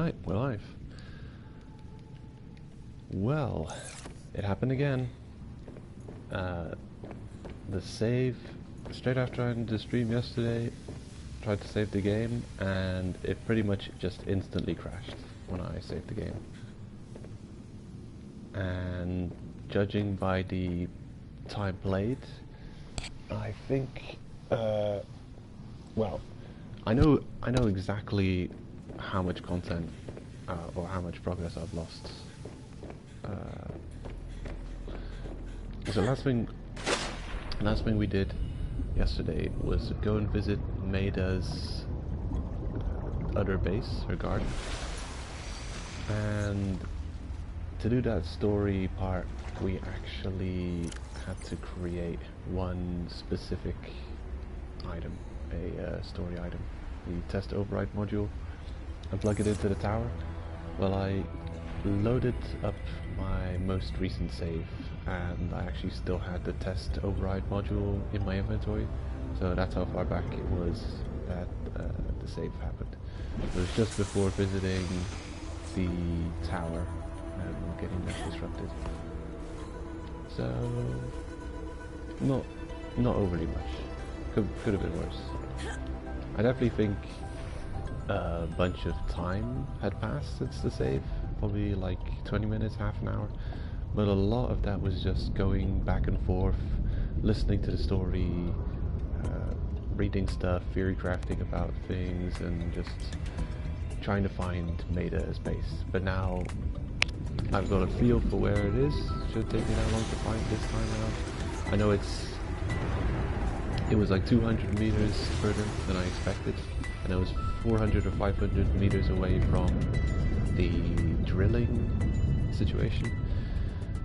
Alright, we're live. Well, it happened again. The save, straight after I ended the stream yesterday, tried to save the game, and it pretty much just instantly crashed when I saved the game. And judging by the time played, I think, well, I know exactly how much content or how much progress I've lost. So last thing we did yesterday was go and visit Maida's other base, her garden, and to do that story part, we actually had to create one specific item, a story item, the test override module, and plug it into the tower. Well, I loaded up my most recent save, and I actually still had the test override module in my inventory, so that's how far back it was that the save happened. It was just before visiting the tower and getting that disrupted. So not overly much. Could have been worse. I definitely think a bunch of time had passed since the save, probably like 20 minutes, half an hour, but a lot of that was just going back and forth, listening to the story, reading stuff, theory crafting about things, and just trying to find Maida's base. But now I've got a feel for where it is. Shouldn't take me that long to find this time around. I know it was like 200 meters further than I expected, and it was 400 or 500 meters away from the drilling situation.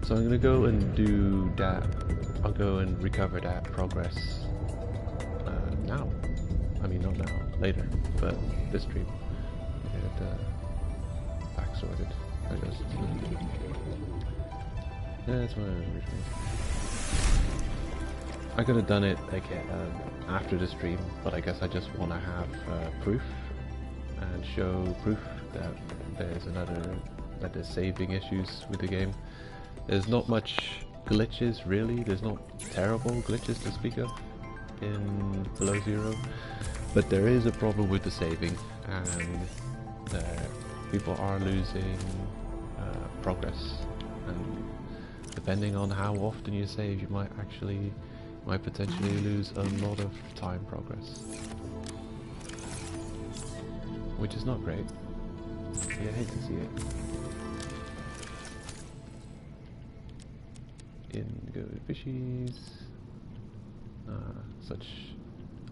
So I'm gonna go and do that. I'll go and recover that progress now. I mean, not now, later, but this stream. Get it back sorted. I just that's one of the reasons. I could have done it again after the stream, but I guess I just want to have proof and show proof that there's saving issues with the game. There's not much glitches really. There's not terrible glitches to speak of in Below Zero, but there is a problem with the saving, and people are losing progress, and depending on how often you save, you might potentially lose a lot of time progress, which is not great. Yeah, I hate to see it. In go fishies. Such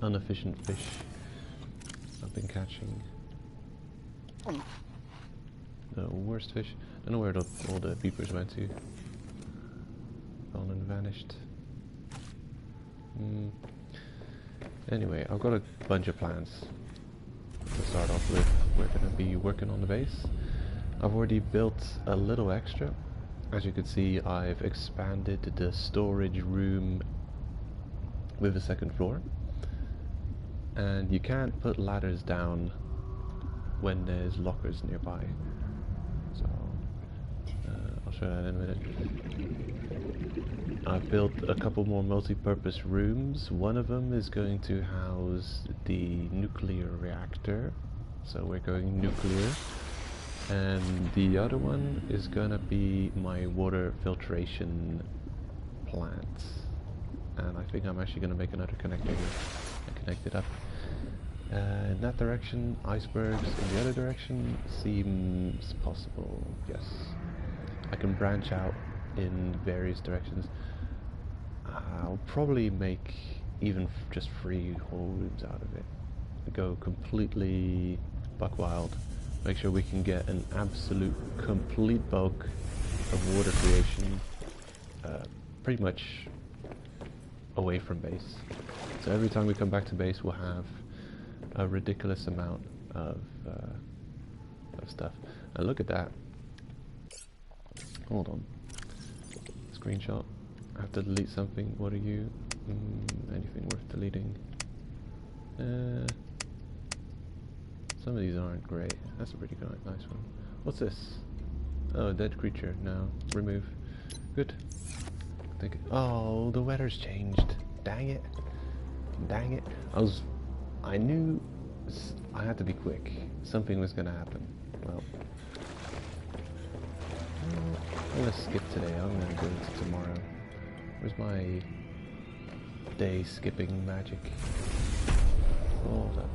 inefficient fish I've been catching. The worst fish. I don't know where all the beepers went to. Gone and vanished. Anyway, I've got a bunch of plans to start off with. We're going to be working on the base. I've already built a little extra. As you can see, I've expanded the storage room with a second floor. And you can't put ladders down when there's lockers nearby. So, I'll show that in a minute. I've built a couple more multi-purpose rooms. One of them is going to house the nuclear reactor. So we're going nuclear. And the other one is gonna be my water filtration plant. And I think I'm actually gonna make another connector here and connect it up. In that direction, icebergs. In the other direction seems possible, yes. I can branch out in various directions. I'll probably make even just 3 whole rooms out of it. Go completely buck wild. Make sure we can get an absolute complete bulk of water creation pretty much away from base. So every time we come back to base, we'll have a ridiculous amount of stuff. And look at that. Hold on. Screenshot. I have to delete something. What are you? Anything worth deleting? Some of these aren't great. That's a pretty nice one. What's this? Oh, a dead creature. No. Remove. Good. Oh, the weather's changed. Dang it. Dang it. I knew I had to be quick. Something was gonna happen. Well, I'm gonna skip today. I'm gonna go into tomorrow. Where's my day skipping magic? Hold up.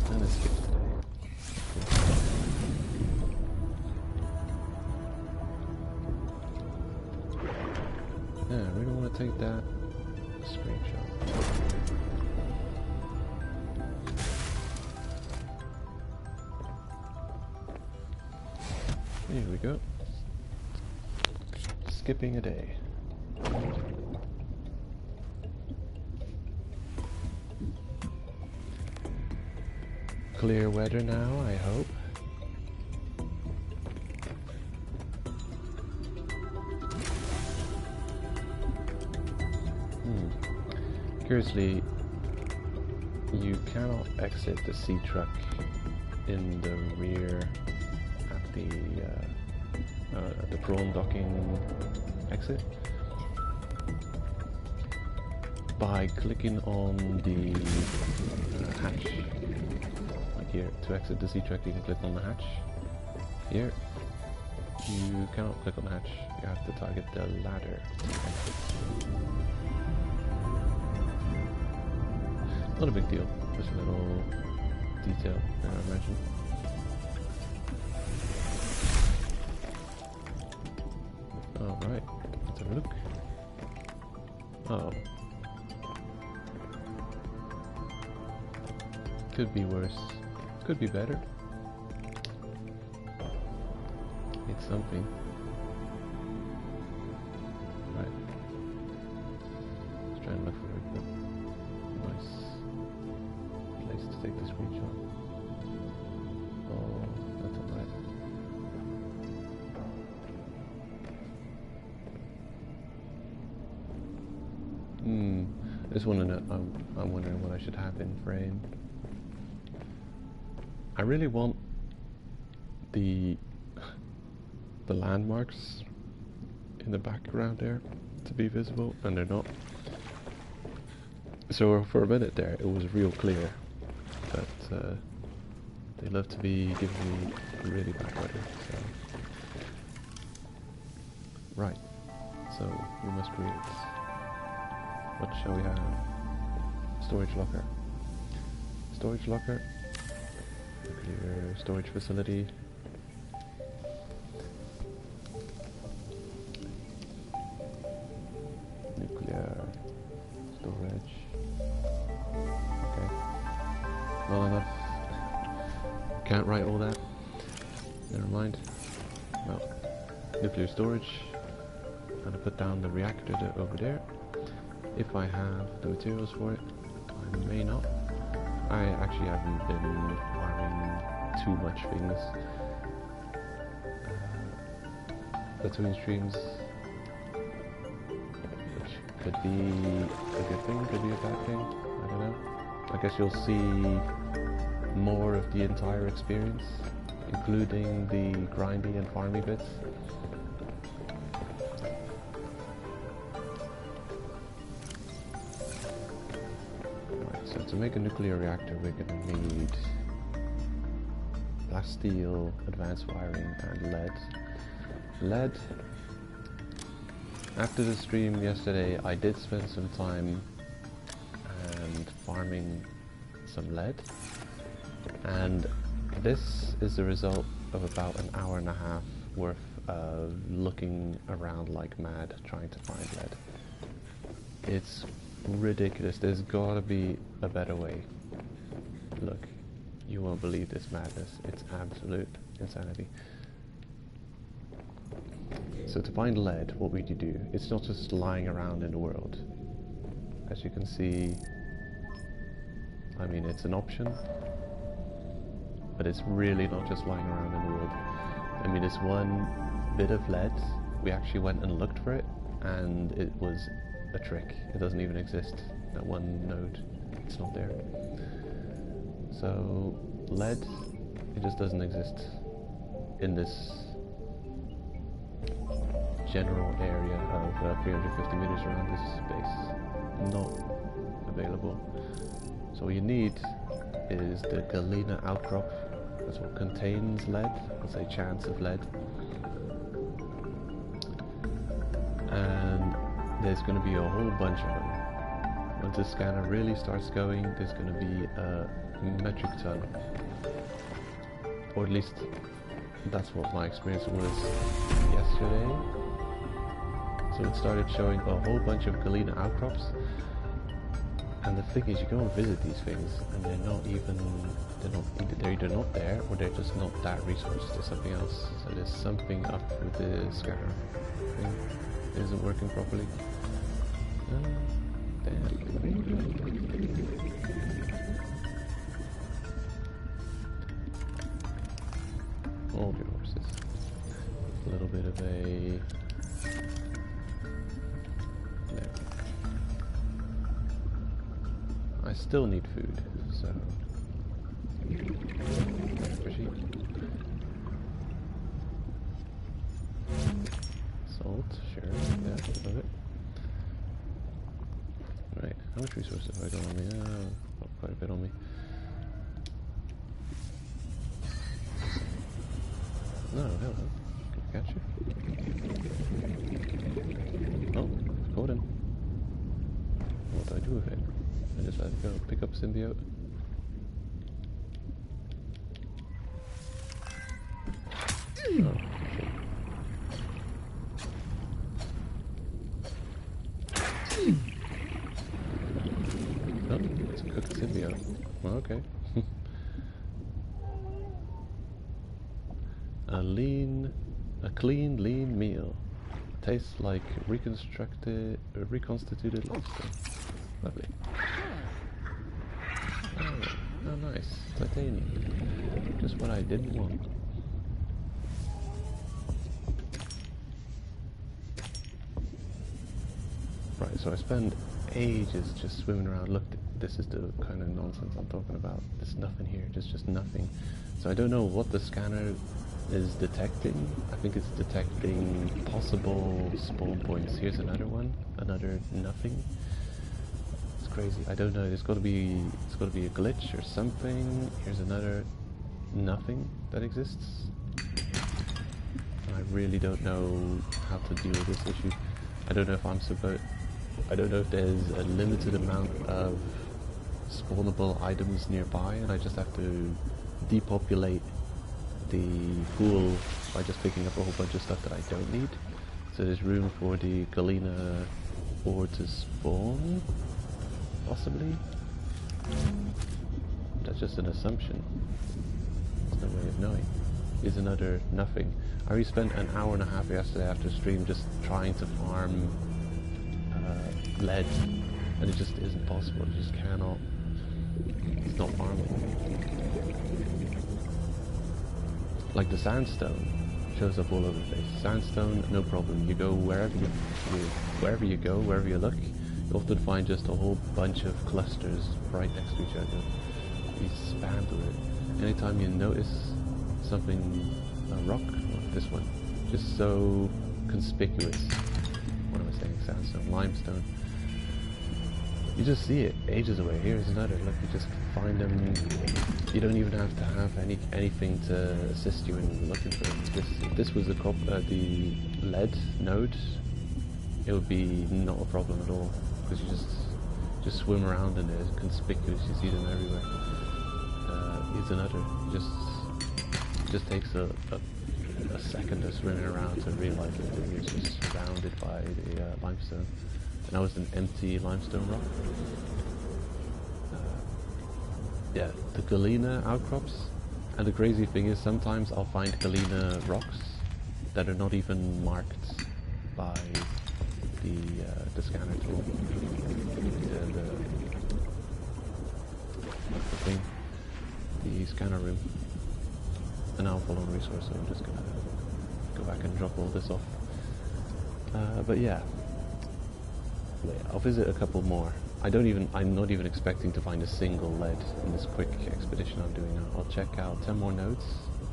I'm gonna skip today. Yeah, I really want to take that screenshot. Here we go. Skipping a day. Clear weather now, I hope. Curiously, you cannot exit the sea truck in the rear at the prawn docking exit by clicking on the hatch. Like here, to exit the sea truck you can click on the hatch. Here, you cannot click on the hatch, you have to target the ladder to exit. Not a big deal, just a little detail that I mentioned. Alright, let's have a look. Oh. Could be worse. Could be better. It's something. Right. Let's try and look for it. Nice place to take the screenshot. Oh, that's alright. This one, I'm wondering what I should have in frame. I really want the landmarks in the background there to be visible, and they're not. So for a minute there, it was real clear, but they love to be giving me really bad weather. So. Right, so we must create. What shall we have? Storage locker. Storage locker. Nuclear storage facility. Nuclear storage. Okay. Well enough. Can't write all that. Never mind. Well, nuclear storage. I'm gonna put down the reactor over there. If I have the materials for it, I may not. I actually haven't been farming too much things between streams, which could be a good thing, could be a bad thing, I don't know. I guess you'll see more of the entire experience, including the grindy and farmy bits. To make a nuclear reactor, we're going to need glass steel, advanced wiring, and lead. Lead. After the stream yesterday, I did spend some time and farming some lead, and this is the result of about an hour and a half worth of looking around like mad trying to find lead. It's ridiculous. There's gotta be a better way. Look, you won't believe this madness. It's absolute insanity. So to find lead, what would you do? It's not just lying around in the world. As you can see, I mean, it's an option, but it's really not just lying around in the world. I mean, this one bit of lead, we actually went and looked for it, and it was a trick. It doesn't even exist, that one node. It's not there. So lead, it just doesn't exist in this general area of 350 meters around this space. Not available. So what you need is the galena outcrop. That's what contains lead. Let's say chance of lead. And there's going to be a whole bunch of them. Once the scanner really starts going, there's going to be a metric ton. Or at least that's what my experience was yesterday. So it started showing a whole bunch of galena outcrops. And the thing is, you go and visit these things and they're either not there or they're just not that resourced. There's something else. So there's something up with the scanner thing. It isn't working properly. Hold your horses. A little bit of a... There. I still need food, so... For sheep. Salt, sure, yeah, love it. Right, how much resources have I got on me? Got quite a bit on me. No, hello. Can I catch you? Oh, caught him. What do I do with it? I just let it go. Pick up symbiote. Oh, shit. Oh, it's a cooked symbiote. Well, okay. A clean, lean meal. Tastes like reconstituted lobster. Lovely. Oh, nice. Titanium. Just what I didn't want. Right, so I spend ages just swimming around. Look, this is the kind of nonsense I'm talking about. There's nothing here, just nothing. So I don't know what the scanner is detecting. I think it's detecting possible spawn points. Here's another one, another nothing. It's crazy. I don't know. It's got to be a glitch or something. Here's another nothing that exists. I really don't know how to deal with this issue. I don't know if I don't know if there's a limited amount of spawnable items nearby, and I just have to depopulate the pool by just picking up a whole bunch of stuff that I don't need. So there's room for the galena ore to spawn, possibly. That's just an assumption. There's no way of knowing. Here's another nothing. I already spent an hour and a half yesterday after stream just trying to farm lead, and it just isn't possible. It just cannot. It's not farming. Like the sandstone shows up all over the place. Sandstone, no problem. You go wherever you look, you often find just a whole bunch of clusters right next to each other. You spam through it. Anytime you notice something, a rock, like this one, just so conspicuous. What am I saying? Sandstone, limestone. You just see it ages away. Here's another. Look, you just find them. You don't even have to have anything to assist you in looking for it. If this was the lead node, it would be not a problem at all, because you just swim around and they're conspicuous. You see them everywhere. Here's another. It just takes a second of swimming around to realize that you're just surrounded by the limestone. And that was an empty limestone rock. Yeah, the galena outcrops. And the crazy thing is, sometimes I'll find galena rocks that are not even marked by the scanner tool. What's the thing? The scanner room. And now I'm full on resource, so I'm just gonna go back and drop all this off. But yeah. I'll visit a couple more I'm not even expecting to find a single lead in this quick expedition I'm doing now. I'll check out 10 more nodes,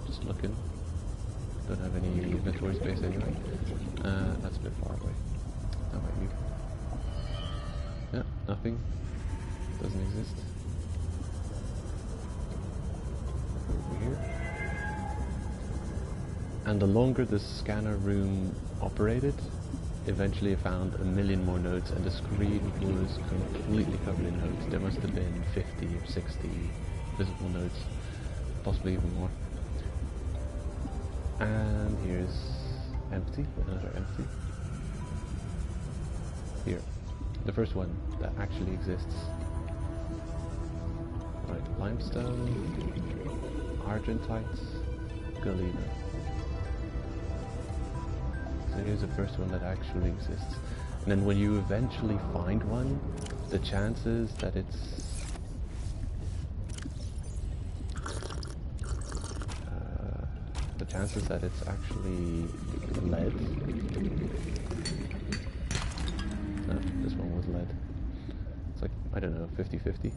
just looking. Don't have any inventory space anyway. That's a bit far away. How about you? Yeah, nothing. Doesn't exist. Over here. And the longer the scanner room operated, eventually I found a million more nodes, and the screen was completely covered in nodes. There must have been 50 or 60 visible nodes, possibly even more. And here's empty, another empty. Here, the first one that actually exists. Right, limestone, argentite, galena. So here's the first one that actually exists. And then when you eventually find one, the chances that it's actually lead. No, this one was lead. It's like, I don't know, 50-50.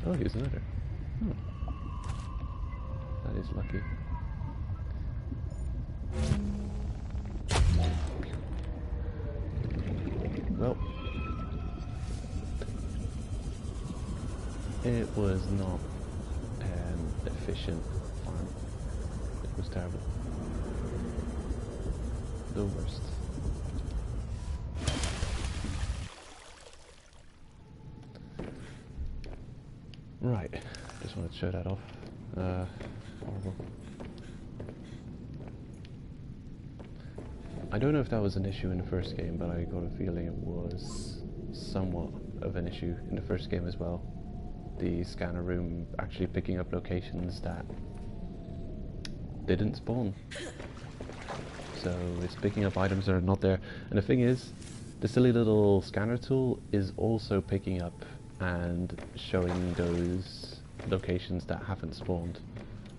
Oh, here's another. That is lucky. Well, it was not an efficient farm. It was terrible. The worst. Right, just wanted to show that off. Horrible. I don't know if that was an issue in the first game, but I got a feeling it was somewhat of an issue in the first game as well. The scanner room actually picking up locations that didn't spawn. So it's picking up items that are not there. And the thing is, the silly little scanner tool is also picking up and showing those locations that haven't spawned.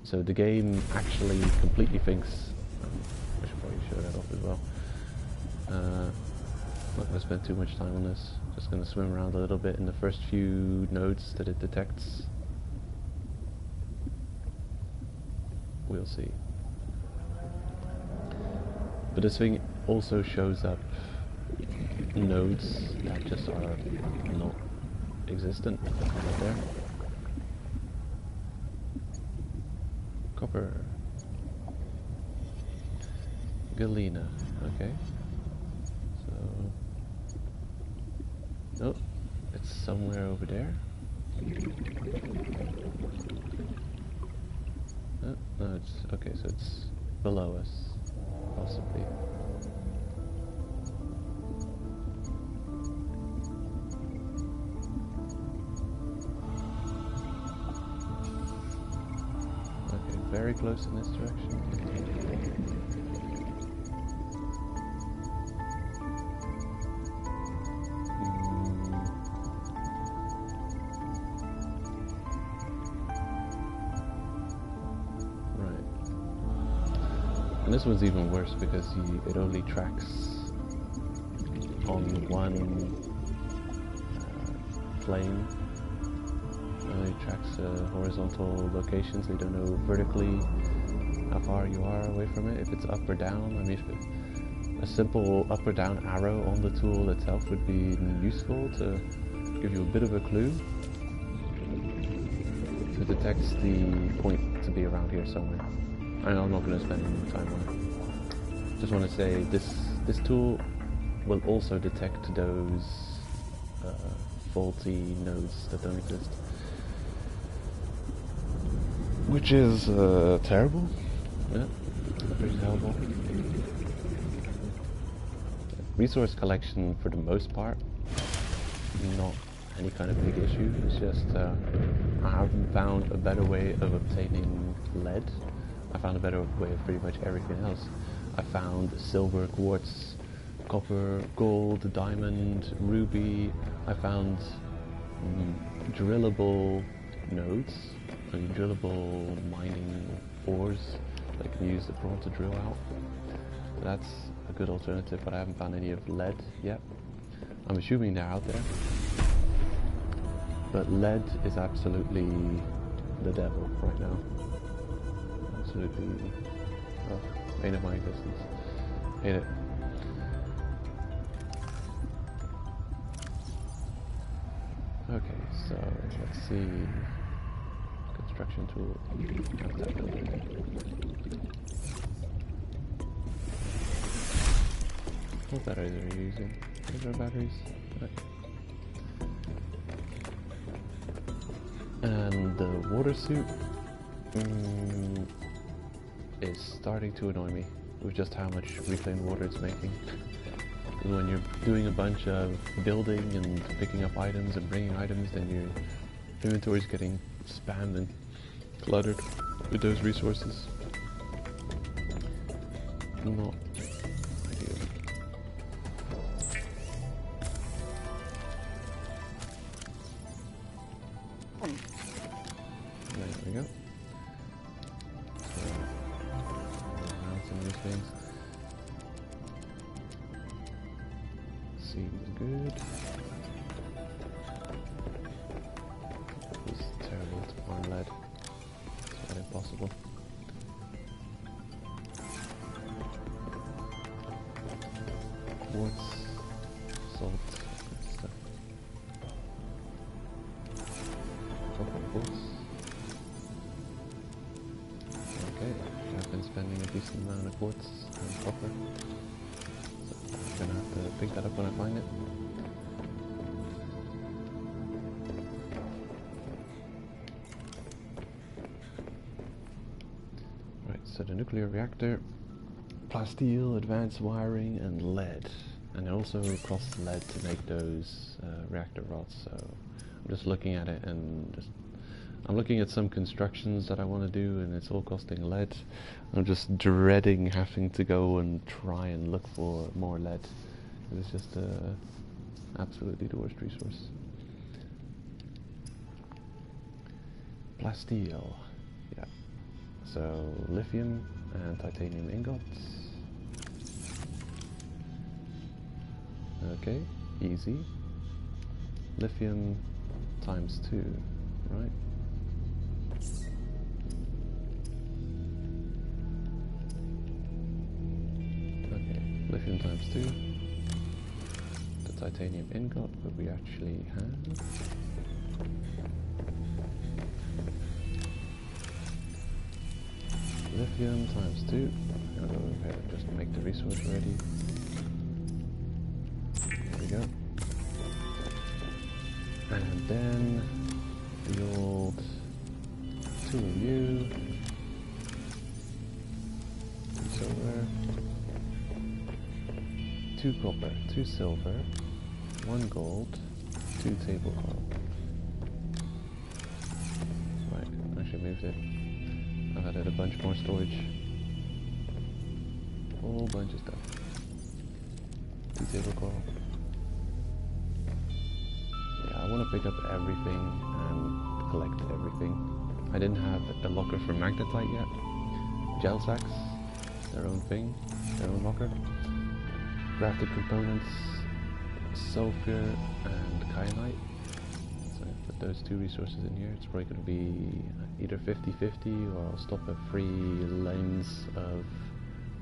So the game actually completely thinks... I should probably show that off as well. Not going to spend too much time on this. Just going to swim around a little bit in the first few nodes that it detects. We'll see. But this thing also shows up nodes that just are not existent. Right there. Copper. Galena. Okay. So... nope. It's somewhere over there. Oh, no, it's... okay, so it's below us. Possibly. Okay, very close in this direction. And this one's even worse because it only tracks on one plane. It only tracks horizontal locations. They don't know vertically how far you are away from it. If it's up or down, I mean, a simple up or down arrow on the tool itself would be useful to give you a bit of a clue. So it detects the point to be around here somewhere. I'm not going to spend any time on it. Just want to say this tool will also detect those faulty nodes that don't exist, which is terrible. Yeah, pretty terrible. Resource collection for the most part, not any kind of big issue. It's just I haven't found a better way of obtaining lead. I found a better way of pretty much everything else. I found silver, quartz, copper, gold, diamond, ruby. I found drillable nodes, drillable mining ores that I can use the prawn to drill out. That's a good alternative, but I haven't found any of lead yet. I'm assuming they're out there. But lead is absolutely the devil right now. Absolutely, pain of my existence. Hate it. Okay, so let's see. Construction tool. How's that building? What batteries are you using? Those are batteries. Okay. And the water suit is starting to annoy me with just how much reclaimed water it's making. When you're doing a bunch of building and picking up items and bringing items, then your inventory's getting spammed and cluttered with those resources. Not ideal. There we go. So, around some of these things. Seems good. It was terrible to find lead. It's not impossible. Quartz, salt, stuff. Copper quartz. Okay, I've been spending a decent amount of quartz and copper. So I'm gonna have to pick that up when I find it. Right, so the nuclear reactor, plasteel, advanced wiring, and lead. And it also costs lead to make those reactor rods, so I'm just looking at it and I'm looking at some constructions that I want to do, and it's all costing lead. I'm just dreading having to go and try and look for more lead. It's just absolutely the worst resource. Plasteel, yeah. So lithium and titanium ingots. Okay, easy. Lithium times 2, right? Okay, lithium times 2. The titanium ingot that we actually have. Lithium times 2. I'm gonna go ahead and just make the resource ready. There we go. And then the old 2 of you. 2 silver. 2 copper, 2 silver, 1 gold, 2 table coral. Right, I should move it. I've added a bunch more storage. Whole bunch of stuff. 2 table coral. Yeah, I want to pick up everything and collect everything. I didn't have a locker for magnetite yet. Gel sacks, their own thing, their own locker. Crafted components, sulfur and kyanite. So I put those 2 resources in here. It's probably going to be either 50-50 or I'll stop at 3 lanes of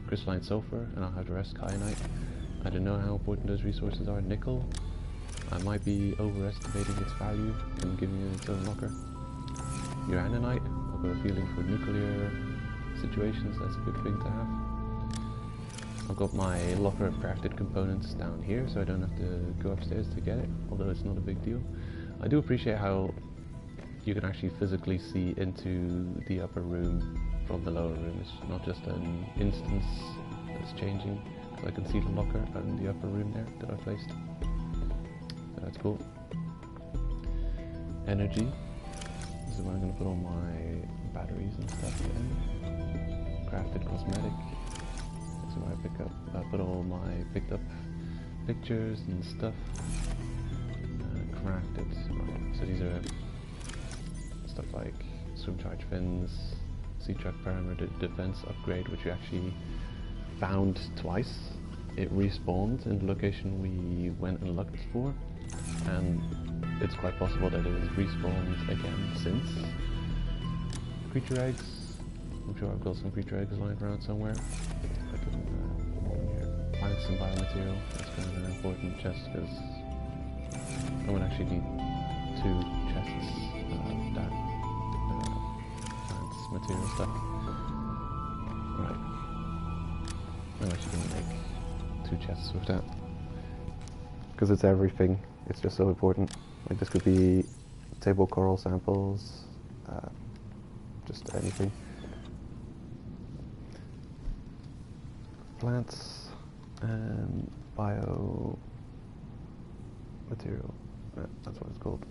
crystalline sulfur and I'll have the rest kyanite. I don't know how important those resources are. Nickel, I might be overestimating its value and giving it its own locker. Uraninite, I've got a feeling for nuclear situations that's a good thing to have. I've got my locker of crafted components down here, so I don't have to go upstairs to get it, although it's not a big deal. I do appreciate how you can actually physically see into the upper room from the lower room. It's not just an instance that's changing, so I can see the locker in the upper room there that I placed. So that's cool. Energy. This is where I'm going to put all my batteries and stuff in. Crafted cosmetic. Where I put all my picked up pictures and stuff. Crafted. Right. So these are stuff like swim charge fins, sea truck perimeter defense upgrade, which we actually found twice. it respawned in the location we went and looked for, and it's quite possible that it has respawned again since. Creature eggs. I'm sure I've got some creature eggs lying around somewhere. I can find some biomaterial. That's kind of an important chest because I would actually need 2 chests of that plants material stuff. Right. I'm actually going to make 2 chests with that because it's everything. It's just so important. Like this could be table coral samples, just anything. Plants and bio material. Yeah, that's what it's called.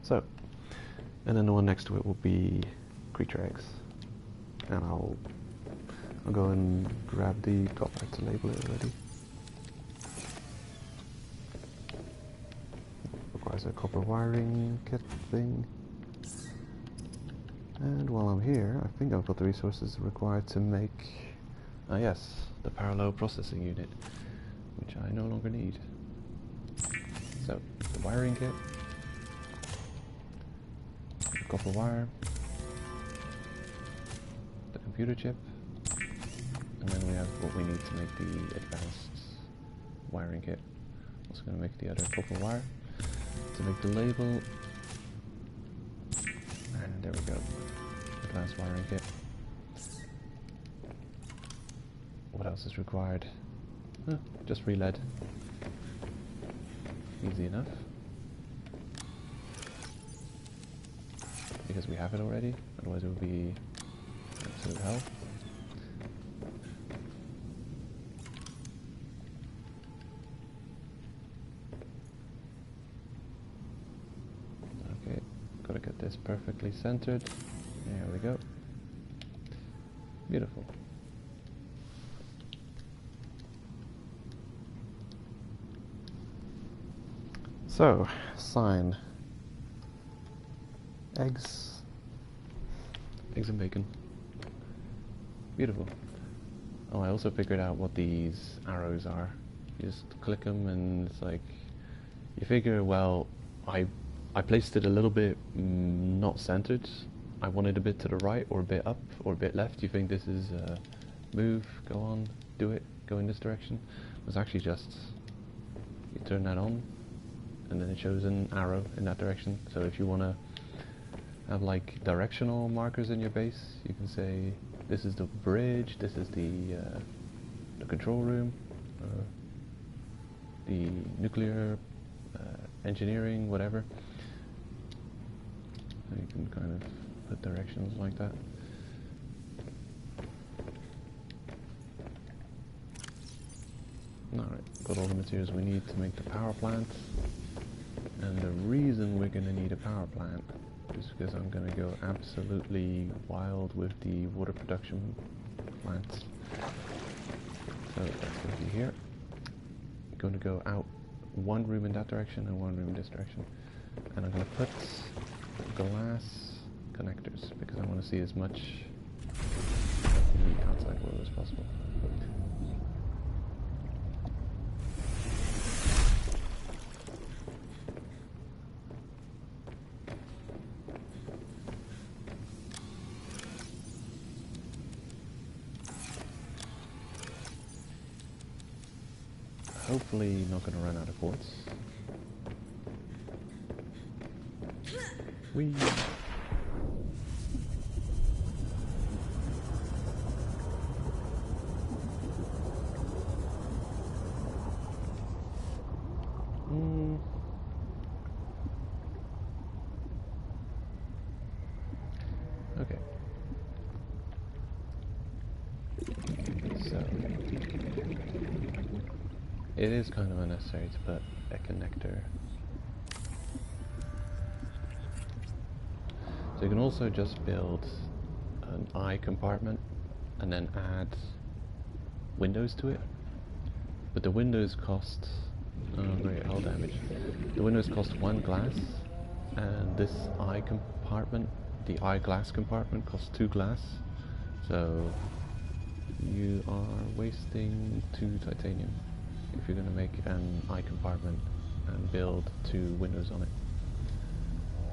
So, and then the one next to it will be creature eggs, and I'll go and grab the copper to label it already. Requires a copper wiring kit thing. And while I'm here, I think I've got the resources required to make, yes, the parallel processing unit, which I no longer need. So, the wiring kit, the copper wire, the computer chip, and then we have what we need to make the advanced wiring kit. Also going to make the other copper wire to make the label, and there we go. Advanced wiring kit. What else is required? Just re-lead. Easy enough. Because we have it already, otherwise it would be absolute hell. Okay, gotta get this perfectly centered. There we go. Beautiful. So, sign. Eggs and bacon. Beautiful. Oh, I also figured out what these arrows are. You just click them and it's like, you figure, well, I placed it a little bit not centered. I want it a bit to the right or a bit up or a bit left. You think this is move, go on, do it, go in this direction. It's actually just, you turn that on and then it shows an arrow in that direction. So if you want to have like directional markers in your base, you can say this is the bridge, this is the control room, the nuclear engineering, whatever. So you can kind of put directions like that. Alright, got all the materials we need to make the power plant. And the reason we're going to need a power plant is because I'm going to go absolutely wild with the water production plants. So that's going to be here. I'm going to go out 1 room in that direction and 1 room in this direction. And I'm going to put glass connectors because I want to see as much of the outside world as possible. Hopefully not going to run out of quartz. Whee! Okay. So it is kind of unnecessary to put a connector. So you can also just build an eye compartment and then add windows to it. But the windows cost, oh great, hull damage. The windows cost 1 glass, and this eye compartment, the eye glass compartment, costs 2 glass. So you are wasting 2 titanium if you're going to make an eye compartment and build 2 windows on it.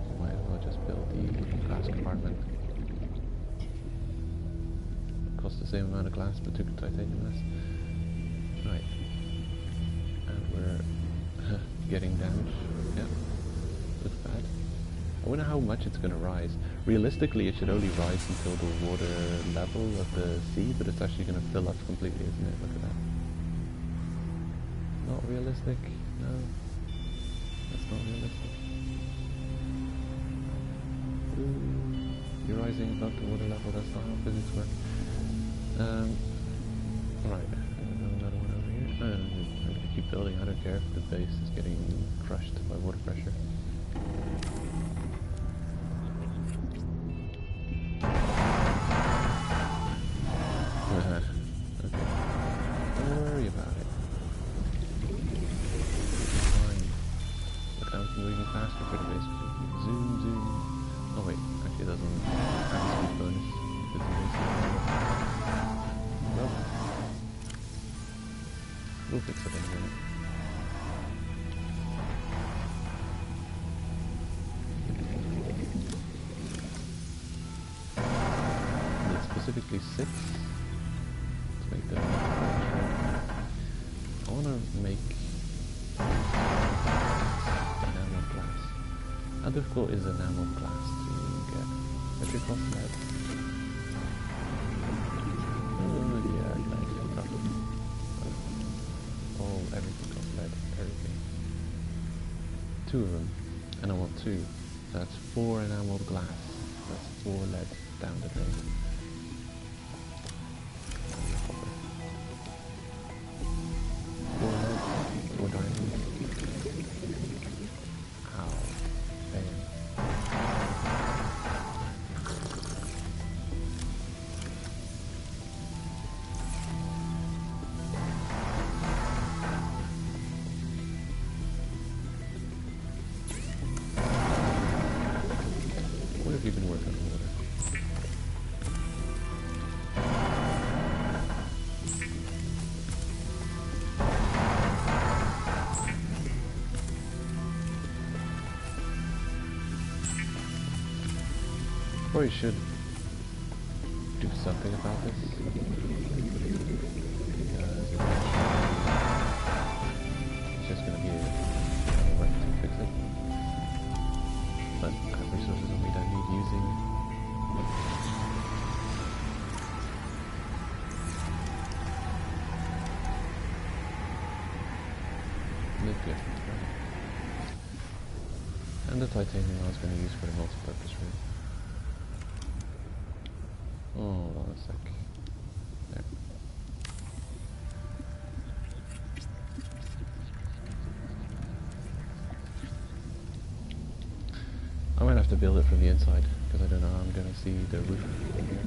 You might as well just build the glass compartment. Costs the same amount of glass but 2 titanium less. Right. And we're getting damage. Yeah. Looks bad. I wonder how much it's going to rise. Realistically, it should only rise until the water level of the sea, but it's actually going to fill up completely, isn't it? Look at that. Not realistic. No. That's not realistic. Ooh, you're rising above the water level. That's not how physics work. Right. Another one over here. No, I'm going to keep building. I don't care if the base is getting crushed by water pressure. Okay. Don't worry about it. It's fine. Look how it's moving faster for the base. Zoom, zoom. Oh wait, actually it doesn't have a speed bonus. It's a base. Well, we'll fix it in a minute. Need specifically 6. Make them. I want to make enamel glass. How difficult is enamel glass to get? Does it cost lead? Oh yeah, nice. Tough. Oh, everything costs lead. Everything. 2 of them, and I want 2. That's 4 enameled glass. That's 4 lead down the drain. 4 diamonds. Ow. Bam. What have you been working on water? Probably should do something about this because it's just going to be a work to fix it. But I have resources on me that I need using. Look good. And the titanium I was going to use for the multi-purpose room. Oh, hold on a sec. There. I might have to build it from the inside, because I don't know how I'm going to see the roof from here.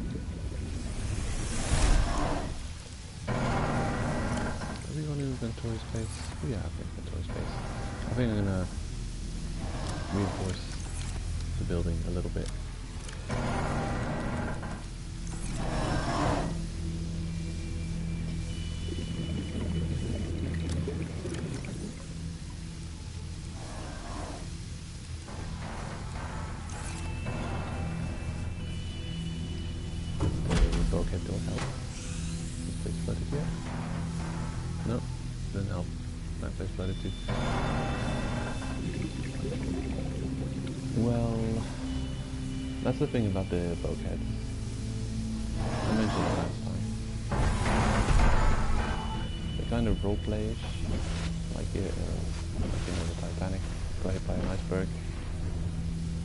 Do we want to inventory space? We have inventory space. I think I'm going to reinforce the building a little bit. Bulkhead don't help. This place flooded yet? No, didn't help. That place flooded too. Well, that's the thing about the bulkheads. I mentioned it last time. They're kind of roleplay-ish, like the Titanic, hit by an iceberg.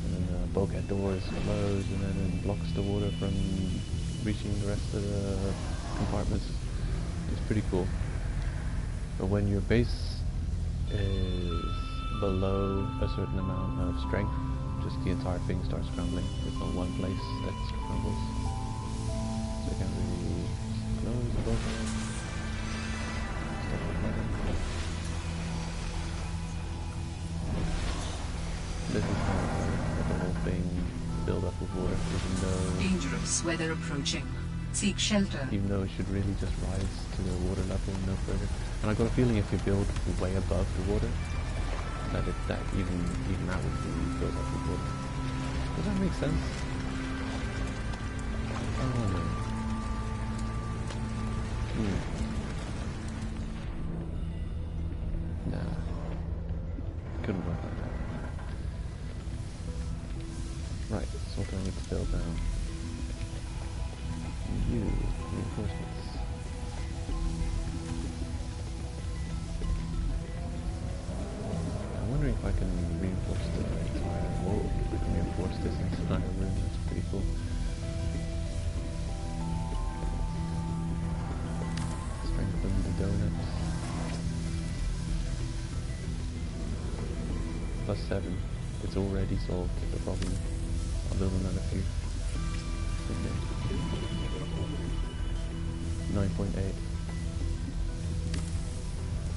And then the bulkhead door is closed, and then it blocks the water from reaching the rest of the compartments. It's pretty cool. But when your base is below a certain amount of strength, just the entire thing starts crumbling. There's not one place that crumbles. So you can really close the bulkhead. Stuff like that. This is kind of like the whole thing build up of water, even though... Dangerous weather approaching. Seek shelter. Even though it should really just rise to the water level and no further. And I got a feeling if you build way above the water, that even that would be filled up with water. Does that make sense? Oh no. Nah. Couldn't work like that. Right, so what do I need to build now? Reinforcements. I'm wondering if I can reinforce the entire wall. I can reinforce this entire room, that's pretty cool. Strengthen the donuts. +7. It's already solved the problem. I'll build another few. Okay. 9.8.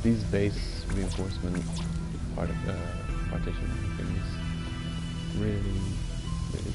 These base reinforcement partition things really good.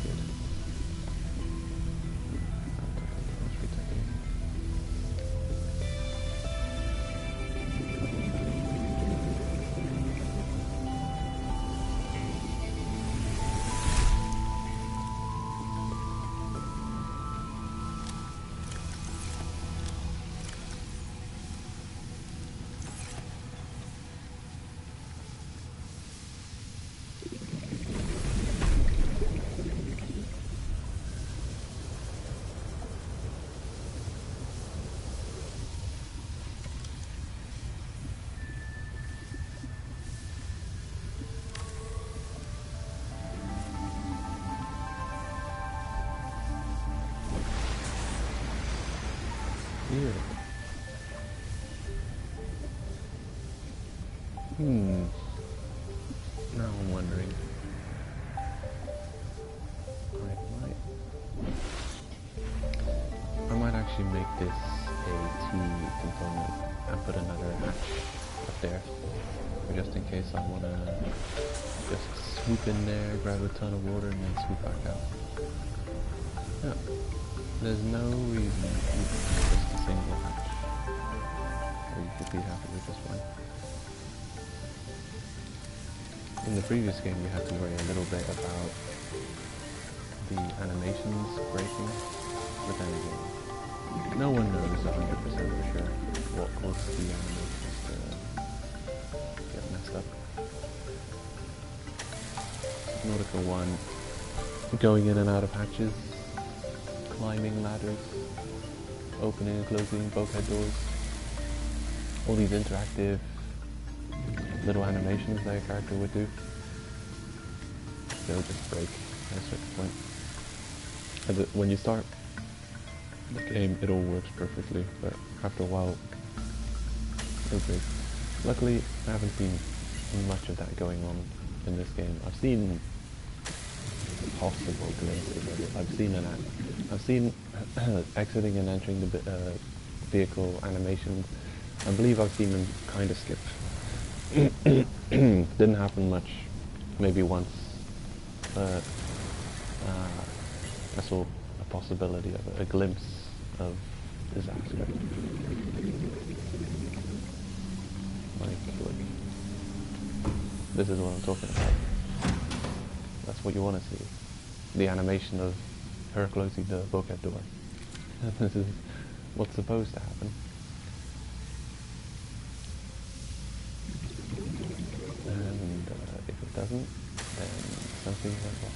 Now I'm wondering. I might actually make this a T component and put another hatch up there, just in case I want to just swoop in there, grab a ton of water, and then swoop back out. Yeah, there's no reason you can do just a single hatch, or you could be happy with just one. In the previous game you had to worry a little bit about the animations breaking, but then again, no one knows 100% for sure what caused the animations to get messed up. Subnautica 1, going in and out of hatches, climbing ladders, opening and closing bulkhead doors, all these interactive little animations that a character would do, they'll just break at a certain point. And when you start the game, it all works perfectly, but after a while, it'll break. Luckily, I haven't seen much of that going on in this game. I've seen possible glimpses of it. I've seen exiting and entering the vehicle animations. I believe I've seen them kind of skip. Didn't happen much, maybe once. I saw a possibility of it, a glimpse of disaster. Like, this is what I'm talking about. That's what you want to see. The animation of her closing the bulkhead door. This is what's supposed to happen. And if it doesn't, then something went wrong.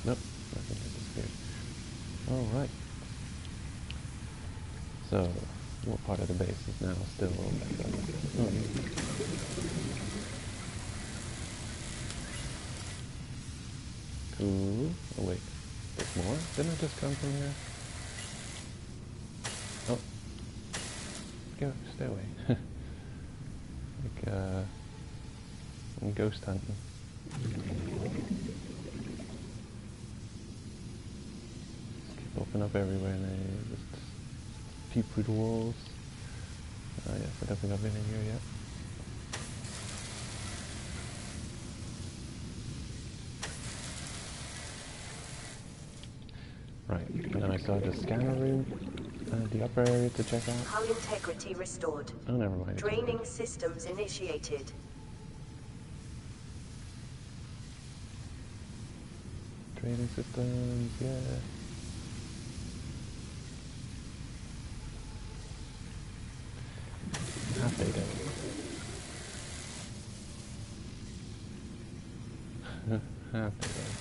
Nope, nothing has disappeared. Alright. So, what part of the base is now still back up? Oh, yeah. Cool. Oh wait, there's more? Didn't I just come from here? Oh. Go, stay away. Like, I'm ghost hunting. Just keep opening up everywhere and they just peep through the walls. Yes, I don't think I've been in here yet. Right, and then I saw the scanner room, the upper area to check out. Hull integrity restored. Oh, never mind. Draining systems initiated. Draining systems, yeah. Half day day. Half day day.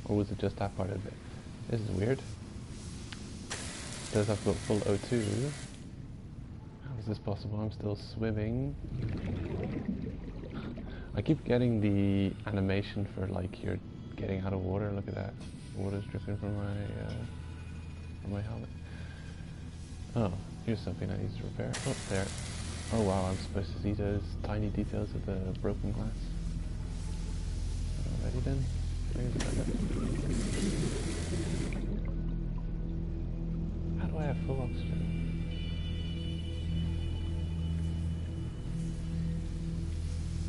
Or was it just that part of it? This is weird. Does have got full O2. How is this possible? I'm still swimming. I keep getting the animation for like you're getting out of water. Look at that. Water's dripping from my helmet. Oh, here's something I need to repair. Oh, there. Oh wow, I'm supposed to see those tiny details of the broken glass. Alrighty then. Here's another. How do I have full oxygen?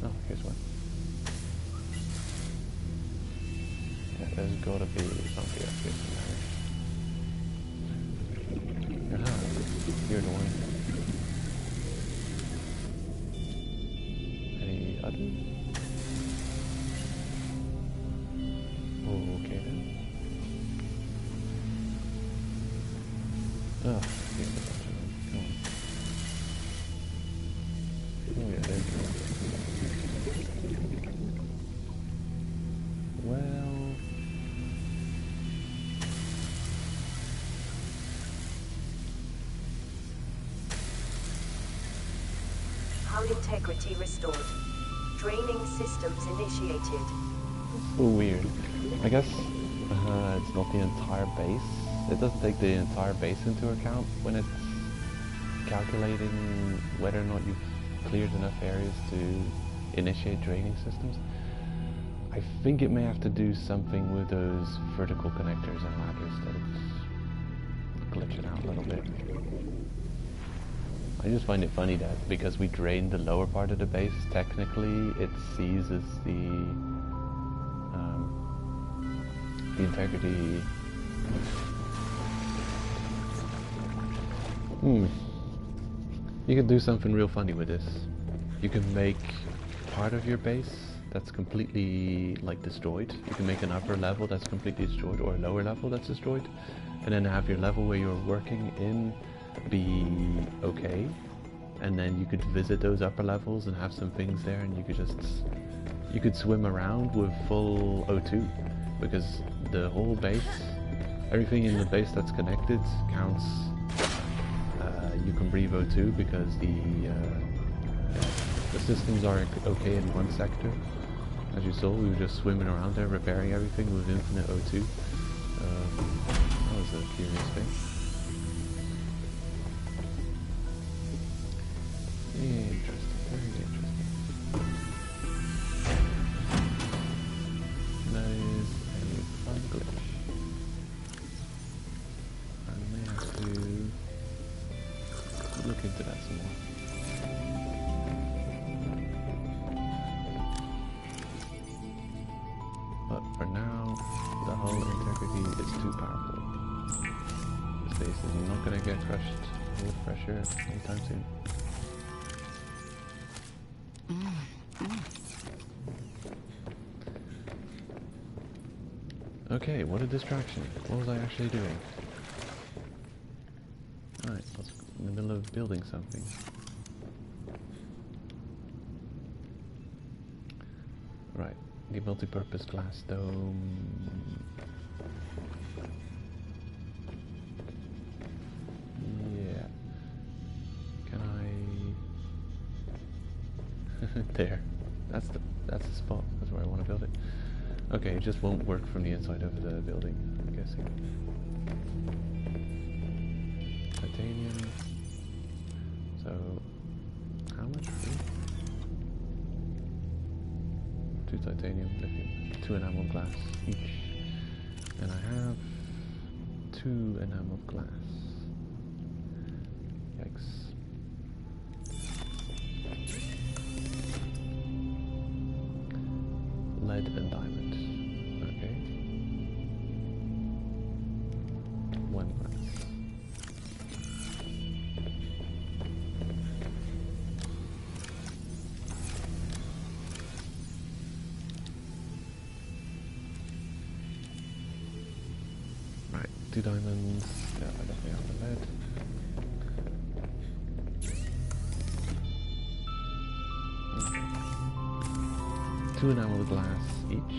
Oh, here's one. Yeah, there's gotta be something up here somewhere. Aha, you're the one. Any others? Oh, okay then. Oh, here's a bunch of them. Come on. Oh yeah, there's one. Well... Hull integrity restored. Draining systems initiated. So weird. I guess it's not the entire base. It doesn't take the entire base into account when it's calculating whether or not you've cleared enough areas to initiate draining systems. I think it may have to do something with those vertical connectors and ladders that glitch it out a little bit. I just find it funny that because we drained the lower part of the base, technically it seizes the integrity. You can do something real funny with this. You can make part of your base that's completely like destroyed. You can make an upper level that's completely destroyed, or a lower level that's destroyed, and then have your level where you're working in be okay, and then you could visit those upper levels and have some things there, and you could swim around with full O2, because the whole base, everything in the base that's connected counts. You can breathe O2 because the systems are okay in one sector. As you saw, we were just swimming around there repairing everything with infinite O2. That was a curious thing. Interesting, very interesting. That is a fun glitch. I may have to look into that some more. But for now, the hull integrity is too powerful. This base is not going to get crushed with pressure anytime soon. Okay, what a distraction. What was I actually doing? Alright, I was in the middle of building something. Right, the multi-purpose glass dome. Yeah. Can I... There. That's the spot. That's where I want to build it. Okay, it just won't work from the inside of the building, I'm guessing. Titanium. So, how much free? 2 titanium, lithium, 2 enamel glass each. And I have 2 enamel glass. Yikes. Lead and diamond. 2 diamonds. Yeah, I definitely have the lead. Okay. 2 enamel glass each.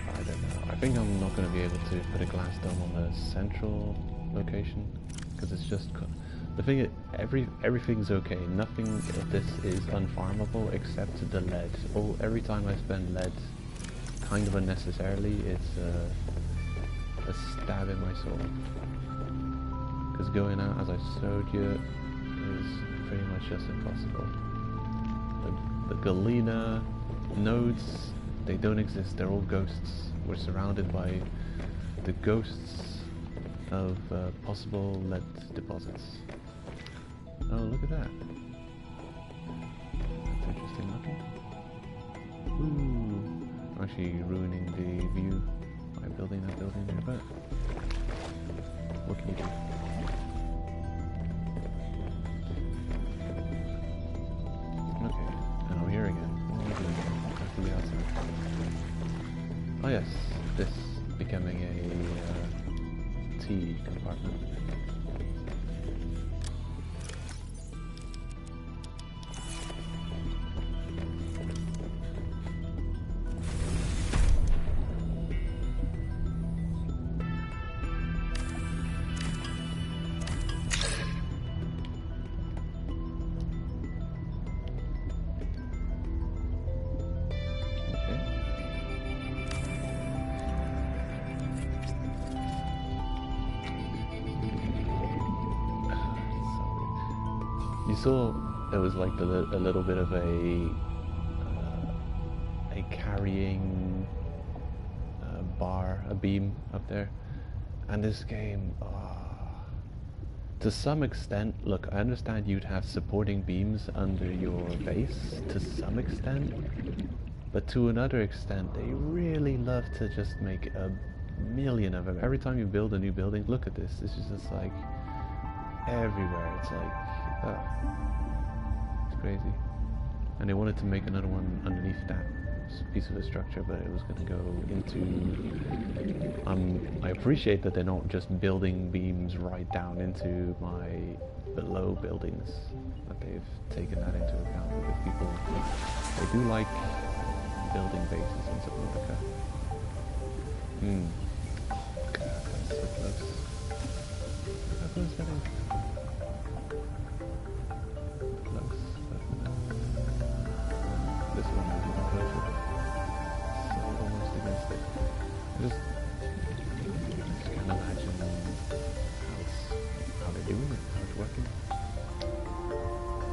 I don't know. I think I'm not going to be able to put a glass dome on the central location because it's just the thing is everything's okay. Nothing of this is unfarmable except the lead. Every time I spend lead, kind of unnecessarily, it's a stab in my soul. Because going out as I showed you is pretty much just impossible. The Galena nodes, they don't exist, they're all ghosts. We're surrounded by the ghosts of possible lead deposits. Oh, look at that. That's interesting looking. Ooh, I'm actually ruining the view by building that building there, but what can you do? Okay, and I'm here again. What am I doing here? Have to be outside. Oh yes, this becoming a tea compartment. You saw there was like a little bit of a carrying bar, a beam up there, and this game, to some extent, look, I understand you'd have supporting beams under your base to some extent, but to another extent, they really love to just make a million of them. Every time you build a new building, look at this. This is just like everywhere. It's like. It's crazy. And they wanted to make another one underneath that piece of the structure, but it was going to go into... I appreciate that they're not just building beams right down into my below buildings, but they've taken that into account because people, they do like building bases in Subnautica. That's so close. Look how close that is. This one is even closer. So almost against it. Just can't imagine how they're doing it, how it's working.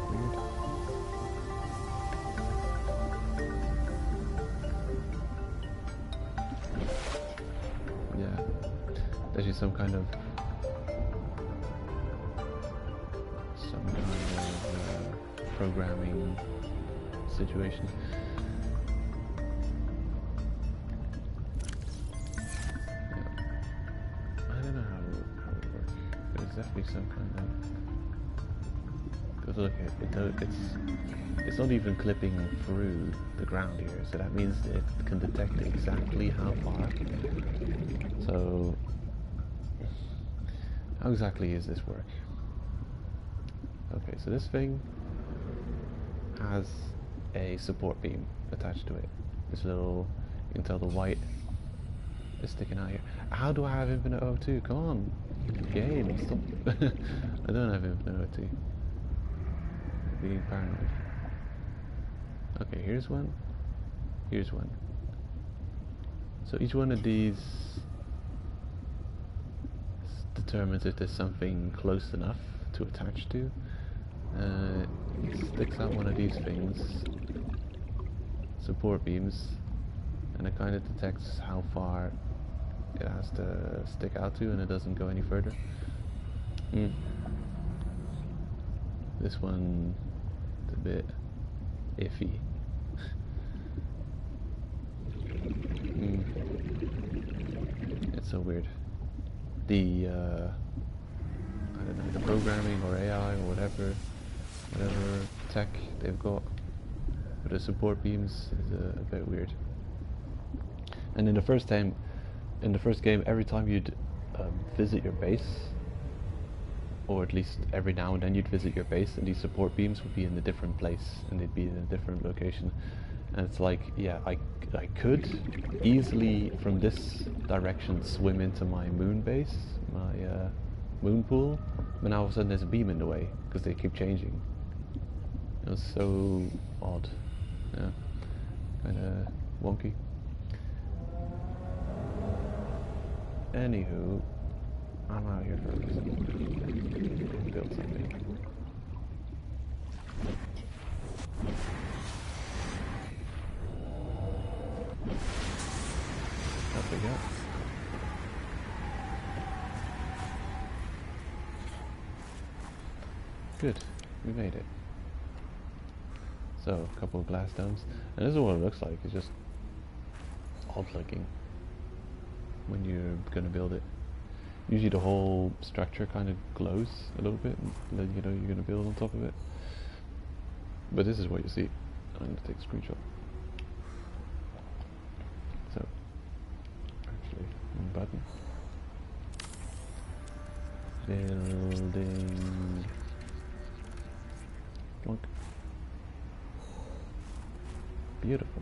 Weird. Yeah. There's just some kind of programming situation. Yeah. I don't know how it would work. There's definitely some kind of... Because look, it's not even clipping through the ground here, so that means it can detect exactly how far. So, how exactly is this work? Okay, so this thing has a support beam attached to it. This little, you can tell the white is sticking out here. How do I have infinite O2? Come on, game, stop. I don't have infinite O2. I'm being paranoid. Okay, here's one. Here's one. So each one of these determines if there's something close enough to attach to. It sticks out one of these things, support beams, and it kind of detects how far it has to stick out to, and it doesn't go any further. This one's a bit iffy. It's so weird. The I don't know, the programming or AI or whatever tech they've got the support beams is a bit weird. And in the first game, every time you'd visit your base, or at least every now and then you'd visit your base, and these support beams would be in a different place, and they'd be in a different location. And it's like, yeah, I could easily from this direction swim into my moon base, my moon pool, but now all of a sudden there's a beam in the way because they keep changing. It was so odd, yeah, kind of wonky. Anywho, I'm out here for a reason. Build something. Up we go. Good, we made it. So, a couple of glass domes. And this is what it looks like. It's just odd looking when you're gonna build it. Usually the whole structure kind of glows a little bit, and then you know you're gonna build on top of it. But this is what you see. I'm gonna take a screenshot. So, actually, one button. Building. Plunk. Beautiful.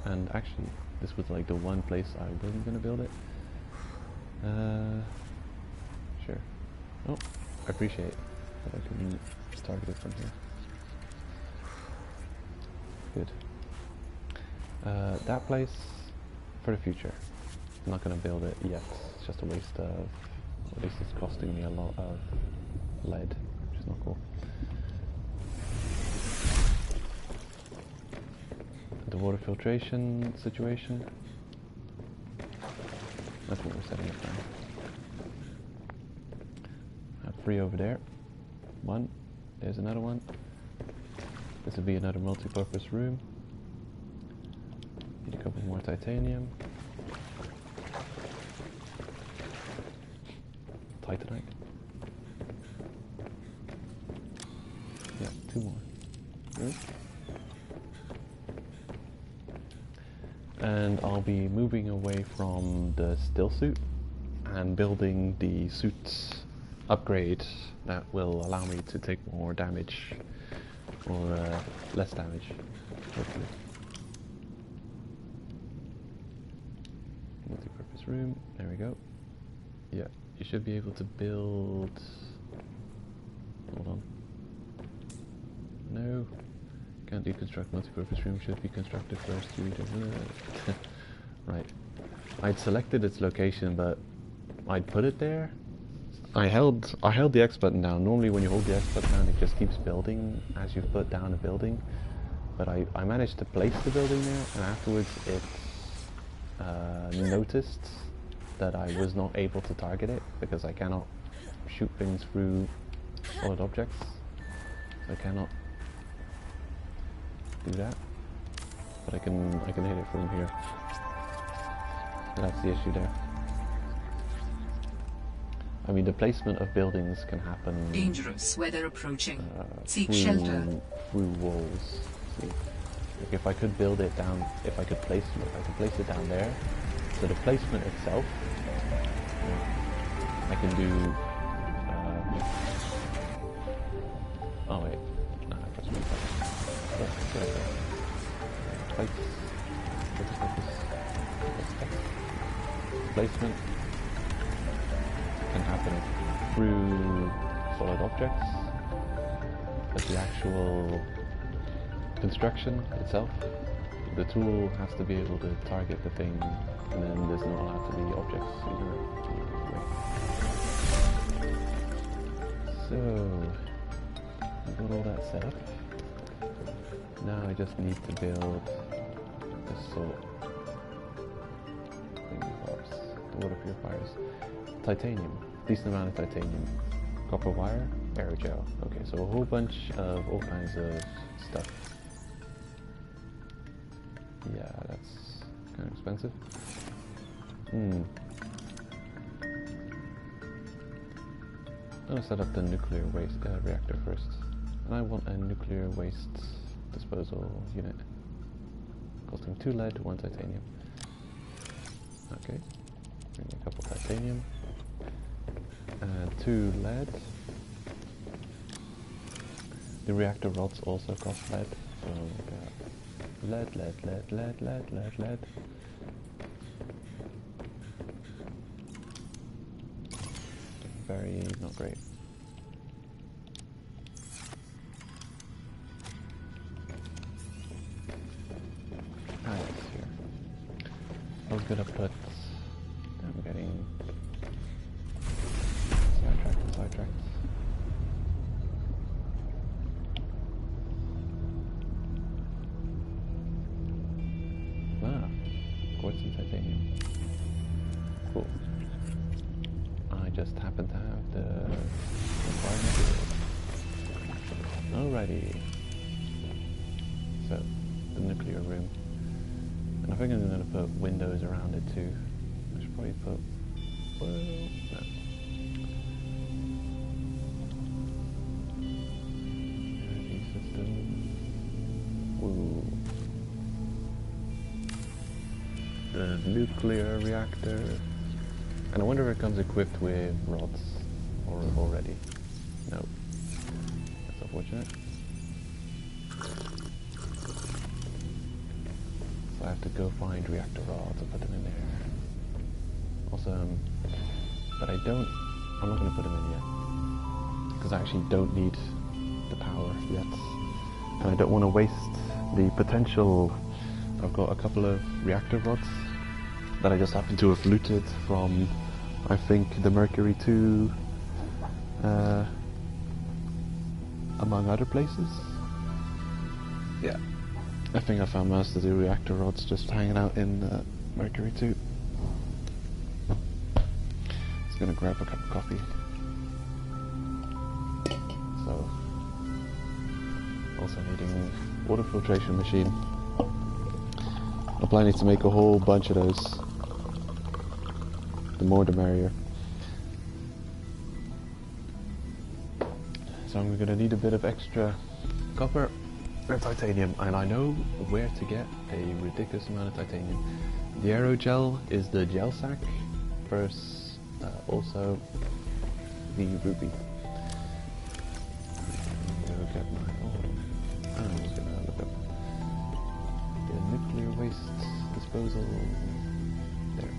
And actually, this was like the one place I wasn't gonna build it. Sure. Oh, I appreciate that I can target it from here. Good. That place for the future. I'm not gonna build it yet. It's just a waste of, at least it's costing me a lot of lead, which is not cool. The water filtration situation. That's what we're setting up now. I have 3 over there. 1. There's another one. This will be another multi-purpose room. Need a couple more titanium. Titanite. Yeah, 2 more. Good. And I'll be moving away from the still suit and building the suit upgrade that will allow me to take more damage, or less damage, hopefully. Multi-purpose room, there we go. Yeah, you should be able to build... Hold on. No. Can't deconstruct multi-purpose room, should be constructed first. Right. I'd selected its location, but I'd put it there. I held the X button down. Normally when you hold the X button down, it just keeps building as you put down a building. But I managed to place the building there, and afterwards it noticed that I was not able to target it because I cannot shoot things through solid objects. So I cannot do that, but I can hit it from here. So that's the issue there. I mean, the placement of buildings can happen. Dangerous weather approaching. Seek shelter. Through walls. See, like if I could build it down, if I could place it down there. So the placement itself, I can do. Oh wait, no, I pressed my button. Place. Placement can happen through solid objects, but the actual construction itself, the tool has to be able to target the thing, and then there's not allowed to be objects either way. So, I've got all that set up. Now I just need to build the salt thingy-bobs, the water purifiers. Titanium, decent amount of titanium. Copper wire, aerogel. Okay, so a whole bunch of all kinds of stuff. Yeah, that's kind of expensive. I'm gonna set up the nuclear waste reactor first. And I want a nuclear waste disposal unit. Costing 2 lead, 1 titanium. Okay. Bring a couple titanium. And 2 lead. The reactor rods also cost lead. So we got lead. Very not great. Here. I was gonna put. I'm getting sidetracked. Quartz and titanium. Cool. I just happen to have the required materials. Alrighty. So, the nuclear room. And I think I'm going to put windows around it too. I should probably put... well, no. Energy system. Woo. The nuclear reactor. And I wonder if it comes equipped with rods or already. No. That's unfortunate. So I have to go find reactor rods and put them in there. Awesome. But I'm not going to put them in yet. Because I actually don't need the power yet. And I don't want to waste the potential. I've got a couple of reactor rods that I just happen to have looted from, I think, the Mercury 2, among other places. Yeah, I think I found most of the reactor rods just hanging out in Mercury 2. Just gonna grab a cup of coffee. So, also needing water filtration machine. I'm planning to make a whole bunch of those. The more the merrier. So I'm going to need a bit of extra copper and titanium, and I know where to get a ridiculous amount of titanium. The aerogel is the gel sack, versus also the ruby. I'm going to get my... I was going to look up the nuclear waste disposal. There.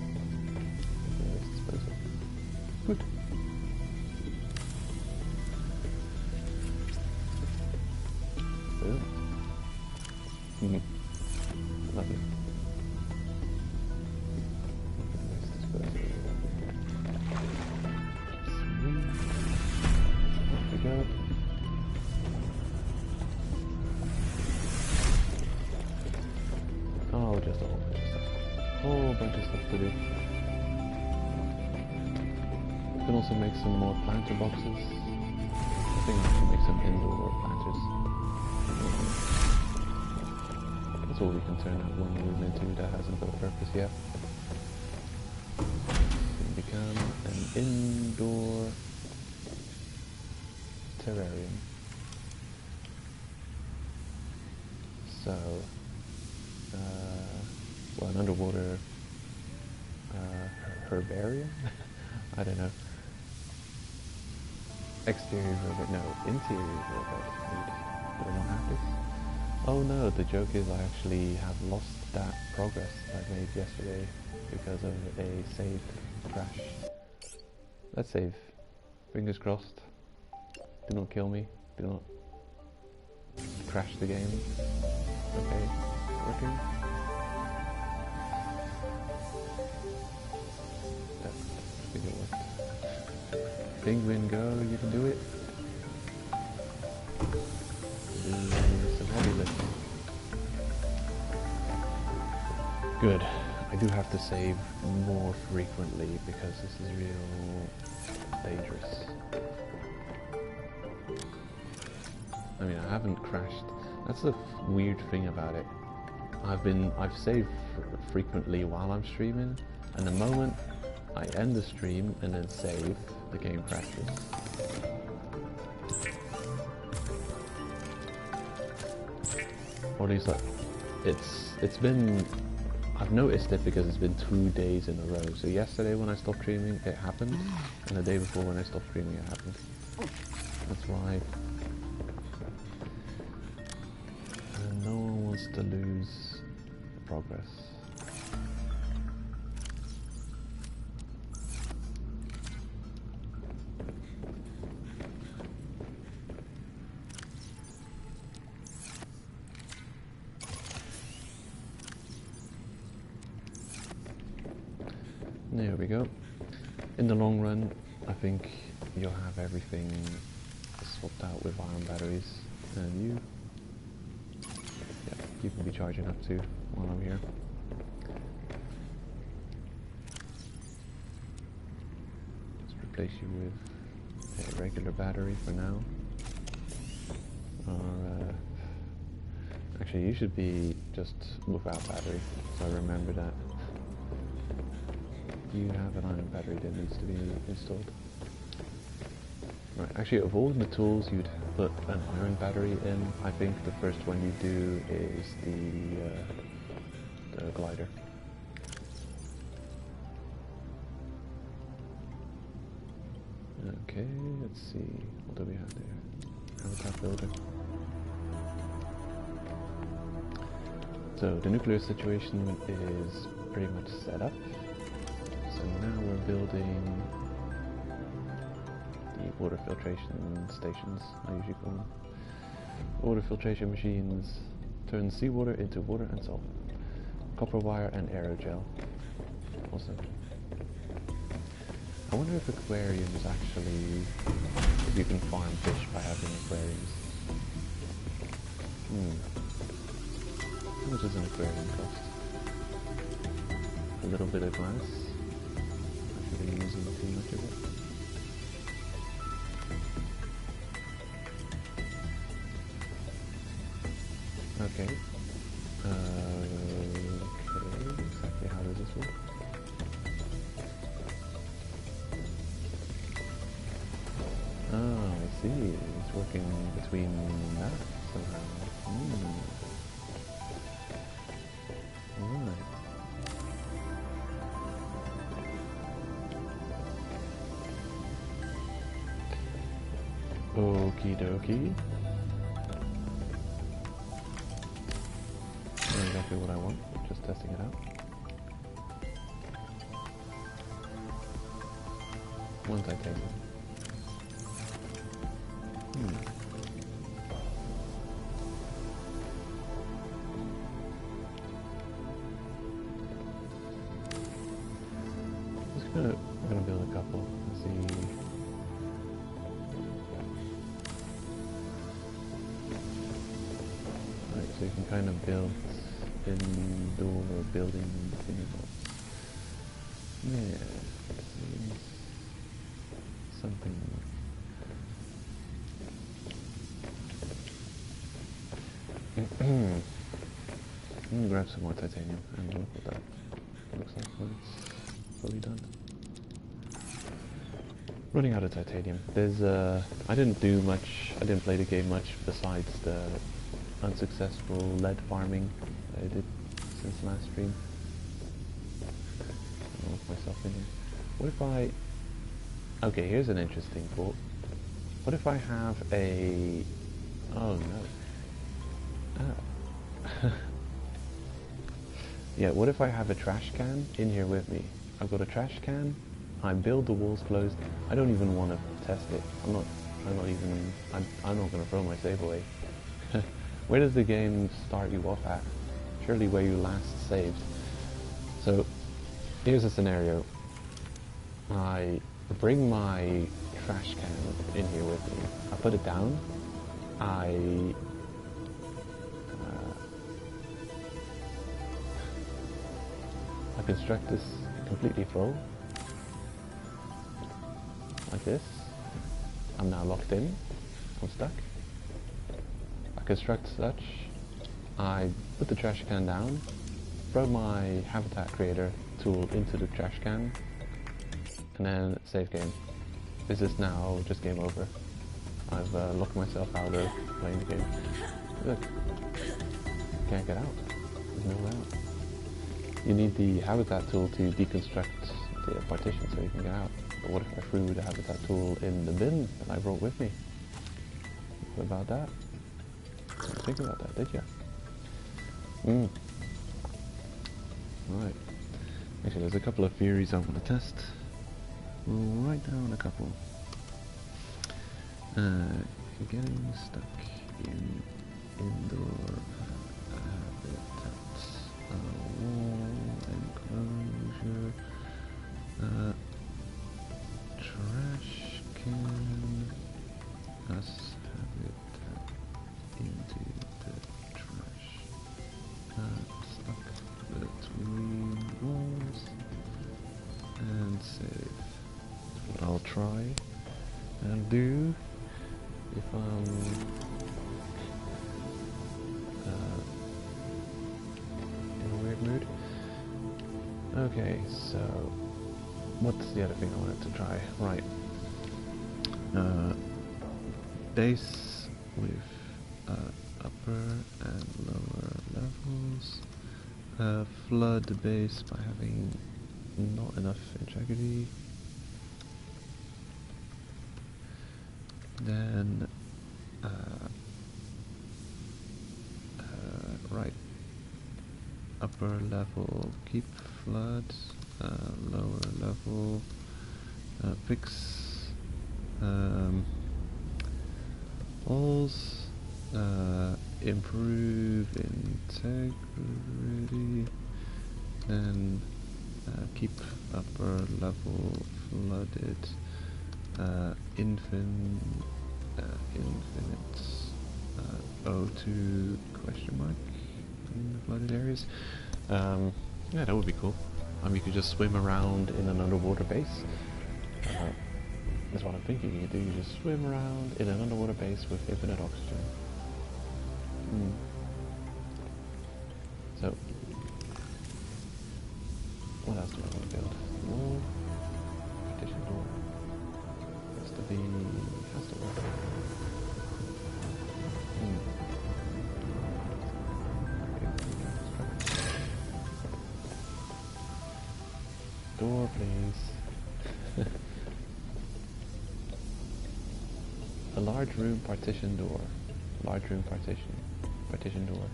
Nuclear waste disposal. Good. Boom. Lovely. Nuclear waste disposal. Sweet. Off we go. Oh, just a whole bunch of stuff. Whole bunch of stuff to do. We can also make some more planter boxes. I think we should make some indoor planters. That's all we can turn that one room into that hasn't got a purpose yet. Can become an indoor terrarium. So, well, an underwater herbarium? I don't know. Exterior herbarium, no, interior herbarium. Do I not have this? Oh no, the joke is I actually have lost that progress I made yesterday because of a save crash. Let's save. Fingers crossed. Do not kill me. Do not crash the game. Okay, working. I think it worked. Penguin, go, you can do it. Do some heavy lifting. Good. I do have to save more frequently because this is real dangerous. I mean, I haven't crashed. That's the weird thing about it. I've saved frequently while I'm streaming, and the moment I end the stream and then save, the game crashes. Or at least like, it's been, I've noticed it because it's been 2 days in a row. So yesterday when I stopped streaming, it happened, and the day before when I stopped streaming, it happened. That's why. And no one wants to lose progress. There we go. In the long run, I think you'll have everything swapped out with iron batteries, and you can be charging up too while I'm here. Let's replace you with a regular battery for now. Or actually, you should be just without battery, so I remember that. You have an iron battery that needs to be installed. Right, actually of all the tools you'd put an iron battery in, I think the first one you do is the glider. Okay, let's see, what do we have there? Habitat builder. So the nuclear situation is pretty much set up. So now we're building the water filtration stations, I usually call them. Water filtration machines turn seawater into water and salt. Copper wire and aerogel. Also. I wonder if aquariums actually, if you can farm fish by having aquariums. How much does an aquarium cost? A little bit of glass. Using too much of it. Okay. Okay, exactly how does this work? Oh, I see. It's working between that somehow. Right. Okie dokie. That's exactly what I want. Just testing it out. One titanium. I'm gonna build a couple. Let's see. So you can kind of build indoor building things. Yeah, something. I'm gonna grab some more titanium and look what that looks like when it's fully done. Running out of titanium. There's I didn't do much. I didn't play the game much besides the unsuccessful lead farming that I did since last stream. I'll look myself in here. What if I... Okay, here's an interesting thought. What if I have a... Oh no. Oh. Yeah, what if I have a trash can in here with me? I've got a trash can, I build the walls closed, I don't even want to test it. I'm not going to throw my save away. Where does the game start you off at? Surely where you last saved. So, here's a scenario. I bring my trash can in here with me. I put it down. I construct this completely full. Like this. I'm now locked in. I'm stuck. I construct such. I put the trash can down, throw my habitat creator tool into the trash can, and then save game. This is now just game over. I've locked myself out of playing the game. Look. can't get out. There's no way out. You need the habitat tool to deconstruct the partition so you can get out. But what if I threw the habitat tool in the bin that I brought with me? What about that? Didn't think about that, did you? Right. Actually, there's a couple of theories I want to test. We'll write down a couple. Getting stuck in indoor habitats. Wall enclosure. Trash can. Us habitat into the trash. Stuck between walls. And save. What I'll try and do if I'm in a weird mood. Okay, so what's the other thing I wanted to try? Right. Base with upper and lower levels. Flood base by having not enough integrity. Then right, upper level keep flood, lower level fix holes, improve integrity, and keep upper level flooded, infinite O2 question mark in the flooded areas. Yeah, that would be cool. You could just swim around in an underwater base. That's what I'm thinking you do. You just swim around in an underwater base with infinite oxygen. So, what else do I want to build? Wall, partition door. Has to work. Door, please. A large room partition door. Large room partition door.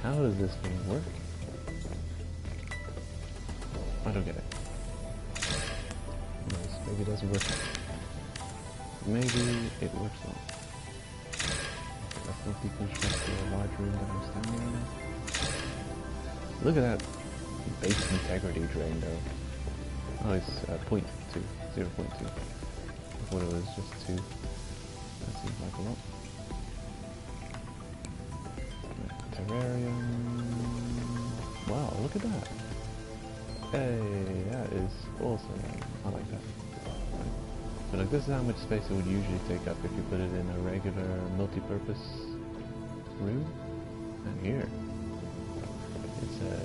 How does this thing work? I don't get it. Nice. Maybe it doesn't work. Maybe it works not. Let's not deconstruct the large room that I'm standing in. Look at that base integrity drain though. Oh, it's 0.2. 0.2. I thought it was just 2. That seems like a lot. Terrarium. Wow, look at that. Hey, that is awesome. I like that. Right. So like, this is how much space it would usually take up if you put it in a regular multi-purpose room. And here, it's a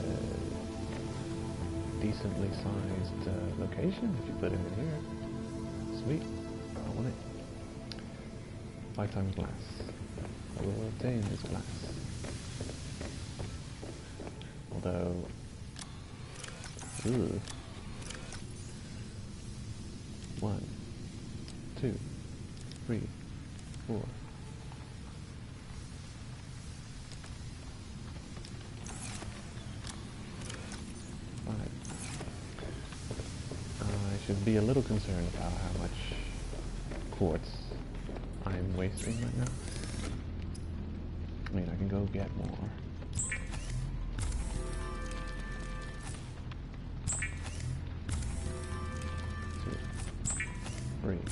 decently sized location if you put it in here. Sweet. I want it. 5 times glass. I will obtain this glass. Although, ooh. 1, 2, 3, 4. I should be a little concerned about how much quartz I'm wasting right now. I mean, I can go get more. 3, 4.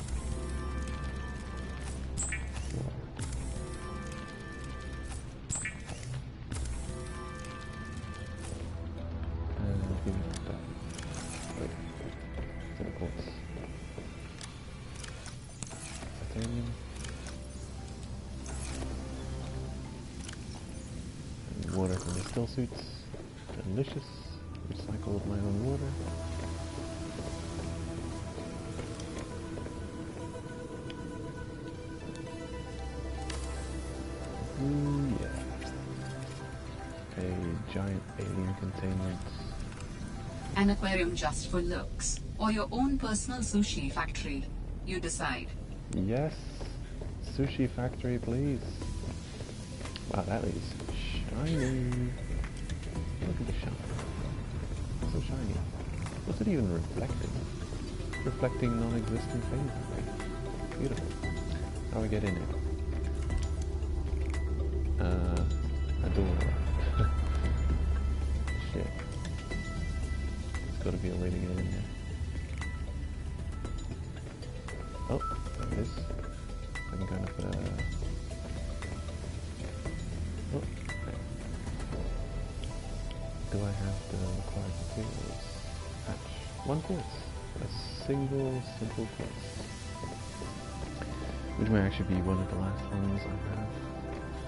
quartz. Titanium. And water from the still suits. Delicious. Recycle my own water. Ooh, yeah. A giant alien containment. An aquarium just for looks, or your own personal sushi factory. You decide. Yes. Sushi factory, please. Wow, that is shiny. Look at the shine. So shiny. What's it even reflecting? Reflecting non-existent things. Beautiful. How do we get in it? A door. Shit. There's gotta be a way to get in there. Oh, there it is. I can kind of put a... Oh, okay. Do I have the required materials? Hatch. 1 quartz. A single, simple quartz. Which may actually be one of the last ones I have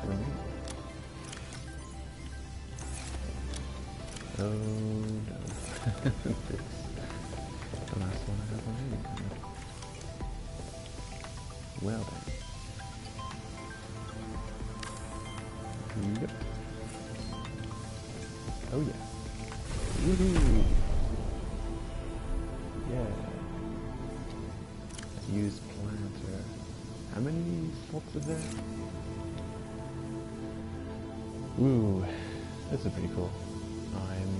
for me. Oh no. It's the last one I have on me. Well then. Yep. Oh yeah. Woohoo! Yeah. Use planter. How many slots is there? Ooh, this is pretty cool. I'm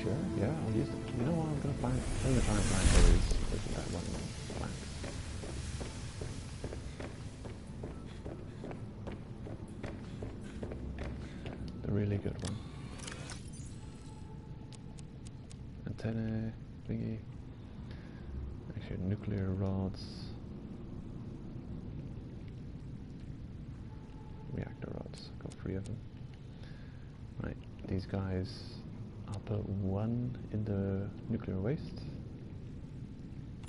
sure, yeah, I'll use it. You know what, I'm gonna try and plant that one plant. The really good one. Antenna thingy. Actually, nuclear rods. Reactor rods. Got 3 of them. Right, these guys. I'll put 1 in the nuclear waste.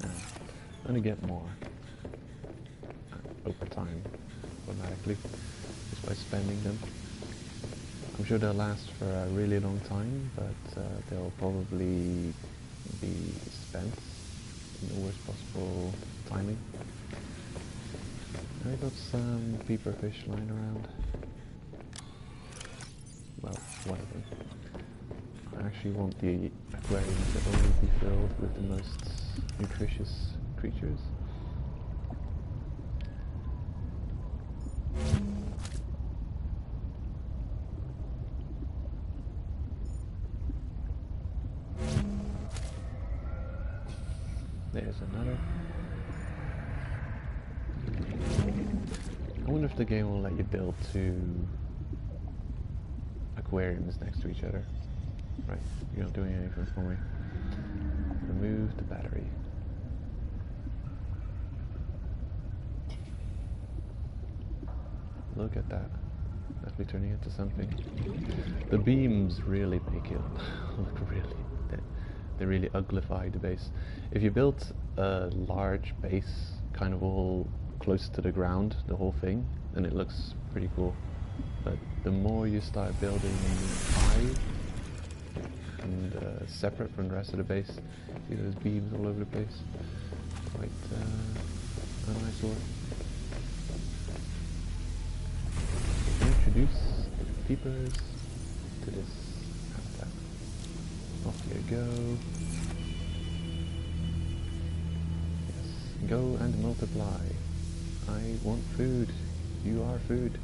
And only get more over time, automatically, just by spending them. I'm sure they'll last for a really long time, but they'll probably be spent in the worst possible timing. I got some beaver fish lying around. Well, one of them. I actually want the aquarium to only be filled with the most nutritious creatures. There's another. I wonder if the game will let you build 2 aquariums next to each other. Right, you're not doing anything for me. Remove the battery. Look at that. That's me turning into something. The beams really make it look really... They really uglify the base. If you built a large base, kind of all close to the ground, the whole thing, then it looks pretty cool. But the more you start building high and separate from the rest of the base, see those beams all over the place? Quite an eyesore. Introduce peepers to this habitat. Off you go. Yes, go and multiply. I want food. You are food.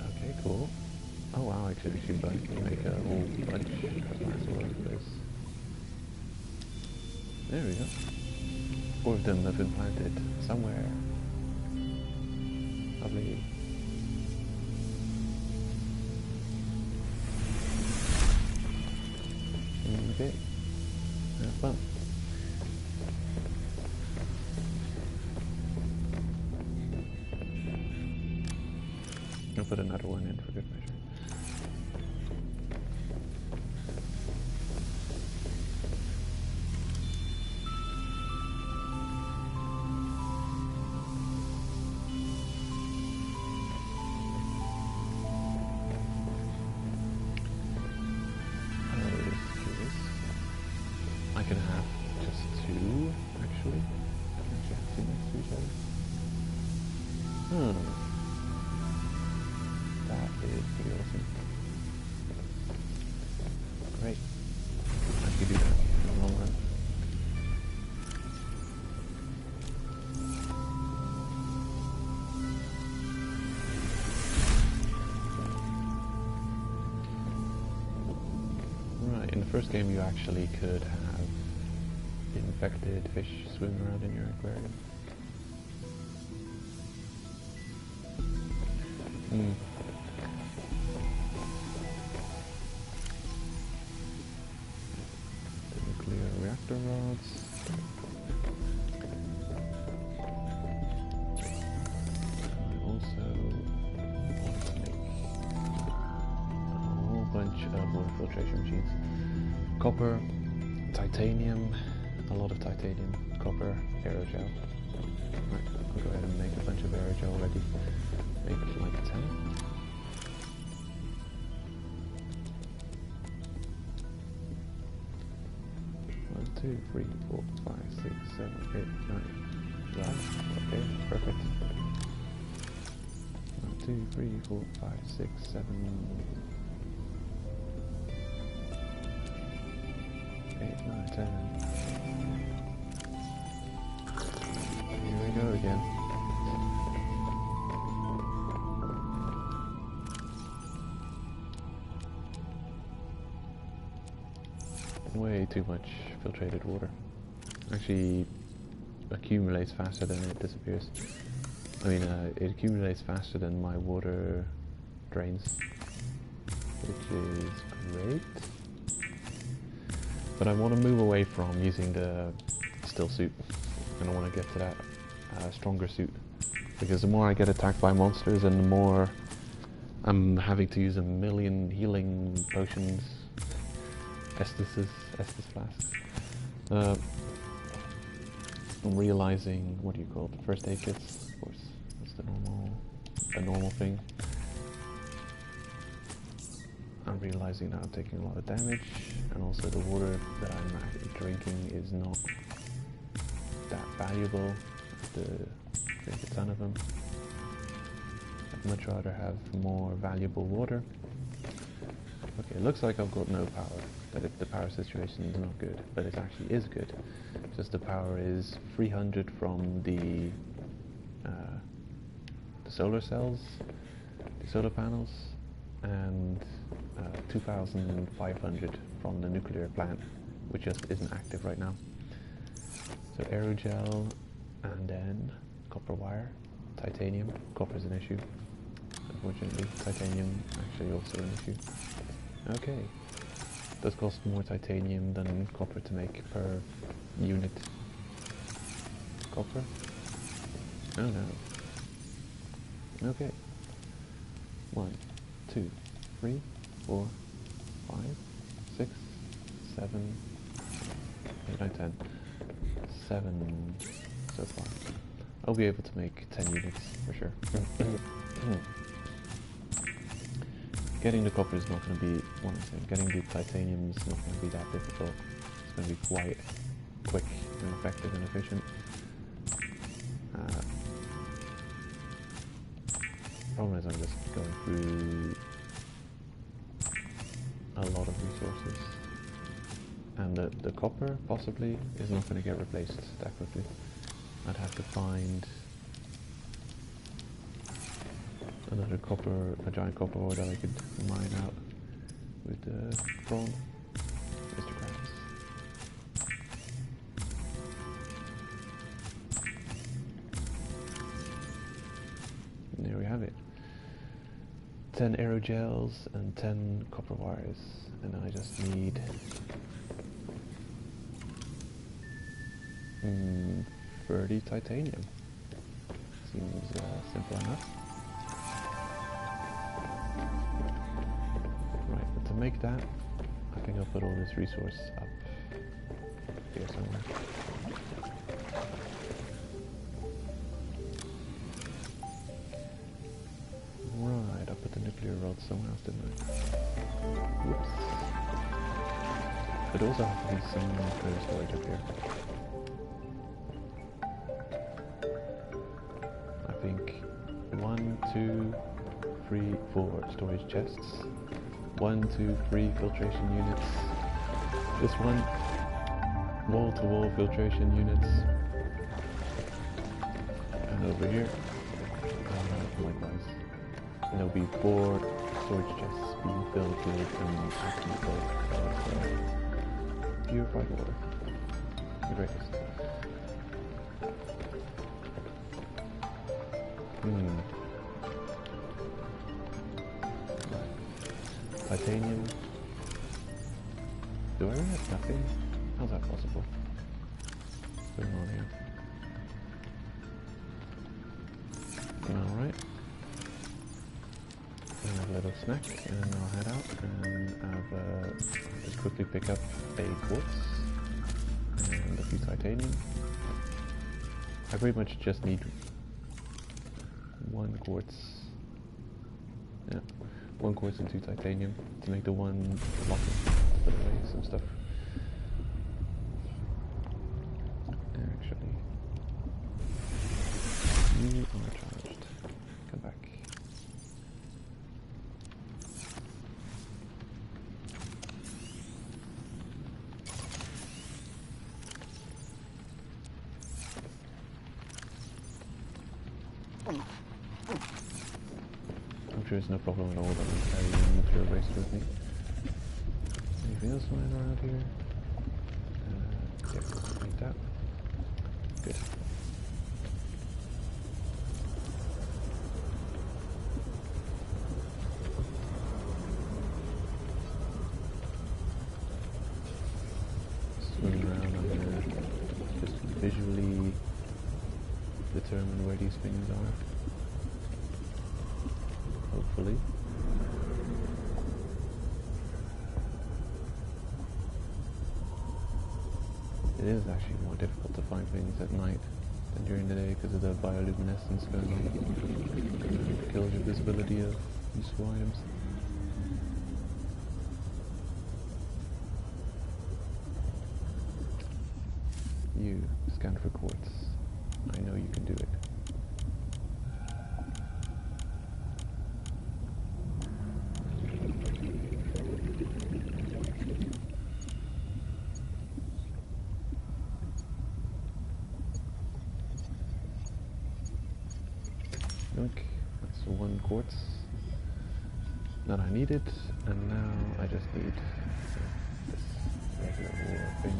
Okay, cool. Oh wow, actually we should make a whole bunch of plants all over this. There we go. 4 of them have been planted somewhere. Lovely. Okay. Have fun. I'll put another one in for good measure. I can have just two, actually. I can actually have two next to each other. That is pretty awesome. Great. I can do that in the long run. Right, in the first game you actually could have infected fish swimming around in your aquarium. The nuclear reactor rods. I also want to make a whole bunch of water filtration machines. Copper, titanium, a lot of titanium, copper, aerogel. Right, I'll go ahead and make a bunch of aerogel already. Make like 10. 1, 2, 3, 4, 5, 6, 7, 8, 9. Yeah, okay, perfect. 1, 2, 3, 4, 5, 6, 7, 8, 9, 10. Here we go again. Way too much filtrated water. Actually accumulates faster than it disappears. I mean, it accumulates faster than my water drains, which is great. But I want to move away from using the still suit, and I want to get to that stronger suit, because the more I get attacked by monsters and the more I'm having to use a million healing potions, Estus flasks. I'm realizing, what do you call it, first aid kits, of course, that's a normal thing. I'm realizing that I'm taking a lot of damage, and also the water that I'm actually drinking is not that valuable. I have to drink a ton of them. I'd much rather have more valuable water. Okay, it looks like I've got no power. That the power situation is not good, but it actually is good. Just the power is 300 from the solar cells, the solar panels, and 2,500 from the nuclear plant, which just isn't active right now. So aerogel, and then copper wire, titanium. Copper is an issue, unfortunately. Titanium actually also an issue. Okay. Does cost more titanium than copper to make per unit. Copper? Oh no. Okay. 1, 2, 3, 4, 5, 6, 7, 8, 9, 10. 7 so far. I'll be able to make 10 units for sure. Getting the copper is not going to be, what am I saying, getting the titanium is not going to be that difficult. It's going to be quite quick and effective and efficient. Problem is I'm just going through a lot of resources. And the copper, possibly, is not going to get replaced that quickly. I'd have to find another copper, a giant copper ore that I could mine out with the prawn, Mr. Krabs. And there we have it. 10 aerogels and 10 copper wires, and I just need 30 titanium. Seems simple enough. Right, but to make that, I think I'll put all this resource up here somewhere. Right, I'll put the nuclear rod somewhere else, didn't I? Whoops. But also have to be some kind of storage up here. I think 1, 2, 3, 4 storage chests. 1, 2, 3 filtration units. This one, wall-to-wall filtration units. And over here, likewise. And there'll be 4 storage chests being filled with active purified water. The greatest. Titanium. Do I really have nothing? How's that possible? What's going on here? Alright. I'll have a little snack and then I'll head out and just quickly pick up a quartz and a few titanium. I pretty much just need 1 quartz. Yeah, 1 quartz and 2 titanium to make the one locket. Put away some stuff. Actually, you are charged. Come back. I'm sure it's no problem at all that I'm carrying nuclear waste with me. Anything else lying around here? Yeah, like that. Good. Swimming around, I'm gonna just visually determine where these things are. Hopefully. It is actually more difficult to find things at night than during the day because of the bioluminescence going on. It kills your visibility of useful items. You scan for quartz. I know you can do it. Okay, that's 1 quartz that I needed, and now I just need this regular ore thing.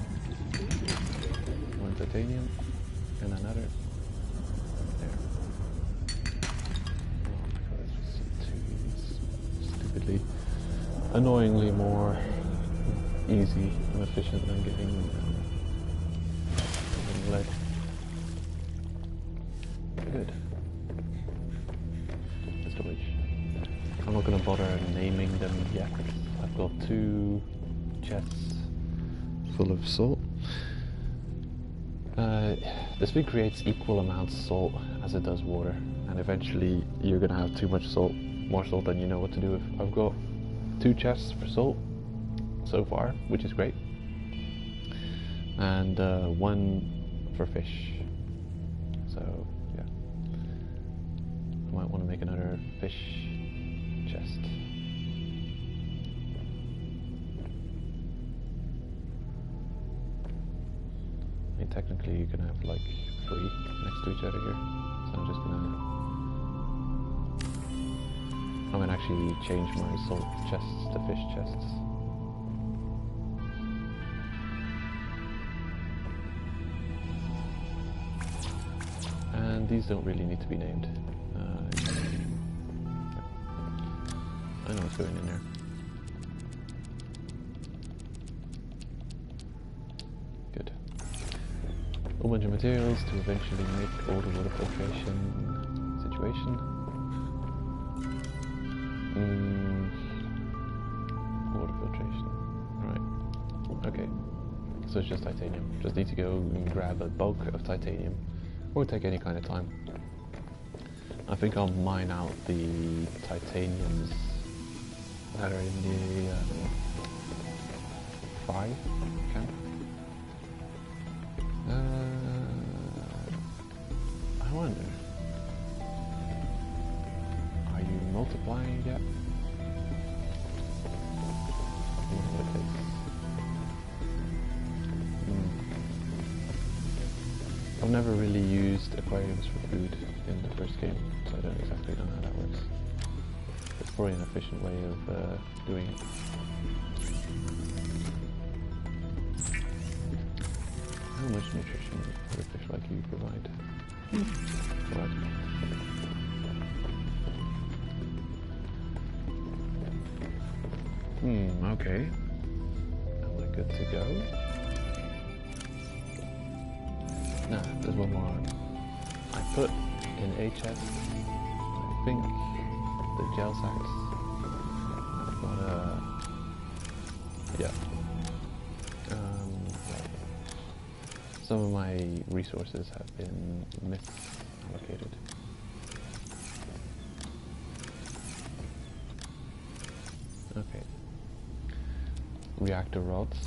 1 titanium, and another there. Oh my god, it's just too stupidly, annoyingly more easy and efficient than getting lead. Good. I'm not going to bother naming them yet. I've got 2 chests full of salt. This thing creates equal amounts of salt as it does water, and eventually you're going to have too much salt, more salt than you know what to do with. I've got 2 chests for salt so far, which is great, and 1 for fish. So yeah, I might want to make another fish chest. I mean, technically you can have like 3 next to each other here, so I'm just gonna actually change my salt chests to fish chests. And these don't really need to be named. I know what's going in there. Good. A bunch of materials to eventually make all the water filtration situation. Water filtration. Right. Okay. So it's just titanium. Just need to go and grab a bulk of titanium. Won't take any kind of time. I think I'll mine out the titaniums that are in 5 camp. I wonder, are you multiplying yet? I wonder what it is. I've never really used aquariums for food in the first game, so I don't exactly know how that works. It's probably an efficient way of doing it. How much nutrition would a fish like you provide? Right. Okay. Am I good to go? Nah, there's one more. I put in a chest, I think, the gel sacks. I've got yeah. Some of my resources have been misallocated. Okay. Reactor rods.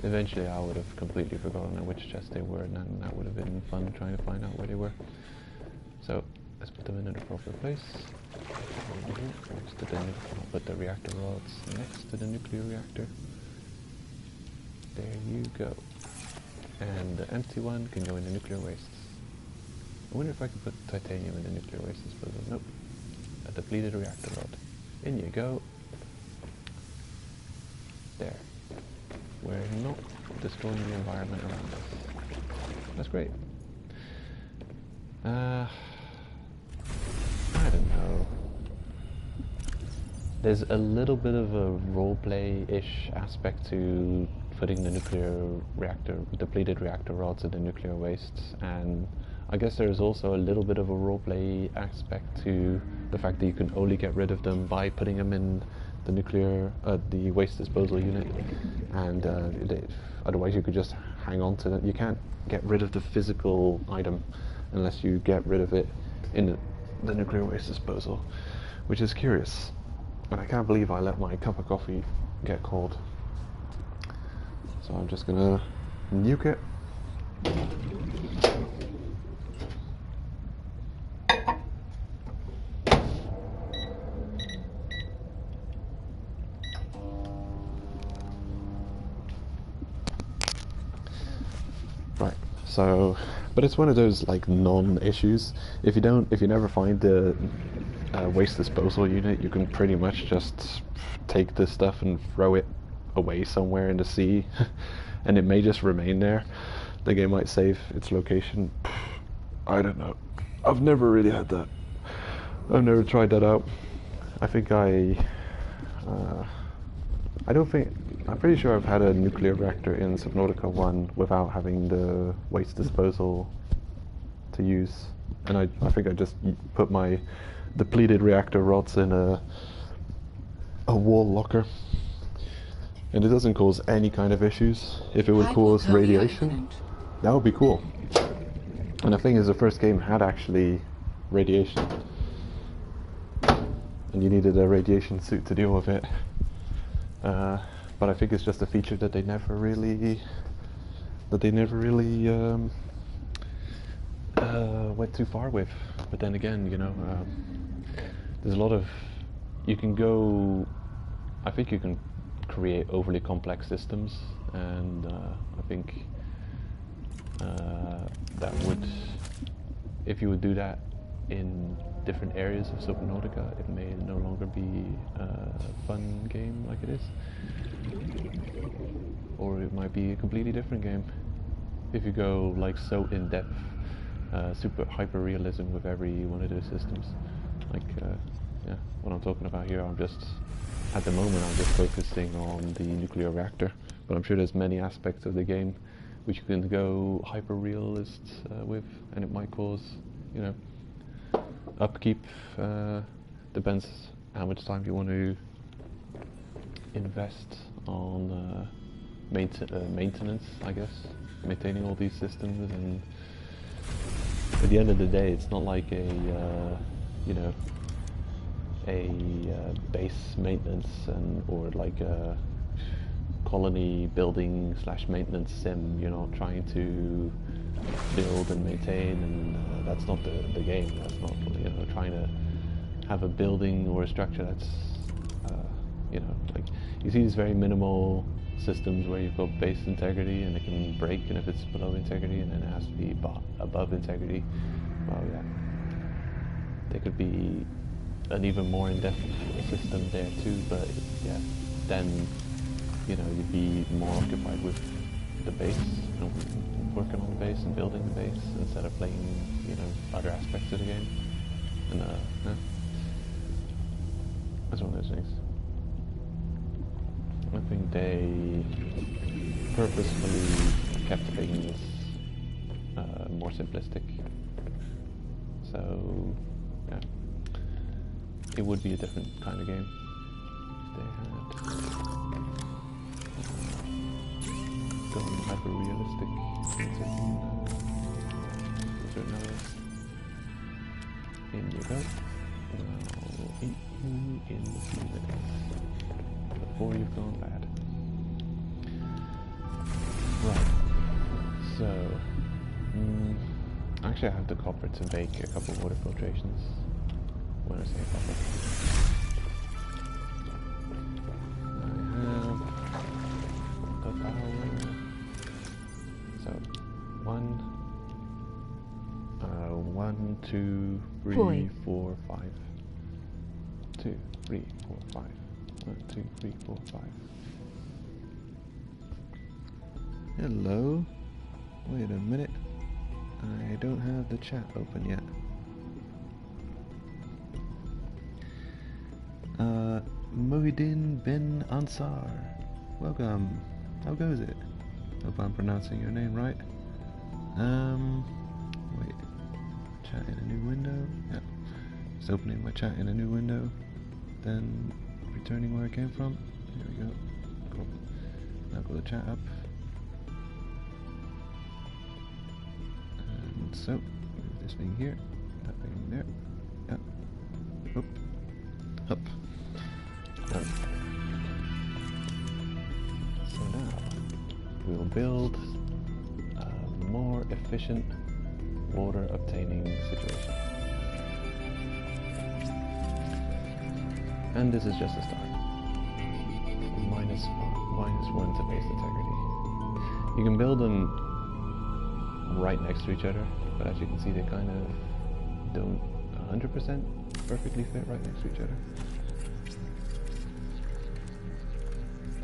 Eventually I would have completely forgotten which chest they were, and then that would have been fun trying to find out where they were. So let's put them in an appropriate place. I'll put the reactor rods next to the nuclear reactor. There you go. And the empty one can go in the nuclear wastes. I wonder if I could put titanium in the nuclear waste disposal. Nope. A depleted reactor rod. In you go. There. We're not destroying the environment around us. That's great. I don't know. There's a little bit of a roleplay-ish aspect to putting the nuclear reactor, depleted reactor rods in the nuclear wastes, and I guess there's also a little bit of a roleplay aspect to the fact that you can only get rid of them by putting them in the nuclear, the waste disposal unit, and otherwise you could just hang on to them. You can't get rid of the physical item unless you get rid of it in the nuclear waste disposal, which is curious. And I can't believe I let my cup of coffee get cold. So I'm just gonna nuke it. Right, so, but it's one of those like non-issues. If you never find the waste disposal unit, you can pretty much just take this stuff and throw it away somewhere in the sea, and it may just remain there. The game might save its location. I don't know. I've never really had that. I've never tried that out. I think I'm pretty sure I've had a nuclear reactor in Subnautica 1 without having the waste disposal to use, and I think I just put my depleted reactor rods in a wall locker, and it doesn't cause any kind of issues. If it would cause radiation, that would be cool. And the thing is, the first game had actually radiation, and you needed a radiation suit to deal with it. But I think it's just a feature that they never really went too far with. But then again, you know, there's a lot of, you can go, I think you can create overly complex systems, and I think that would, if you would do that in different areas of Subnautica, it may no longer be a fun game like it is, or it might be a completely different game if you go like so in depth, super hyper realism with every one of those systems. Like yeah, what I'm talking about here, I'm just at the moment I'm just focusing on the nuclear reactor, but I'm sure there's many aspects of the game which you can go hyper realist with, and it might cause, you know, upkeep. Depends how much time you want to invest on maintenance, I guess, maintaining all these systems. And at the end of the day, it's not like a you know, a base maintenance or like a colony building / maintenance sim. You're not trying to build and maintain, and that's not the game. That's not, you know, trying to have a building or a structure that's, you know, like you see these very minimal systems where you've got base integrity and it can break, and if it's below integrity and then it has to be above integrity, well, yeah, there could be an even more in-depth system there too, but yeah, then, you know, you'd be more occupied with the base, you know, working on the base and building the base instead of playing, you know, other aspects of the game. And yeah, that's one of those things. I think they purposefully kept things more simplistic. So yeah, it would be a different kind of game if they had gone hyper-realistic in certain areas. In you go. I'll eat you in the few minutes before you've gone bad. Right. So, actually I have the copper to make a couple of water filtrations. When I say copper. I have the power. So, 1, 2, 3, 4, 5. 2, 3, 4, 5. 1, 2, 3, 4, 5. Hello. Wait a minute. I don't have the chat open yet. Muhyiddin bin Ansar. Welcome. How goes it? Hope I'm pronouncing your name right. Wait. Chat in a new window. Yep. Just opening my chat in a new window. Then returning where I came from. There we go. Cool. Now go the chat up. And so, move this thing here. That thing there. Yep. Up. Up. Done. So now, we'll build a more efficient water obtaining situation. And this is just a start. -1 to base integrity. You can build them right next to each other, but as you can see they kind of don't 100% perfectly fit right next to each other.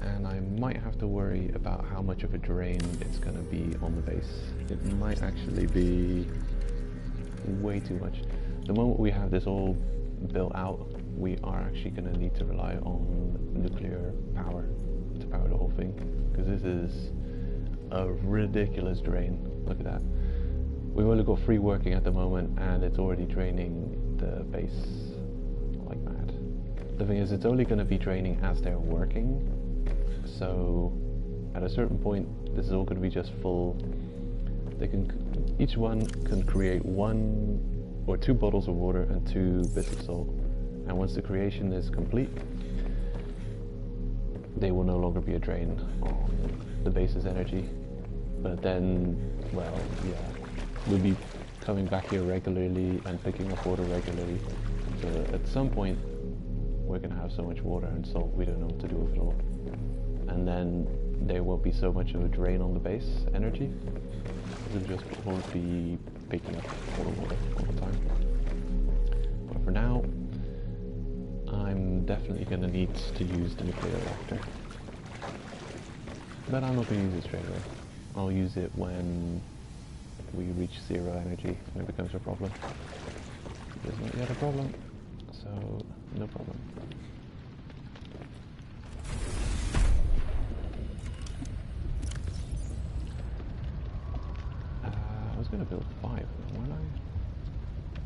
And I might have to worry about how much of a drain it's going to be on the base. It might actually be way too much. The moment we have this all built out, we are actually going to need to rely on nuclear power to power the whole thing, because this is a ridiculous drain. Look at that. We've only got 3 working at the moment and it's already draining the base like mad. The thing is, it's only going to be draining as they're working, so at a certain point this is all going to be just full. They can, each one can create 1 or 2 bottles of water and 2 bits of salt, and once the creation is complete, they will no longer be a drain on the base's energy. But then, well, yeah, we'll be coming back here regularly and picking up water regularly. So at some point, we're going to have so much water and salt we don't know what to do with it all. And then there won't be so much of a drain on the base energy. We'll just won't be picking up all the water all the time. But for now, I'm definitely going to need to use the nuclear reactor. But I'm not going to use it straight away. I'll use it when we reach 0 energy and it becomes a problem. It's not yet a problem, so no problem. I was going to build 5, weren't I?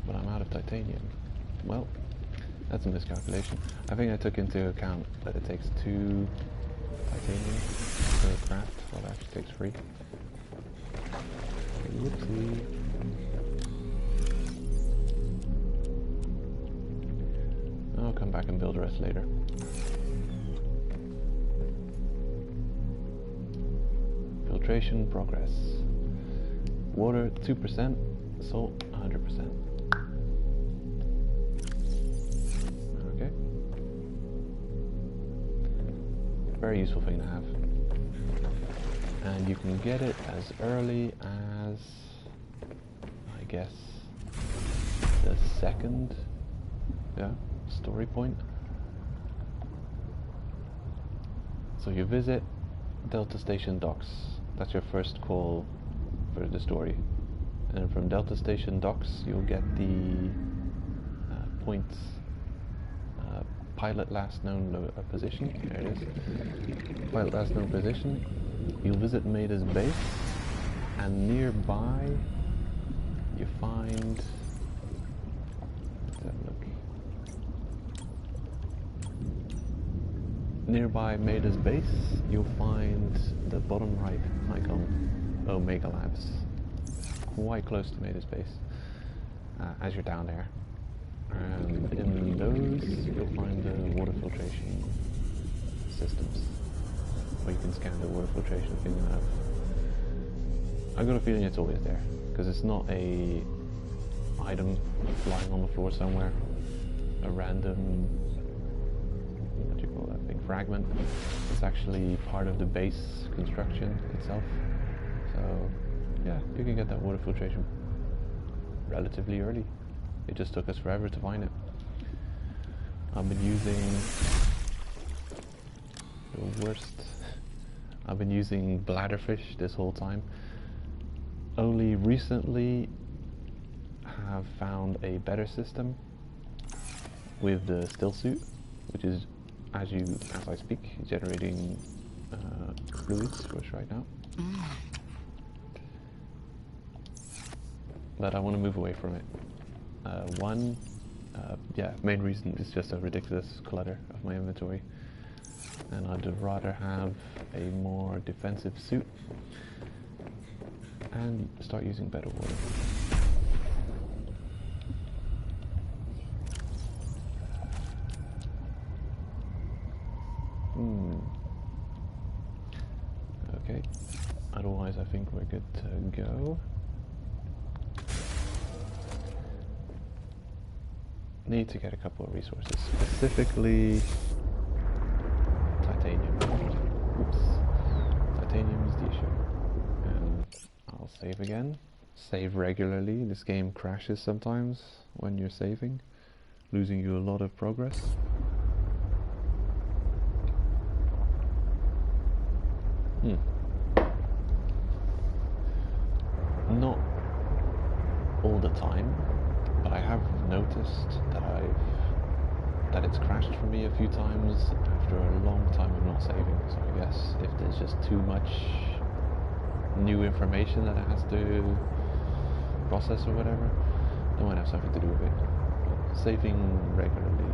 But I'm out of titanium. Well, that's a miscalculation. I think I took into account that it takes 2 titanium per craft, well it actually takes 3. Whoopsie. I'll come back and build the rest later. filtration progress. Water 2%, salt 100%. Okay. Very useful thing to have. And you can get it as early as, I guess, the second, story point. So you visit Delta Station Docks. That's your first call for the story. And then from Delta Station Docks, you'll get the points. Pilot last known position. There it is. Pilot last known position. You'll visit Maida's base, and nearby you find. Let's have a look. Nearby Maida's base, you'll find the bottom right icon, Omega Labs. Quite close to Maida's base, as you're down there. And in those, you'll find the water filtration systems, where you can scan the water filtration thing you have. I've got a feeling it's always there, because it's not a item lying on the floor somewhere, a random, what do you call that thing, fragment. It's actually part of the base construction itself. So yeah, you can get that water filtration relatively early. It just took us forever to find it. I've been using the worst. I've been using bladderfish this whole time. Only recently have found a better system with the still suit, which is as I speak generating fluids for us right now. But I want to move away from it. Main reason is just a ridiculous clutter of my inventory, and I'd rather have a more defensive suit and start using better water. Okay, otherwise I think we're good to go. Need to get a couple of resources, specifically titanium. Oops, titanium is the issue. And I'll save again. Save regularly. This game crashes sometimes when you're saving, losing you a lot of progress. Not all the time, but I have noticed that it's crashed for me a few times after a long time of not saving. So I guess if there's just too much new information that it has to process or whatever, that might have something to do with it. But saving regularly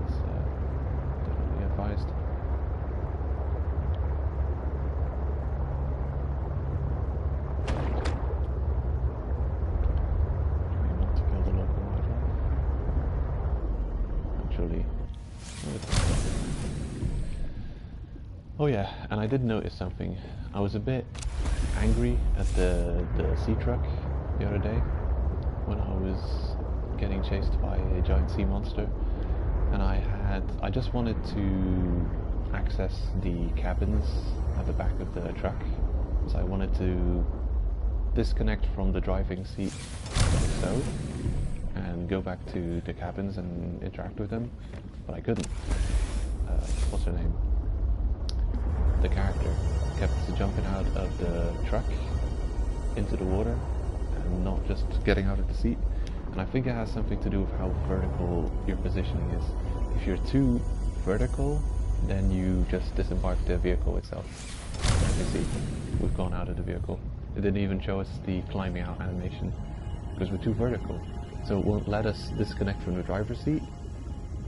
is definitely advised. Oh yeah, and I did notice something. I was a bit angry at the sea truck the other day when I was getting chased by a giant sea monster, and I just wanted to access the cabins at the back of the truck, so I wanted to disconnect from the driving seat like so and go back to the cabins and interact with them, but I couldn't. What's her name? The character kept jumping out of the truck into the water and not just getting out of the seat. And I think it has something to do with how vertical your positioning is. If you're too vertical, then you just disembark the vehicle itself. As you see, we've gone out of the vehicle. It didn't even show us the climbing out animation because we're too vertical. So it won't let us disconnect from the driver's seat.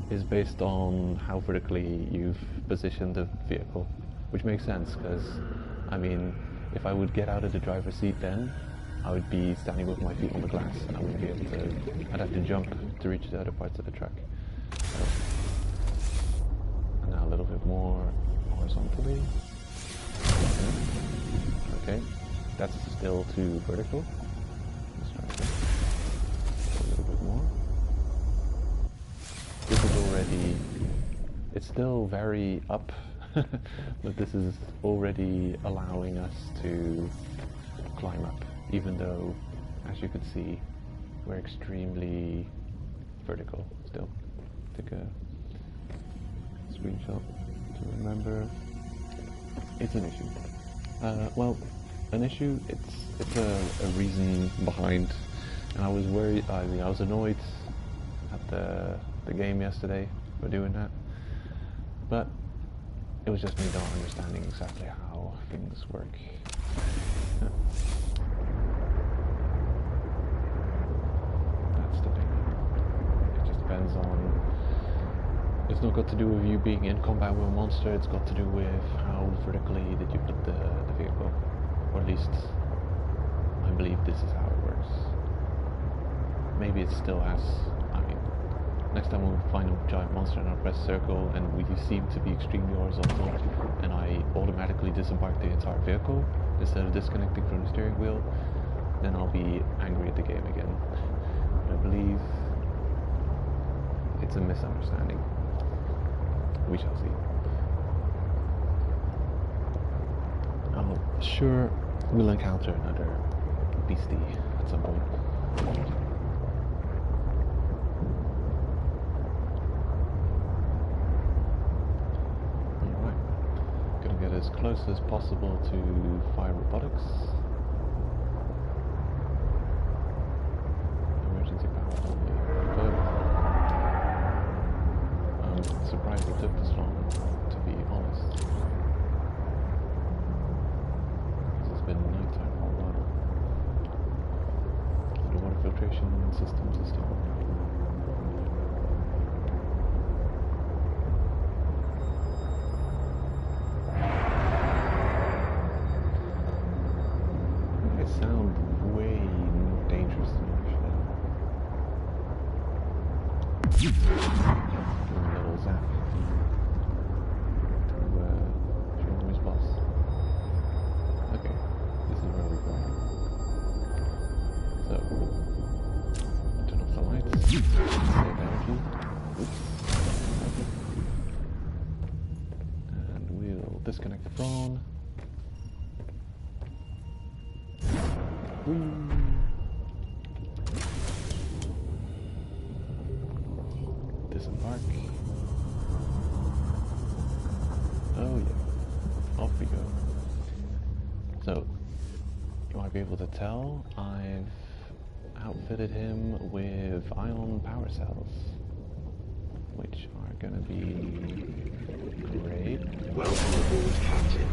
Is based on how vertically you've positioned the vehicle, which makes sense because, I mean, if I would get out of the driver's seat then, I would be standing with my feet on the glass and I wouldn't be able to, I'd have to jump to reach the other parts of the truck. So, and now a little bit more horizontally. that's still too vertical. Let's try this. A little bit more. This is already, it's still very up, but this is already allowing us to climb up, even though, as you can see, we're extremely vertical still. Take a screenshot to remember. It's an issue. Well, an issue, it's a reason behind, and I was worried, I was annoyed at the game yesterday for doing that, but it was just me not understanding exactly how things work. That's the thing. It just depends on, it's not got to do with you being in combat with a monster, it's got to do with how vertically that you put the vehicle, or at least I believe this is how it works. Maybe it still has, I mean, next time we'll find a giant monster and I'll press circle and we seem to be extremely horizontal and I automatically disembark the entire vehicle instead of disconnecting from the steering wheel, then I'll be angry at the game again. But I believe it's a misunderstanding. We shall see. I'm sure we'll encounter another beastie at some point. As close as possible to fire robotics. Emergency power only. But I'm surprised it took this long, to be honest. This has been nighttime for a while. The water filtration systems are still on. Sound way more dangerous than usual. Give a little zap to show him his boss. Okay, this is where we're going. So, turn off the lights, save energy. Oops. And we'll disconnect the phone. Disembark. Oh yeah, off we go. So, you might be able to tell I've outfitted him with ion power cells, which are going to be great. Welcome aboard, Captain.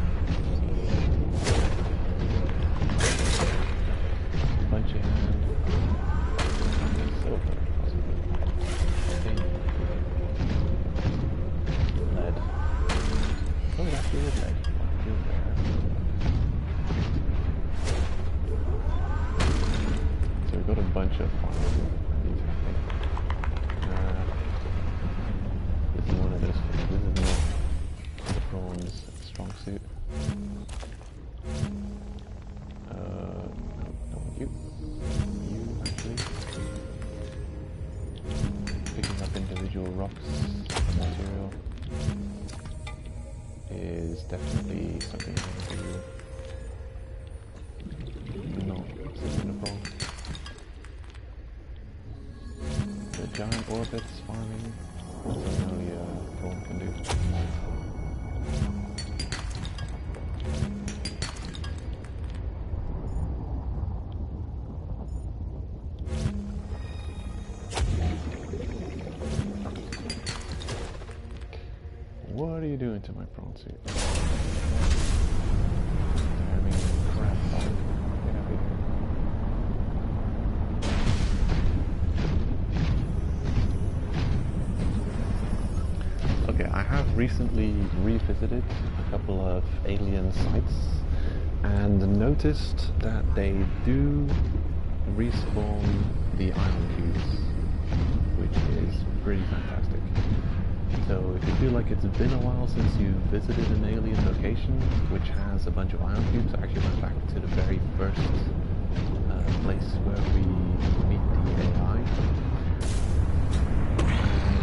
Punch your hand. Silver, possibly. Tin. Lead. Oh, that's really lead. So we've got a bunch of files I need to think. This is one of those things. This is not the prawn's strong suit. You actually picking up individual rocks and material is definitely something I want to do. Not sitting in a prawn. The giant orbits farming, that's something only a prawn can do. What are you doing to my prawn suit? I mean, crap. Get out of here. Okay, I have recently revisited a couple of alien sites and noticed that they do respawn the ion cubes, which is pretty fantastic. So if you feel like it's been a while since you visited an alien location, which has a bunch of ion cubes, I actually went back to the very first place where we meet the AI.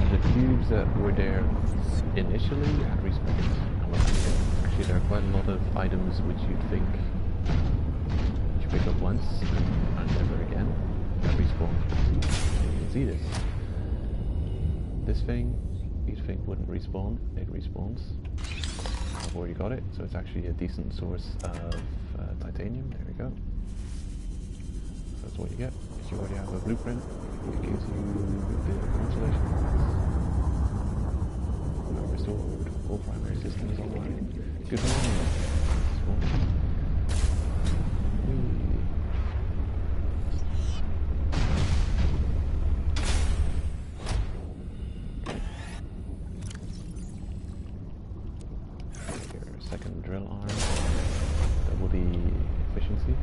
And the cubes that were there initially had respawned. Actually, there are quite a lot of items which you'd think you pick up once and never again that respawn. You can see this. This thing you'd think wouldn't respawn, it respawns. I've already got it, so it's actually a decent source of titanium. There we go. So that's what you get. If you already have a blueprint, it gives you the constellation. Restored all primary systems online. Good morning. Second drill arm, double the efficiency.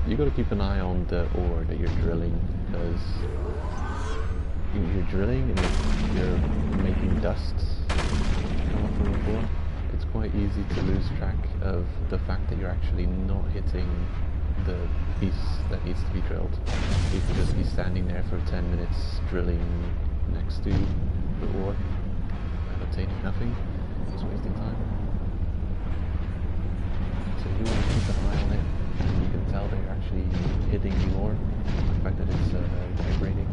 You got to keep an eye on the ore that you're drilling, because you're drilling and you're making dusts come off from the floor. It's quite easy to lose track of the fact that you're actually not hitting the piece that needs to be drilled. You could just be standing there for 10 minutes drilling next to the ore and obtaining nothing. Just wasting time. So you want to keep an eye on it. You can tell they're actually hitting the ore, the fact that it's vibrating.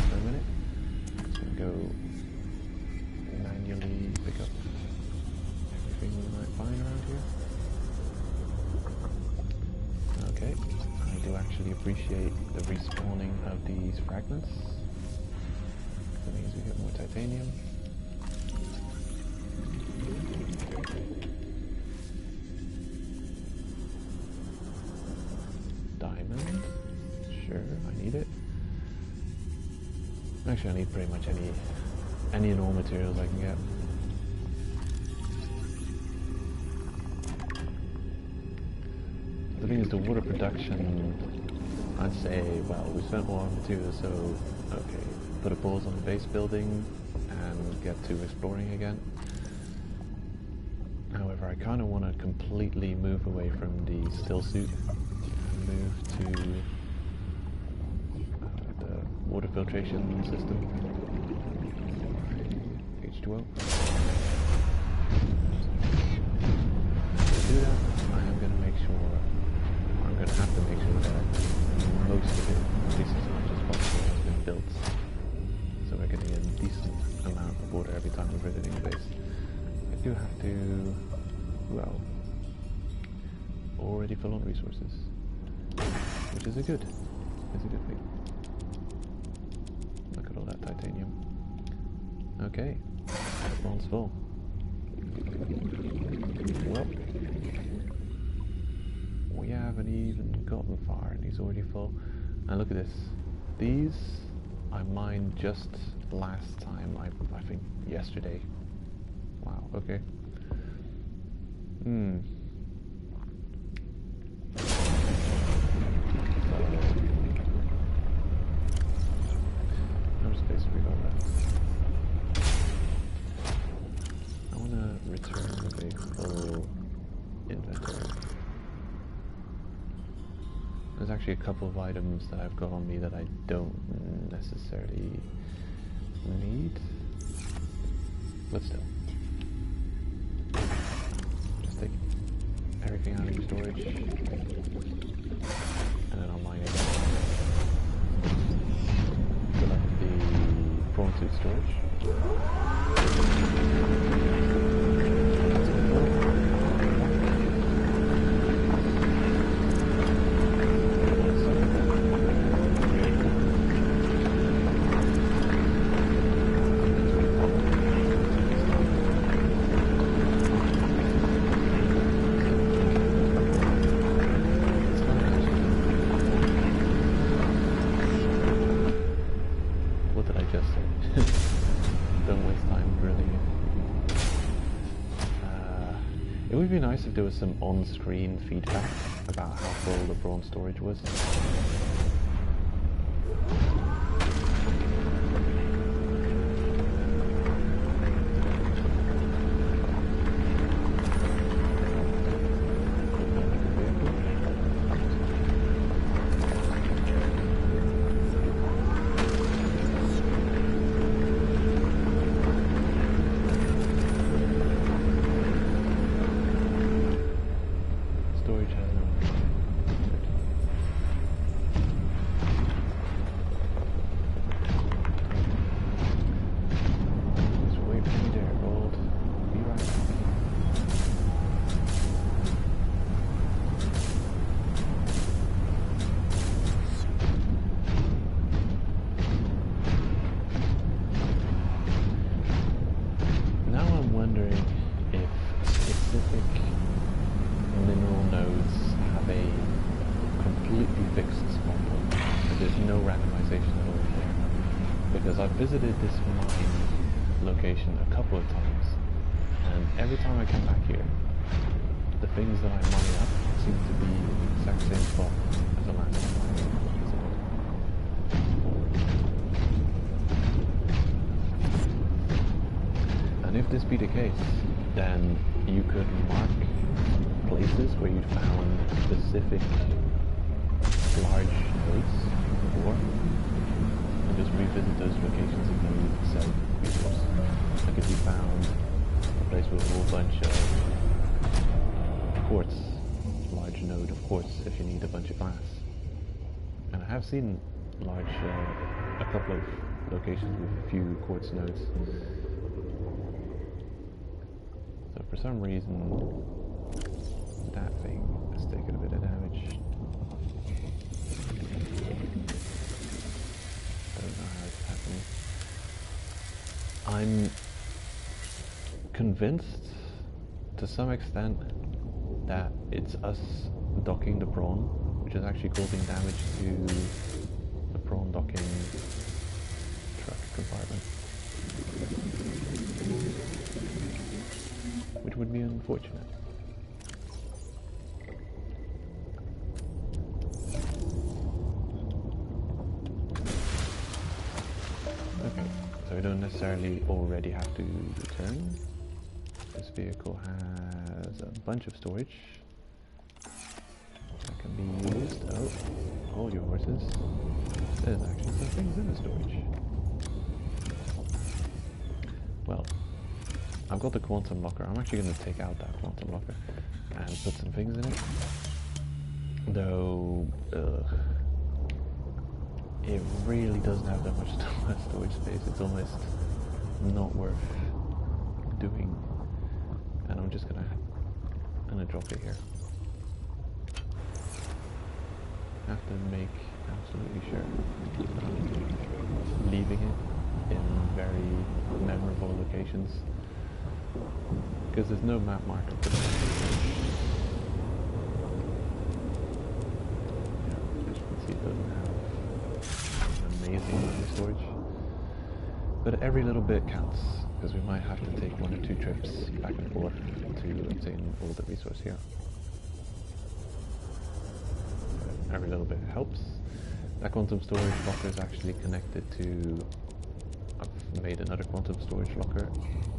For a minute, just going to go manually pick up everything we might find around here. Okay. I do actually appreciate the respawning of these fragments. That means we get more titanium. Diamond. Sure, I need it. Actually, I need pretty much any and all materials I can get. The thing is, the water production, I'd say, well, we spent more on materials, so, okay, put a pause on the base building and get to exploring again. However, I kind of want to completely move away from the still suit and move to the water filtration system. H2O. To do that, I am going to make sure, I'm going to have to make sure that most of it, at least as much as possible, has been built. So we're getting a decent amount of water every time we're visiting the base. I do have to, well, already full on resources, which is a good thing. Look at all that titanium. Okay, that one's full. Well, we haven't even gotten far and he's already full. And look at this. These I mined just last time, I think yesterday. Wow, okay. No space for all that. I want to return with a full inventory. There's actually a couple of items that I've got on me that I don't necessarily need, but still. Just take everything out of your storage, and then I'll mine it. prawn suit storage. What did I just say? Don't waste time drilling it. It would be nice if there was some on-screen feedback about how full the prawn storage was. Because I've visited this mine location a couple of times, and every time I come back here, the things that I mine up seem to be in the exact same spot as the last time I visited. And if this be the case, then you could mark places where you'd found specific large nodes before, and just revisit those locations if you need said resource. Like if you found a place with a whole bunch of quartz, large node of quartz if you need a bunch of glass. And I have seen a couple of locations with a few quartz nodes. So for some reason, that thing is taking a bit of damage. Don't know how it's happening. I'm convinced to some extent that it's us docking the prawn, which is actually causing damage to the prawn docking truck compartment. Which would be unfortunate. Okay, so we don't necessarily already have to return. This vehicle has a bunch of storage that can be used. Oh, hold your horses. There's actually some things in the storage. Well, I've got the quantum locker. I'm actually going to take out that quantum locker and put some things in it. Though, it really doesn't have that much storage space. It's almost not worth doing. And I'm just gonna drop it here. Have to make absolutely sure that I'm leaving it in very memorable locations. Because there's no map marker for that. Yeah, as you can see, it doesn't have an amazing amount of storage. But every little bit counts, because we might have to take 1 or 2 trips back and forth to obtain all the resource here. Every little bit helps. That quantum storage locker is actually connected to... I've made another quantum storage locker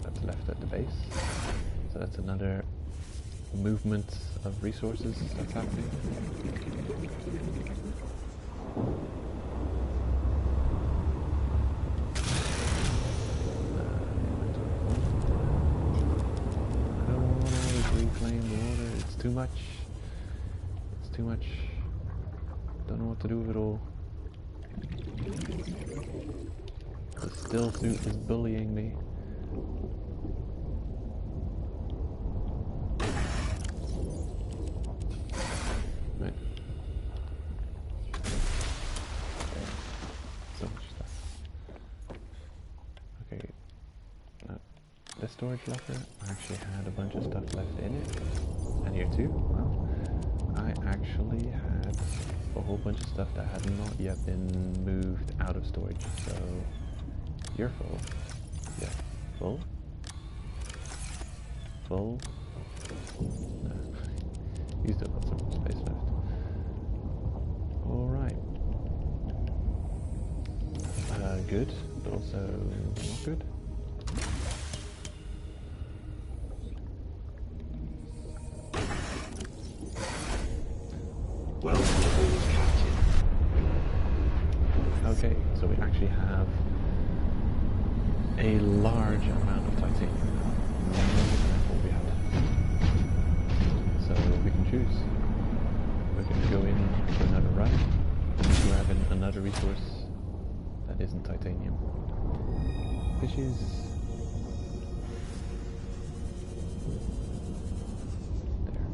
that's left at the base. So that's another movement of resources that's happening. I don't want to always reclaim the water. It's too much. It's too much. Don't know what to do with it all. The still suit is bullying me. Right. So much stuff. Okay. No. The storage locker actually had a bunch of stuff left in it. And here too. Wow. I actually had a whole bunch of stuff that had not yet been moved out of storage. So you're full. Yeah. Full? Full? No. You still got some space left. Alright. Good, but also not good. Welcome aboard, Captain. Okay, so we actually have a large amount of titanium. More than what we had. So we can choose. We're going to go in for another run, grab another resource that isn't titanium, which is there.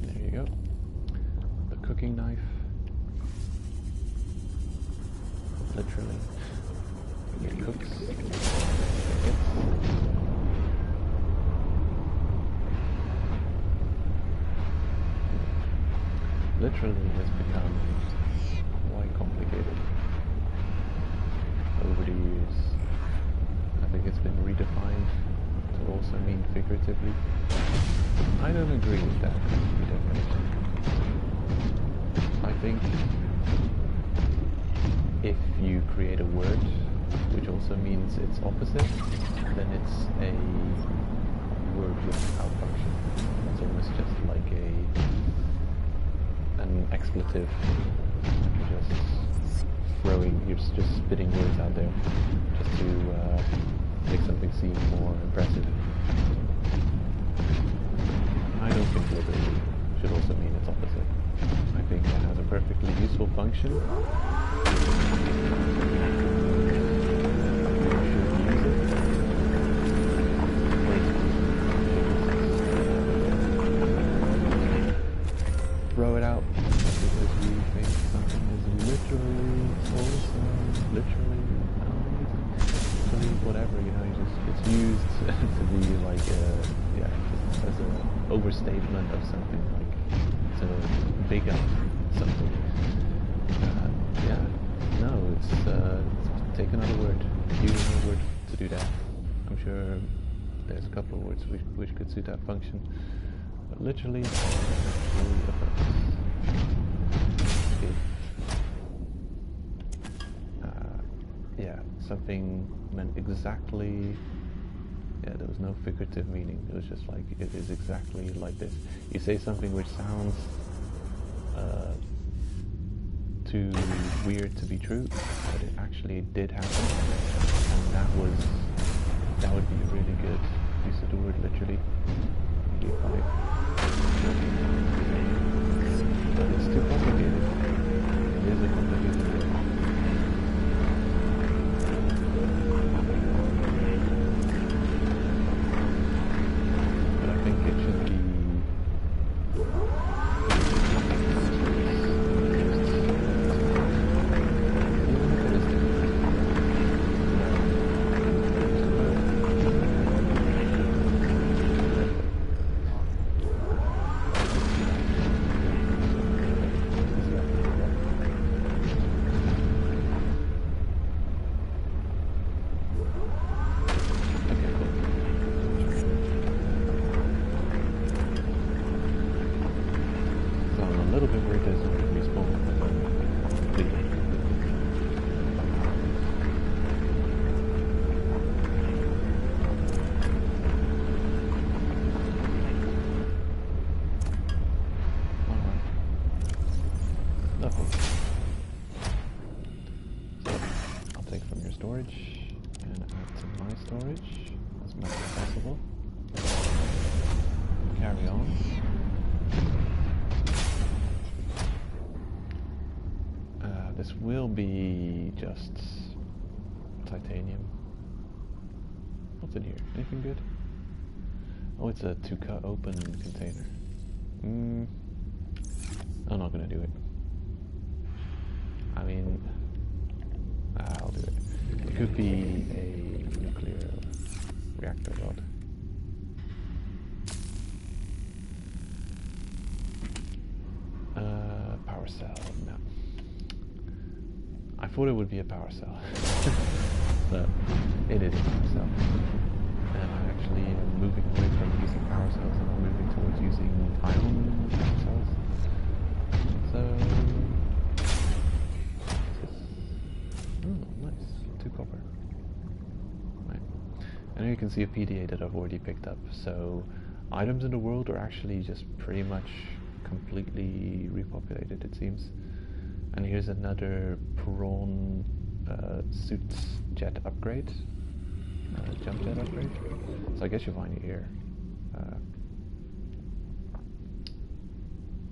There you go. The cooking knife. Literally. It cooks. Literally has become quite complicated over the years. I think it's been redefined to also mean figuratively. I don't agree with that redefinition. I think if you create a word which also means its opposite, then it's a word without function. It's almost just like an expletive. You're just spitting words out there just to make something seem more impressive. I don't think liberty should also mean its opposite. I think it has a perfectly useful function. You should use it. Throw it out because you think something is literally awesome, literally amazing, literally whatever, you know, it's used to be like just as an overstatement of something, like to big up something. It's take another word, use another word to do that. I'm sure there's a couple of words which could suit that function. But literally, actually the purpose. Something meant exactly. Yeah, there was no figurative meaning. It was just like it is exactly like this. You say something which sounds too weird to be true, but it actually did happen, and that would be a really good use of the word literally. B5. But it's too complicated. It is a complicated word. But I think it should be your storage and add to my storage as much as possible. Carry on. This will be just titanium. What's in here? Anything good? Oh, it's a to cut open container. I'm not gonna do it. I mean, I'll do it. It could be a nuclear reactor rod. Power cell, no. I thought it would be a power cell, but it is a power cell. And I actually am moving away from using power cells and I'm moving towards using ion cells. So, oh, nice, 2 copper. Right. And here you can see a PDA that I've already picked up. So, items in the world are actually just pretty much completely repopulated, it seems. And here's another prawn suit jet upgrade, jump jet upgrade. So I guess you'll find it here.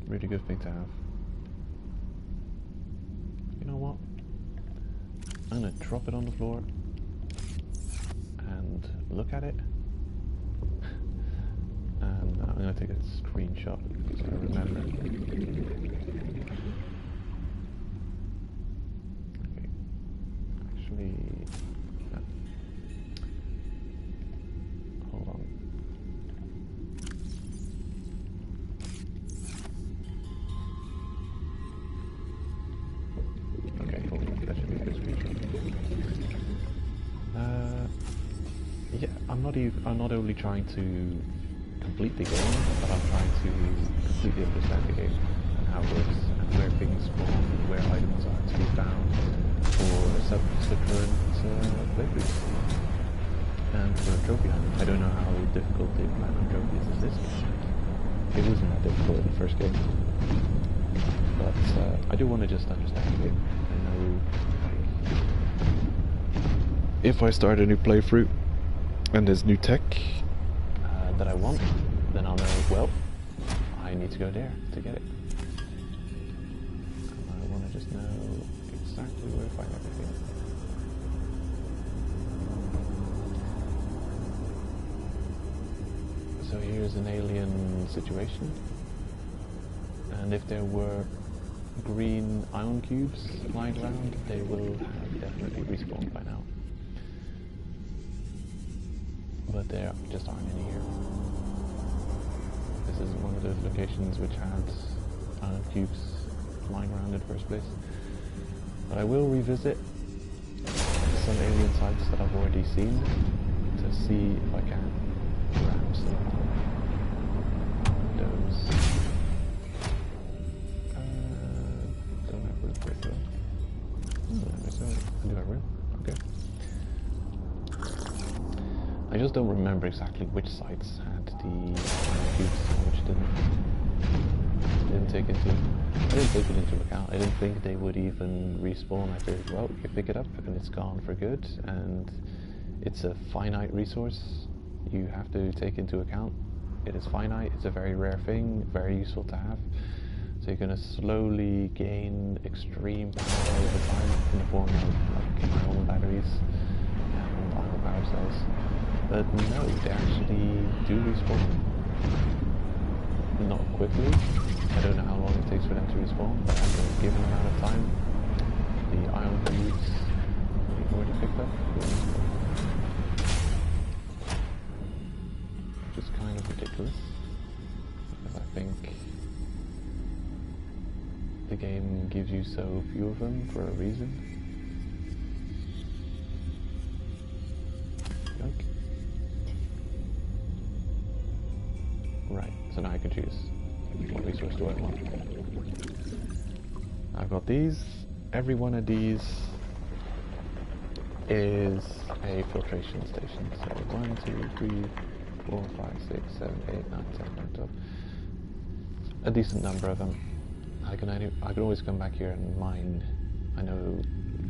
Really good thing to have. You know what? I'm gonna drop it on the floor and look at it. And I'm gonna take a screenshot so I remember. Okay. Actually, no. Hold on. Okay, cool. That should be a good screenshot. Yeah, I'm not only trying to complete the game, but I'm trying to completely understand the game and how it works and where things spawn and where items are to be found for subsequent playthroughs. And for a trophy hunt, I don't know how difficult the platinum trophy is in this game. It wasn't that difficult in the first game, but I do want to just understand the game and know, like, if I start a new playthrough and there's new tech that I want, then I'll know, well, I need to go there to get it. And I want to just know exactly where to find everything. So here's an alien situation, and if there were green ion cubes lying around, they will have definitely respawned by now. But there just aren't any here. This is one of those locations which had ion cubes lying around in the first place. But I will revisit some alien sites that I've already seen to see if I can grab some of those. Don't have room for it though. I do have room. Okay. I just don't remember exactly which sites had the cubes and which didn't. I didn't take it into account. I didn't think they would even respawn. I figured, well, you pick it up and it's gone for good, and it's a finite resource you have to take into account. It is finite, it's a very rare thing, very useful to have. So you're going to slowly gain extreme power over time in the form of like ion batteries and ion power cells. But no, they actually do respawn. Not quickly. I don't know how long it takes for them to respawn, but after a given amount of time, the ion cubes we've already picked up will respawn. Which is kind of ridiculous, because I think the game gives you so few of them for a reason. Like. Right, so now I can choose what resource do I want. I've got these. Every one of these is a filtration station. So 1, 2, 3, 4, 5, 6, 7, 8, 9, 10, 11, 12. A decent number of them. I can always come back here and mine. I know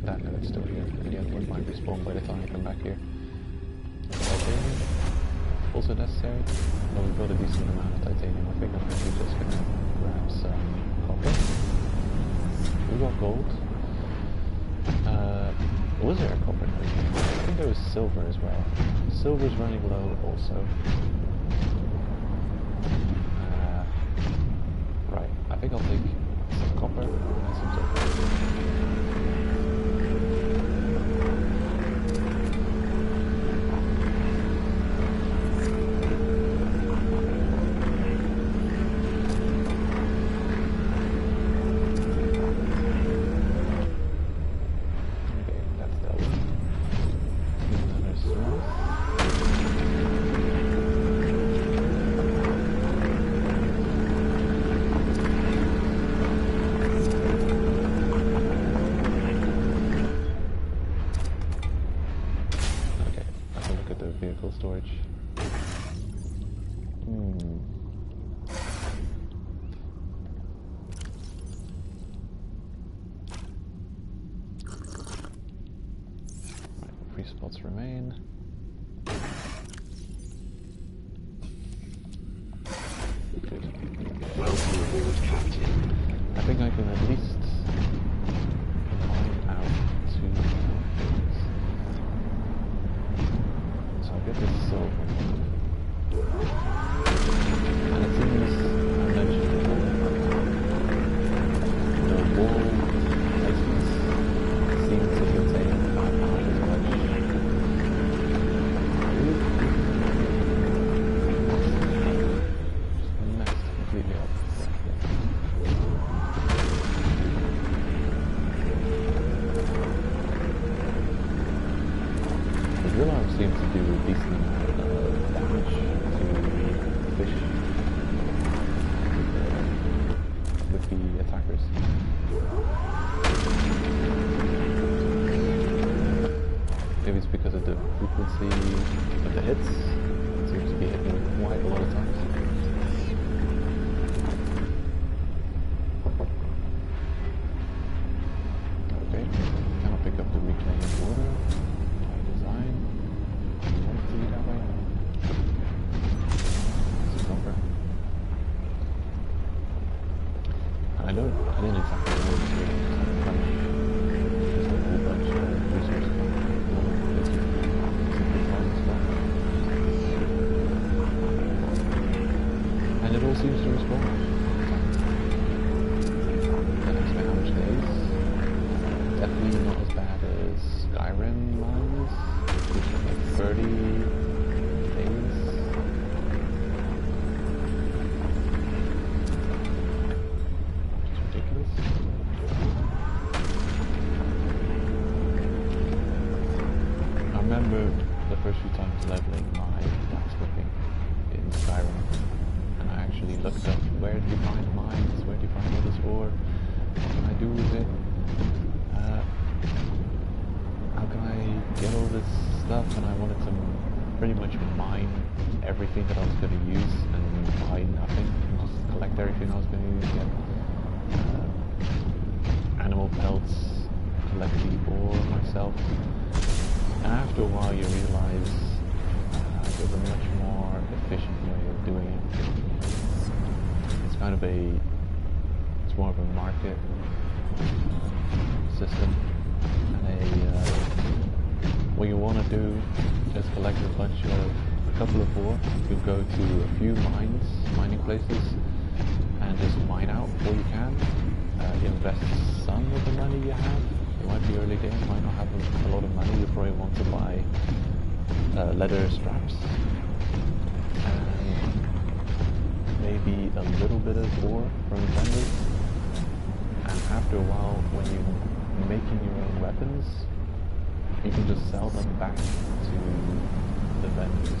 that, no, it's still here. The other one might respawn by the time I come back here. Titanium, also necessary. Well, we've got a decent amount of titanium. I think I'm actually just gonna grab some copper. We got gold. Was there a copper note here? I think there was silver as well. Silver's running low also. Right, I think I'll take some copper and some silver. Storage. Right, 3 spots remain. Good. Welcome aboard, Captain. I think I can at least mine out 2 things. So I'll get this silver. And it seems, I mentioned before, the wall placements seem to contain about half as much. Just messed completely up. The drill arm seems to do a decent amount of damage to fish with the attackers. Maybe it's because of the frequency of the hits. It seems to be hitting quite a lot of times. Okay, cannot pick up the reclaimed water by design. You want it to be that way? It's a copper. I didn't exactly know what to do. Just a whole bunch of resources. And it all seems to respond. That makes me how much days. Definitely not as bad as Skyrim mines, which are like 30 days. Which is ridiculous. I remember the first few times leveling my blacksmithing in Skyrim, and I actually looked up where do you find mines, where do you find all this ore, what can I do with it, how can I get all this stuff, and I wanted to pretty much mine everything that I was going to use and buy nothing, and just collect everything I was going to use again. Animal pelts, collect the ore myself, and after a while you realize there's a much more efficient way of doing it. It's kind of it's more of a market system, and what you want to do is collect a couple of ore. You'll go to a few mining places, and just mine out all you can. Invest some of the money you have. It might be early game, might not have a lot of money. You probably want to buy leather straps and maybe a little bit of ore from vendors. And after a while, when you're making your own weapons, you can just sell them back to the vendors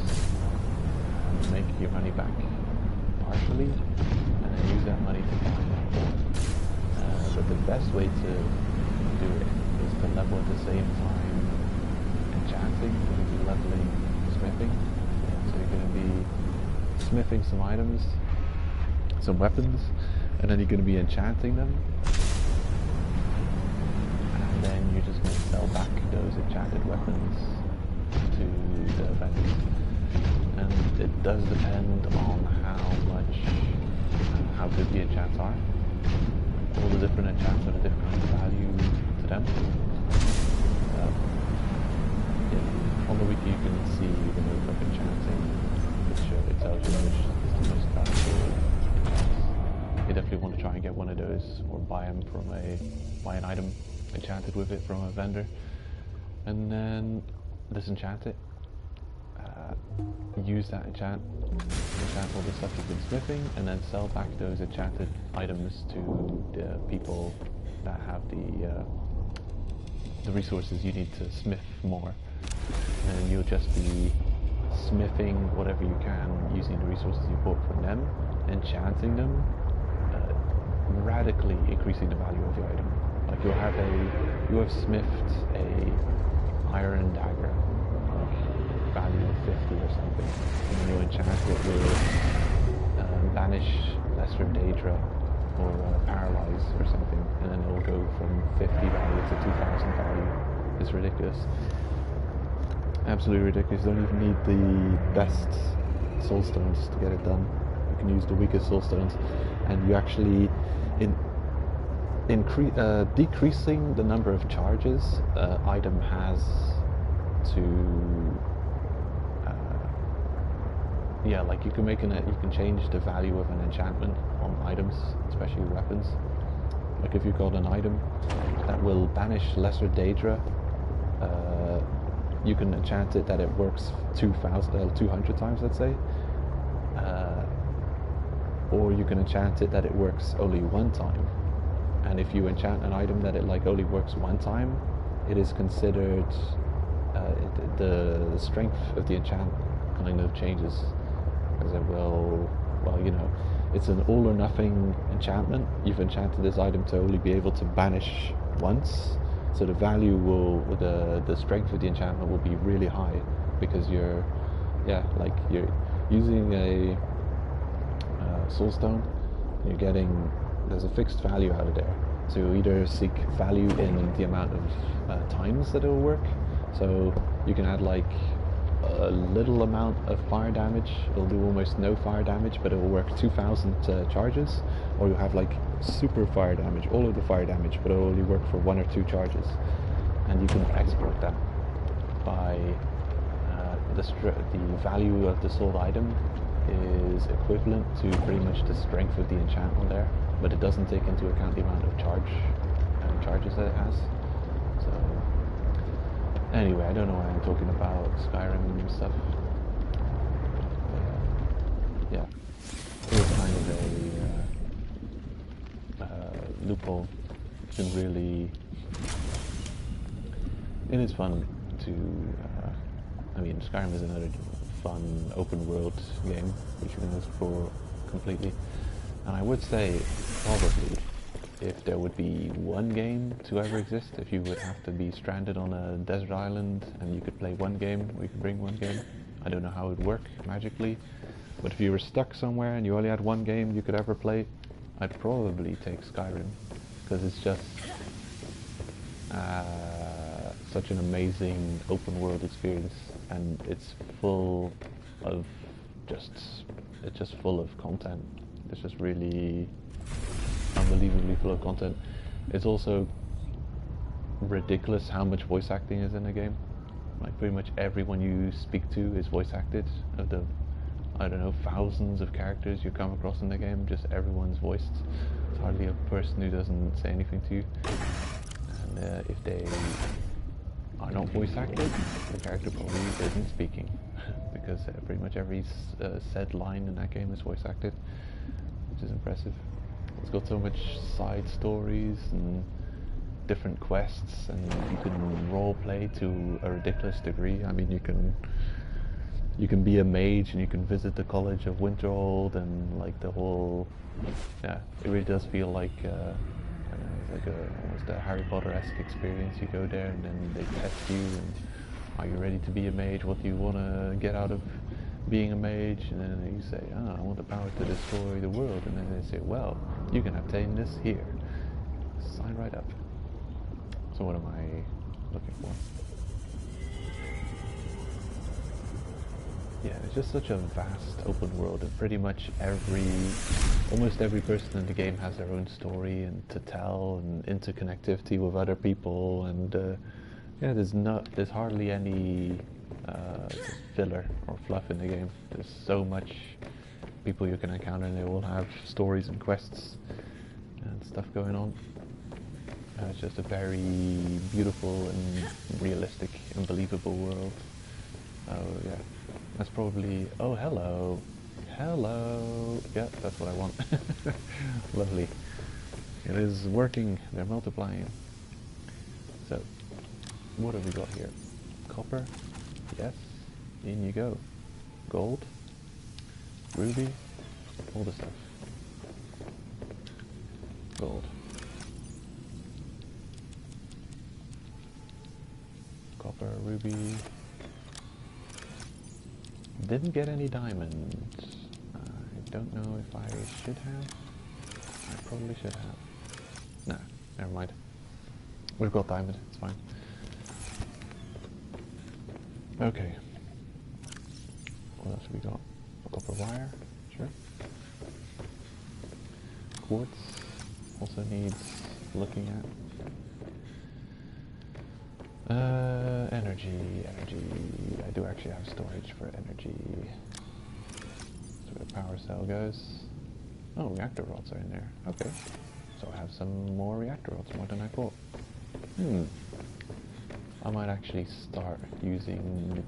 and make your money back partially, and then use that money to buy more ore. But the best way to do it is to level at the same time enchanting. You're going to be leveling smithing, so you're going to be smithing some items, some weapons, and then you're going to be enchanting them, and then you're just going to enchanted weapons to the vendors. And it does depend on how good the enchants are. All the different enchants have a different value to them. On the wiki you can see the move of enchanting, which it tells you which is the most valuable enchants. You definitely want to try and get one of those, or buy an item enchanted with it from a vendor, and then disenchant it. Use that enchant all the stuff you've been smithing, and then sell back those enchanted items to the people that have the resources you need to smith more. And you'll just be smithing whatever you can using the resources you bought from them, enchanting them, radically increasing the value of the item. Like you have smithed a iron dagger, value of 50 or something, and then you enchant it with banish lesser daedra or paralyze or something, and then it will go from 50 value to 2000 value. It's ridiculous. Absolutely ridiculous. You don't even need the best soul stones to get it done. You can use the weakest soul stones, and you actually decreasing the number of charges item has to like you can change the value of an enchantment on items, especially weapons. Like if you've got an item that will banish lesser daedra, you can enchant it that it works 200 times, let's say, or you can enchant it that it works only one time. And if you enchant an item that it only works one time, it is considered the strength of the enchant kind of changes, because it will, it's an all or nothing enchantment. You've enchanted this item to only be able to banish once, so the value the strength of the enchantment will be really high, because you're using a soulstone. There's a fixed value out of there, so you either seek value in the amount of times that it will work. So you can add a little amount of fire damage, it'll do almost no fire damage, but it will work 2000 charges, or you have super fire damage, all of the fire damage, but it will only work for 1 or 2 charges. And you can export that by the value of the sold item is equivalent to pretty much the strength of the enchantment there, but it doesn't take into account the amount of charges that it has. So anyway, I don't know why I'm talking about Skyrim and stuff. Yeah, it was kind of a loophole. It's been really, it is fun to. Skyrim is another fun open world game which you can explore completely. And I would say probably, if there would be one game to ever exist, if you would have to be stranded on a desert island and you could play one game, or you could bring one game, I don't know how it would work magically, but if you were stuck somewhere and you only had one game you could ever play, I'd probably take Skyrim, because it's just such an amazing open world experience, and it's full of full of content. It's just really unbelievably full of content. It's also ridiculous how much voice acting is in the game. Pretty much everyone you speak to is voice acted. Of the, thousands of characters you come across in the game, just everyone's voiced. There's hardly a person who doesn't say anything to you. And if they are not voice acted, the character probably isn't speaking, because pretty much every said line in that game is voice acted, which is impressive. It's got so much side stories and different quests, and you can role play to a ridiculous degree. You can be a mage and you can visit the College of Winterhold, and the whole, it really does feel like almost a Harry Potter-esque experience. You go there and then they test you, and are you ready to be a mage? What do you want to get out of being a mage? And then you say, I want the power to destroy the world. And then they say, well, you can obtain this here. Sign right up. So what am I looking for? Yeah, it's just such a vast open world, and pretty much almost every person in the game has their own story and to tell, and interconnectivity with other people, and yeah, there's hardly any filler or fluff in the game. There's so much people you can encounter, and they all have stories and quests and stuff going on. It's just a very beautiful and realistic and believable world. Oh yeah, that's probably... Oh, hello. Hello. Yeah, that's what I want. Lovely. It is working. They're multiplying. So, what have we got here? Copper. Yes. In you go. Gold. Ruby. All the stuff. Gold. Copper, ruby. Didn't get any diamonds. I don't know if I should have. I probably should have. No, never mind. We've got diamond, it's fine. Okay. What else have we got? Copper wire, sure. Quartz also needs looking at. Energy. I do actually have storage for energy. That's where the power cell goes. Oh, reactor rods are in there. Okay. So I have some more reactor rods, more than I thought. I might actually start using...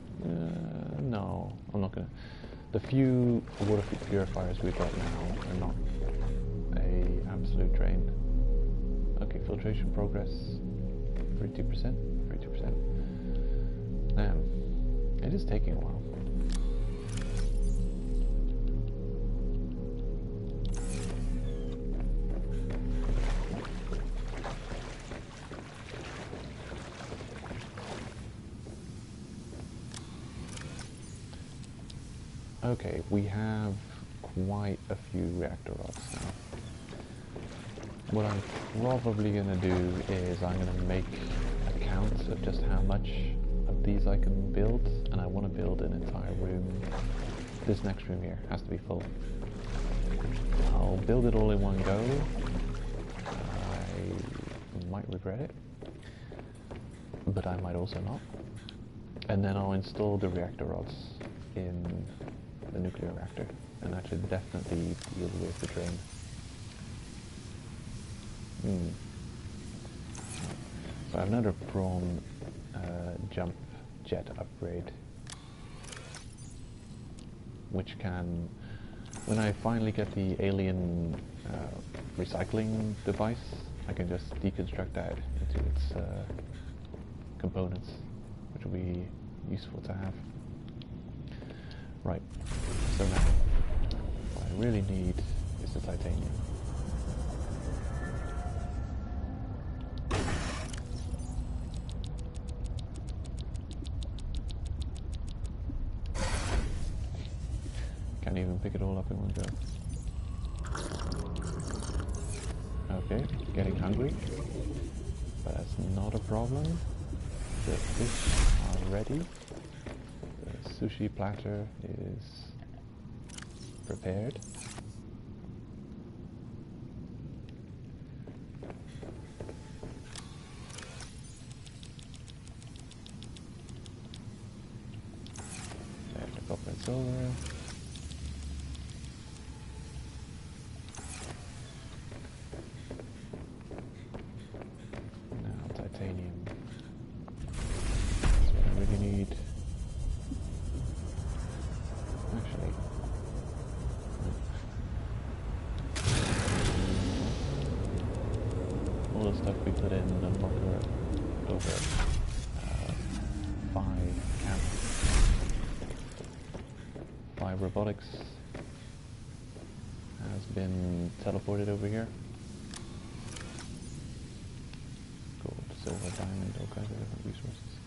no, I'm not gonna... The few water purifiers we've got now are not a absolute drain. Okay, filtration progress. 32%. It is taking a while. Okay, we have quite a few reactor rods now. What I'm probably going to do is I'm going to make a count of just how much of these I can build, and I want to build an entire room. This next room here has to be full. I'll build it all in one go. I might regret it, but I might also not. And then I'll install the reactor rods in the nuclear reactor, and that should definitely deal with the drain. So I have another prawn jump jet upgrade, which can, when I finally get the alien recycling device, I can just deconstruct that into its components, which will be useful to have. Right, so now, what I really need is the titanium. Can't even pick it all up in one go. Okay, getting hungry, but that's not a problem. The fish are ready. The sushi platter is prepared. There's the copper and silver. Stuff we put in the marker over 5 robotics has been teleported over here. Gold, silver, diamond, all kinds of different resources.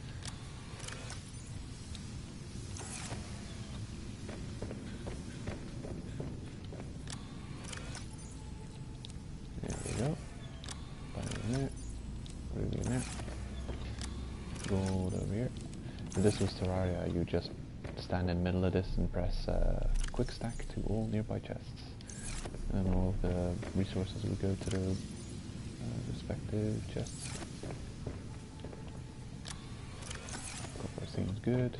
There we go. There, ruby in there, gold over here. If this was Terraria, you just stand in the middle of this and press quick stack to all nearby chests. And then all of the resources will go to the respective chests. Copper seems good.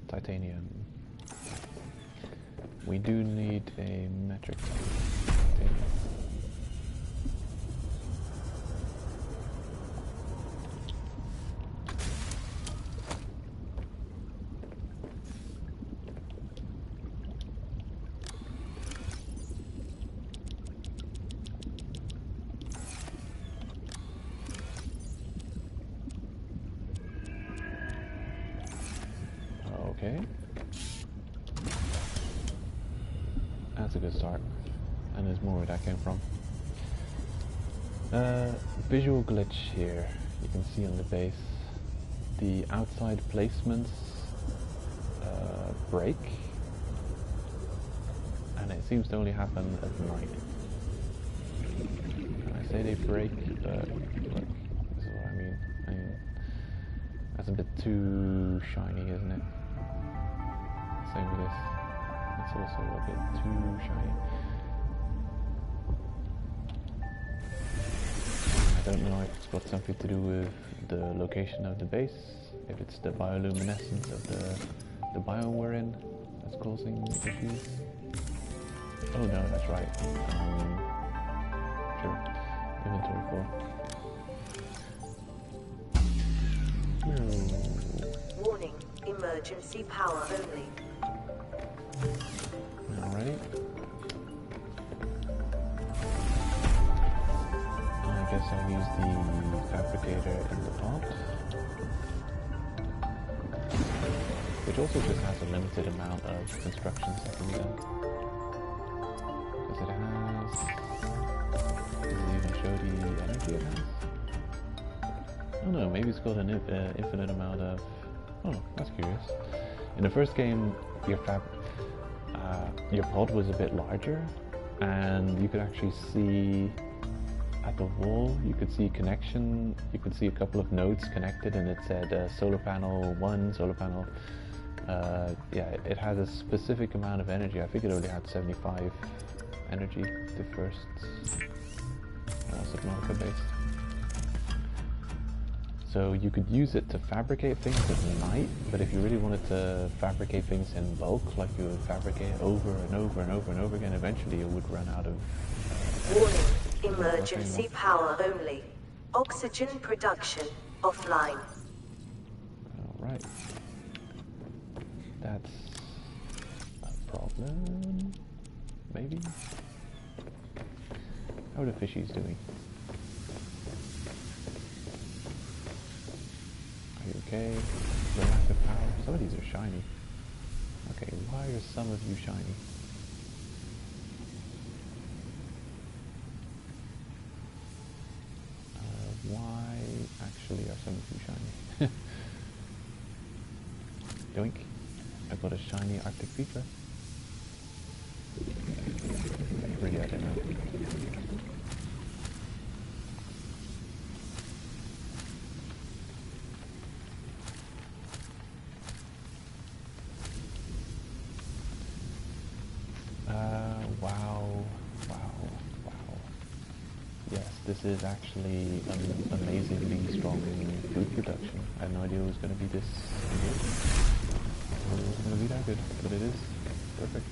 Titanium. We do need a metric ton of titanium. Okay. That's a good start. And there's more where that came from. Visual glitch here. You can see on the base. The outside placements break. And it seems to only happen at night. I say they break, but look, this is what I mean. That's a bit too shiny, isn't it? Same with this. It's also a bit too shiny. I don't know if it's got something to do with the location of the base, if it's the bioluminescence of the biome we're in that's causing issues. Oh no, that's right. Sure. Inventory full. Warning, emergency power only. Alright. I guess I'll use the fabricator in the pot. Which also just has a limited amount of constructions that can be done. Because it has... Does it even show the energy it has? Oh no, maybe it's got an infinite amount of... Oh, that's curious. In the first game, your pod was a bit larger, and you could actually see at the wall, you could see connection, you could see a couple of nodes connected, and it said solar panel 1, solar panel... yeah, it has a specific amount of energy. I think it only had 75 energy, the first Subnautica base. So you could use it to fabricate things at night, but if you really wanted to fabricate things in bulk, like you would fabricate over and over and over and over again, eventually it would run out of... Warning, emergency power only. Oxygen production offline. Alright. That's a problem, maybe? How are the fishies doing? Are you okay? The lack of power? Some of these are shiny. Okay, why are some of you shiny? Why actually are some of you shiny? Doink. I got a shiny Arctic feature. Really, I don't know. Wow. Yes, this is actually an amazingly strong food production. I had no idea it was going to be this good. It wasn't going to be that good, but it is perfect.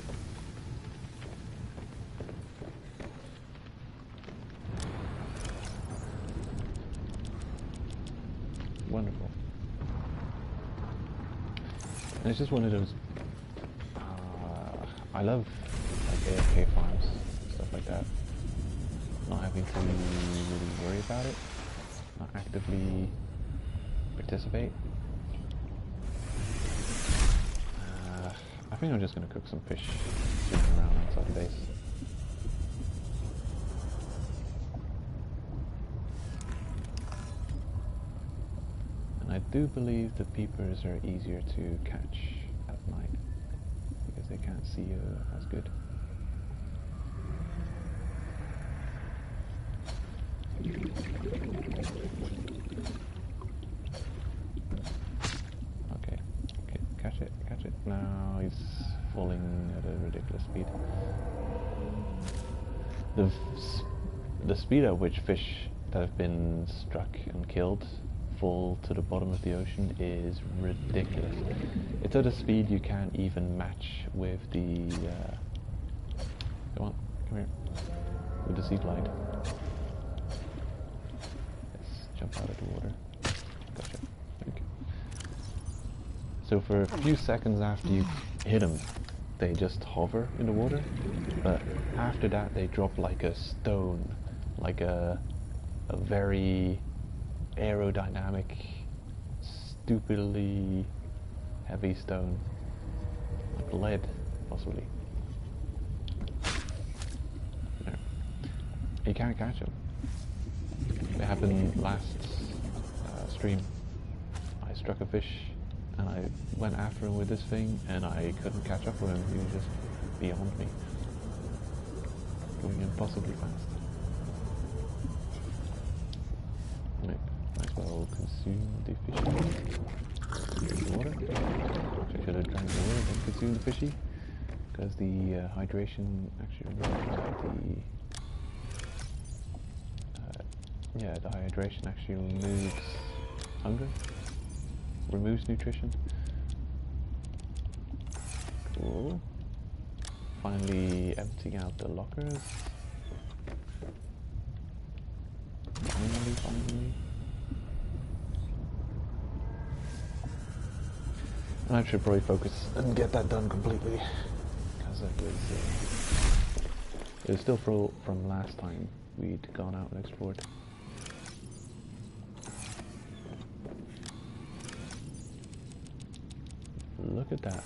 Wonderful. And it's just one of those... I love like AFK farms, stuff like that. Not having to really worry about it, not actively participate. I think I'm just going to cook some fish swimming around outside the base. And I do believe the peepers are easier to catch at night because they can't see as good. ridiculous speed. The speed at which fish that have been struck and killed fall to the bottom of the ocean is ridiculous. It's at a speed you can't even match with the come here, with the sea glide. Let's jump out of the water. Gotcha. Okay. So for a few seconds after you hit them, they just hover in the water, but after that they drop like a stone, like a very aerodynamic, stupidly heavy stone, like lead, possibly. There. You can't catch them. It happened last stream. I struck a fish and I went after him with this thing and I couldn't catch up with him. He was just beyond me, going impossibly fast. Might as well consume the fishy. Drink the water. Which I should have drank the water and consumed the fishy, because the hydration actually the hydration actually removes hunger, removes nutrition. Cool. Finally emptying out the lockers. Finally. And I should probably focus and get that done completely, because it was still from last time we'd gone out and explored. Look at that.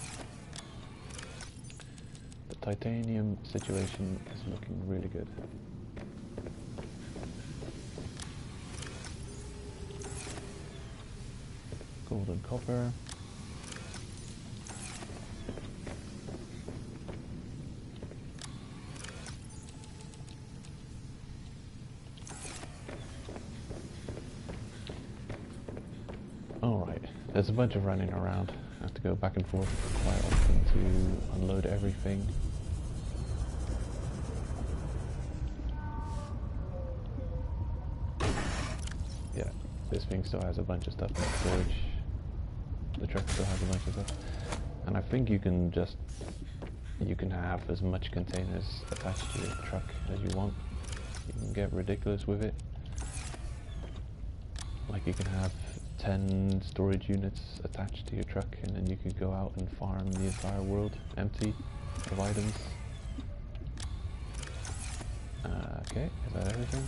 The titanium situation is looking really good. Gold and copper. Alright, there's a bunch of running around. I have to go back and forth quite often to unload everything. Yeah, this thing still has a bunch of stuff in storage. The truck still has a bunch of stuff. And I think you can have as much containers attached to your truck as you want. You can get ridiculous with it. Like you can have 10 storage units attached to your truck, and then you could go out and farm the entire world empty of items. Okay, is that everything?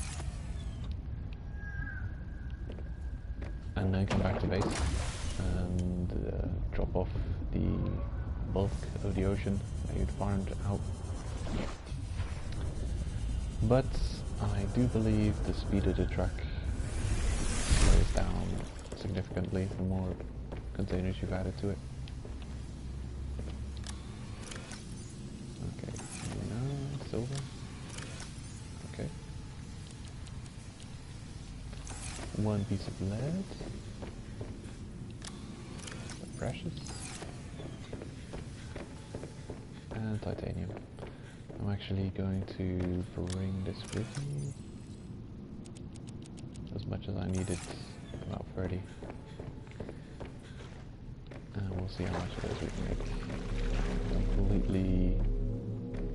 And then come back to base and drop off the bulk of the ocean that you'd farmed out. But I do believe the speed of the truck slows down significantly the more containers you've added to it. Okay, no, silver. Okay. One piece of lead. Precious. And titanium. I'm actually going to bring this with me. As much as I needed. About 30. And we'll see how much of those we can make. Completely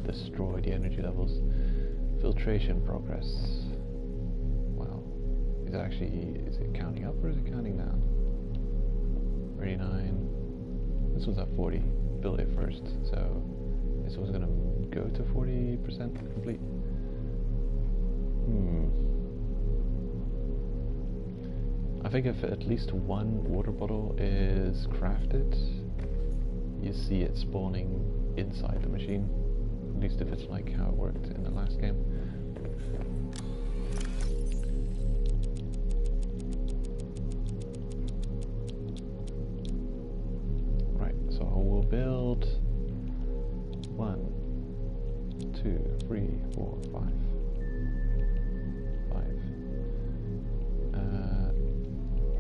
destroy the energy levels. Filtration progress. Wow. Is it counting up or is it counting down? 39. This was at 40. Built it first, so this was gonna go to 40% complete. I think if at least one water bottle is crafted, you see it spawning inside the machine. At least if it's like how it worked in the last game. Right, so I will build 1, 2, 3, 4, 5.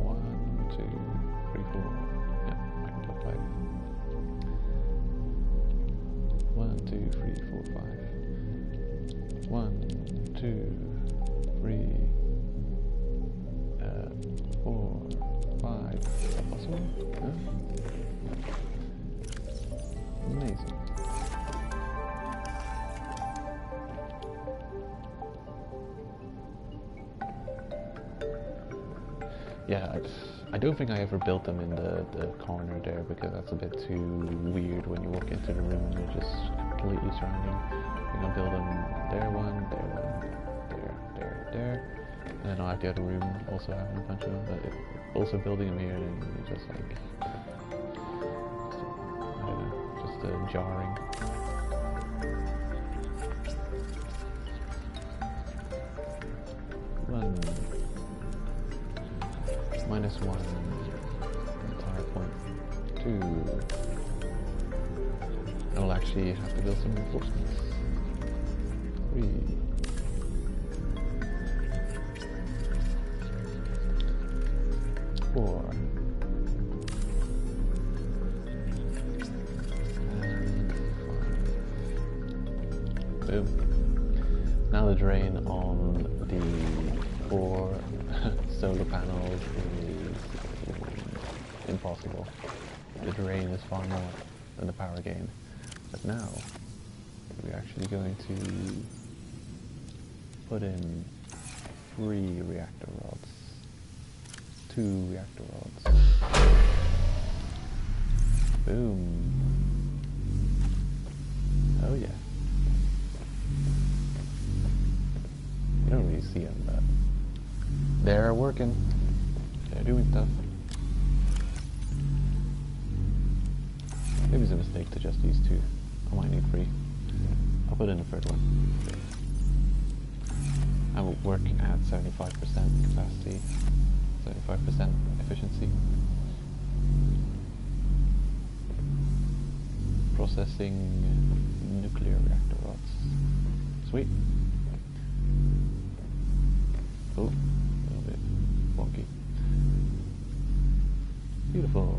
1, 2, 3, 4. Yeah, I can put 5. 1, 2, 2, 3, 4, 5. Is that possible? No? Amazing. Yeah, I don't think I ever built them in the corner there because that's a bit too weird when you walk into the room and you're just completely surrounding. I'm gonna build them there one, there. And then I'll have the other room also having a bunch of them, but also building them here and you're just like, I don't know, just jarring. One. -1 entire point. 2. I will actually have to build some reinforcements. 3. 4. And 5. Boom. Now the drain on the 4 solar panels is impossible. The drain is far more than the power gain. But now, we're actually going to put in 3 reactor rods. 2 reactor rods. Boom. Oh yeah. You don't really see them, but they're working. They're doing stuff. Maybe it's a mistake to just use 2. I might need 3. I'll put in a 3rd one. I'm working at 75% capacity, 75% efficiency. Processing nuclear reactor rods. Sweet. Oh, a little bit wonky. Beautiful.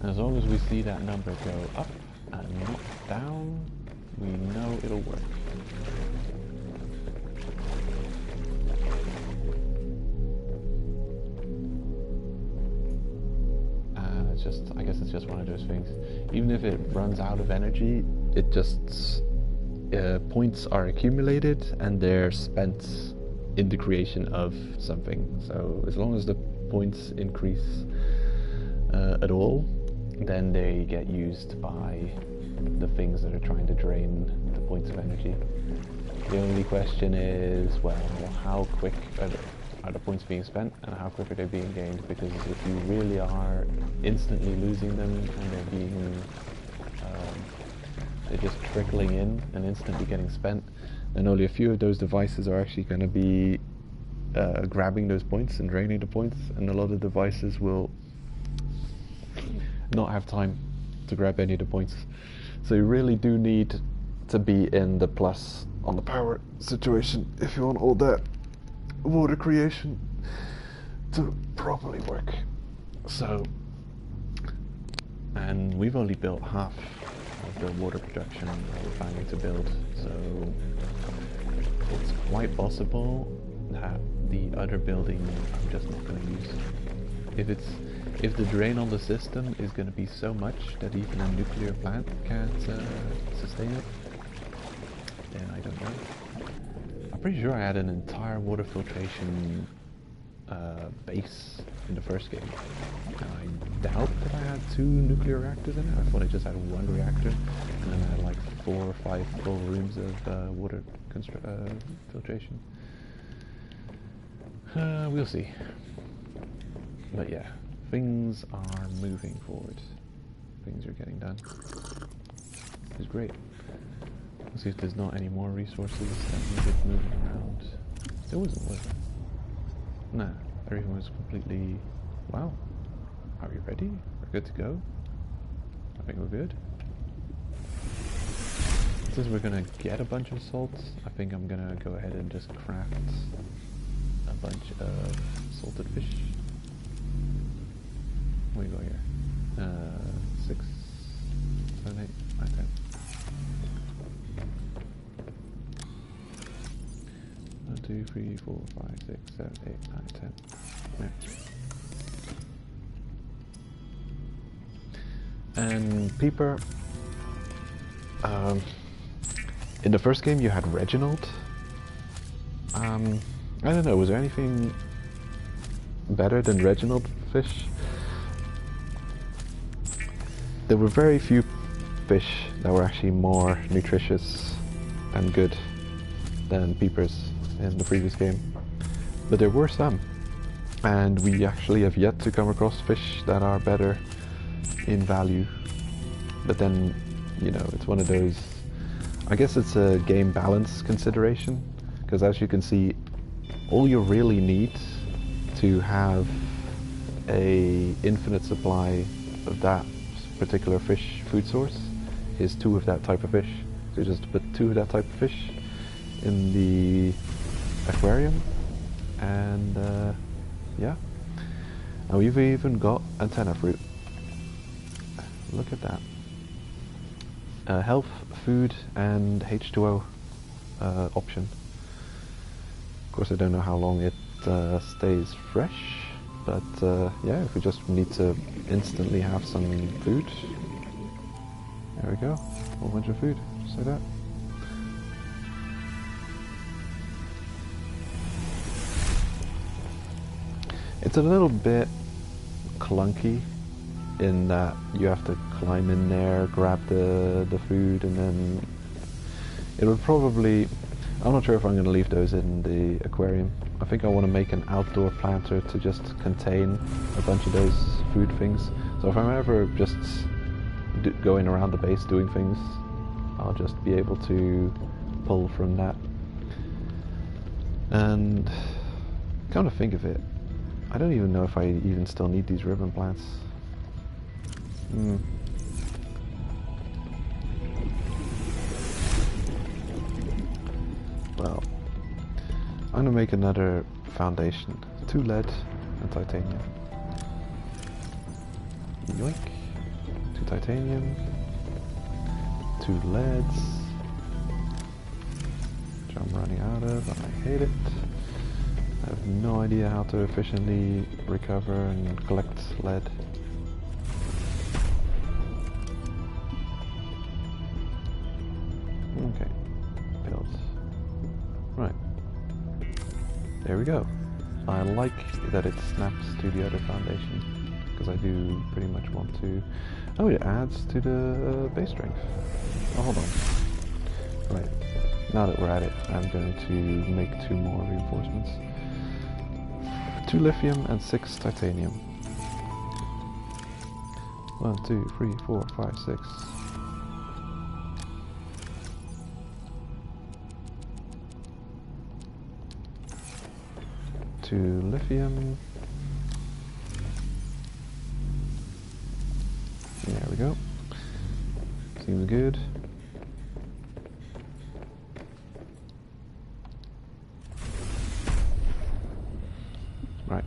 And as long as we see that number go up and not down, we know it'll work. I guess it's just one of those things. Even if it runs out of energy, it just points are accumulated and they're spent in the creation of something. So as long as the points increase at all, then they get used by the things that are trying to drain the points of energy. The only question is, well, how quick are the points being spent and how quick are they being gained? Because if you really are instantly losing them and they're being they're just trickling in and instantly getting spent, then only a few of those devices are actually going to be grabbing those points and draining the points, and a lot of devices will not have time to grab any of the points. So you really do need to be in the plus on the power situation if you want all that water creation to properly work. So, and we've only built half of the water production that we're planning to build, so it's quite possible that the other building I'm just not going to use. If the drain on the system is going to be so much that even a nuclear plant can't sustain it, then I don't know. I'm pretty sure I had an entire water filtration base in the first game, and I doubt that I had 2 nuclear reactors in it. I thought I just had 1 reactor, and then I had like 4 or 5 full rooms of water filtration. We'll see. But yeah, things are moving forward. Things are getting done. It's great. Let's see if there's not any more resources that needed moving around. There wasn't, was there? Nah, everything was completely... Wow. Are we ready? We're good to go? I think we're good. Since we're gonna get a bunch of salt, I think I'm gonna go ahead and just craft a bunch of salted fish. What do we go here? 6, 7, 8, 9, 10. 2, 3, 4, 5, 6, 7, 8, 9, 10. Yeah. And Peeper. In the first game you had Reginald. I don't know, was there anything better than Reginald fish? There were very few fish that were actually more nutritious and good than Peepers in the previous game. But there were some. And we actually have yet to come across fish that are better in value. But then, you know, it's one of those... I guess it's a game balance consideration. Because as you can see, all you really need to have a infinite supply of that particular fish food source is 2 of that type of fish. So just put 2 of that type of fish in the aquarium, and yeah. And we've even got antenna fruit. Look at that. Health, food, and H2O option. Of course, I don't know how long it stays fresh. But yeah, if we just need to instantly have some food, there we go, a whole bunch of food, just like that. It's a little bit clunky in that you have to climb in there, grab the food, and then it would probably... I'm not sure if I'm going to leave those in the aquarium. I think I want to make an outdoor planter to just contain a bunch of those food things. So if I'm ever just going around the base doing things, I'll just be able to pull from that. And come to think of it, I don't even know if I even still need these ribbon plants. Well, I'm gonna make another foundation. 2 lead and titanium. Yoink. 2 titanium. 2 leads. Which I'm running out of, and I hate it. I have no idea how to efficiently recover and collect lead. Okay. Build. Right. There we go. I like that it snaps to the other foundation, because I do pretty much want to... Oh, it adds to the base strength. Oh, hold on. Right. Now that we're at it, I'm going to make 2 more reinforcements. 2 lithium and 6 titanium. 1, 2, 3, 4, 5, 6. To lithium. There we go. Seems good. Right.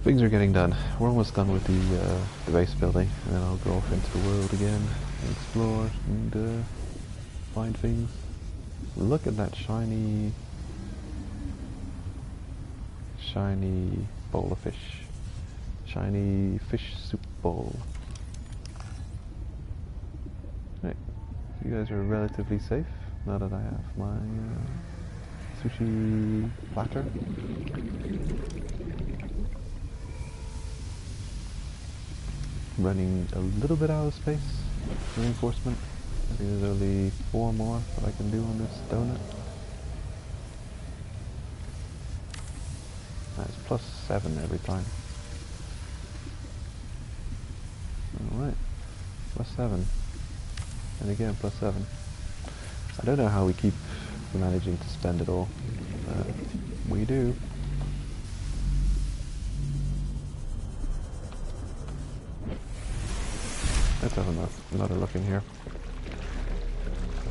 Things are getting done. We're almost done with the base building, and then I'll go off into the world again and explore and find things. Look at that shiny bowl of fish. Shiny fish soup bowl. Right, you guys are relatively safe now that I have my sushi platter. Running a little bit out of space. Reinforcement. I think there's only 4 more that I can do on this donut. That's +7 every time. Alright. +7. And again, +7. I don't know how we keep managing to spend it all. We do. Let's have another look in here.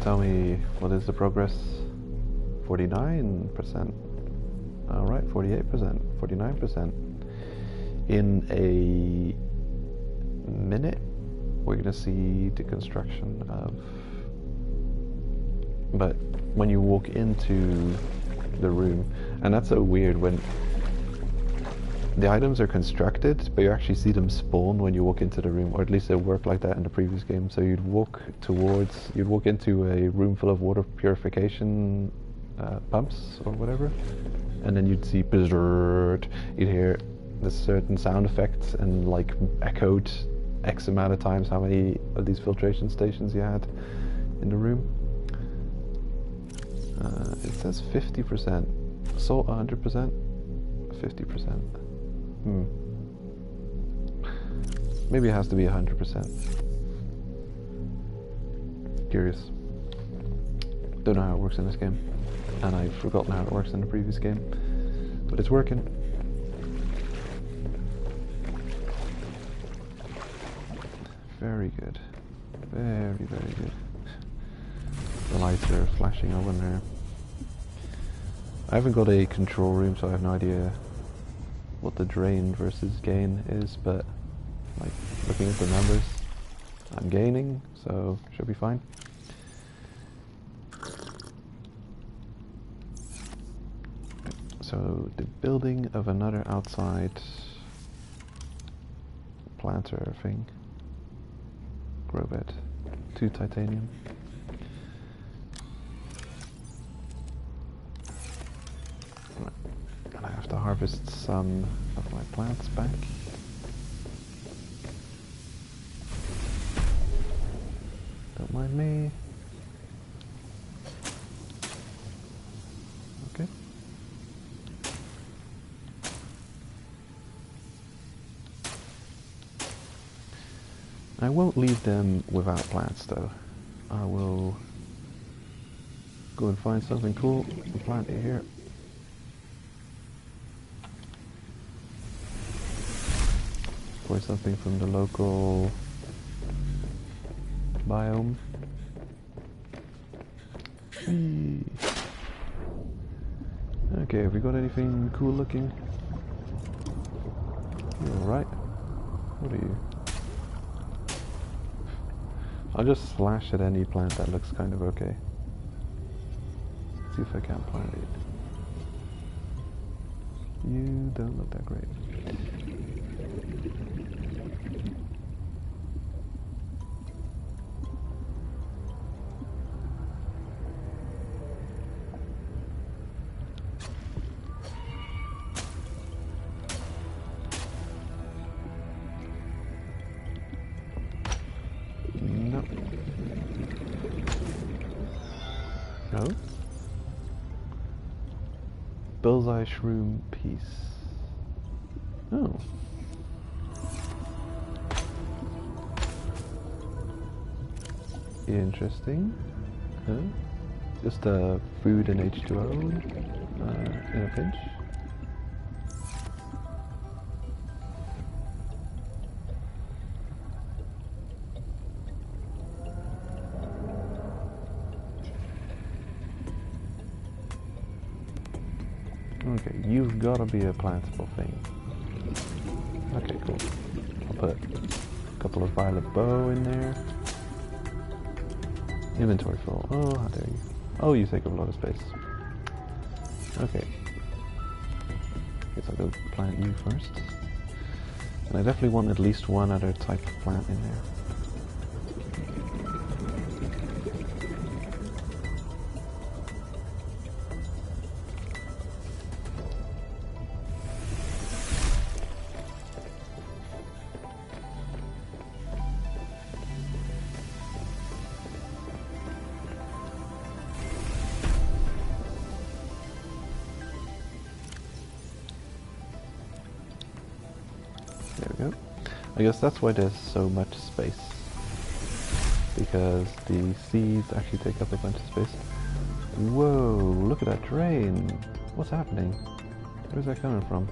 Tell me, what is the progress? 49%. Alright, 48%, 49%. In a minute, we're going to see the construction of... But when you walk into the room, and that's so weird when the items are constructed, but you actually see them spawn when you walk into the room, or at least it worked like that in the previous game. So you'd walk into a room full of water purification pumps or whatever, and then you'd see blizzard, you'd hear the certain sound effects and like echoed X amount of times how many of these filtration stations you had in the room. It says 50%, salt 100%, 50%. Maybe it has to be 100%. Curious. Don't know how it works in this game, and I've forgotten how it works in the previous game, but it's working. Very good. Very, very good. The lights are flashing over there. I haven't got a control room, so I have no idea what the drain versus gain is, but like looking at the numbers, I'm gaining, so should be fine. So the building of another outside planter thing. Grow bed. 2 titanium. And I have to harvest some of my plants back. Don't mind me. Okay. I won't leave them without plants though. I will go and find something cool and plant it here. Or something from the local biome. Whee. Okay, have we got anything cool looking? You alright? What are you? I'll just slash at any plant that looks kind of okay. See if I can plant it. You don't look that great. No? Bullseye shroom piece. Oh. Interesting. Huh? Just food and H2O in a pinch. Okay, you've got to be a plantable thing. Okay, cool. I'll put a couple of violet bow in there. Inventory full. Oh, how dare you. Oh, you take up a lot of space. Okay. Guess I'll go plant you first. And I definitely want at least one other type of plant in there. There we go. I guess that's why there's so much space. Because the seeds actually take up a bunch of space. Whoa, look at that drain. What's happening? Where's that coming from?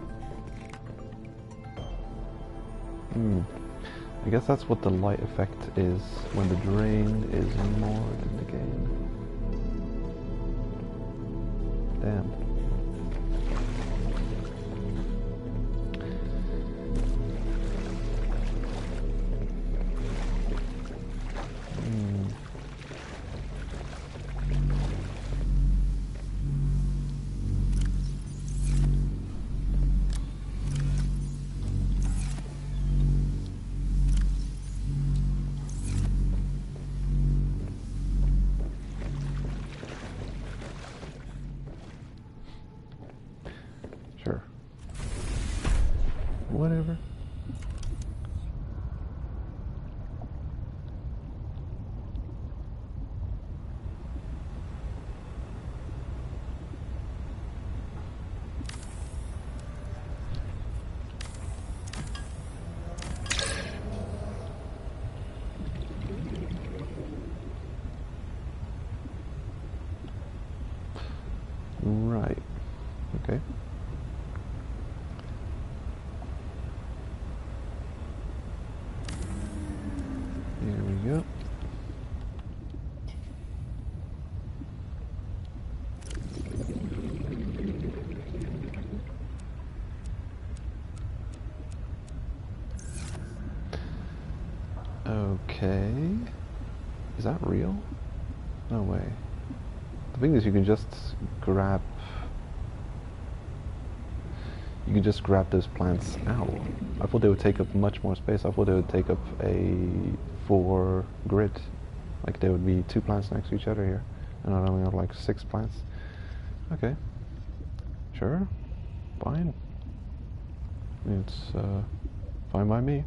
I guess that's what the light effect is when the drain is more in the game. Damn. whatever. Right. Okay. Here we go. Okay. Is that real? No way. The thing is, you can just grab those plants out. I thought they would take up much more space. I thought they would take up a 4 grid. Like there would be 2 plants next to each other here. And I only have like 6 plants. Okay. Sure. Fine. It's fine by me.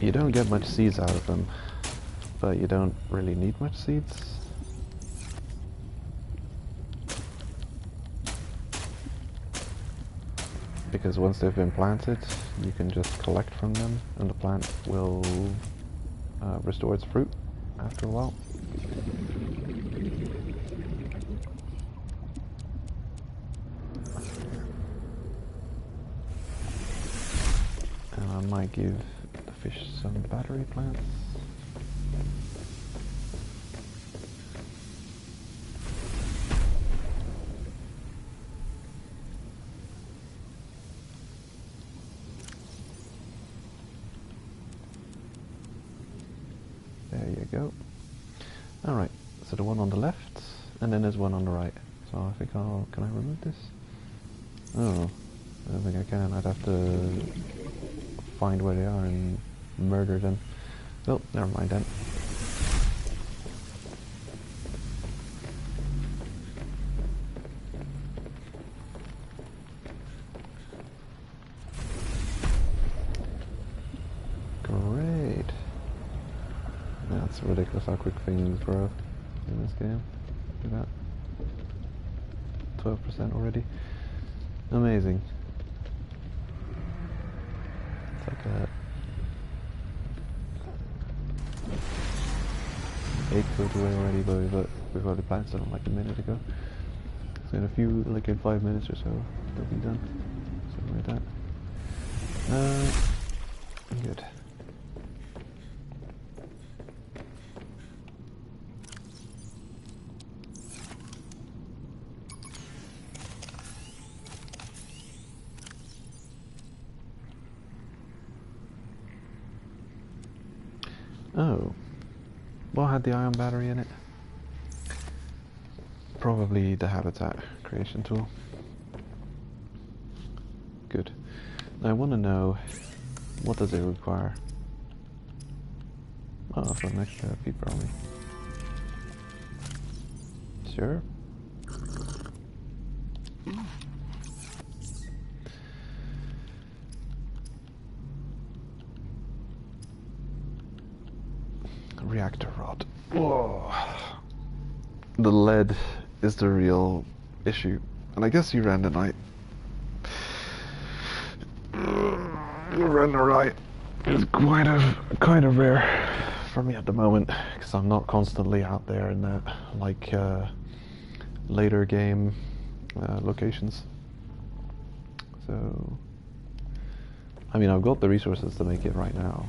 You don't get much seeds out of them, but you don't really need much seeds. Because once they've been planted, you can just collect from them, and the plant will restore its fruit after a while. And I might give the fish some battery plants. There you go. Alright, so the one on the left, and then there's one on the right. So I think can I remove this? Oh, I don't think I can. I'd have to find where they are and murder them. Well, never mind then. Great. That's ridiculous how quick things grow in this game. Look at that. 12% already. Amazing. It's like a 8 foot away already, but we've already planted them like a minute ago. So in a few, like in 5 minutes or so, they'll be done. Something like that. Good. Oh, what had the ion battery in it? Probably the habitat creation tool. Good. Now I want to know, what does it require? Oh, for an extra peeper only. Sure. Reactor rod. Whoa. The lead is the real issue, and I guess you ran the night. You ran the right. It's kind of rare for me at the moment, because I'm not constantly out there in that like later game locations. So, I mean, I've got the resources to make it right now.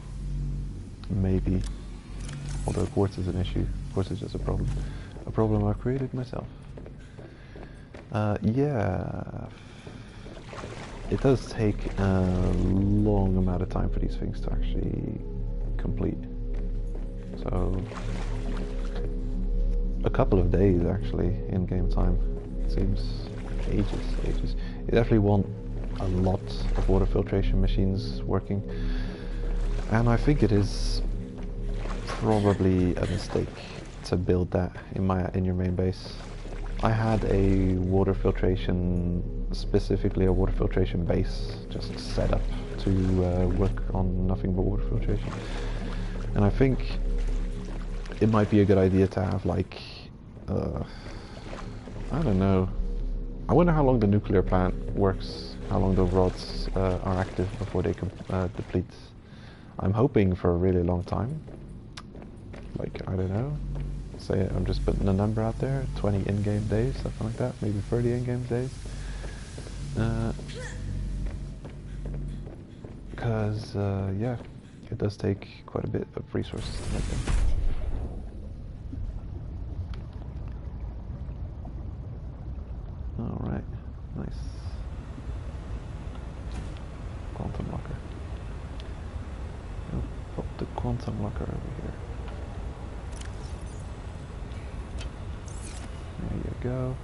Maybe. Although quartz is an issue. Quartz is just a problem I've created myself. Yeah, it does take a long amount of time for these things to actually complete. So, a couple of days actually in game time. It seems ages. You definitely want a lot of water filtration machines working, and I think it is probably a mistake to build that in your main base. I had a water filtration specifically a water filtration base just set up to work on nothing but water filtration. And I think it might be a good idea to have like, I don't know. I wonder how long the nuclear plant works, how long the rods are active before they deplete. I'm hoping for a really long time. Like, I don't know. Say I'm just putting a number out there, 20 in-game days, something like that, maybe 30 in-game days. Because, yeah, it does take quite a bit of resources to make them. Alright, nice. Quantum locker. Oh, pop the quantum locker over here. There you go.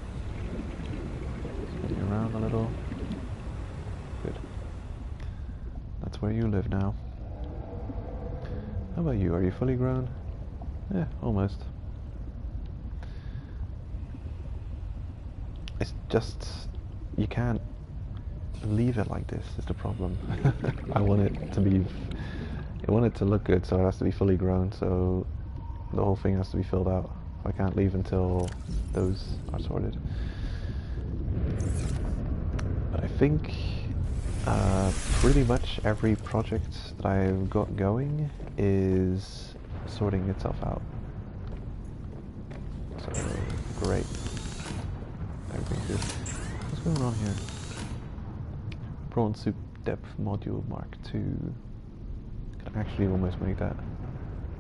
Spin you around a little. Good. That's where you live now. How about you? Are you fully grown? Yeah, almost. It's just, you can't leave it like this is the problem. I want it to look good, so it has to be fully grown, so the whole thing has to be filled out. I can't leave until those are sorted. But I think pretty much every project that I've got going is sorting itself out. So, great. Everything's good. What's going on here? Prawn soup depth module Mark II. Could actually almost make that.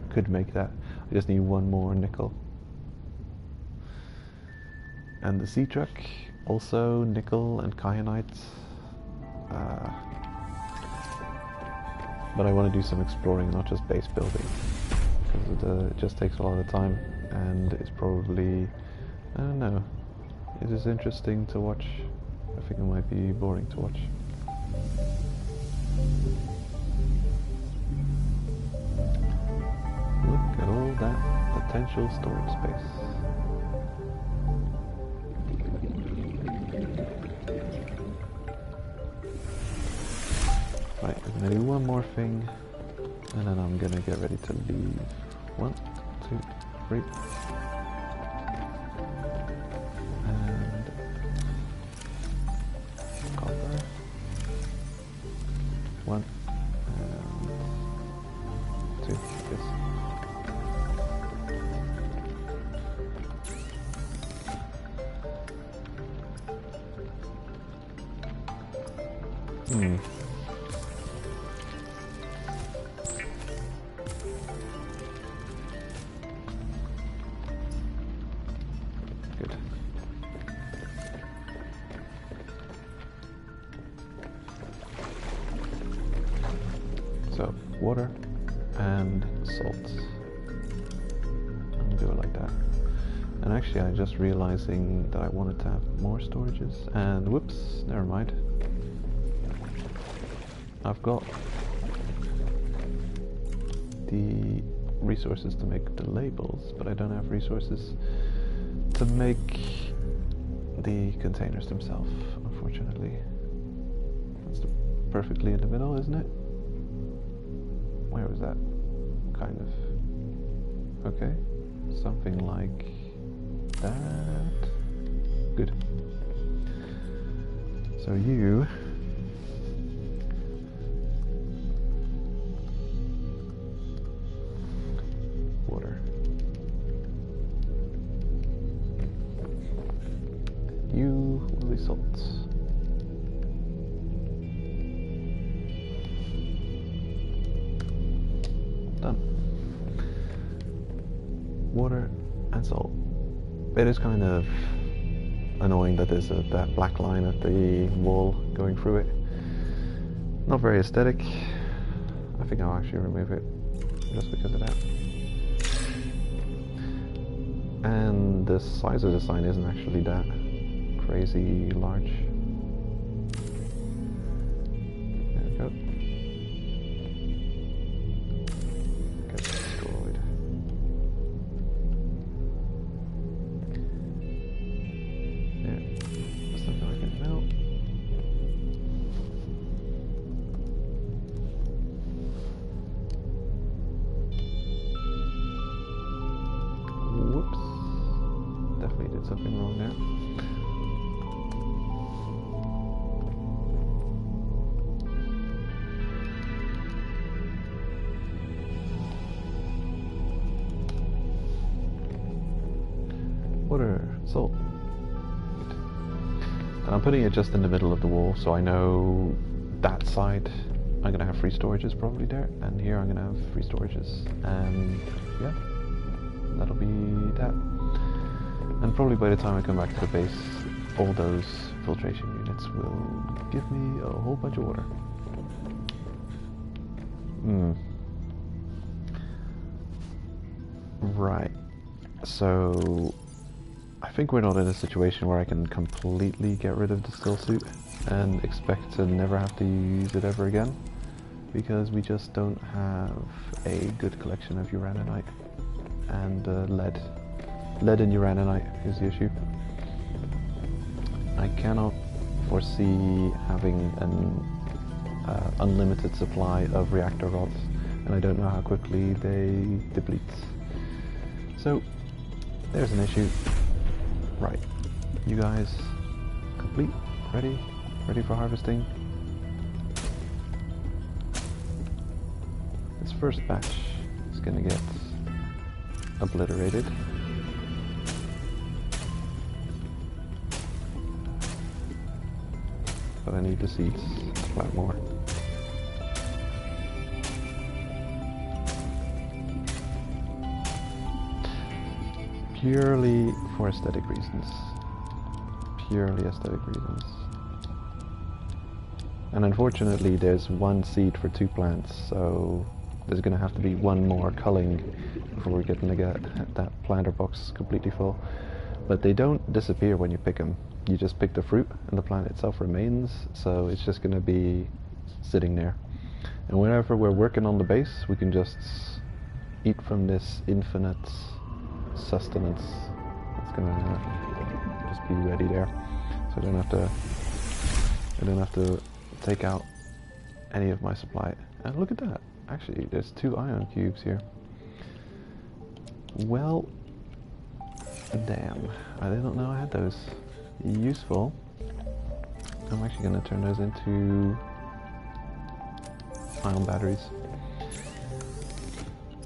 Could make that. I just need one more nickel. And the sea truck, also nickel and kyanite. But I want to do some exploring, not just base building, because it just takes a lot of time, and it's probably, I don't know, it is interesting to watch. I think it might be boring to watch. Look at all that potential storage space. Right, I'm gonna do one more thing, and then I'm gonna get ready to leave. 1, 2, 3. And copper. 1 and 2. Yes. Good. So, water and salt. I'm gonna do it like that. And actually, I'm just realizing that I wanted to have more storages, and whoops, never mind. I've got the resources to make the labels, but I don't have resources to make the containers themselves, unfortunately. That's perfectly in the middle, isn't it? Where was that? Kind of. Okay. Something like that. Good. So you... water. You will be salt. Done. Water and salt. It is kind of annoying that there's that black line at the wall going through it. Not very aesthetic. I think I'll actually remove it just because of that. And the size of the sign isn't actually that crazy large. There we go. Get destroyed. There. That's something I can melt. did something wrong there. Water, salt. And I'm putting it just in the middle of the wall, so I know that side I'm going to have free storages probably there, and here I'm going to have free storages, and yeah, that'll be that. And probably by the time I come back to the base, all those filtration units will give me a whole bunch of water. Right, so I think we're not in a situation where I can completely get rid of the still suit and expect to never have to use it ever again, because we just don't have a good collection of uraninite and lead. Lead and uraninite is the issue. I cannot foresee having an unlimited supply of reactor rods, and I don't know how quickly they deplete. So there's an issue. Right, you guys complete, ready for harvesting. This first batch is gonna get obliterated. But I need the seeds to plant more. Purely for aesthetic reasons. Purely aesthetic reasons. And unfortunately there's one seed for 2 plants, so there's going to have to be one more culling before we're getting to get that planter box completely full. But they don't disappear when you pick them. You just pick the fruit and the plant itself remains, so it's just going to be sitting there. And whenever we're working on the base, we can just eat from this infinite sustenance. It's gonna just be ready there, so I don't have to take out any of my supply. And look at that, actually there's 2 ion cubes here. Well, damn, I did not know I had those. Useful. I'm actually going to turn those into ion batteries.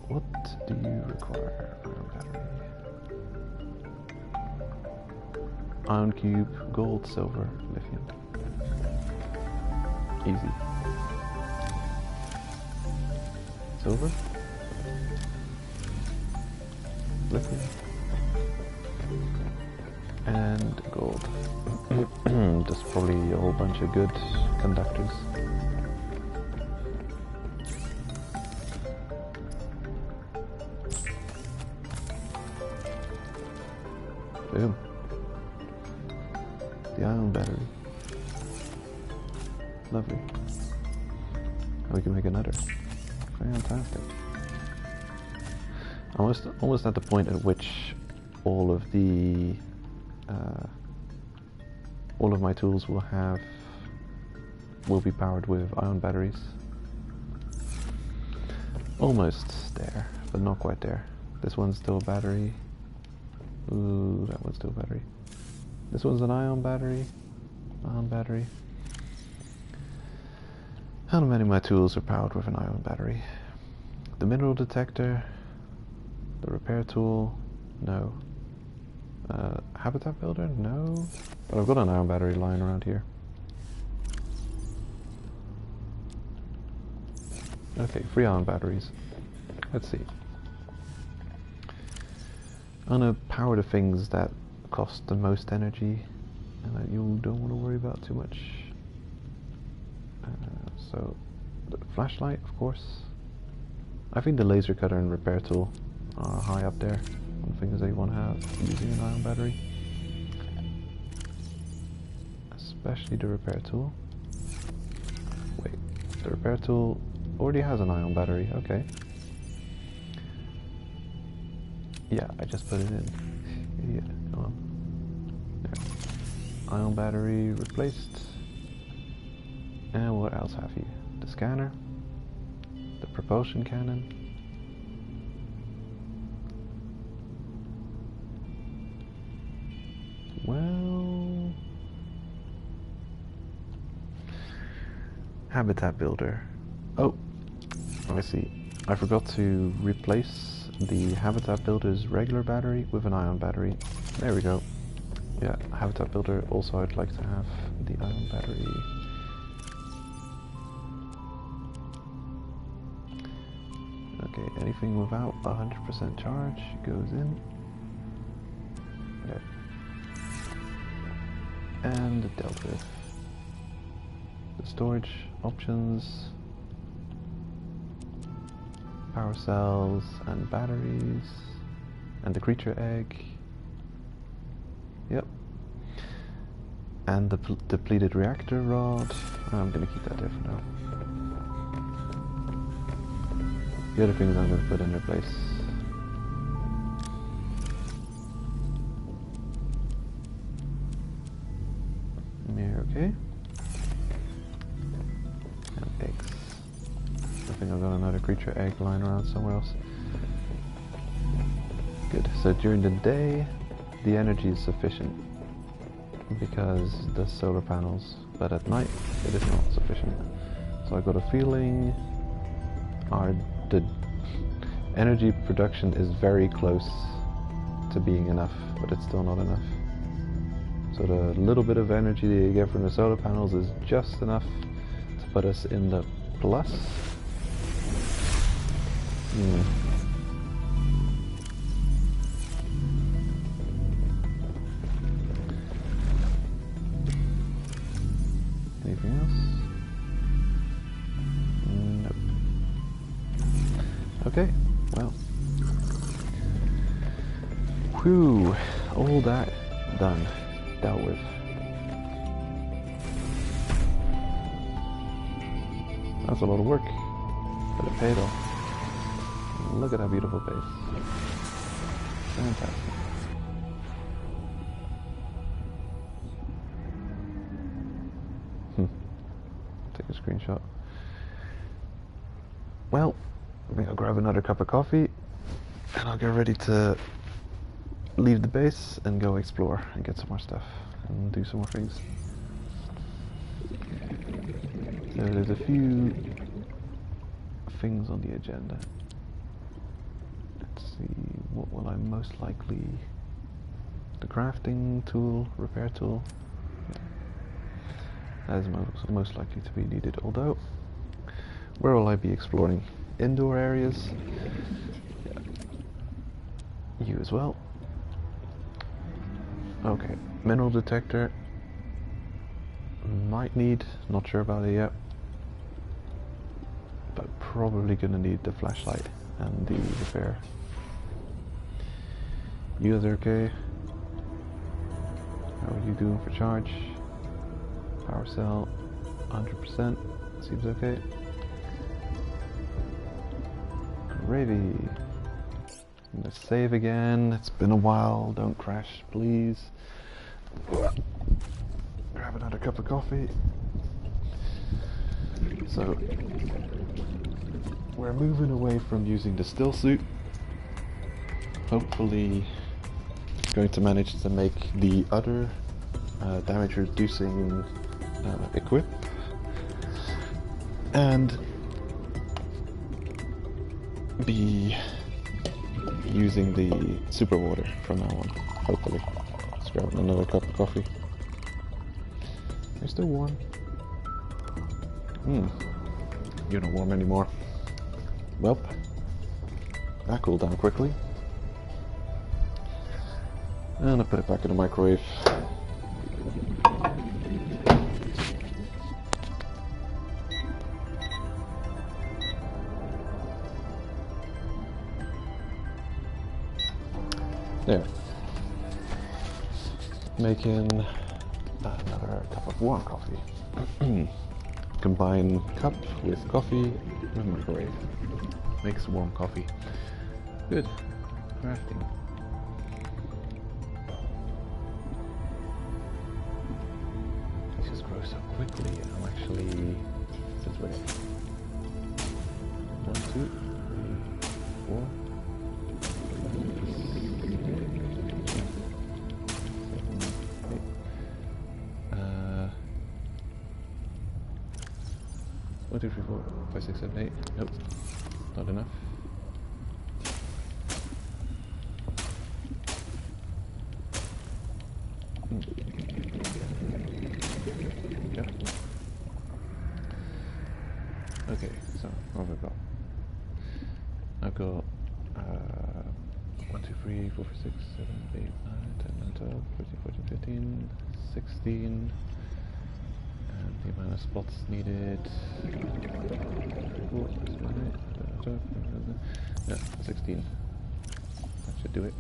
What do you require? Ion battery. Ion cube, gold, silver, lithium. Easy. Silver. Lithium. And gold. Just probably a whole bunch of good conductors. Boom. The ion battery. Lovely. And we can make another. Fantastic. Almost at the point at which all of my tools will be powered with ion batteries. Almost there, but not quite there. This one's still a battery. Ooh, that one's still a battery. This one's an ion battery. Ion battery. How many of my tools are powered with an ion battery? The mineral detector, the repair tool, no. Habitat builder, no. But I've got an ion battery lying around here. Okay, 3 ion batteries. Let's see. I'm gonna power the things that cost the most energy and that you don't want to worry about too much. So, the flashlight, of course. I think the laser cutter and repair tool are high up there on things that you want to have using an ion battery. Especially the repair tool. Wait, the repair tool already has an ion battery, okay. Yeah, I just put it in. Idiot, come on. There. Ion battery replaced. And what else have you? The scanner, the propulsion cannon, Habitat builder. Oh, I see. I forgot to replace the habitat builder's regular battery with an ion battery. There we go. Yeah, habitat builder. Also, I'd like to have the ion battery. Okay, anything without 100% charge goes in. There. And dealt with. The storage options, power cells and batteries, and the creature egg. Yep. And the depleted reactor rod. I'm gonna keep that there for now. The other things I'm gonna put in their place. Yeah, okay. And eggs. I think I've got another creature egg lying around somewhere else. Good. So during the day, the energy is sufficient because the solar panels, but at night it is not sufficient. So I got a feeling the energy production is very close to being enough, but it's still not enough. So the little bit of energy that you get from the solar panels is just enough to put us in the plus. Anything else? Nope. Okay, well. Whew, all that done. Dealt with. That's a lot of work, but it paid off. Look at that beautiful base. Fantastic. Take a screenshot. Well, I think I'll grab another cup of coffee and I'll get ready to leave the base and go explore and get some more stuff and do some more things. So there's a few things on the agenda. Let's see, what will I most likely... The crafting tool, repair tool. Yeah. That is most likely to be needed, although where will I be exploring? Indoor areas? Yeah. You as well. Okay, mineral detector. Might need, not sure about it yet. But probably gonna need the flashlight and the repair. You guys are okay? How are you doing for charge? Power cell, 100%. Seems okay. Gravy. Let's save again. It's been a while. Don't crash, please. Grab another cup of coffee. So, we're moving away from using the still suit. Hopefully, going to manage to make the other damage reducing equip. And be using the super water from now on, hopefully. Let's grab another cup of coffee. You're still warm. You're not warm anymore. Welp. That cooled down quickly. And I'll put it back in the microwave. There. Making another cup of warm coffee. Combine cup with coffee and microwave. Makes warm coffee. Good. Crafting. It just grows so quickly. I'm actually... Since wait. 1, 2, 3, 4. 1, 2, 3, 4, 5, 6, 7, 8. Nope, not enough. Yep. Okay, so what have I got? I've got 1, 2, 3, 4, 5, 6, 7, 8, 9, 10, 11, 12, 13, 14, 15, 16. And the amount of spots needed. Yeah, 16. That should do it.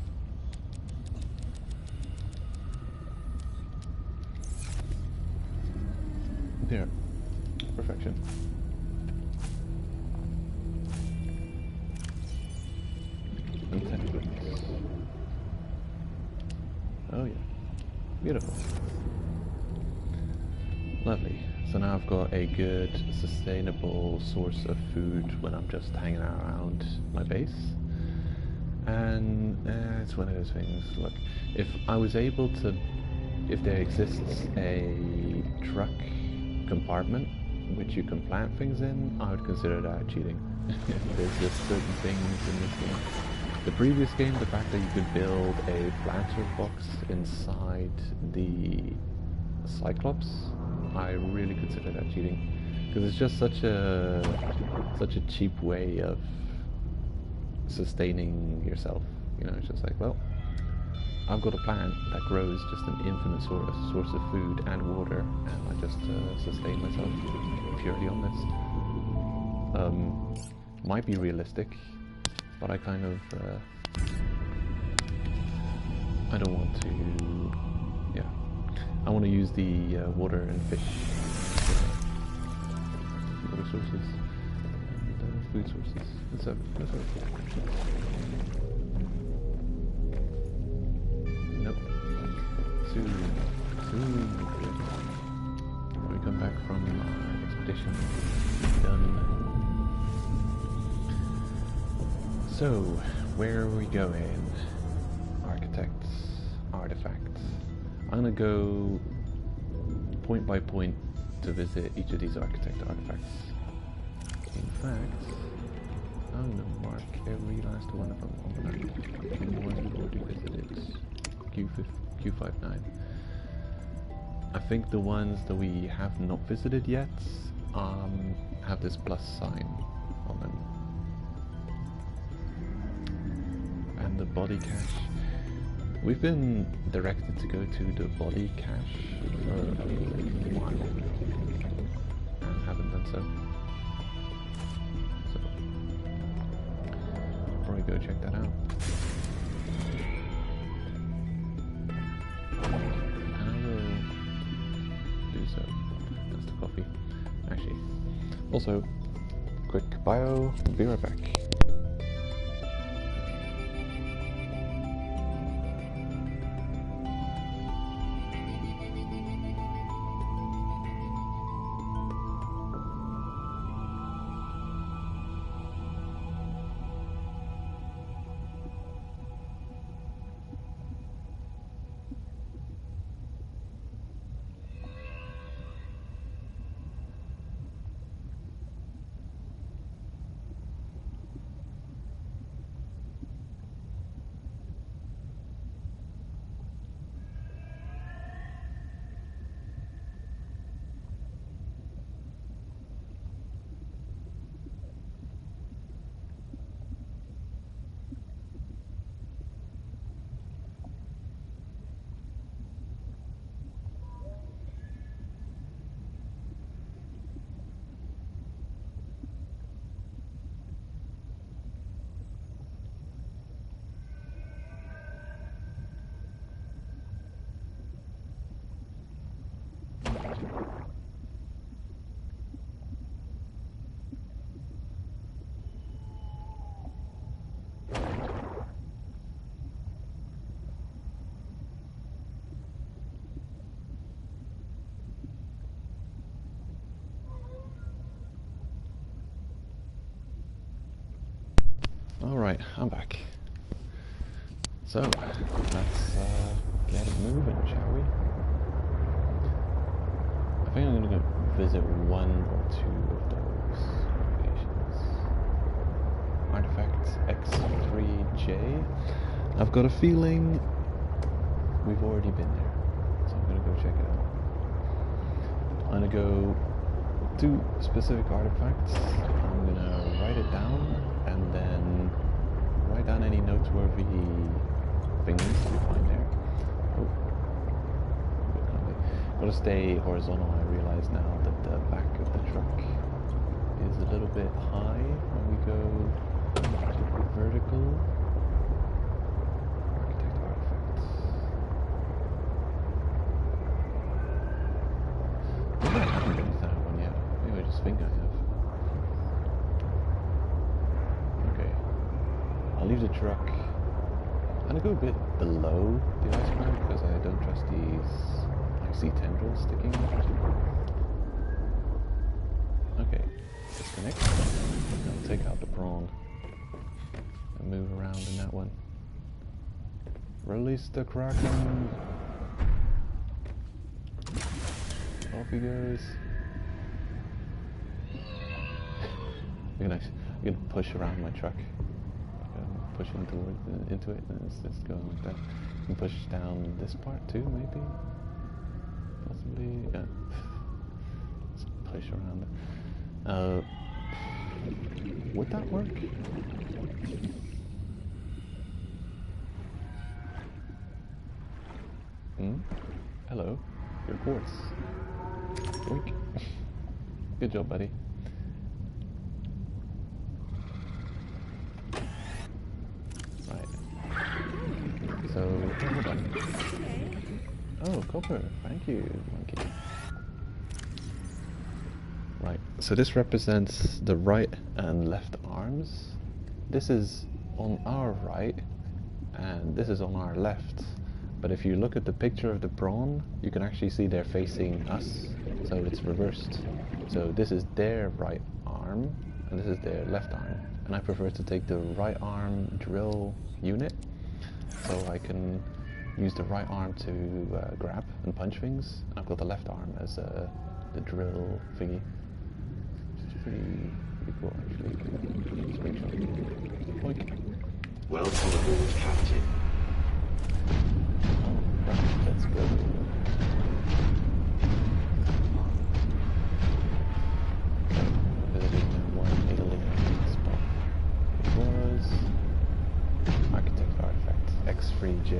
There. Perfection. And 10 equipment. Oh yeah. Beautiful. Lovely. So now I've got a good, sustainable source of food when I'm just hanging around my base. And it's one of those things, look, if I was able to, if there exists a truck compartment which you can plant things in, I would consider that cheating. There's just certain things in this game. The previous game, the fact that you could build a planter box inside the Cyclops, I really consider that cheating, because it's just such a cheap way of sustaining yourself. You know, it's just like, well, I've got a plant that grows just an infinite source of food and water, and I just sustain myself purely on this. Might be realistic, but I kind of I don't want to. Yeah. I want to use the water and fish water sources and food sources. That's nope. Soon good. When we come back from our expedition, done. So, where are we going? Architects, artifacts. I'm gonna go point by point to visit each of these architect artifacts. In fact, I'm gonna mark every last one of them on the map. The ones we've already visited. Q59. I think the ones that we have not visited yet have this plus sign on them. And the body cache. We've been directed to go to the body cache for a while and haven't done so. So, I'll probably go check that out. And I will do so. That's the coffee. Actually, also, quick bio, be right back. Alright, I'm back. So, let's get it moving, shall we? I think I'm going to go visit one or two of those locations. Artifacts X3J. I've got a feeling we've already been there, so I'm gonna go check it out. I'm gonna go to specific artifacts. I'm gonna write it down and then write down any noteworthy things we find there. Oh, gotta stay horizontal. I realize now that the back of the truck is a little bit high when we go vertical. Architect artifacts. Maybe I haven't been to that one yet. Maybe I just think I have. Okay. I'll leave the truck. I'm gonna go a bit below the iceberg because I don't trust these icy tendrils sticking out. Okay. Disconnect. I'll take out the prawn and move around in that one. Release the Kraken. Off he goes. I'm gonna push around my truck. Pushing towards into it, and it's just going like that. You can push down this part too, maybe. Possibly. Yeah. Let's push around it. Would that work? Hello. Your quartz. Oink. Good job, buddy. Right. So, hold on. Oh, copper. Thank you, monkey. Right. So this represents the right and left arms. This is on our right, and this is on our left. But if you look at the picture of the prawn, you can actually see they're facing us, so it's reversed. So this is their right arm, and this is their left arm. And I prefer to take the right arm drill unit, so I can use the right arm to grab and punch things. I've got the left arm as the drill thingy. Which is pretty cool, actually. Screenshot. Boink. Welcome aboard, Captain. Right, let's go. Visiting one alien spot. It was architect artifact X3J.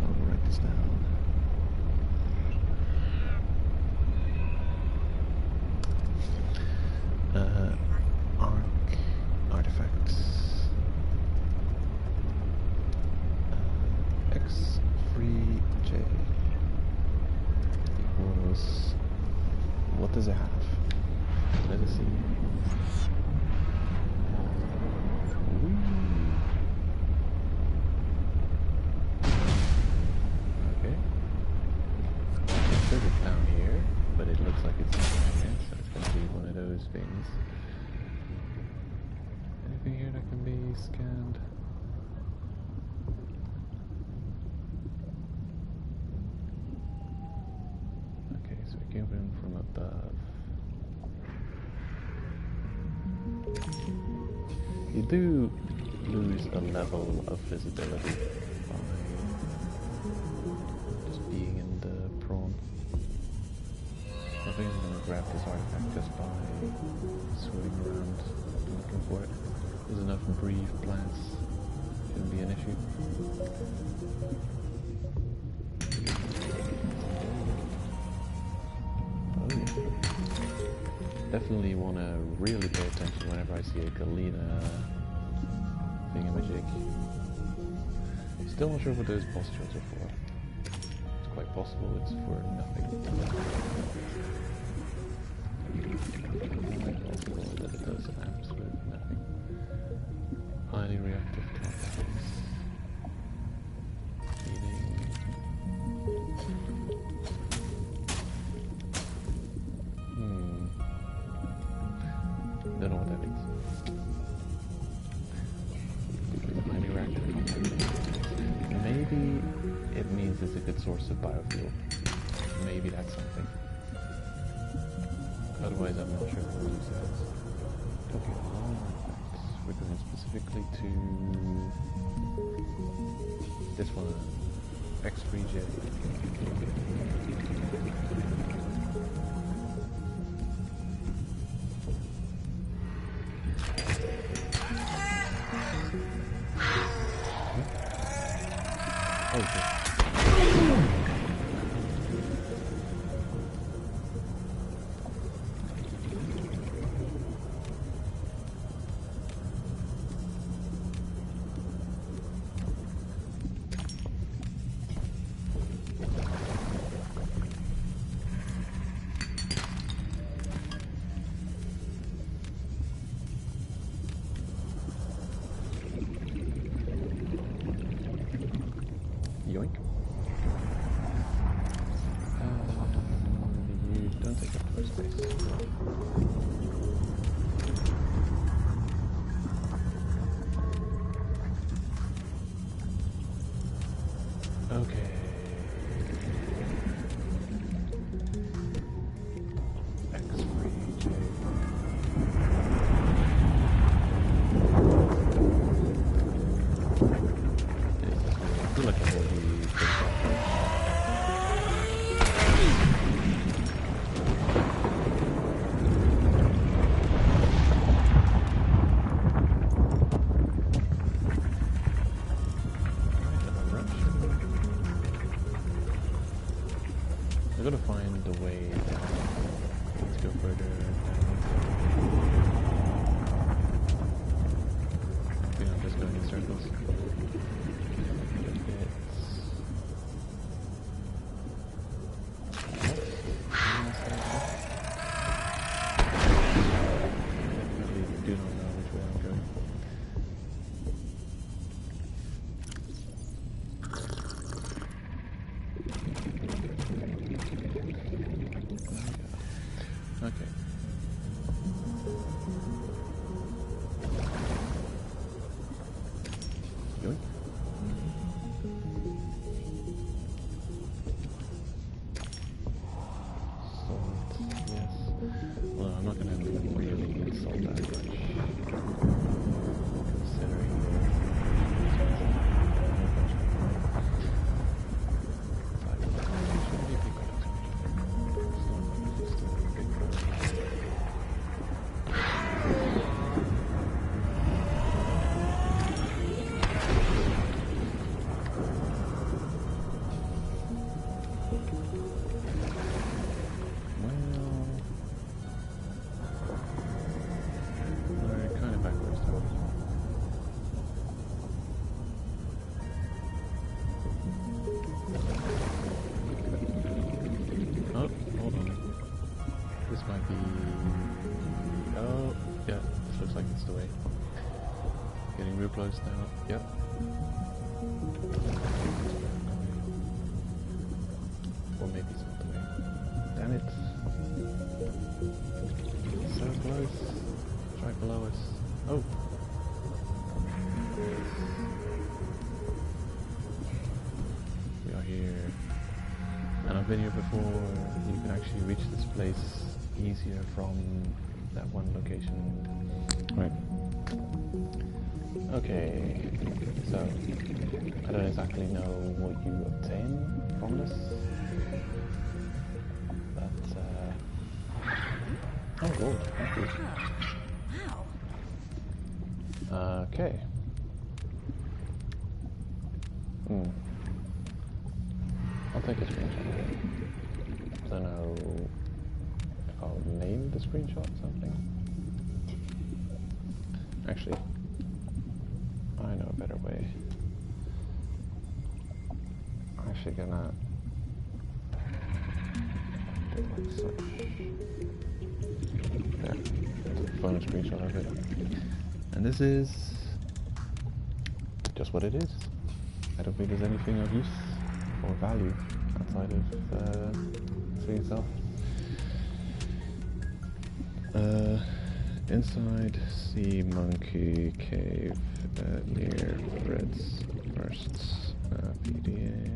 I'll write this down. Artifacts. X3J equals. What does it have? Let us see. Okay. It says it's down here, but it looks like it's not down here, so it's going to be one of those things. Anything here that can be scanned? Okay, so we came in from above. You do lose a level of visibility by just being in the prawn. I think I'm going to grab this artifact just by swimming around and looking for it. There's enough brief plants, shouldn't be an issue. Oh yeah. Definitely want to really pay attention whenever I see a Galena thingamajig. Still not sure what those postules are for. It's quite possible it's for nothing. Quite possible that it does absolutely nothing. Highly reactive compounds. Don't know what that means. Highly reactive compounds. Maybe it means it's a good source of biofuel. Maybe that's something. Otherwise, I'm not sure what to use this. Okay, alright. We're going specifically to this one, X3J. Okay. Yoink. You don't take up too much space. Okay. X3J. I feel like I've already done that. I've got to find a way down. Let's go further down. You know, just going in circles. Definitely do not know which way I'm going. Okay. Yoink. Salt, yes. Well, I'm not gonna really need salt that much. Considering we're kind of backwards now. Oh, hold on. This might be... Oh, yeah, this looks like it's the way. Getting real close now. Yep. Or maybe it's not the way. Damn it. So close. Right below us. Oh. We are here. And I've been here before. You can actually reach this place easier from that one location. Right. Okay. So, I don't exactly know what you obtain from this. But, oh, gold. Thank you. Okay. I'll take a screenshot. I don't know if I'll name the screenshot something. Actually, I know a better way. I'm actually gonna do it like such. There. That's a phone screenshot of it. And this is just what it is. I don't think there's anything of use or value outside of the thing itself. Inside sea monkey cave near Fred's bursts. PDA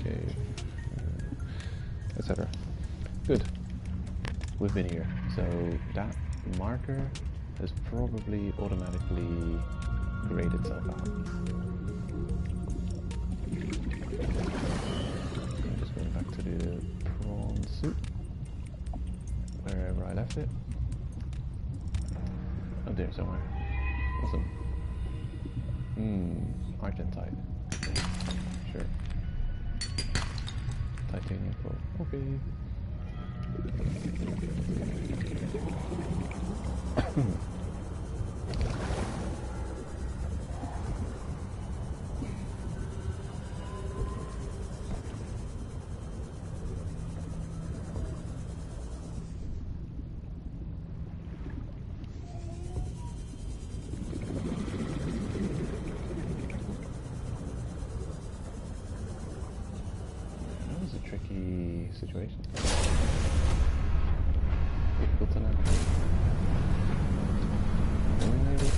cave, etc. Good. We've been here. So that marker has probably automatically grayed itself out. I'm just going back to the prawn soup, wherever I left it. Oh, there somewhere. Awesome. Argentite. Sure. Titanium foil. Okay. That was a tricky situation. Difficult to navigate. Maybe.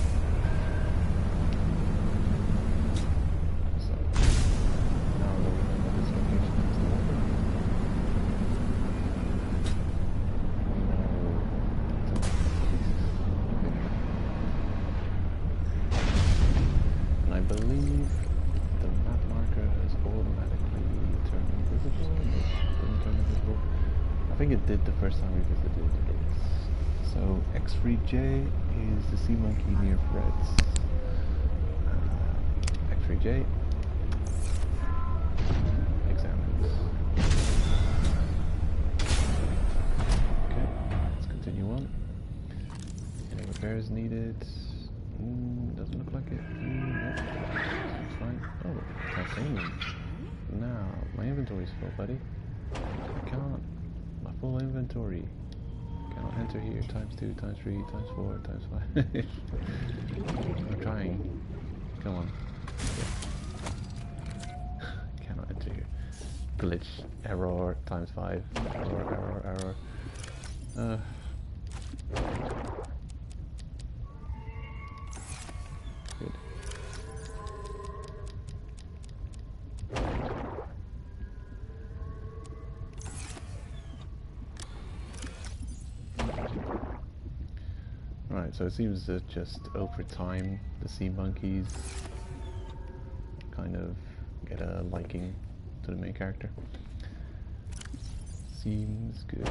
So now that we know this location is the water, we know to and I believe the map marker has automatically turned invisible. It didn't turn invisible. I think it did the first time we visited it. So X3J is the sea monkey near Fred's. X3J examines. Okay, let's continue on. Any repairs needed? Doesn't look like it. Nope. It's fine. Oh, titanium. Now, my inventory's full, buddy. I can't. My full inventory. Cannot enter here. Times 2, times 3, times 4, times 5. I'm trying. Come on. Cannot enter here. Glitch. Error. Times 5. Error. Good. Right, so it seems that just over time the sea monkeys kind of get a liking to the main character. Seems good.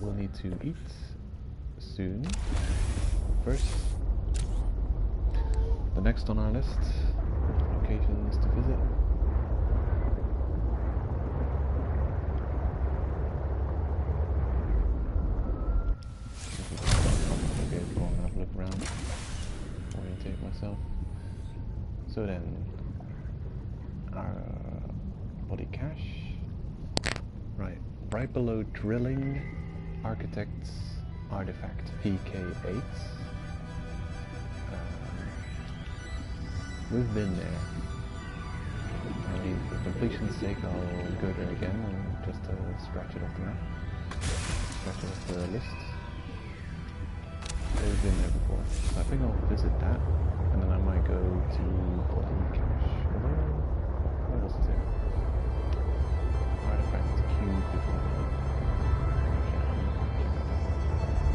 We'll need to eat soon. First, the next on our list, locations to visit. Look around, orientate myself. So then, our body cache, right below drilling, architect's artifact PK8. We've been there. For completion's sake, I'll go there again and just scratch it off the map, scratch it off the list. We've been there before, so I think I'll visit that, and then I might go to body cache. What else is there? Artifact cube before.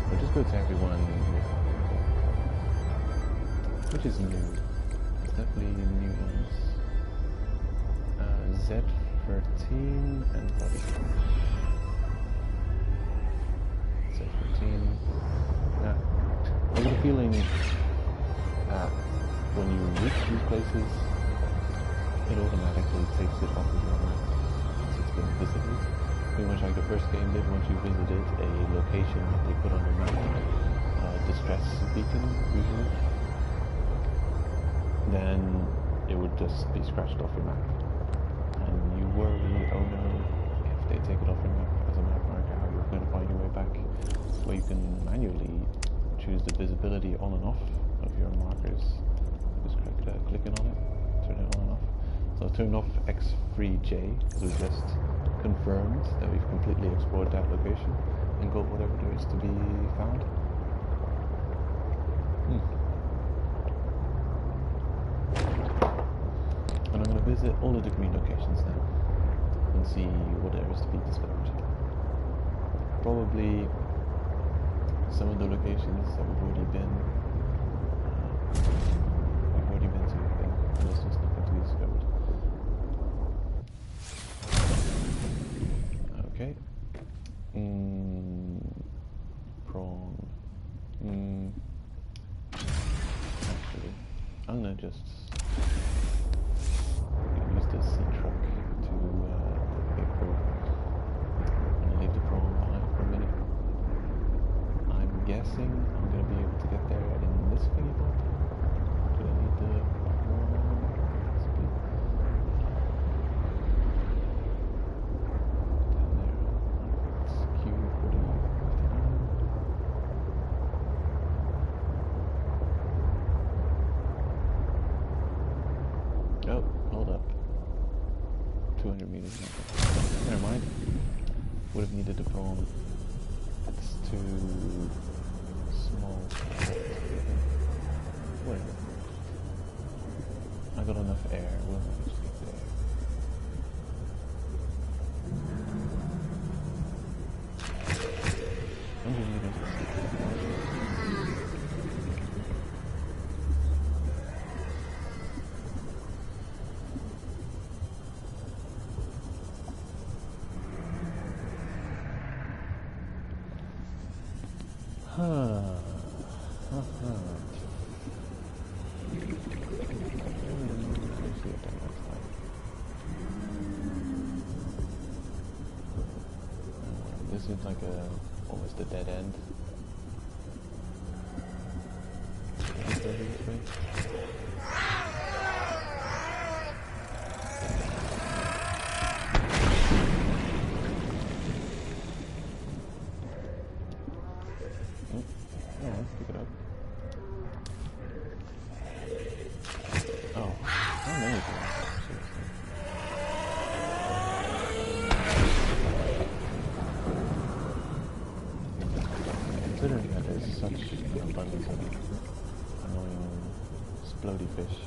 We'll just go to everyone which is new. It's definitely new ones. Z13 and body cache. Z13. Yeah. I get a feeling that when you reach these places, it automatically takes it off of your map once it's been visited. Pretty much like the first game did once you visited a location that they put on your map, distress beacon usually, then it would just be scratched off your map. And you worry, oh no, if they take it off your map as a map marker, how you're going to find your way back. Well, you can manually choose the visibility on and off of your markers. Just clicking on it, turn it on and off. So I'll turn off X3J because we just confirmed that we've completely explored that location and got whatever there is to be found. And I'm going to visit all of the green locations now and see what there is to be discovered. probably some of the locations that we've already been to, yeah, there's just nothing to be discovered. Okay. Prawn. Actually, I'm gonna just use this sea truck to take her. I'm gonna leave the prawn behind for a minute. I'm guessing I'm gonna be able to get there in this thingy bot. Do I need the speed? Down there. It's Q40. Oh, hold up. 200 meters. Never mind. Would have needed the prawn. It's too small. Whatever. I got enough air. We'll manage to get there. This seems like almost a dead end. Pick it up. Oh, how many things? Considering that there's such an abundance of annoying splody fish,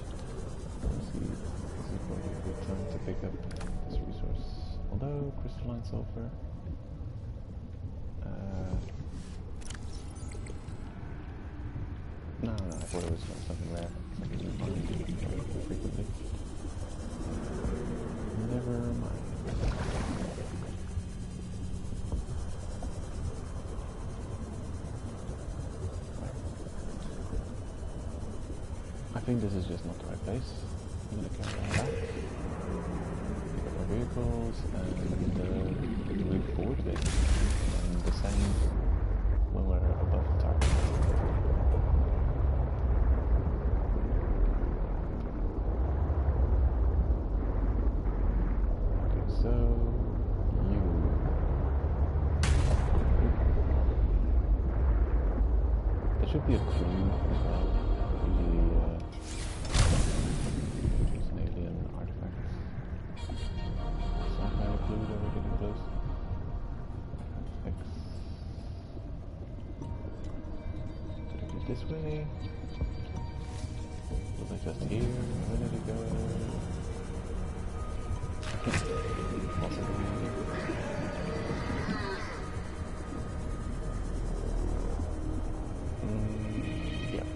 let's see if we're a good time to pick up this resource. Although crystalline sulfur, no, I thought it was something rare, something you find frequently. Never mind. I think this is just not the right place. I'm going to carry on back. Pick up our vehicles and move forward a bit. And descend when we're above the target. Okay, so there should be a clue as well. There's an alien artifact. Some kind of clue that we're getting close. X. Did I go this way? Was I just here? Where did it go? Possibly. Yeah.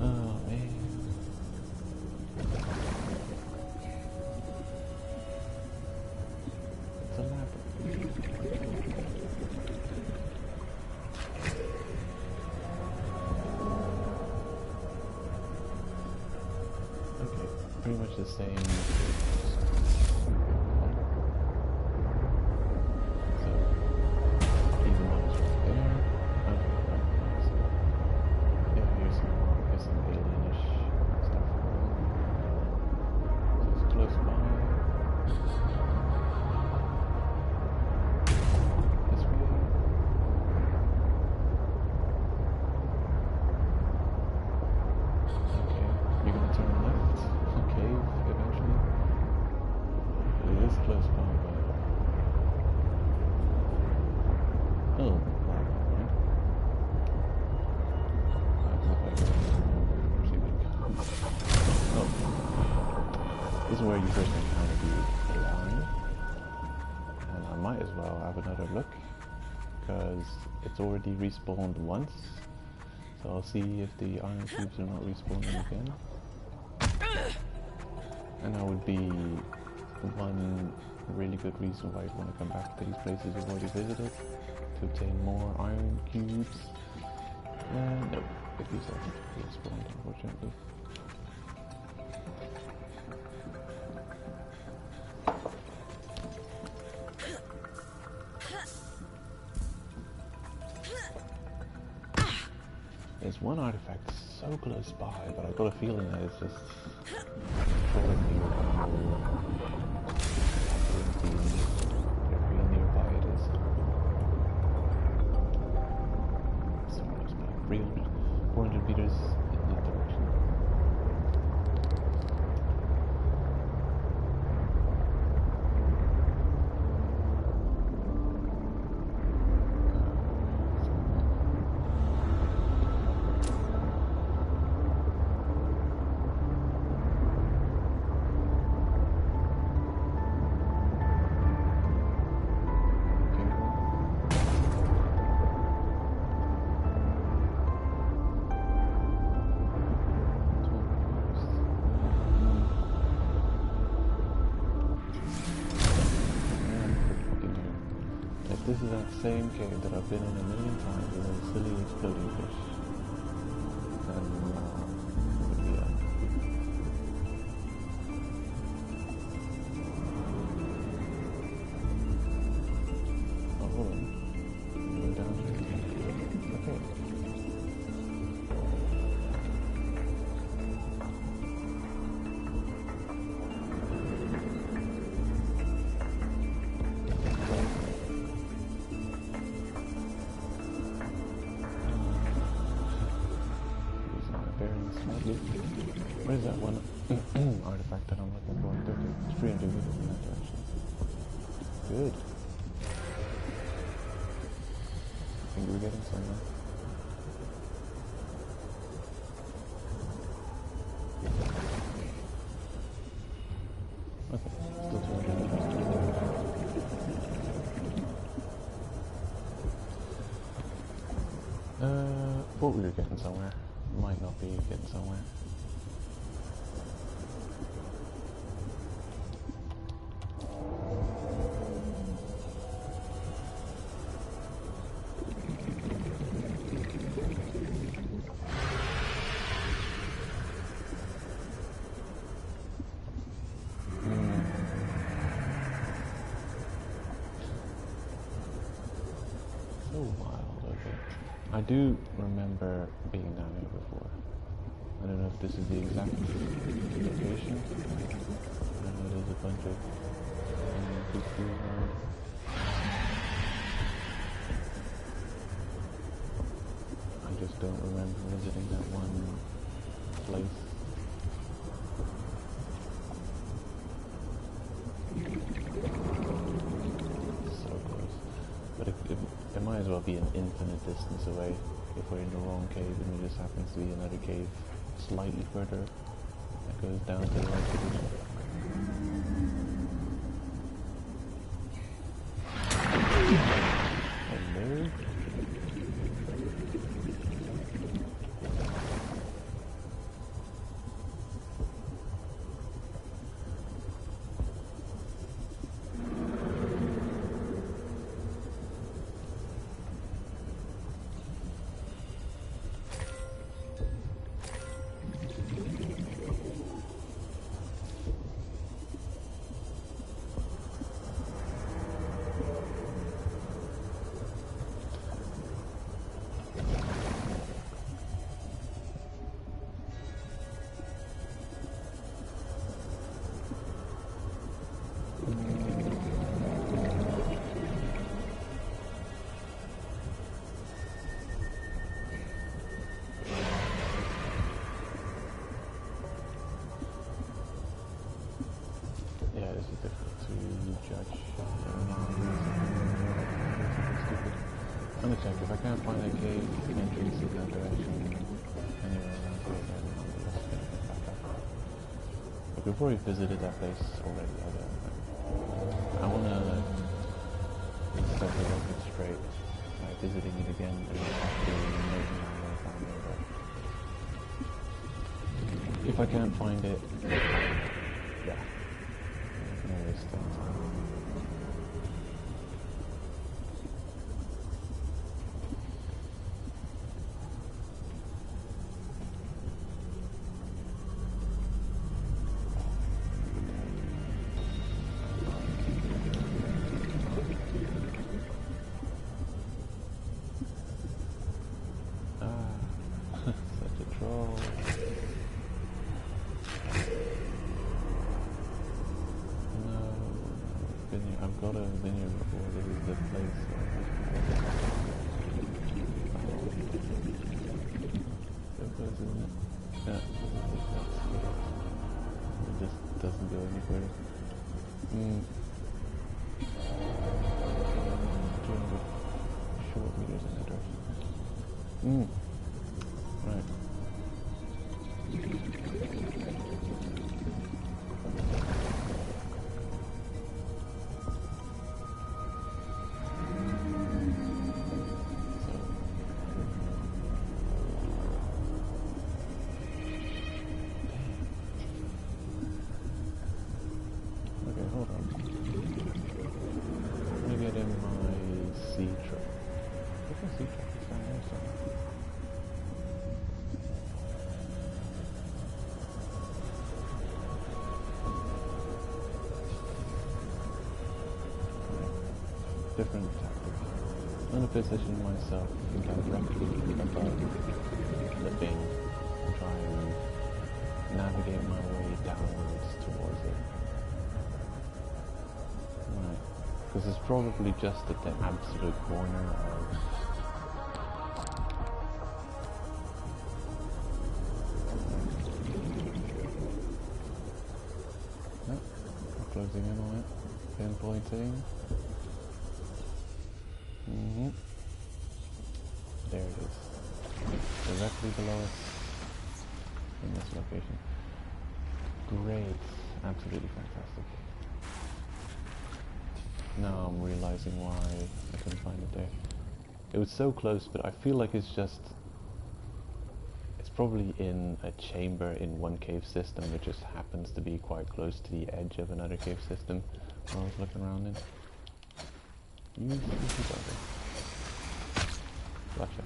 Oh man. It's a map. Okay, pretty much the same. So, even one is right there. Okay, right. So, yeah, here's some alienish stuff. So it's close by. This way. Okay, you're gonna turn left. Okay, eventually. It is close by, but oh, wow, right? Oh, this is where you first encounter the line. well have another look, because it's already respawned once. So I'll see if the iron cubes are not respawning again. And that would be one really good reason why you want to come back to these places you've already visited, to obtain more iron cubes. And no, these haven't respawned, unfortunately. There's one artifact so close by, but I got a feeling that it's just controlling me with how nearby it is. So it's about 300, 400 meters in that direction. This is that same cave that I've been in a million times with those silly exploding fish. And would be that. Oh, hold on. Going down here. Okay. Where's that one artifact that I'm looking for? It's 300 meters in that direction. Good. I think we're getting somewhere. Okay, still 200 meters. Thought we were getting somewhere. Might not be getting somewhere. So wild, okay. I do remember being down here before. I don't know if this is the exact location. I know there's a bunch of people around. I just don't remember visiting that one place. So close. But it might as well be an infinite distance away if we're in the wrong cave and there just happens to be another cave slightly further that goes down to the right position. Hello? I'm gonna check if I can't find a cave entrance in that direction anywhere around here, then I'll just get back up. But before we visited that place already, I wanna it open straight by visiting it again and after noting down where I found it. But if I can't find it, yeah, no waste of time. I've got a vineyard before. This is the place. Good place, isn't it? Yeah. It just doesn't go any further. 200 short meters in that direction. Right. Different tactics. I'm going to position myself directly above the thing and try and navigate my way downwards towards it. Right. Because it's probably just at the absolute corner of... Nope. Closing in on it. Pinpointing. There it is. Directly below us in this location. Great. Absolutely fantastic. Now I'm realizing why I couldn't find it there. It was so close, but I feel like it's probably in a chamber in one cave system that just happens to be quite close to the edge of another cave system where I was looking around in. You got it. Gotcha.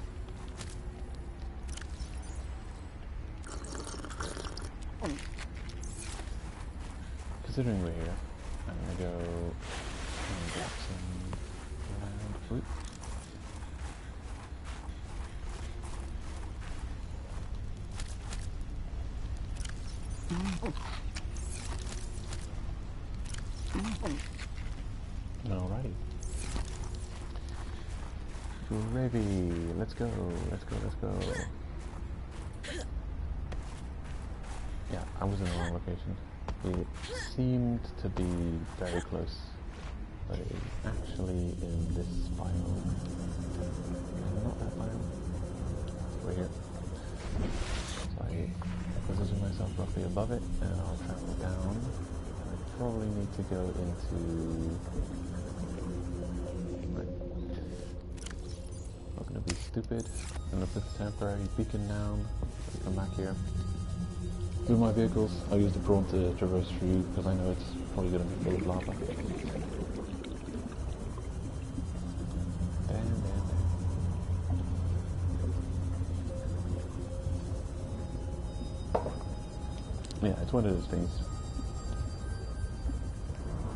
Considering we're here, I'm gonna go and grab some land fruit. Alrighty. Gravy, let's go. Yeah, I was in the wrong location. It seemed to be very close, but it is actually in this biome. Not that biome. Right here. So I position myself roughly above it, and I'll travel down. I probably need to go into... Not gonna be stupid. I'm gonna put the temporary beacon down. Come back here. With my vehicles, I'll use the prawn to traverse through because I know it's probably gonna be full of lava. Damn. Yeah, it's one of those things.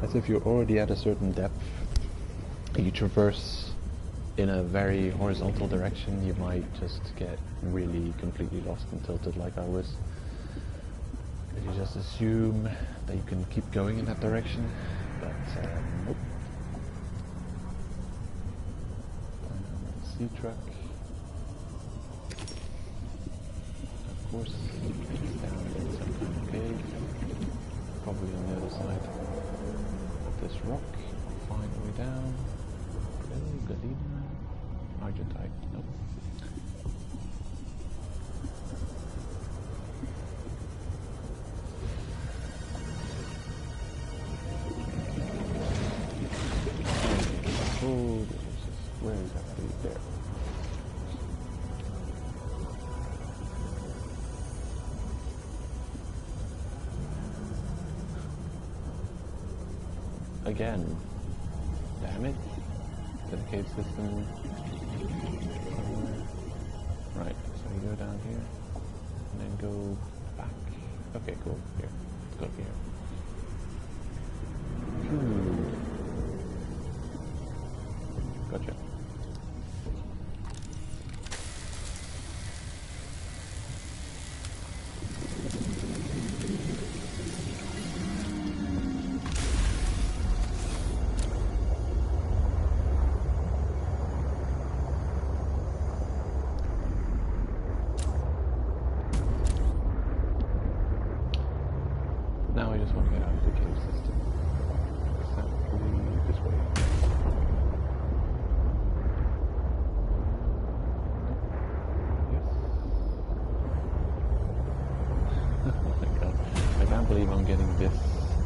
As if you're already at a certain depth, and you traverse in a very horizontal direction, you might just get really completely lost and tilted like I was. You just assume that you can keep going in that direction, but nope. Sea truck. Of course, it's down in some kind of cave, probably on the other side of this rock. I'll find the way down. Oh, Galena. Argentite. Nope. Oh, this is again. Damn it. To the cave system. Right, so you go down here, and then go back. Okay, cool. Here. Let's go up here. Gotcha. Now I just want to get out of the cave system. Exactly this way. Yes. Oh my god. I can't believe I'm getting this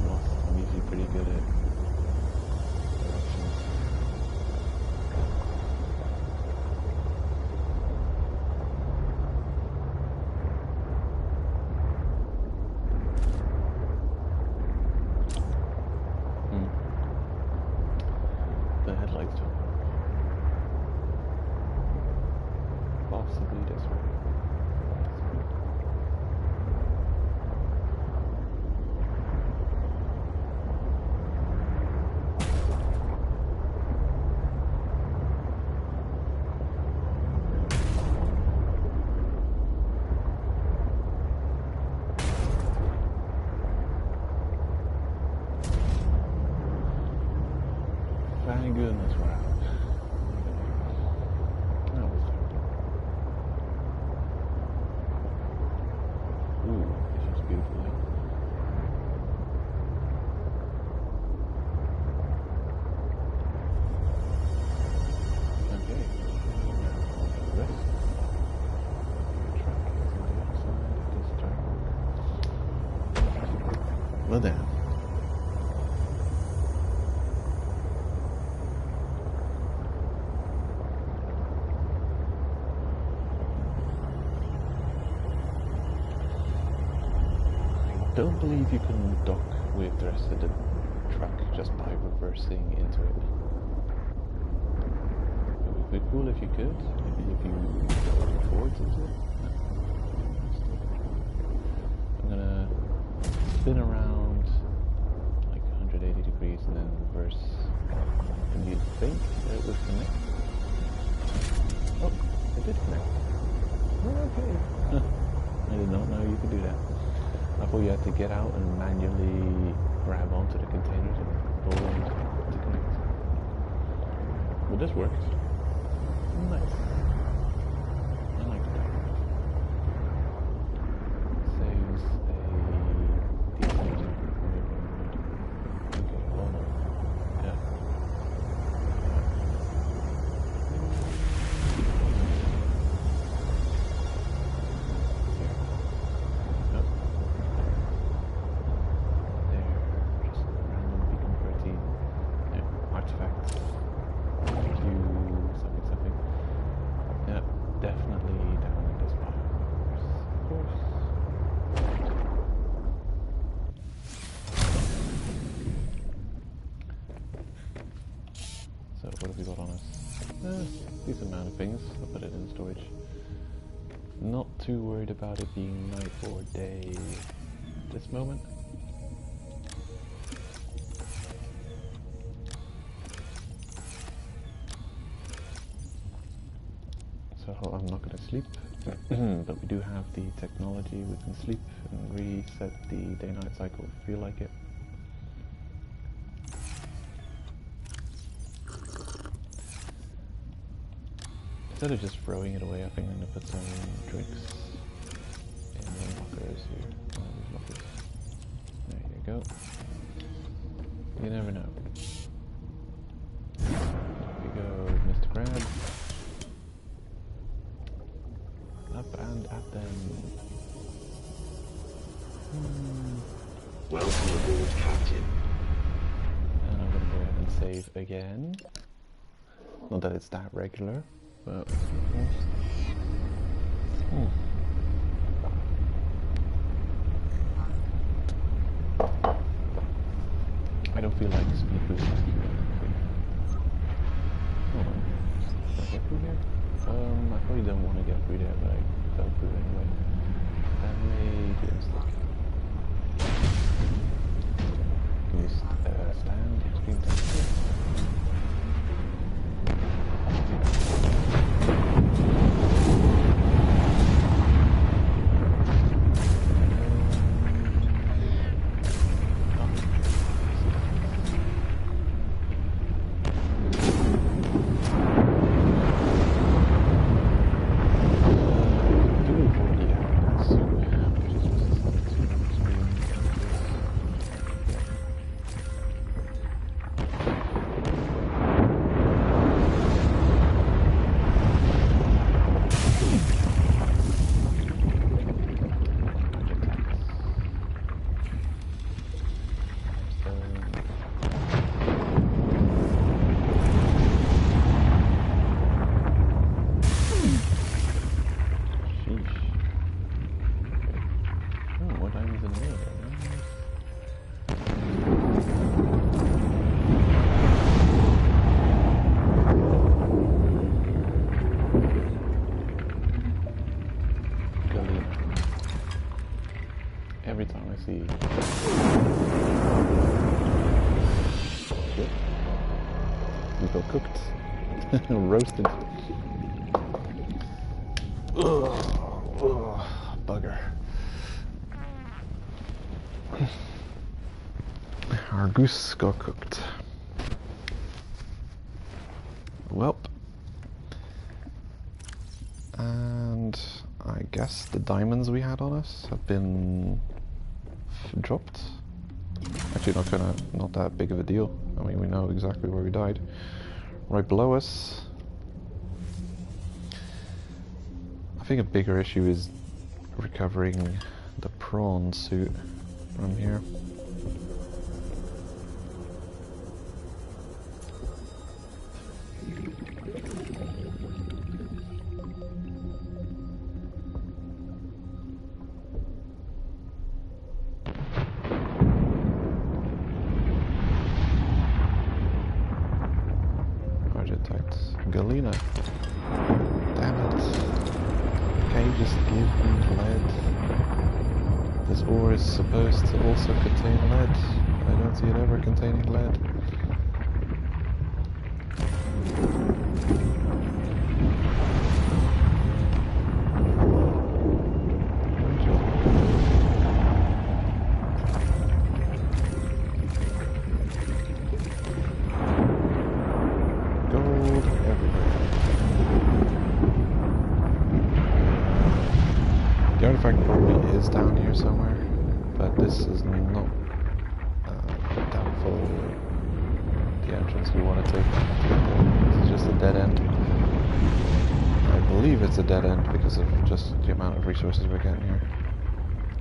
lost. I'm usually pretty good at directions. The headlights don't work. Possibly this way. Thank goodness we're out. That was terrible. Ooh, this looks beautiful. Okay. Now this. Track is on the other side of this track. Well then. Don't believe you can dock with the rest of the truck just by reversing into it. It would be cool if you could. Maybe if you go forwards into it. No. I'm gonna spin around like 180 degrees and then reverse. And you'd think that it would connect. Oh, it did connect. Oh, okay. I did not know you could do that. I thought you had to get out and manually grab onto the containers and pull them to connect. Well, this works. Nice. I like that. Saves a decent. Okay, oh no. Yeah. So what have we got on us? Decent amount of things. I'll put it in storage. Not too worried about it being night or day at this moment. So I'm not going to sleep, but we do have the technology. We can sleep and reset the day-night cycle if we feel like it. Instead of just throwing it away, I think I'm going to put some drinks in the lockers here. One of these lockers. There you go. You never know. There we go, Mr. Crab. Up and at them. Welcome aboard, Captain. And I'm going to go ahead and save again. Not that it's that regular. But I don't feel like speed boosting Every time I see shit, we got cooked, roasted. Ugh, bugger. Our goose got cooked. Welp. And I guess the diamonds we had on us have been dropped. Actually, not that big of a deal. I mean, we know exactly where we died. Right below us. I think a bigger issue is recovering the prawn suit from here. Galena. Damn it. Can you just give me lead? This ore is supposed to also contain lead. I don't see it ever containing lead. The artifact probably is down here somewhere, but this is not doubtful the entrance we want to take to get there. This is just a dead end. I believe it's a dead end because of just the amount of resources we're getting here.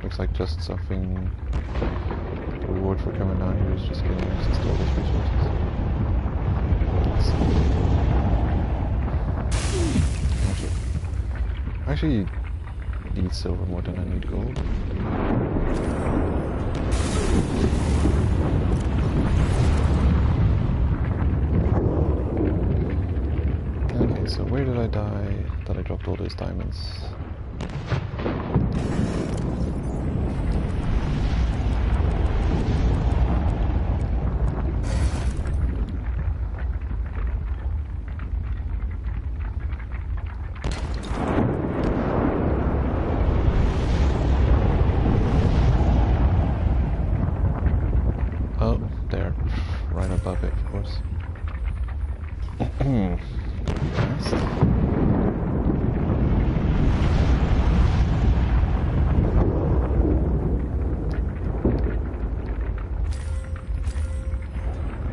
Looks like just something, the reward for coming down here is just getting us to store these resources. Actually, need silver more than I need gold. Okay, so where did I die that I dropped all those diamonds? Right above it, of course. Fast.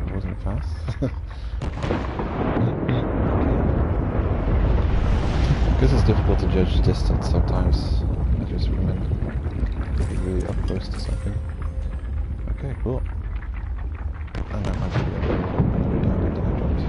It wasn't fast. This is difficult to judge distance sometimes. I just remember getting really up close to something. Okay, cool. And that might be another diamond that I dropped.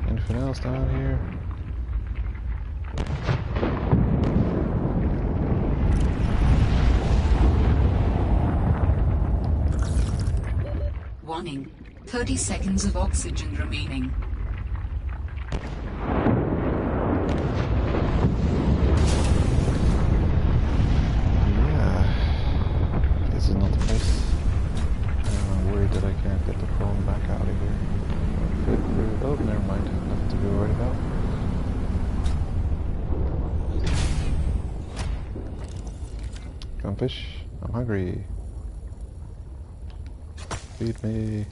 Anything else down here? Warning, 30 seconds of oxygen remaining. Yeah, this is not the place. I'm worried that I can't get the prawn back out of here. Oh, never mind, nothing to be worried about. Come fish, I'm hungry. Feed me.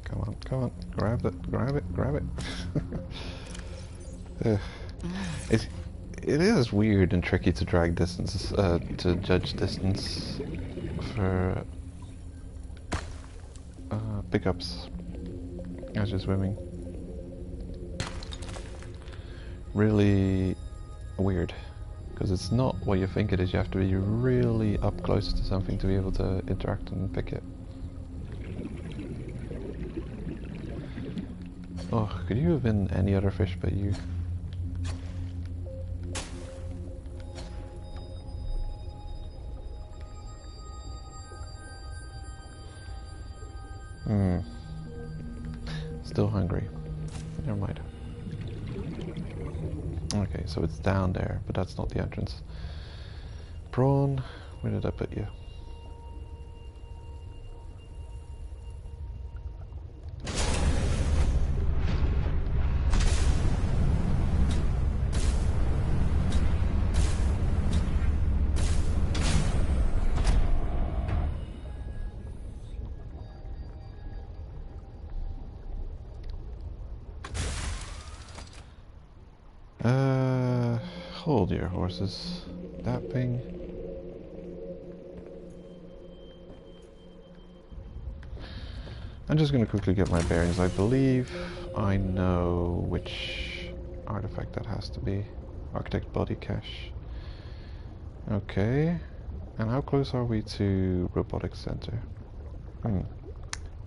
Come on, come on. Grab it, grab it, grab it. It is weird and tricky to drag distance, to judge distance for pickups as you're swimming. really weird. Because it's not what you think it is. You have to be really up close to something to be able to interact and pick it. Oh, could you have been any other fish but you? Still hungry. Never mind. Okay, so it's down there, but that's not the entrance. Prawn, where did I put you? Hold your horses. That thing. I'm just gonna quickly get my bearings. I believe I know which artifact that has to be. Architect body cache. Okay. And how close are we to robotics center?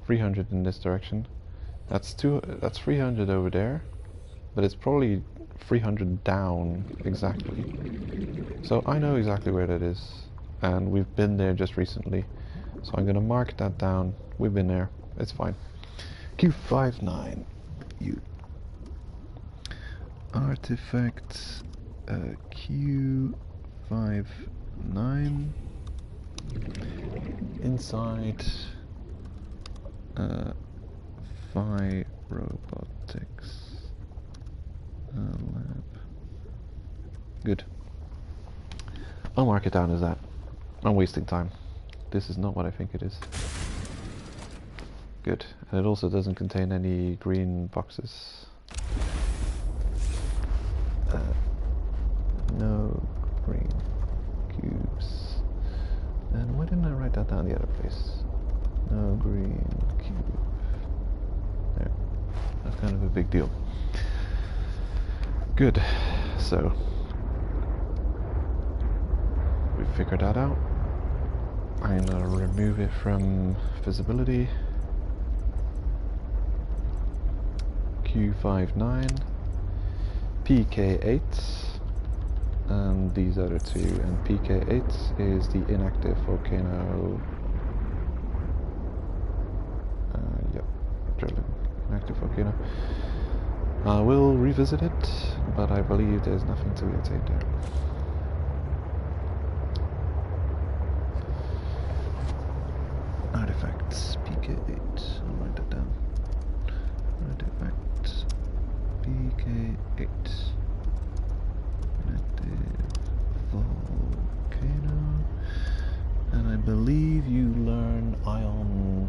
300 in this direction. That's 300 over there. But it's probably 300 down exactly. So I know exactly where that is. And we've been there just recently. So I'm gonna mark that down. We've been there. It's fine. Q59. You. Artifact Q59. Inside Phi Robotics Lab. Good. I'll mark it down as that. I'm wasting time. This is not what I think it is. Good. And it also doesn't contain any green boxes. No green cubes. And why didn't I write that down the other place? No green cube. There. That's kind of a big deal. Good. So we figured that out. I'm gonna remove it from visibility. Q59, PK8, and these other two. And PK8 is the inactive volcano. Yep, drilling inactive volcano. I will revisit it, but I believe there's nothing to be obtained there. Artifacts, PK8, I'll write that down. Artifacts, PK8, inactive volcano, and I believe you learn ion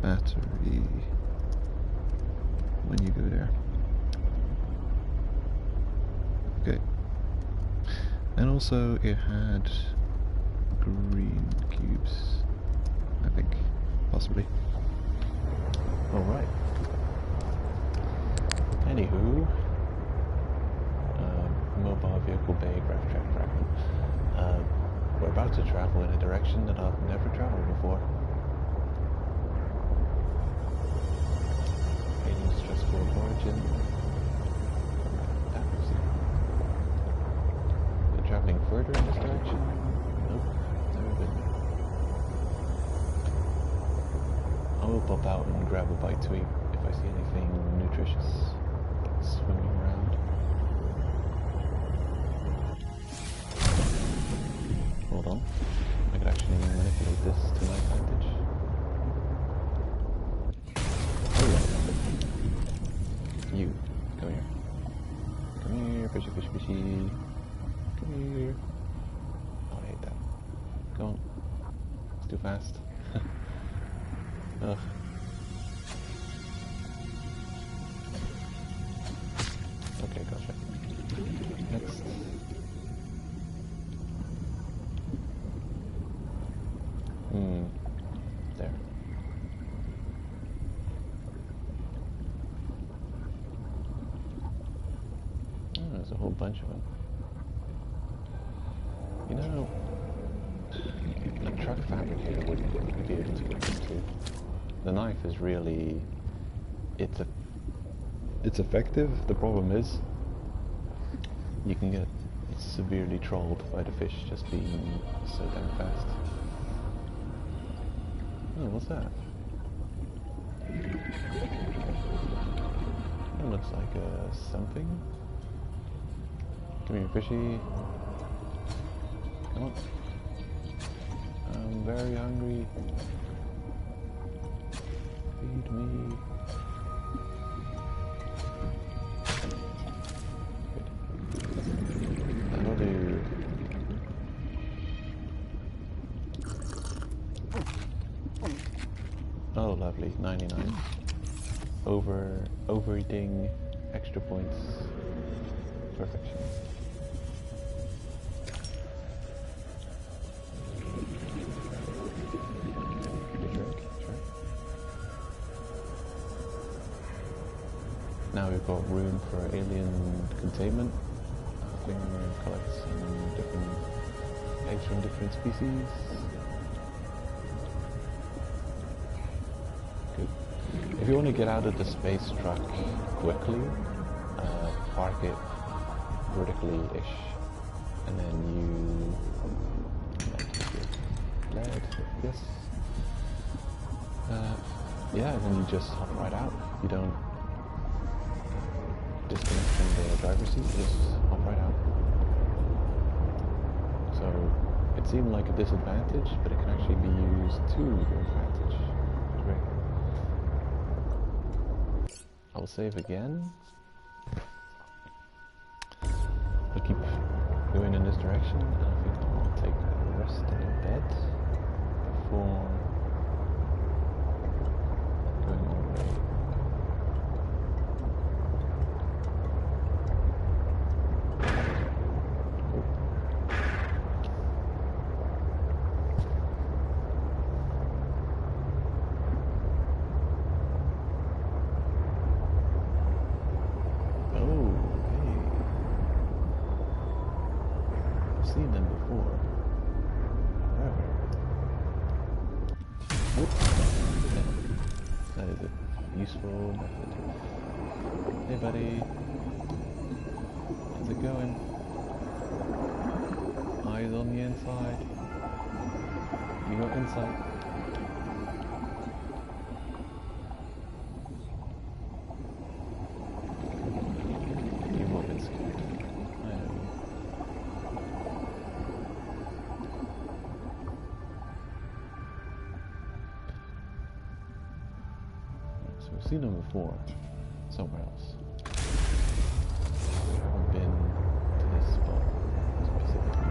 battery when you go there. Okay. And also it had green cubes, I think, possibly. Alright. Anywho, mobile vehicle bay, graph track travel. We're about to travel in a direction that I've never traveled before. Alien stressful origin. That was it. Been traveling further in this direction? Nope, never been. I will pop out and grab a bite to eat if I see anything nutritious swimming around. Hold on. I could actually manipulate this to my advantage. Oh yeah. You. Come here. Come here, fishy, fishy, fishy. Come here. Oh, I hate that. Go on. It's too fast. Ugh. Okay, gotcha. Next. There. a whole bunch of them. You know, a truck fabricator would be able to make them too. The knife is really, it's effective. The problem is, you can get severely trolled by the fish just being so damn fast. Oh, what's that? That looks like something. Come here, fishy. Come on. I'm very hungry. Feed me. Good. That'll do. Oh, lovely. 99. Overeating, extra points. Perfection. Now we've got room for alien containment. We can collect some different eggs from different species. Good. If you want to get out of the space truck quickly, park it vertically-ish, and then you lead, yes. Yeah, and then you just hop right out. You don't disconnect from the driver's seat, just hop right out. So it seemed like a disadvantage, but it can actually be used to your advantage. Great. I'll save again. I'll keep going in this direction, and I think I'll take a rest in the bed before going all the way. Seen them before. However, that is a useful method. Hey buddy, how's it going? Eyes on the inside. You got insight. You've all been scared. I know you. So we've seen them before, somewhere else. We haven't been to this spot specifically.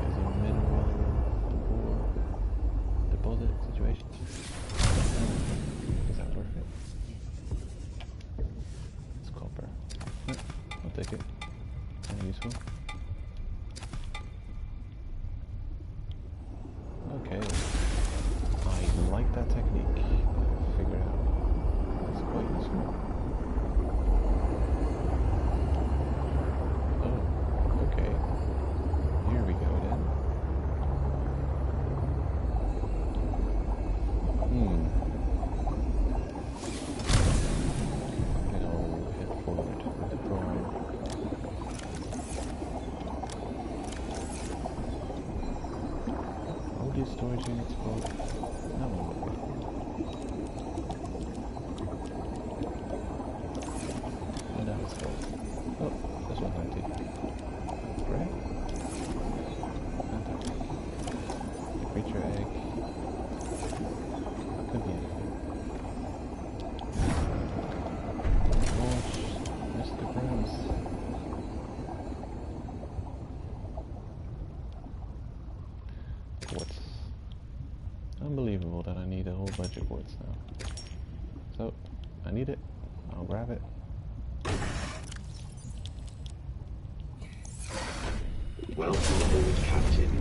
There's a mineral ore deposit situation. Is that worth it? It's copper. I'll take it. Kind of useful. Okay. I like that technique. Figure out. It's quite useful. Oh, okay. Here we go then. Then I'll head forward with the prawn. All these storage units full. No one will get full. And now it's full. Oh, this one's empty. Great. Fantastic. The creature egg. Could be anything. Launch, Mr. Brams. Quartz. Unbelievable that I need a whole bunch of quartz now. So, I need it. I'll grab it. Welcome aboard, Captain.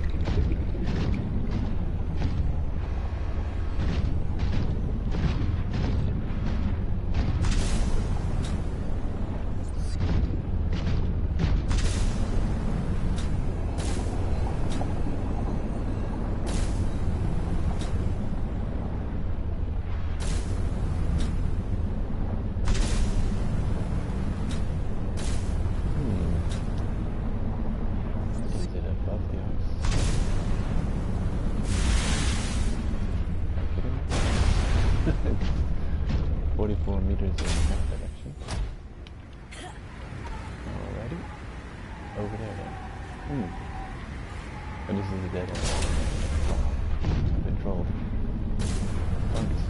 Is it above the ice? Are you kidding me? 44 meters in that direction. Alrighty. Over there then. But this is a dead end. Control. Funds.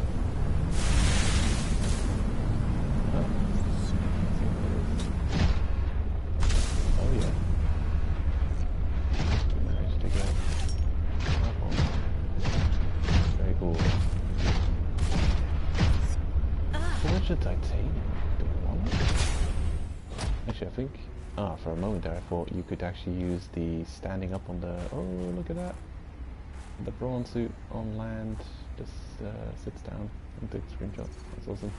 Oh. Oh yeah. We managed to get up on. Very cool. So much of titanium. Do I want it? Actually, I think. For a moment there, I thought you could actually use the standing up on the. Oh, look at that! The prawn suit on land just sits down and takes a screenshot. That's awesome.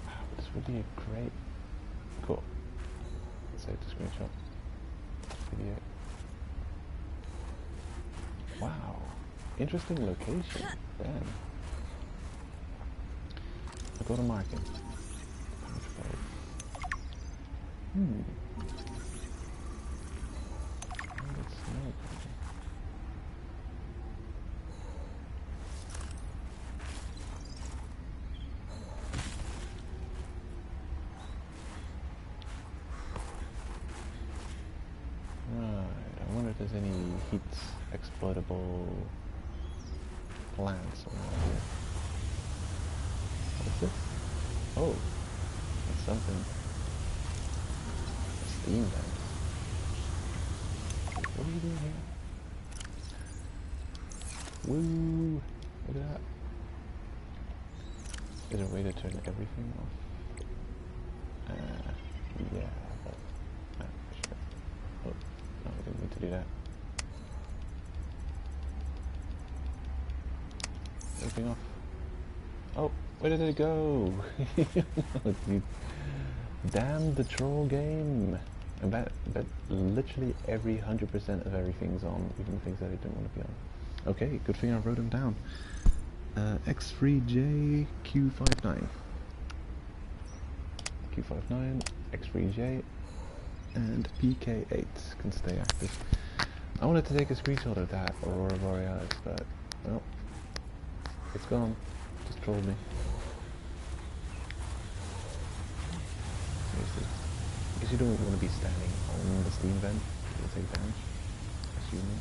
Wow, this would be a great. Cool. Save the screenshot. Video. Wow, interesting location. Damn. I got a marking. Let's snow. Right, I wonder if there's any heat exploitable plants around here. What's this? Oh, that's something. Steam vent. What are you doing here? Woo! Look at that. Is there a way to turn everything off? Yeah, but sure. Oh, no, we didn't need to do that. Everything off. Oh, where did it go? You damn the troll game. I bet literally every 100% of everything's on, even things that I didn't want to be on. Okay, good thing I wrote them down. X3JQ59. Q59, X3J, and PK8 can stay active. I wanted to take a screenshot of that Aurora Borealis, but, well, it's gone. Just trolled me. Because you don't want to be standing on the steam vent, you'll take damage, assuming.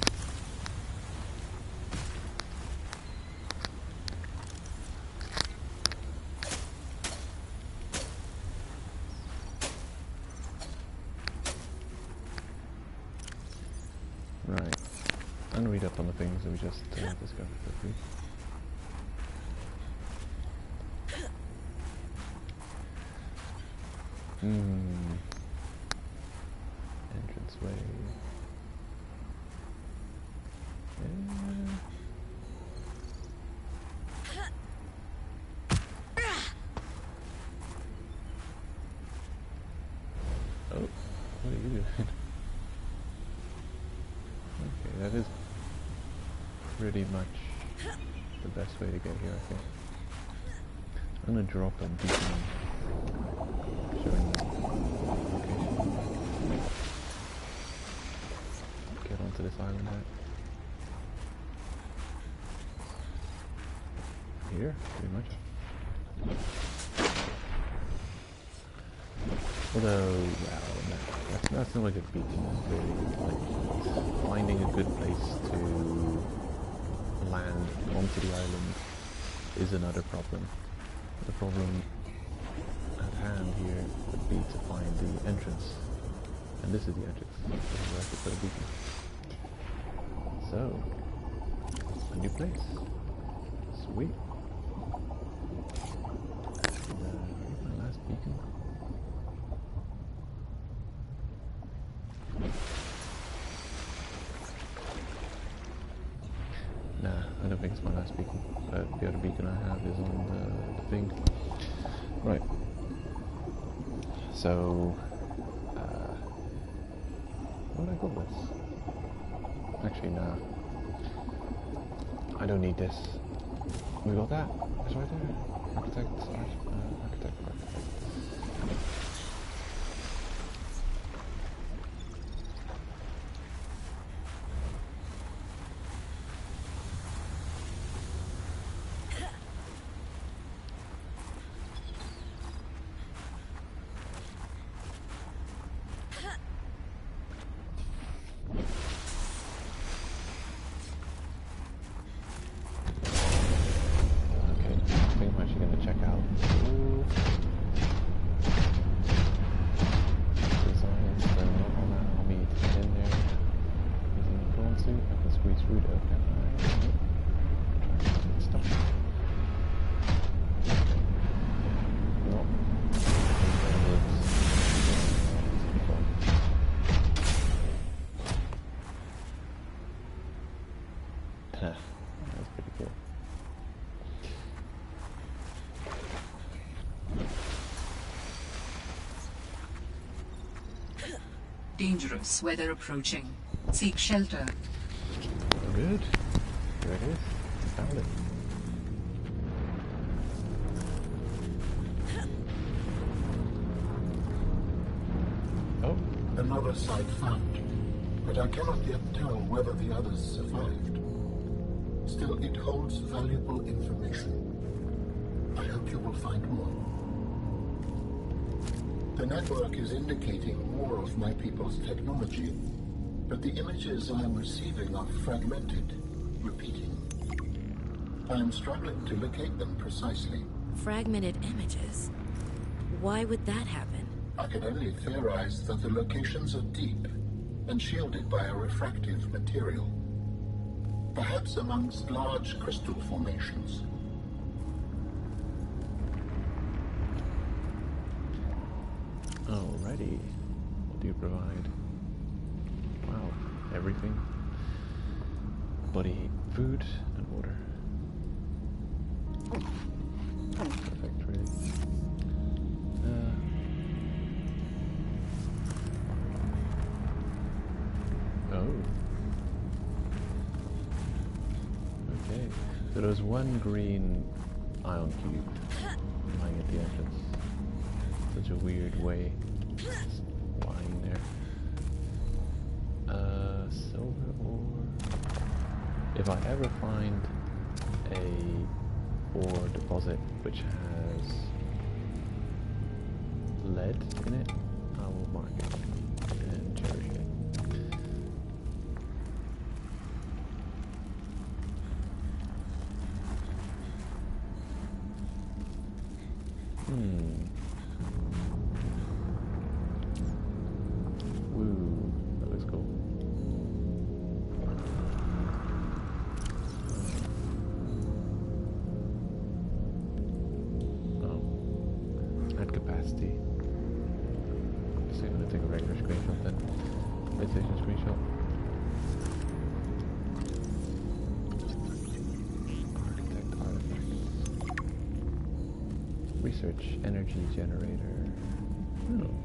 Right, I'm gonna read up on the things that we just discovered quickly. Entranceway. Oh, what are you doing? Okay, that is pretty much the best way to get here, I think. I'm gonna drop a beacon showing the location. Get onto this island now. Here, pretty much. Although, well, no, that's not a good beacon, really. Like, finding a good place to land onto the island is another problem. The problem at hand here would be to find the entrance. And this is the entrance. This is where I could put a beacon. So, a new place. Sweet. And, where's my last beacon? thing. Right. So, what would I call this? Actually, nah. I don't need this. We got that. It's right there. Architect. That's pretty cool. Dangerous weather approaching. Seek shelter. Good. There it is. Found it. Oh. Another site found, but I cannot yet tell whether the others survived. Still, it holds valuable information. I hope you will find more. The network is indicating more of my people's technology, but the images I am receiving are fragmented, repeating. I am struggling to locate them precisely. Fragmented images? Why would that happen? I can only theorize that the locations are deep and shielded by a refractive material. Perhaps amongst large crystal formations. Alrighty. What do you provide? Wow, everything. Body heat, food, and water. Perfect, really. Oh. Okay. So there's one green ion cube lying at the entrance. Such a weird way. Just lying there. Silver ore. If I ever find a ore deposit which has lead in it, I will mark it and cherish it. Woo, that looks cool. Oh, add capacity. Just going to take a regular screenshot then. PlayStation screenshot. Architect artifacts. Research energy generator. Oh,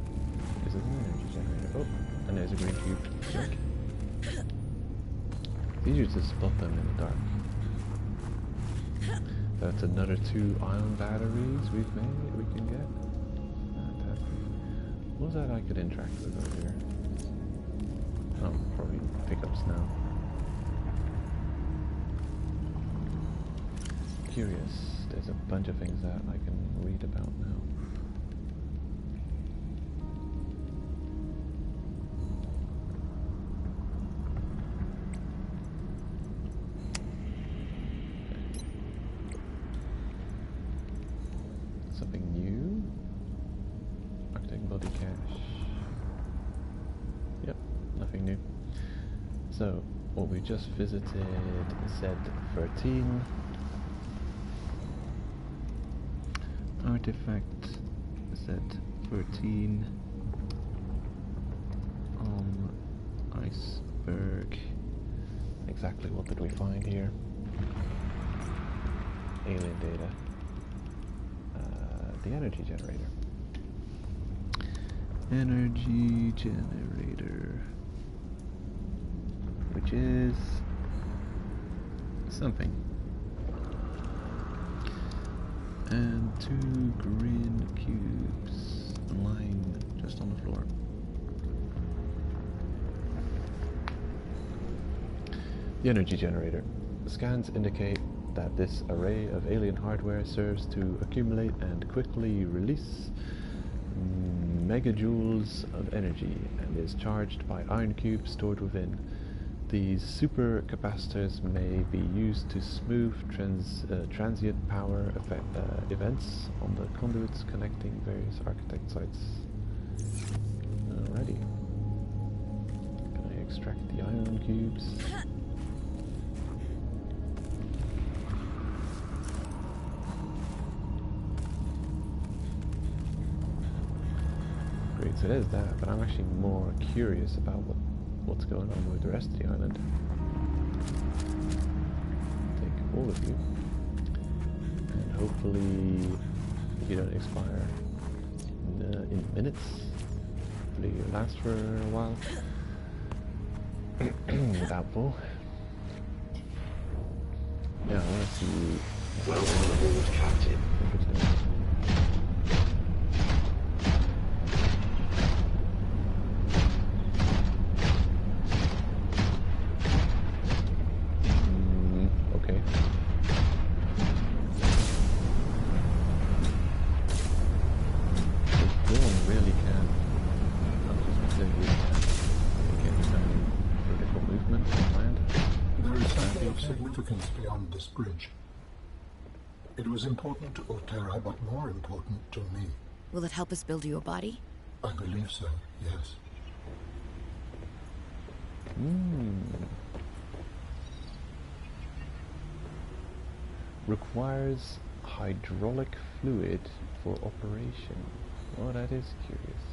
this is an energy generator. Oh, and there's a green cube. Check. It's easier to spot them in the dark. That's another 2 ion batteries we can get. Fantastic. What was that I could interact with earlier? Oh, probably pickups now. Curious. There's a bunch of things that I can read about now. Something new? Architect body cache. Yep, nothing new. So, what we just visited Z13. Artifact Z13 on iceberg. Exactly what did we find here? Alien data. the energy generator. Energy generator, which is something. And 2 green cubes lying just on the floor. The energy generator. Scans indicate that this array of alien hardware serves to accumulate and quickly release megajoules of energy and is charged by iron cubes stored within. These supercapacitors may be used to smooth transient power events on the conduits connecting various architect sites. Alrighty. Can I extract the iron cubes? Great, so there's that, but I'm actually more curious about what's going on with the rest of the island. Take all of you, and hopefully you don't expire in minutes. Hopefully you last for a while. Doubtful. Yeah, I want to see. Welcome aboard, Captain. Okay. The drone really can. Not just because you can get some vertical movement on land. There is something of significance beyond this bridge. It was important to Otera, but more important to me. Will it help us build you a body? I believe so, yes. Requires hydraulic fluid for operation. Oh, that is curious.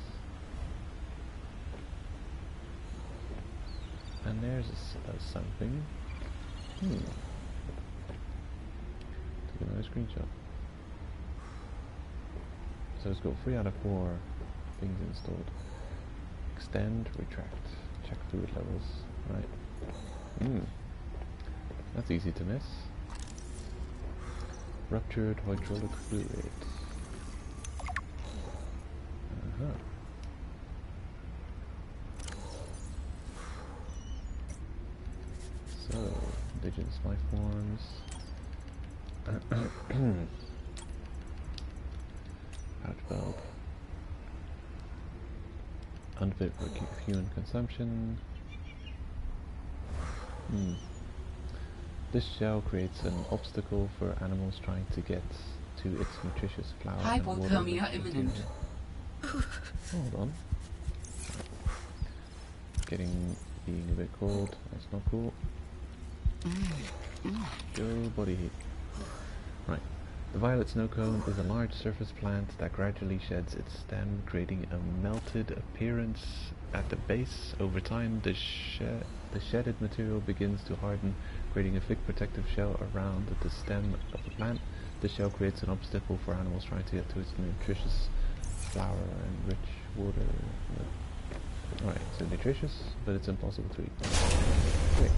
And there's something. Take another screenshot. So it's got 3 out of 4 things installed. Extend, retract, check fluid levels. Right. That's easy to miss. Ruptured hydraulic fluid. So, indigenous life forms. Pouch bulb. Unfit for human consumption. This shell creates an obstacle for animals trying to get to its nutritious flower and water. Hypothermia imminent. Hold on. Being a bit cold. That's not cool. Go body heat. Right. The violet snow cone is a large surface plant that gradually sheds its stem, creating a melted appearance at the base. Over time, the shedded material begins to harden, creating a thick protective shell around the stem of the plant. This shell creates an obstacle for animals trying to get to its nutritious flower and rich water. Alright, so nutritious, but it's impossible to eat. Wait.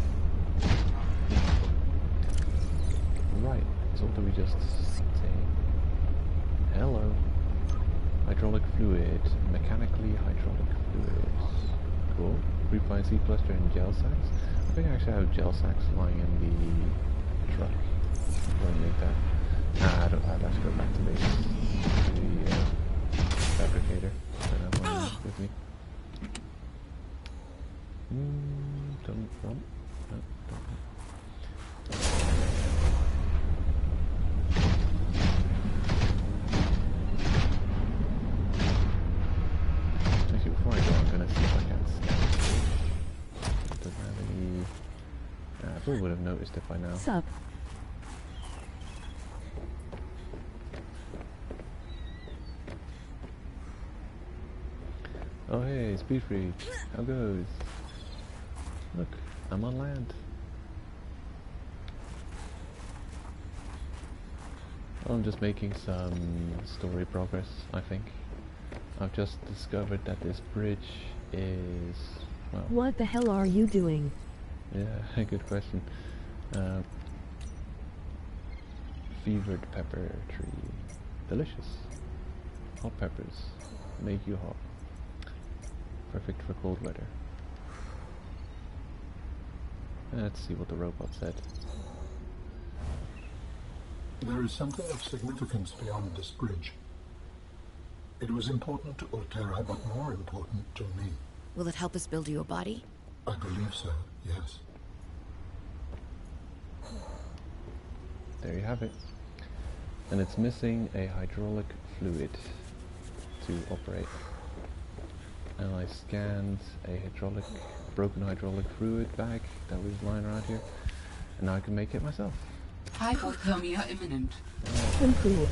Right, so what do we just say? Hello. Hydraulic fluid. Mechanically hydraulic fluid. Cool. Refined seed cluster and gel sacks. I think I actually have gel sacks lying in the truck. I'm going to make that. Nah, I'd have to go back to the fabricator. I don't have one with me. Don't run. No, don't run. Actually, before I go, I'm gonna see if I can scan. It doesn't have any. I probably would have noticed it by now. Sup? Oh hey, Speed Freak. How goes? Look, I'm on land. I'm just making some story progress, I think. I've just discovered that this bridge is, well... What the hell are you doing? Yeah, good question. Fevered pepper tree. Delicious. Hot peppers. Make you hot. Perfect for cold weather. Let's see what the robot said. There is something of significance beyond this bridge. It was important to Altera, but more important to me. Will it help us build you a body? I believe so, yes. There you have it. And it's missing a hydraulic fluid to operate. And I scanned a broken hydraulic fluid bag that was lying around here. And now I can make it myself. Hypothermia imminent. Improve.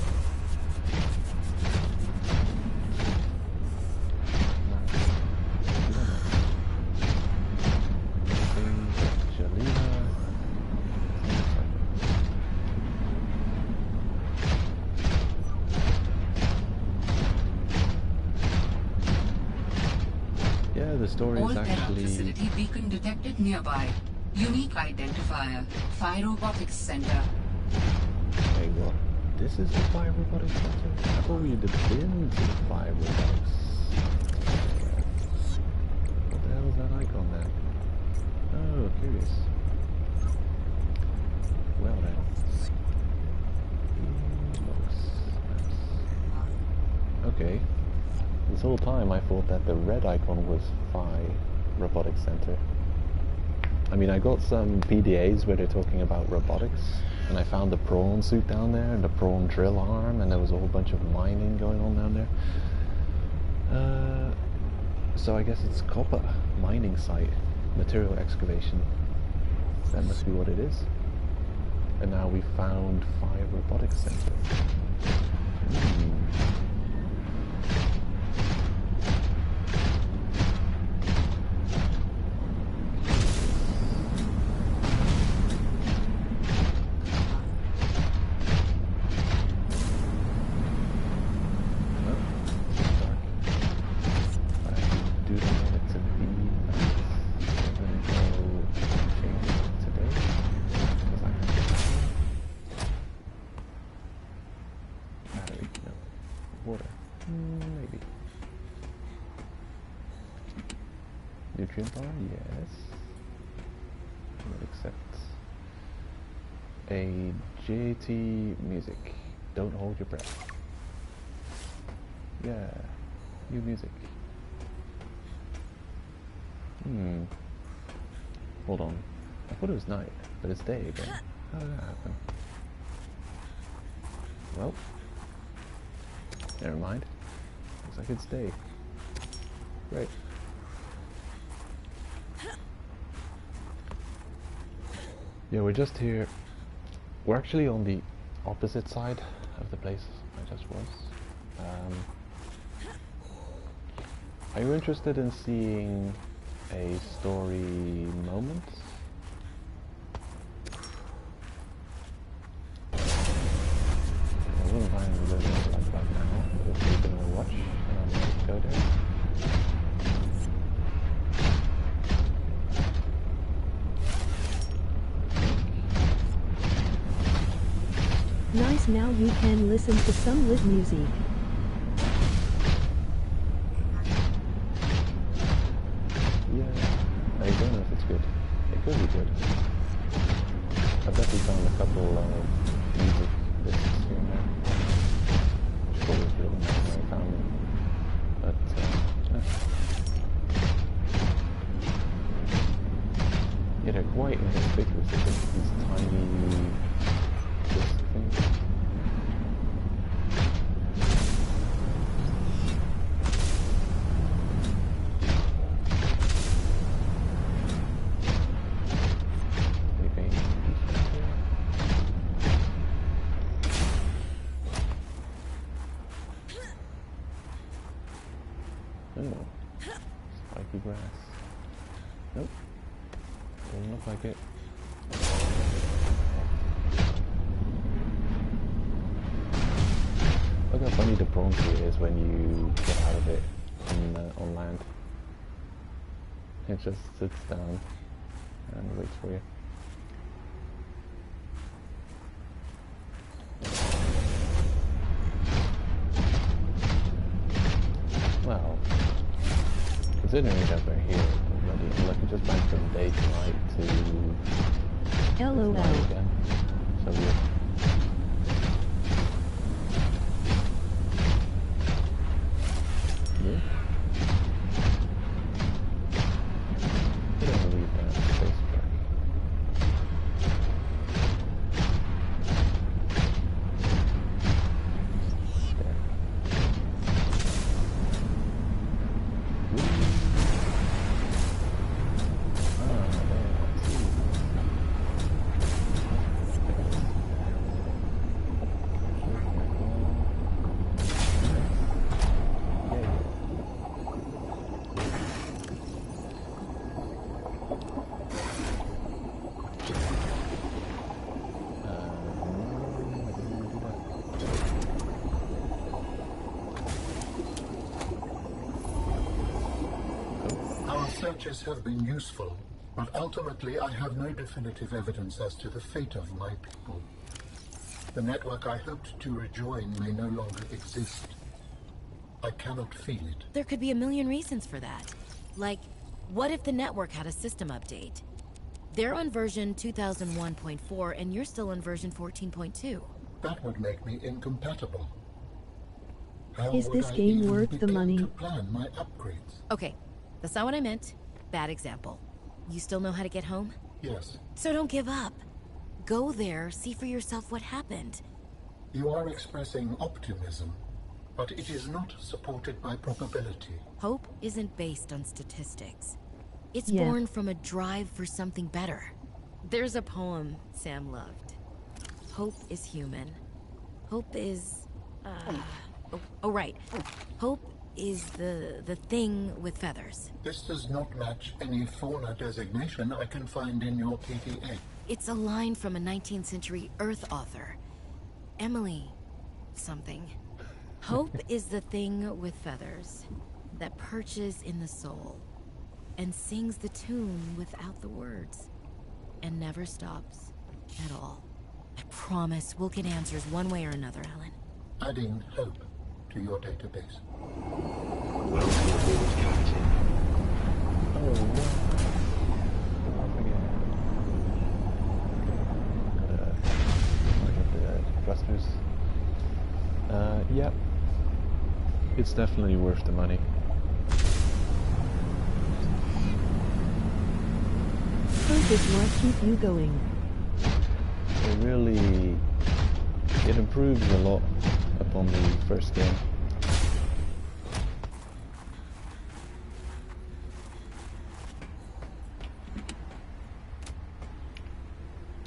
Yeah, the story All is Terra actually... facility beacon detected nearby. Unique identifier. Phi Robotics Center. Hey, what? This is the Phi Robotics Center? I thought we had been to the Phi Robotics. What the hell is that icon then? Oh, curious. Well then. Okay. This whole time I thought that the red icon was Phi Robotics Center. I mean, I got some PDAs where they're talking about robotics, and I found the prawn suit down there, and the prawn drill arm, and there was a whole bunch of mining going on down there. So I guess it's copper mining site, material excavation. That must be what it is. And now we found Phi Robotics Center. Maybe. Nutrient bar, yes. We'll accept. A JT music. Don't hold your breath. Yeah. New music. Hold on. I thought it was night, but it's day again. How did that happen? Well. Never mind. Looks like it's day. Great. Yeah, we're just here. We're actually on the opposite side of the place I just was. Are you interested in seeing a story moment? I wouldn't mind a little bit like that now, but if you're gonna watch, I'm going to go there. Nice, now you can listen to some lit music. Yeah, I don't know if it's good. It could be good. I've definitely found a couple of music lists here and there. Which is always really nice when I found them. But, yeah, they're quite inconspicuous. They're just these tiny disc things. Oh, spiky grass. Nope, doesn't look like it. how funny the prawn suit is when you get out of it on land. It just sits down and waits for you. Well, considering that we're here already, like we just went from day to night to LOL. night again. So weird. Yeah. I don't believe that space break. There. Searches have been useful, but ultimately I have no definitive evidence as to the fate of my people. The network I hoped to rejoin may no longer exist. I cannot feel it. There could be a million reasons for that. Like, what if the network had a system update? They're on version 2001.4 and you're still on version 14.2. That would make me incompatible. How Is would this I game even worth the begin money? to plan my upgrades? Okay, that's not what I meant. Bad example. You still know how to get home? Yes, So don't give up. Go there, see for yourself what happened. you are expressing optimism, but it is not supported by probability. Hope isn't based on statistics. It's Yeah. born from a drive for something better. There's a poem Sam loved. Hope is human. Hope is... Oh, right. Hope is the thing with feathers. This does not match any fauna designation I can find in your PDA. It's a line from a 19th century Earth author. Emily something. Hope is the thing with feathers that perches in the soul and sings the tune without the words and never stops at all. I promise we'll get answers one way or another, Alan. Adding hope to your database. Welcome aboard, Captain. Oh, no. I forget. Look at the thrusters. Yep. It's definitely worth the money. Hope is what keep you going. It improves a lot upon the first game.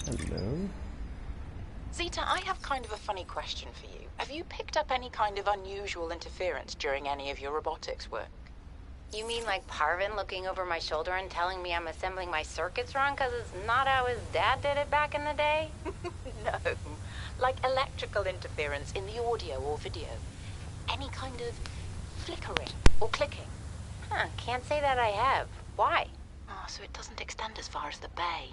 Hello? Zeta, I have kind of a funny question for you. Have you picked up any kind of unusual interference during any of your robotics work? You mean like Parvin looking over my shoulder and telling me I'm assembling my circuits wrong because it's not how his dad did it back in the day? No. Like electrical interference in the audio or video. Any kind of flickering or clicking. Huh, can't say that I have. Why? Ah, so it doesn't extend as far as the bay.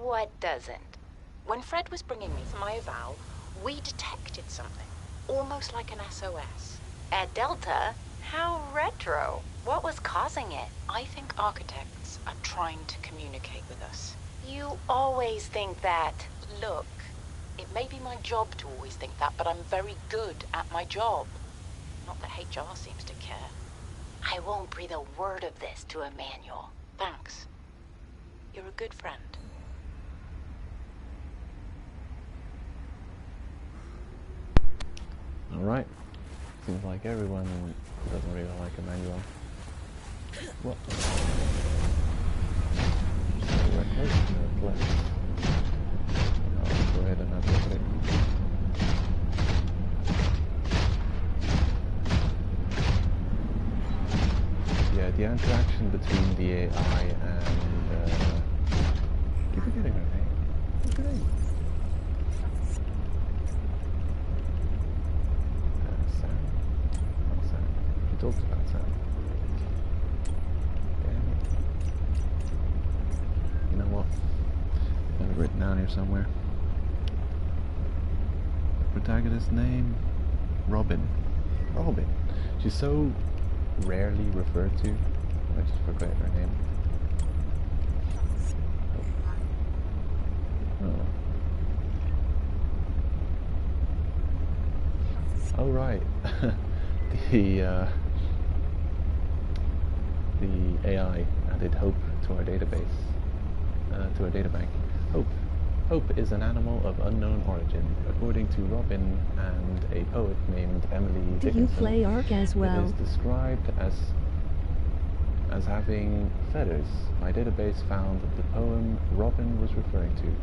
What doesn't? When Fred was bringing me to my eval, we detected something. Almost like an SOS. At Delta? How retro. What was causing it? I think architects are trying to communicate with us. You always think that. Look, it may be my job to always think that, but I'm very good at my job. Not that HR seems to care. I won't breathe a word of this to Emmanuel. Thanks. You're a good friend. Alright. Seems like everyone doesn't really like Emmanuel. What? I'll go ahead and have a look at it. Yeah, the interaction between the AI and keep forgetting her name. What's her name? talks about Sam. Damn it. You know what? I have it written down here somewhere. The protagonist's name? Robin. Robin. She's so rarely referred to. I just forget her name. Oh. Oh right. the AI added Hope to our database, to our databank. Hope. Hope is an animal of unknown origin, according to Robin and a poet named Emily Do Dickinson. you play Ark as well? It is described as having feathers. My database found the poem Robin was referring to.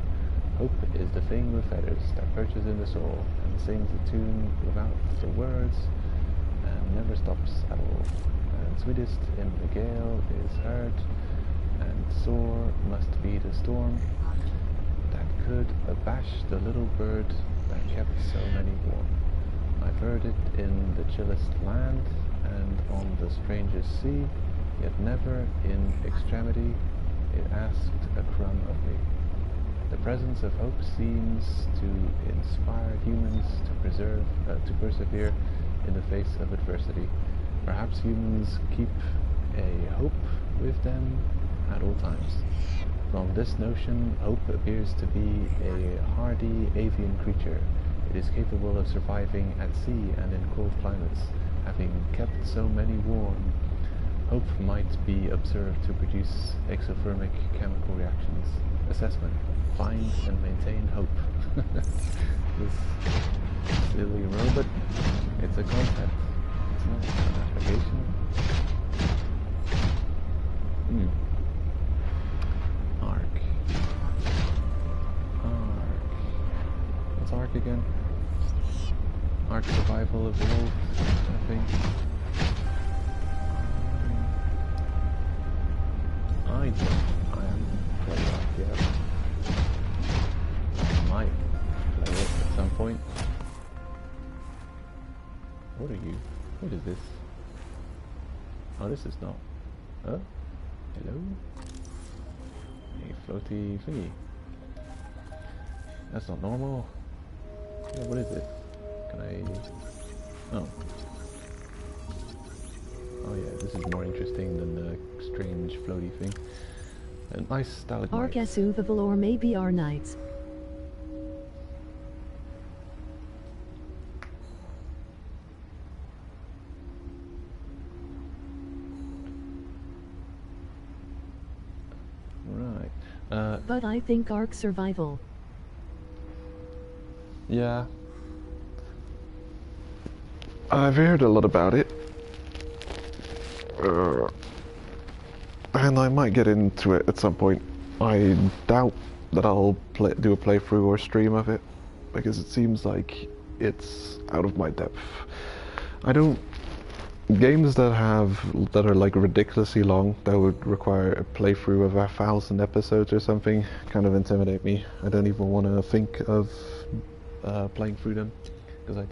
Hope is the thing with feathers that perches in the soul and sings a tune without the words and never stops at all. And sweetest in the gale is heard, and sore must be the storm that could abash the little bird that kept so many warm. I've heard it in the chillest land and on the strangest sea, yet never in extremity it asked a crumb of me. The presence of hope seems to inspire humans to persevere in the face of adversity. Perhaps humans keep a hope with them at all times. From this notion, hope appears to be a hardy avian creature. It is capable of surviving at sea and in cold climates, having kept so many warm. Hope might be observed to produce exothermic chemical reactions. Assessment. Find and maintain hope. This silly robot. It's a concept. It's not an application. Ark. What's Ark again? Ark survival evolved, I think. I haven't played Ark yet. I might play it at some point. What are you? What is this? Oh, this is not. Huh? Hello? A floaty thingy. That's not normal. Yeah, what is it? Can I... Oh. Oh yeah, this is more interesting than the strange floaty thing. A nice stalagmite. Ark Asuvable or maybe our knights. Right. But I think Ark Survival. Yeah. I've heard a lot about it. And I might get into it at some point. I doubt that I'll do a playthrough or stream of it, because it seems like it's out of my depth. I don't... Games that are like ridiculously long, that would require a playthrough of 1,000 episodes or something, kind of intimidate me. I don't even want to think of playing through them, because I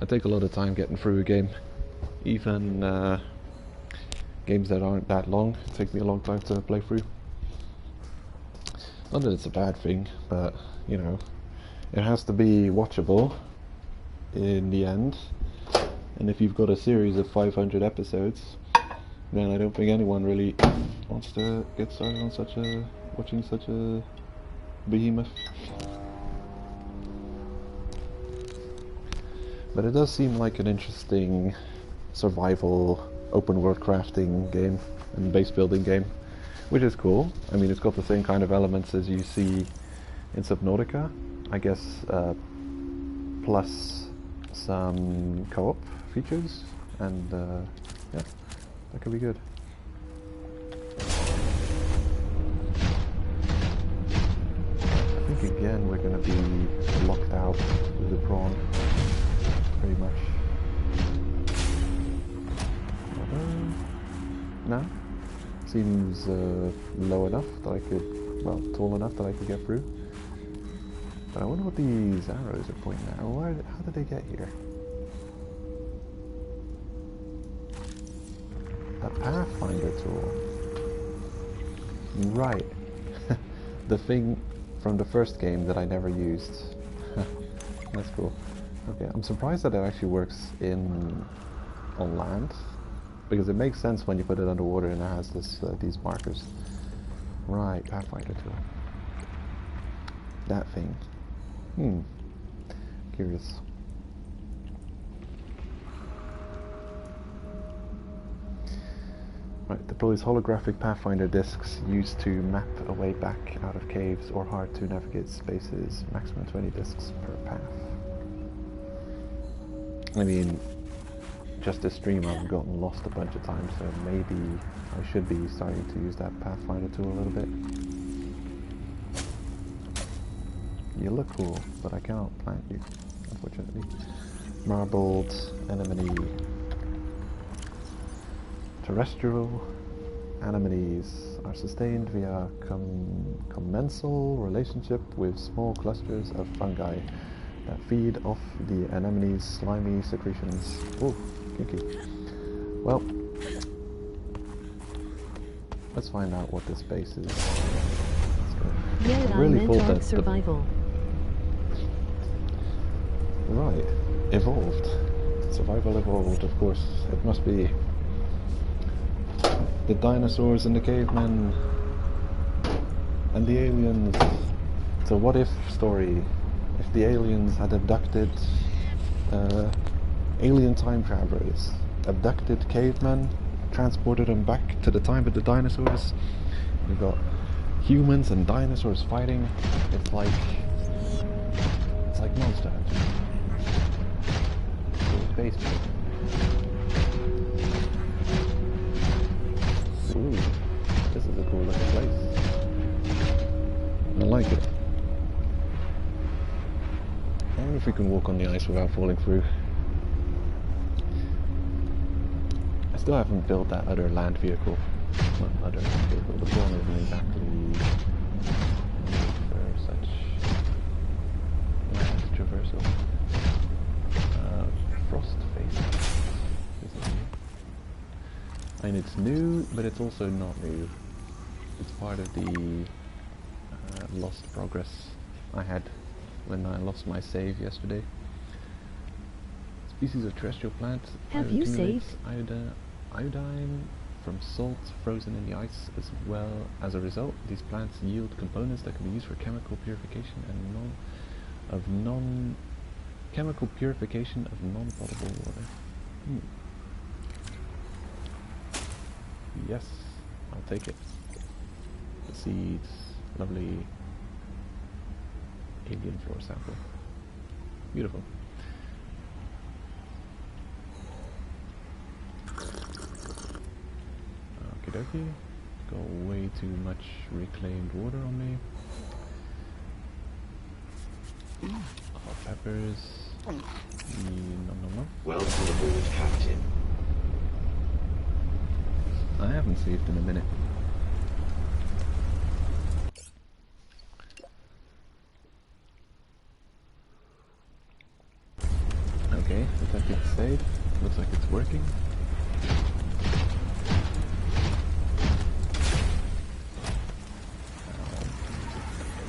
take a lot of time getting through a game. Even games that aren't that long take me a long time to play through. Not that it's a bad thing, but you know, it has to be watchable in the end. And if you've got a series of 500 episodes, then I don't think anyone really wants to get started on watching such a behemoth. But it does seem like an interesting survival, open world crafting game and base building game, which is cool. I mean, it's got the same kind of elements as you see in Subnautica, I guess, plus some co-op features, and yeah, that could be good. I think again we're going to be locked out with the prawn, pretty much. No? Seems low enough that I could, well, tall enough that I could get through. But I wonder what these arrows are pointing at. How did they get here? A Pathfinder tool. Right. The thing from the first game that I never used. That's cool. Okay, I'm surprised that it actually works on land, because it makes sense when you put it underwater and it has these markers. Right, Pathfinder tool. That thing. Curious. Right, deploys holographic Pathfinder discs used to map a way back out of caves or hard to navigate spaces. Maximum 20 discs per path. I mean, just this stream I've gotten lost a bunch of times, so maybe I should be starting to use that Pathfinder tool a little bit. You look cool, but I cannot plant you, unfortunately. Marbled anemone. Terrestrial anemones are sustained via commensal relationship with small clusters of fungi that feed off the anemone's slimy secretions. Ooh, kinky. Well, let's find out what this base is. Yeah, I really meant thought on that survival. Right, evolved. Survival evolved, of course. It must be the dinosaurs and the cavemen and the aliens. It's a what if story. If the aliens had abducted alien time travelers, abducted cavemen, transported them back to the time of the dinosaurs, we've got humans and dinosaurs fighting. It's like Monster Hunter. Basement. Ooh, this is a cool looking place. I like it. I wonder if we can walk on the ice without falling through. I still haven't built that other land vehicle. Well, other land vehicle. The prawn isn't exactly for such land traversal. Frost face. And it's new, but it's also not new. It's part of the lost progress I had when I lost my save yesterday. Species of terrestrial plant Have you saved? Iodine from salt frozen in the ice. As well as a result, these plants yield components that can be used for chemical purification and chemical purification of non-potable water. Yes, I'll take it. The seeds, lovely alien floor sample. Beautiful. Okie dokie. Got way too much reclaimed water on me. Hot peppers. No. Welcome aboard, Captain. I haven't saved in a minute. Okay, attempting to save. Looks like it's working.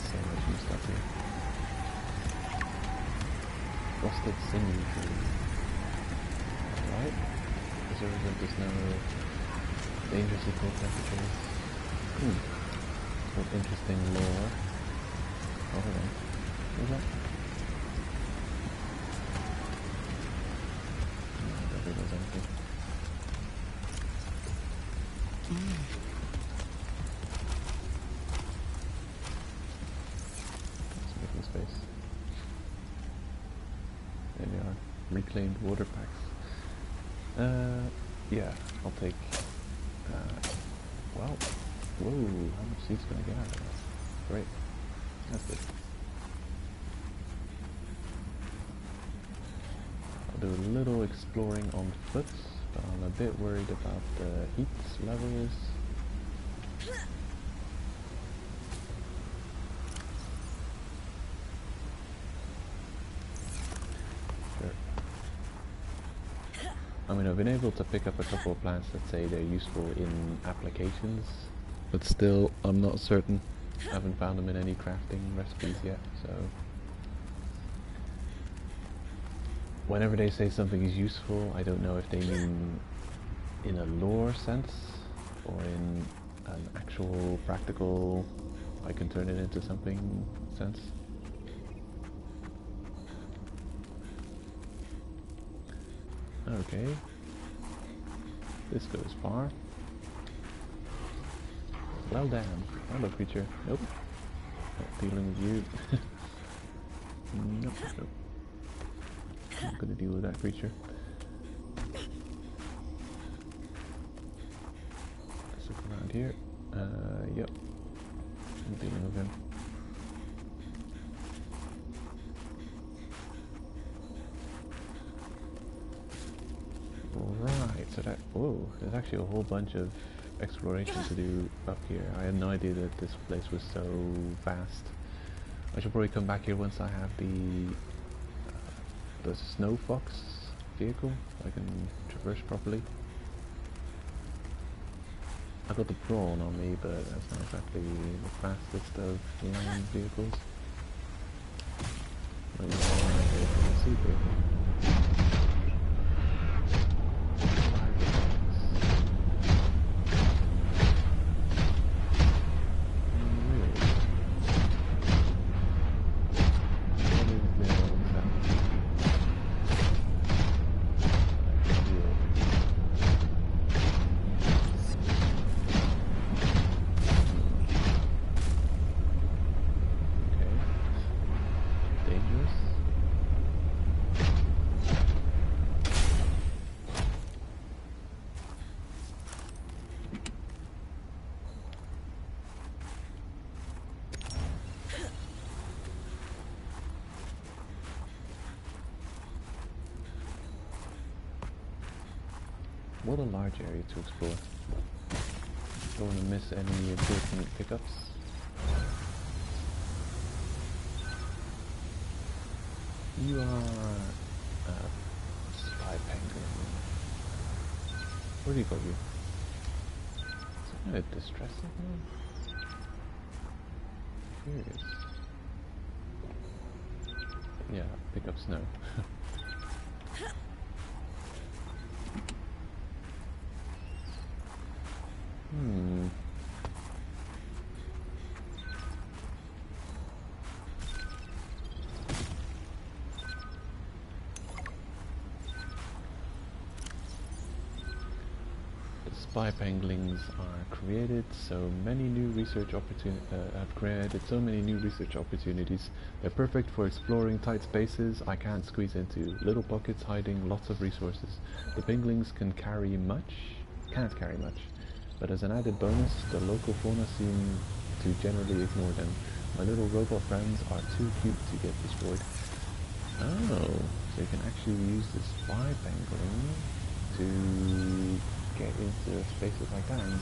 So much new stuff here. Frosted sinew tree. Alright. Preserves of the snow. Dangerously cold temperatures. What interesting lore. Oh, hold on. What is that? No, I don't think there's anything. Let's make this space. There we are. Reclaimed water packs. Yeah, I'll take... well, whoa, how much seeds can I get out of that? Great, that's good. I'll do a little exploring on foot, but I'm a bit worried about the heat levels. Sure. I mean, I've been able to pick up a couple of plants that say they're useful in applications, but still, I'm not certain. I haven't found them in any crafting recipes yet, so... Whenever they say something is useful, I don't know if they mean in a lore sense, or in an actual practical, I can turn it into something sense. Okay. This goes far. Well damn. Hello creature. Nope. Not dealing with you. Nope, nope. I'm not gonna deal with that creature. Let's look around here. Yep. I'm dealing with him. Right, so that... Whoa, there's actually a whole bunch of exploration to do up here. I had no idea that this place was so vast. I should probably come back here once I have the snow fox vehicle, so I can traverse properly. I got the prawn on me, but that's not exactly the fastest of land vehicles. Not even a land vehicle, a sea vehicle. What a large area to explore. Don't want to miss any important pickups. You are a spy penguin. Where do you go, you? Is that a distress signal? Curious. Yeah, pick up snow. Spy penguins are created so many new research opportunities. They're perfect for exploring tight spaces I can't squeeze into, little pockets hiding lots of resources. The penguins can't carry much, but as an added bonus, the local fauna seem to generally ignore them. My little robot friends are too cute to get destroyed. Oh, so you can actually use the spy penguin to get into spaces like that. And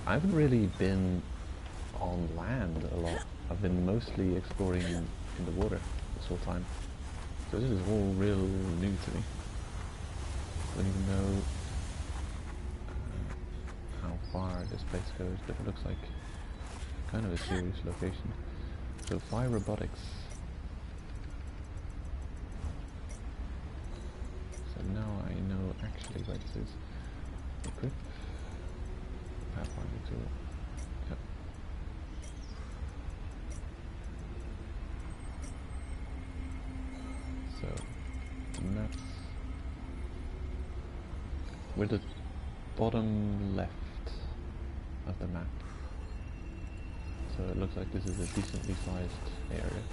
I haven't really been on land a lot. I've been mostly exploring in the water this whole time. So this is all real new to me. Don't even know how far this place goes, but it looks like kind of a serious location. So fire robotics. So now I know actually where this is. Equip. Pathfinder tool. Yep. So maps. We're the bottom left of the map. So it looks like this is a decently sized area.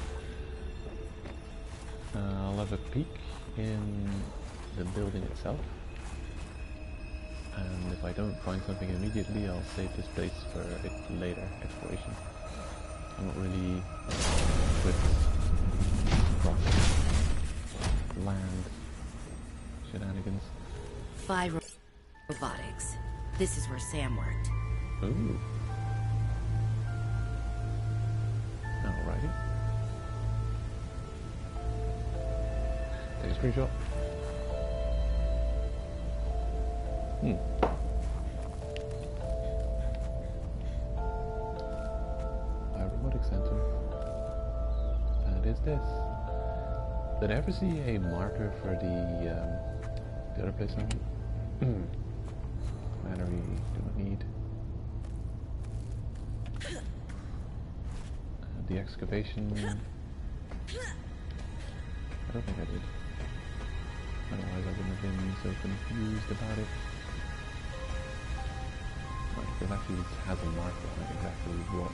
I'll have a peek in the building itself. And if I don't find something immediately, I'll save this place for later exploration. I'm not really with land shenanigans. By robotics. This is where Sam worked. Ooh. Alrighty. Take a screenshot. Hmm. Robotic center. That is this. Did I ever see a marker for the other place on? Battery don't need. The excavation. I don't think I did. Otherwise I wouldn't have been so confused about it. Like, it actually has a marker on it exactly what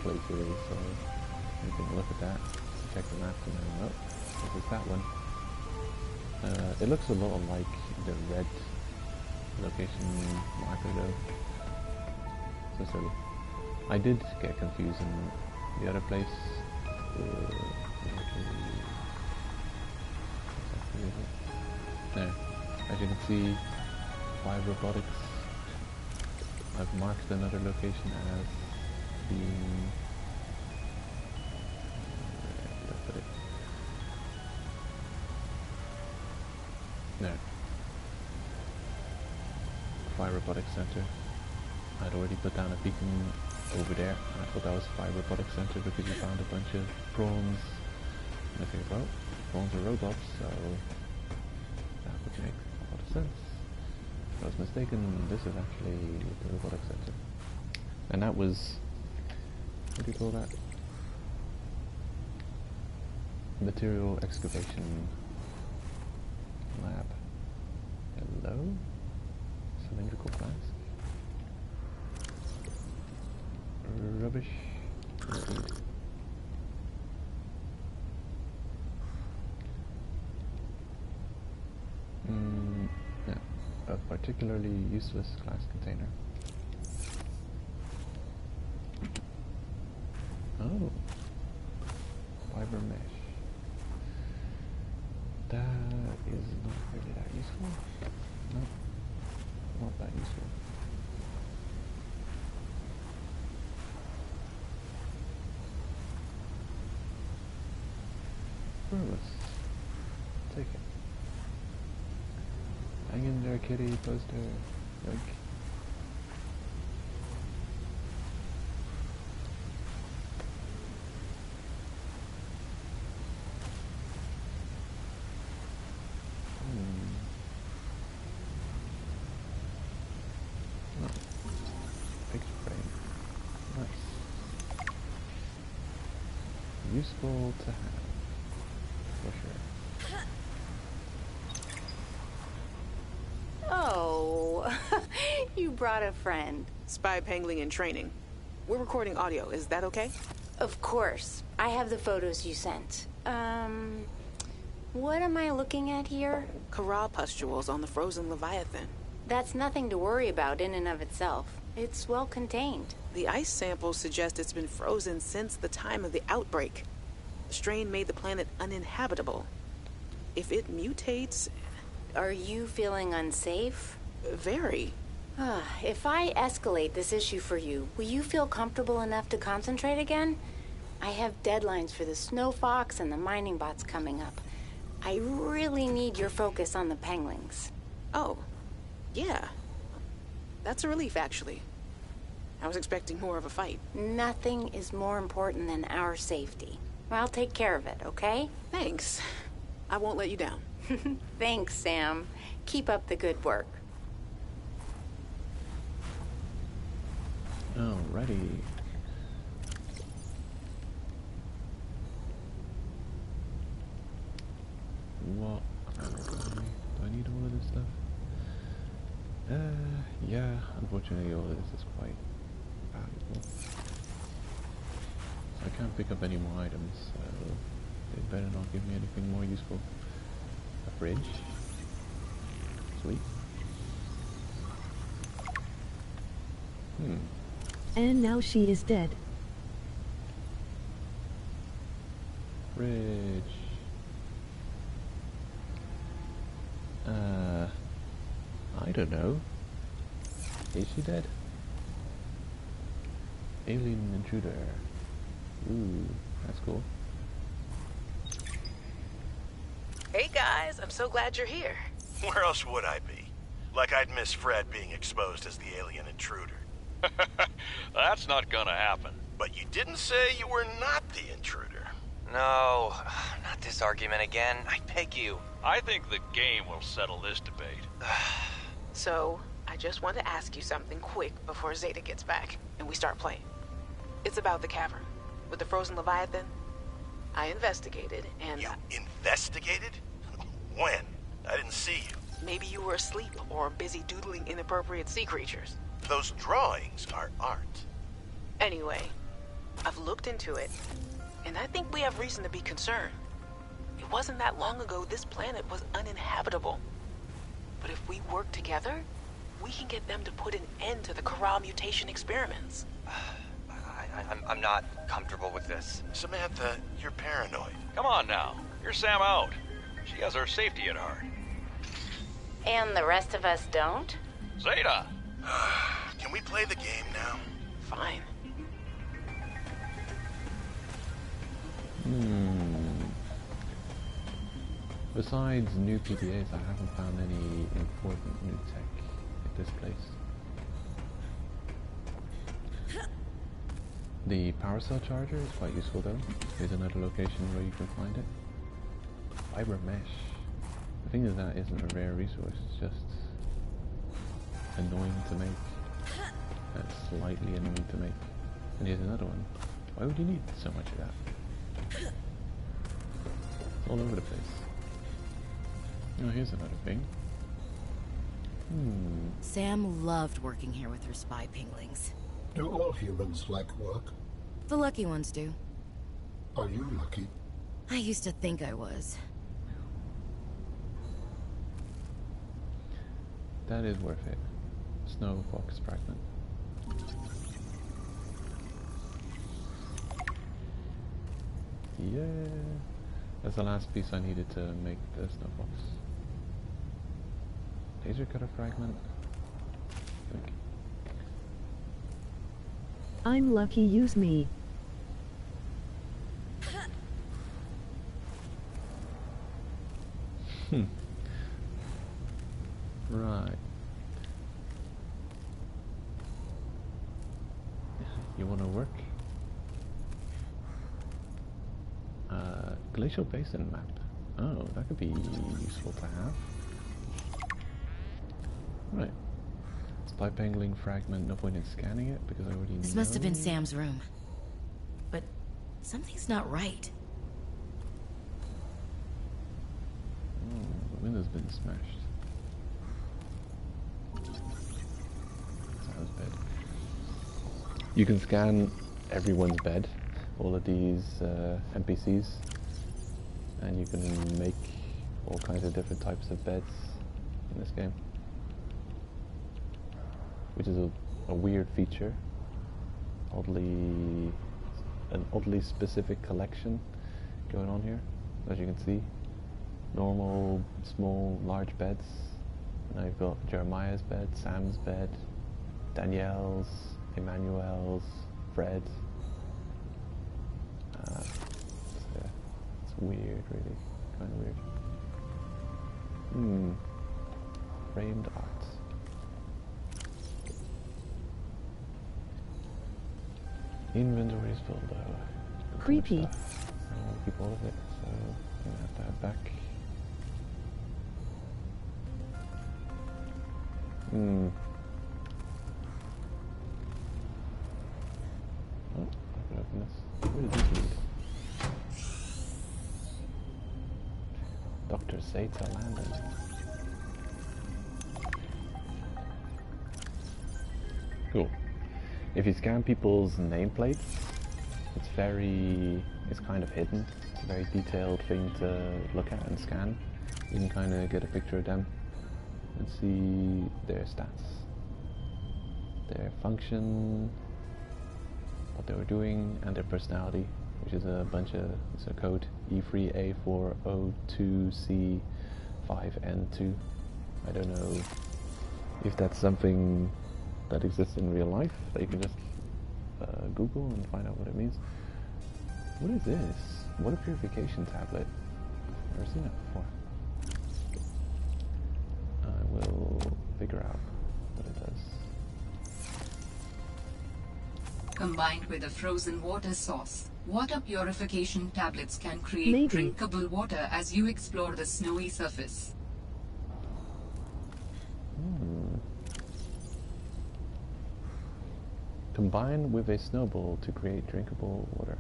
place it is, so you can look at that, check the map, and then, oh, this is that one. It looks a lot like the red location marker though. So silly. I did get confused in the other place. There, as you can see, 5 robotics. I've marked another location as being... where did I put it? There. 5 robotics center. I'd already put down a beacon over there, and I thought that was 5 robotics center because you found a bunch of prawns. And I figured, well, prawns are robots, so that would make a lot of sense. I was mistaken, this is actually the robotic center. And that was, what do you call that? Material excavation lab. Hello? Cylindrical flask. Rubbish. Indeed. Yeah. A particularly useless glass container. Oh. Fiber mesh. That is not really that useful. No. Not that useful. Burles. Take it. Hang in there, kitty, poster. Yoink. No. Picture frame. Nice. Useful to have. For sure. Oh, you brought a friend. Spy pangling in training. We're recording audio, is that okay? Of course. I have the photos you sent. What am I looking at here? Corral pustules on the frozen Leviathan. That's nothing to worry about in and of itself. It's well contained. The ice samples suggest it's been frozen since the time of the outbreak. The strain made the planet uninhabitable. If it mutates... Are you feeling unsafe? Very. If I escalate this issue for you, will you feel comfortable enough to concentrate again? I have deadlines for the Snow Fox and the mining bots coming up. I really need your focus on the penglings. Oh, yeah. That's a relief, actually. I was expecting more of a fight. Nothing is more important than our safety. I'll take care of it, okay? Thanks. I won't let you down. Thanks, Sam. Keep up the good work. Alrighty. What? Do I need all of this stuff? Yeah, unfortunately all of this is quite valuable. I can't pick up any more items, so they better not give me anything more useful. A fridge. Sweet. And now she is dead. Fridge. I don't know. Is she dead? Alien intruder. Ooh, that's cool. Hey guys, I'm so glad you're here. Where else would I be? Like I'd miss Fred being exposed as the alien intruder. That's not gonna happen. But you didn't say you were not the intruder. No, not this argument again. I beg you. I think the game will settle this debate. So, I just want to ask you something quick before Zeta gets back and we start playing. It's about the cavern with the frozen Leviathan. I investigated and... You investigated? When? I didn't see you. Maybe you were asleep or busy doodling inappropriate sea creatures. Those drawings are art. Anyway, I've looked into it, and I think we have reason to be concerned. It wasn't that long ago this planet was uninhabitable. But if we work together, we can get them to put an end to the Corral mutation experiments. I'm not comfortable with this. Samantha, you're paranoid. Come on now. You're Sam out. She has our safety at heart. And the rest of us don't? Zeta! Can we play the game now? Fine. Besides new PDAs, I haven't found any important new tech at this place. The power cell charger is quite useful though. Here's another location where you can find it. Fiber mesh. The thing is that isn't a rare resource, it's just annoying to make. And slightly annoying to make. And here's another one. Why would you need so much of that? It's all over the place. Oh, here's another thing. Sam loved working here with her spy pinglings. Do all humans like work? The lucky ones do. Are you lucky? I used to think I was. That is worth it. Snow fox fragment. Yeah, that's the last piece I needed to make the snow fox. Laser cutter fragment. Okay. I'm lucky, use me. Right. You want to work? Glacial Basin map. Oh, that could be useful to have. Right. Spy pangling fragment, no point in scanning it because I already know. This must have been Sam's room. But something's not right. Oh, the window's been smashed. Sam's bed. You can scan everyone's bed, all of these NPCs, and you can make all kinds of different types of beds in this game. Which is a weird feature. An oddly specific collection going on here, as you can see. Normal, small, large beds. And I've got Jeremiah's bed, Sam's bed, Danielle's, Emmanuel's, Fred's. It's weird, really. Kind of weird. Framed art. Inventory is full though. Creepy. I want to keep all of it, so I'm going to have to head back. Oh, I can open this. What does this need? Dr. Zeta Landon. Cool. If you scan people's nameplates, it's kind of hidden. It's a very detailed thing to look at and scan. You can kind of get a picture of them and see their stats, their function, what they were doing, and their personality, which is it's a code E3A402C5N2. I don't know if that's something that exists in real life that you can just Google and find out what it means. What is this? Water purification tablet. Never seen that before. I will pick figure out what it does. Combined with a frozen water source, water purification tablets can create Maybe. drinkable water as you explore the snowy surface. Combine with a snowball to create drinkable water.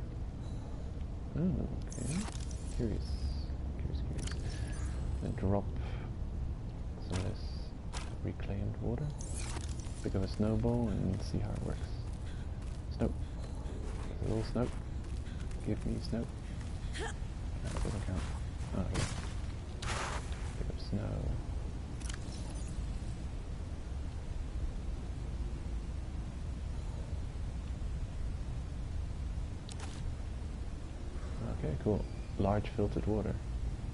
Oh, okay. Curious. Then drop some of this reclaimed water. Pick up a snowball and see how it works. Snow. A little snow. Give me snow. No, it doesn't count. Oh, yeah. Pick up snow. Okay, cool. Large filtered water.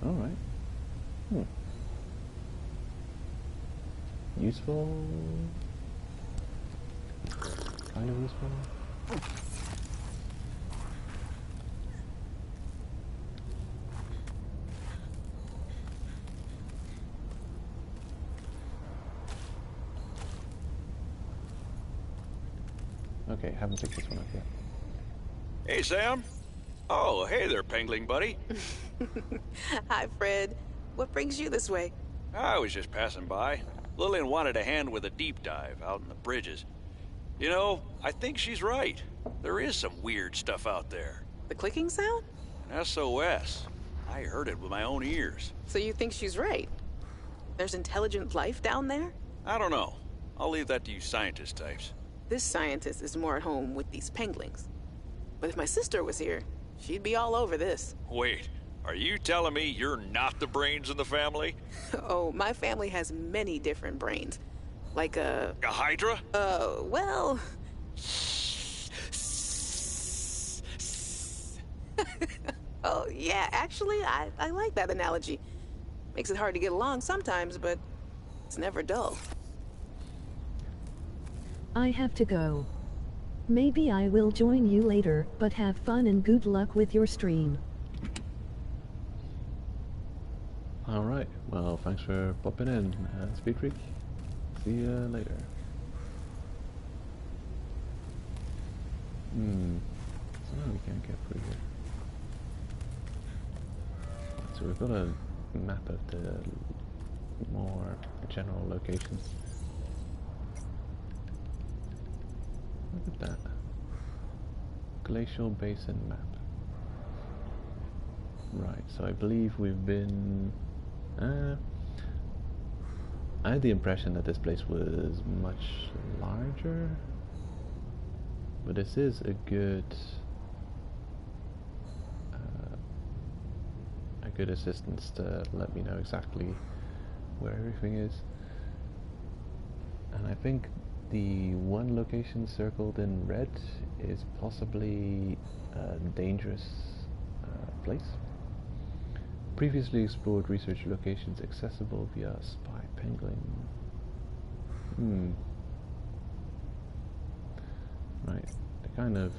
Alright. Useful? Kind of useful? Okay, haven't picked this one up yet. Hey, Sam. Oh, hey there, Pengling buddy. Hi, Fred. What brings you this way? I was just passing by. Lillian wanted a hand with a deep dive out in the bridges. You know, I think she's right. There is some weird stuff out there. The clicking sound? An SOS. I heard it with my own ears. So you think she's right? There's intelligent life down there? I don't know. I'll leave that to you scientist types. This scientist is more at home with these penguins. But if my sister was here, she'd be all over this. Wait, are you telling me you're not the brains in the family? Oh, my family has many different brains. Like a Hydra? Well... Oh, yeah, actually, I like that analogy. Makes it hard to get along sometimes, but it's never dull. I have to go. Maybe I will join you later, but have fun and good luck with your stream. Alright, well, thanks for popping in, Speed Freak. See you later. So now we can't get through here. So we've got a map of the more general locations. Look at that. Glacial Basin map. Right, so I believe we've been... I had the impression that this place was much larger, but this is a good assistance to let me know exactly where everything is. And I think the one location circled in red is possibly a dangerous place. Previously explored research locations accessible via spy pangling. Right, they kind of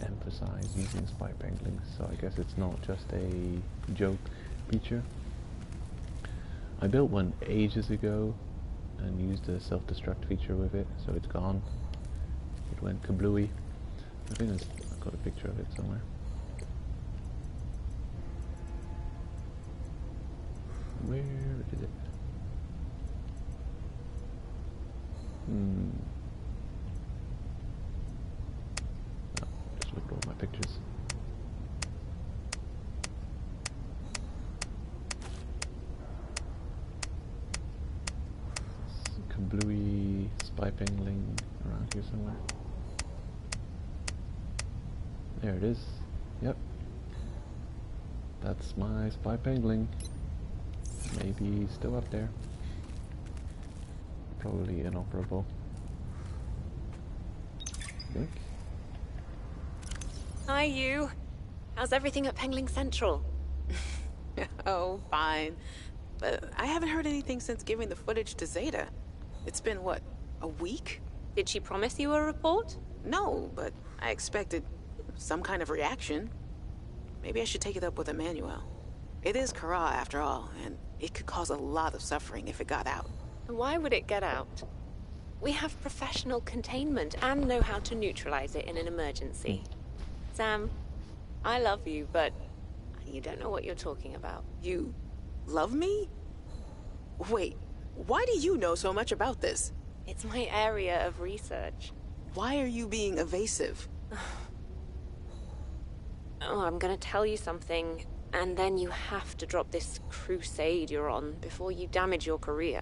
emphasize using spy pangling, so I guess it's not just a joke feature. I built one ages ago and used a self-destruct feature with it, so it's gone. It went kablooey. I think I've got a picture of it somewhere. Where is it? Oh, just looked at all my pictures. Kablooey spy pangling around here somewhere. There it is. Yep. That's my spy pangling. Maybe still up there. Probably inoperable. Look. Hi, you. How's everything at Pengling Central? Oh, fine. But I haven't heard anything since giving the footage to Zeta. It's been, what, a week? Did she promise you a report? No, but I expected some kind of reaction. Maybe I should take it up with Emmanuel. It is Kara, after all, and it could cause a lot of suffering if it got out. And why would it get out? We have professional containment and know how to neutralize it in an emergency. Sam, I love you, but you don't know what you're talking about. You love me? Wait, why do you know so much about this? It's my area of research. Why are you being evasive? Oh, I'm gonna tell you something, and then you have to drop this crusade you're on before you damage your career.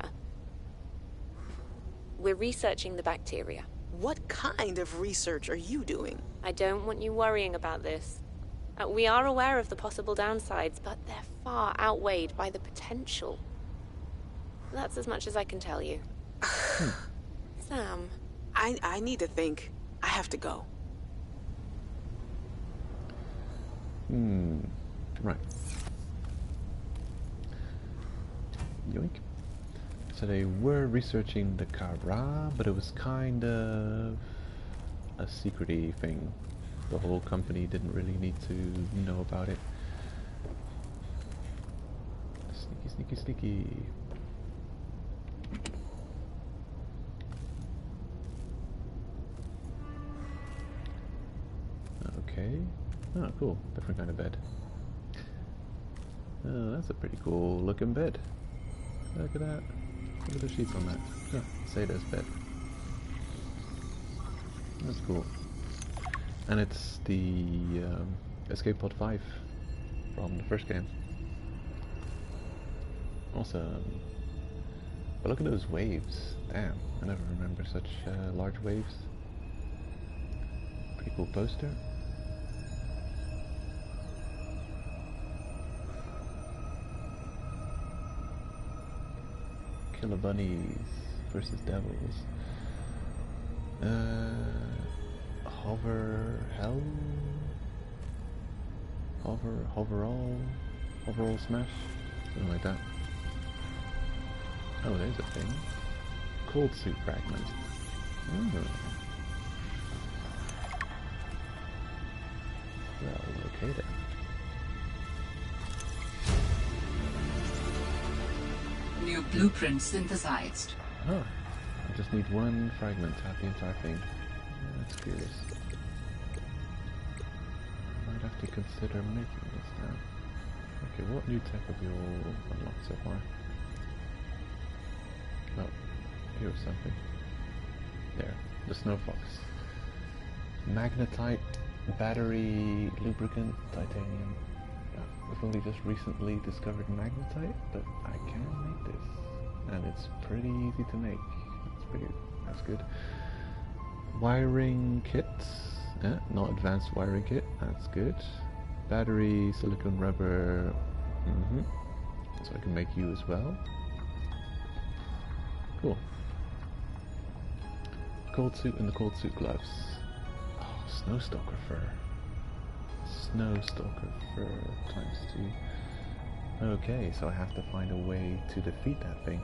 We're researching the bacteria. What kind of research are you doing? I don't want you worrying about this. We are aware of the possible downsides, but they're far outweighed by the potential. That's as much as I can tell you. Sam. I need to think. I have to go. Right. Yoink. So they were researching the Kara, but it was kind of a secret-y thing. The whole company didn't really need to know about it. Sneaky, sneaky, sneaky. Okay. Oh, cool. Different kind of bed. Oh, that's a pretty cool looking bed. Look at that. Look at the sheets on that. Oh, Sada's bed. That's cool. And it's the Escape Pod 5 from the first game. Awesome. But look at those waves. Damn, I never remember such large waves. Pretty cool poster. Killer bunnies versus devils. Hoverall smash, something like that. Oh, there's a thing. Cold suit fragment. Oh. Well, okay then. New blueprint synthesized. Oh, I just need one fragment to have the entire thing. That's curious. Might have to consider making this now. Okay, what new tech have you all unlocked so far? Oh, here's something. There, the Snow Fox. Magnetite, battery, lubricant, titanium. Yeah, we've only just recently discovered magnetite, but I can make this. And it's pretty easy to make. That's good. Wiring kit. Yeah, not advanced wiring kit. That's good. Battery, silicone rubber. So I can make you as well. Cool. Cold suit and the cold suit gloves. Oh, snowstalker fur. Snowstalker fur ×2. Okay, so I have to find a way to defeat that thing.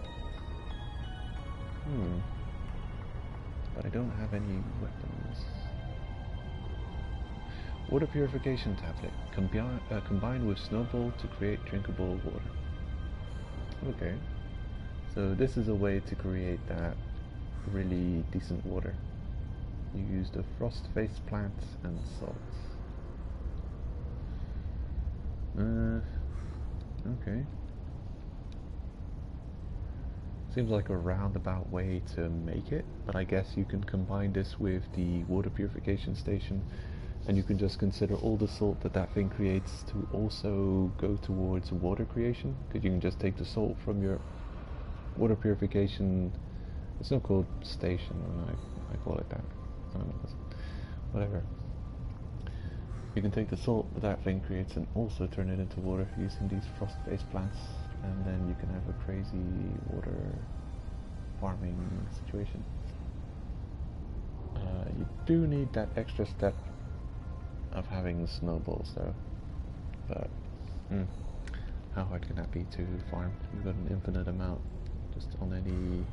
But I don't have any weapons. Water purification tablet. Combined with snowball to create drinkable water. Okay. So this is a way to create that really decent water. You use the frost-faced plants and salt. Okay. Seems like a roundabout way to make it, but I guess you can combine this with the water purification station, and you can just consider all the salt that that thing creates to also go towards water creation, because you can just take the salt from your water purification. It's not called station, I call it that. I don't know, whatever. You can take the salt that that thing creates and also turn it into water using these frost-based plants, and then you can have a crazy water farming situation. You do need that extra step of having snowballs though, but how hard can that be to farm? You've got an infinite amount just on any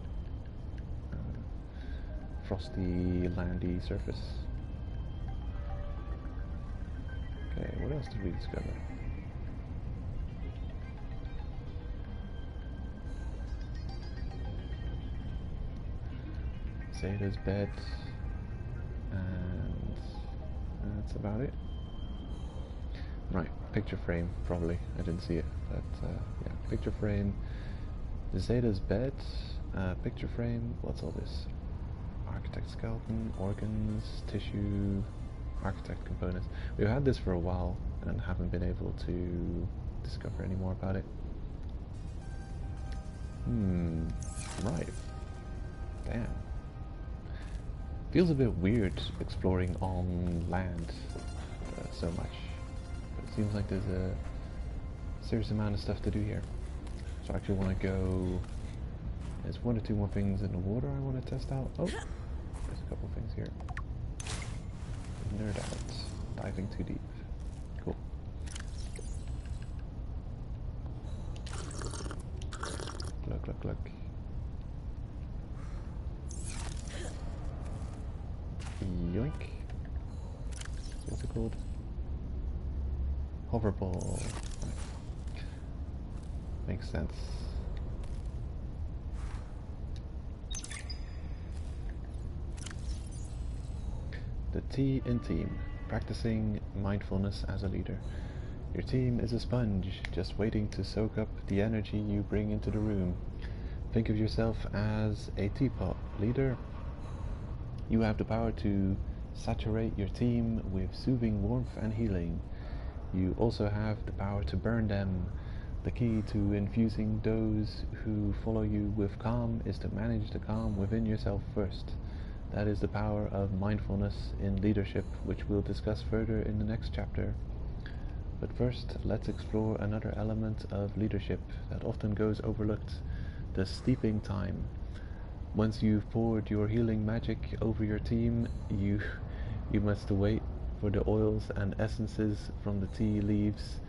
frosty, landy surface. Okay, what else did we discover? Zeta's bed, and that's about it. Right, picture frame, probably. I didn't see it, but yeah, picture frame. Zeta's bed, picture frame. What's all this? Architect skeleton, organs, tissue, architect components. We've had this for a while and haven't been able to discover any more about it. Right. Damn. Feels a bit weird exploring on land so much. But it seems like there's a serious amount of stuff to do here. So I actually want to go... There's one or two more things in the water I want to test out. Oh, there's a couple things here. Nerd out. Diving too deep. Cool. Look. Yoink. What's it called? Hoverball. Makes sense. The T in team. Practicing mindfulness as a leader. Your team is a sponge, just waiting to soak up the energy you bring into the room. Think of yourself as a teapot. Leader, you have the power to saturate your team with soothing warmth and healing. You also have the power to burn them. The key to infusing those who follow you with calm is to manage the calm within yourself first. That is the power of mindfulness in leadership, which we'll discuss further in the next chapter. But first, let's explore another element of leadership that often goes overlooked, the steeping time. Once you've poured your healing magic over your team, you must wait for the oils and essences from the tea leaves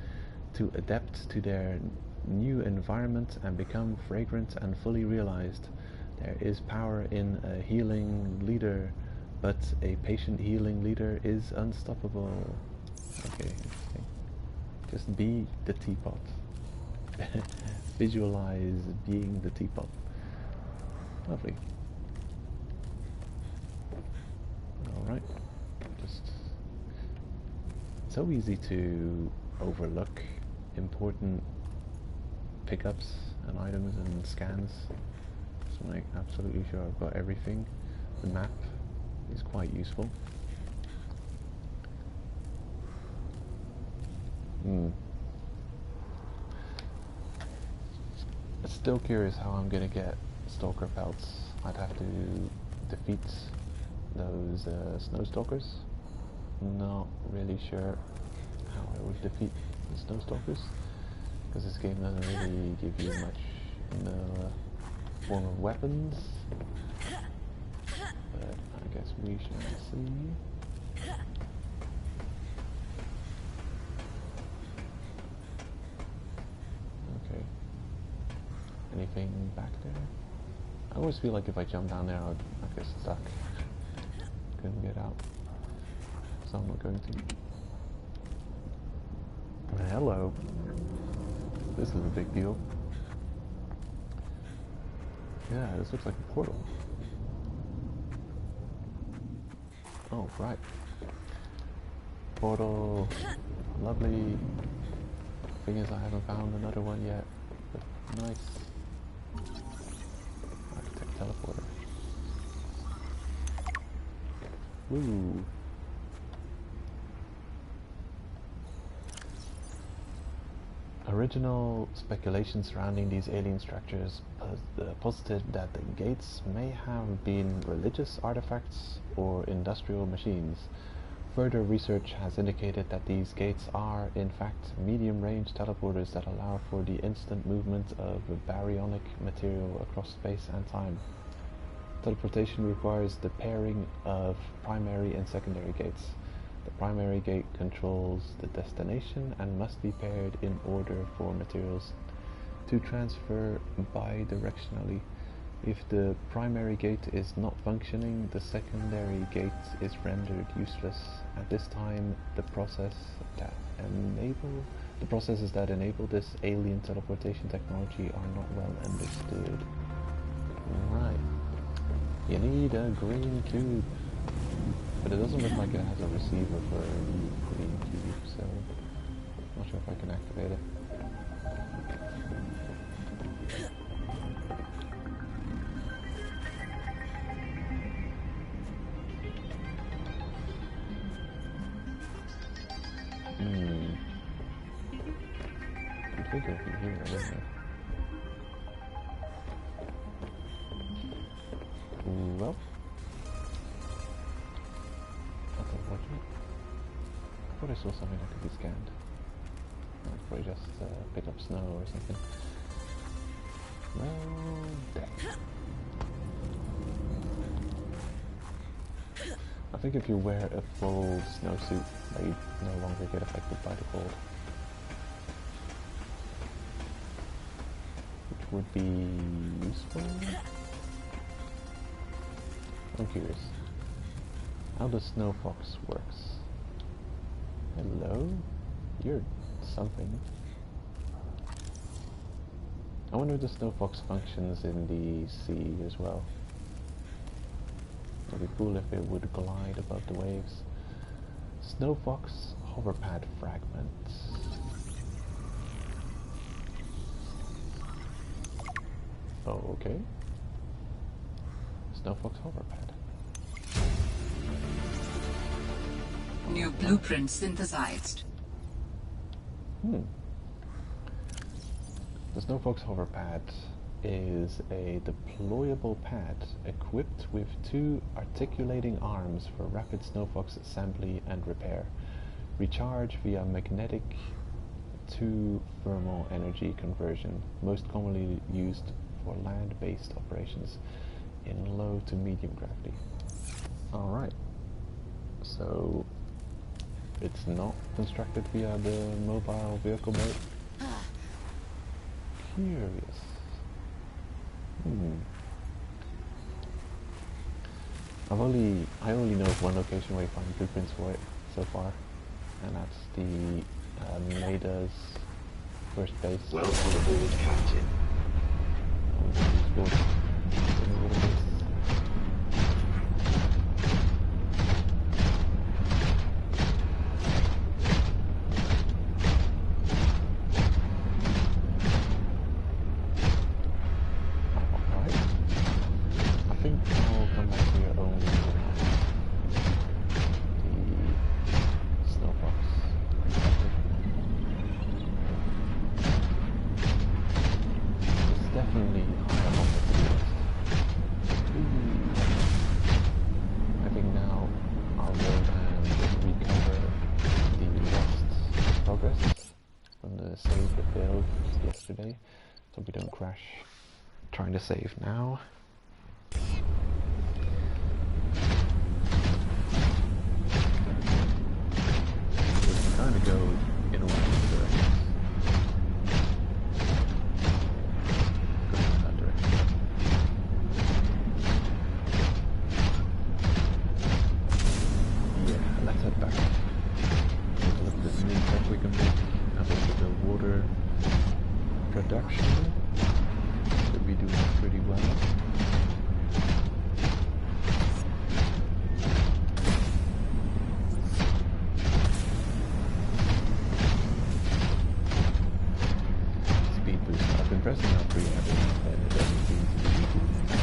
to adapt to their new environment and become fragrant and fully realized. There is power in a healing leader, but a patient healing leader is unstoppable. Okay, interesting. Just be the teapot. Visualize being the teapot. Lovely. Alright. Just... so easy to overlook important pickups and items and scans. So I'm like absolutely sure I've got everything. The map is quite useful. Still curious how I'm gonna get stalker pelts. I'd have to defeat those snow stalkers. Not really sure how I would defeat the snow stalkers, because this game doesn't really give you much in the form of weapons. But I guess we shall see. Okay. Anything back there? I always feel like if I jump down there, I'd get stuck. Couldn't get out. So I'm not going to. Hello. This is a big deal. Yeah, this looks like a portal. Oh, right. Portal. Lovely. Thing is, I haven't found another one yet. But nice. Architect teleporter. Woo. Original speculation surrounding these alien structures posited that the gates may have been religious artifacts or industrial machines. Further research has indicated that these gates are, in fact, medium-range teleporters that allow for the instant movement of baryonic material across space and time. Teleportation requires the pairing of primary and secondary gates. The primary gate controls the destination and must be paired in order for materials to transfer bidirectionally. If the primary gate is not functioning, the secondary gate is rendered useless. At this time, the processes that enable this alien teleportation technology are not well understood. Right. You need a green cube. But it doesn't look like it has a receiver for a green cube, so I'm not sure if I can activate it. You'd think it would be here, wouldn't it? Well, that's unfortunate. I thought I saw something that could be scanned. I'd probably just pick up snow or something. Well, damn. I think if you wear a full snowsuit, you no longer get affected by the cold. Which would be useful. I'm curious. How the snow fox works. Hello? You're something. I wonder if the snow fox functions in the sea as well. It'd be cool if it would glide above the waves. Snow fox hoverpad fragments. Oh, okay. Snow fox hoverpad. New blueprint synthesized. The Snow Fox hoverpad is a deployable pad equipped with 2 articulating arms for rapid Snow Fox assembly and repair. Recharge via magnetic to thermal energy conversion, most commonly used for land-based operations in low to medium gravity. Alright, so it's not constructed via the mobile vehicle mode. Curious. I only know of one location where you find blueprints for it so far, and that's the Maida's first base. Welcome aboard, Captain. So we don't crash trying to save now. We can kind of go in a random direction. Go in that direction. Yeah, let's head back. Take a look at this new tech we can make. Have a look at the water production. Should be doing pretty well. Speed boost. I've been pressing out pretty heavily and it doesn't seem to be doing much.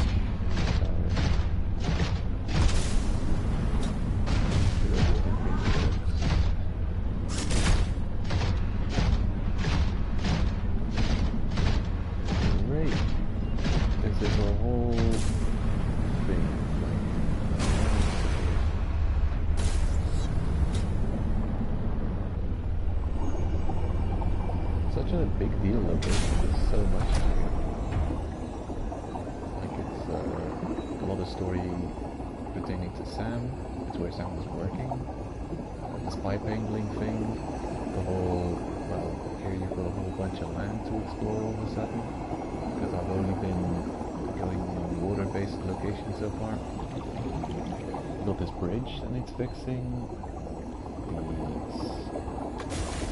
Such a big deal though, there's so much here. Like it's a lot of story pertaining to Sam. It's where Sam was working. The spy angling thing. The whole, well, here you've got a whole bunch of land to explore all of a sudden. Because I've only been going in water-based locations so far. You've got this bridge that needs fixing.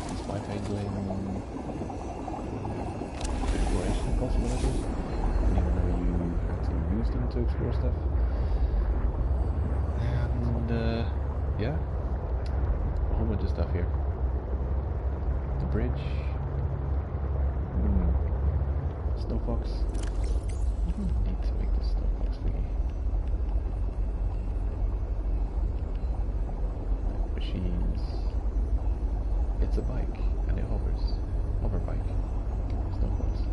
The spy angling exploration possibilities. I didn't even know you had to use them to explore stuff. yeah, a whole bunch of stuff here. The bridge. Snowfox. I don't need to make the snowfox thingy. Machines. It's a bike, and it hovers. Hover bike. Snowfox.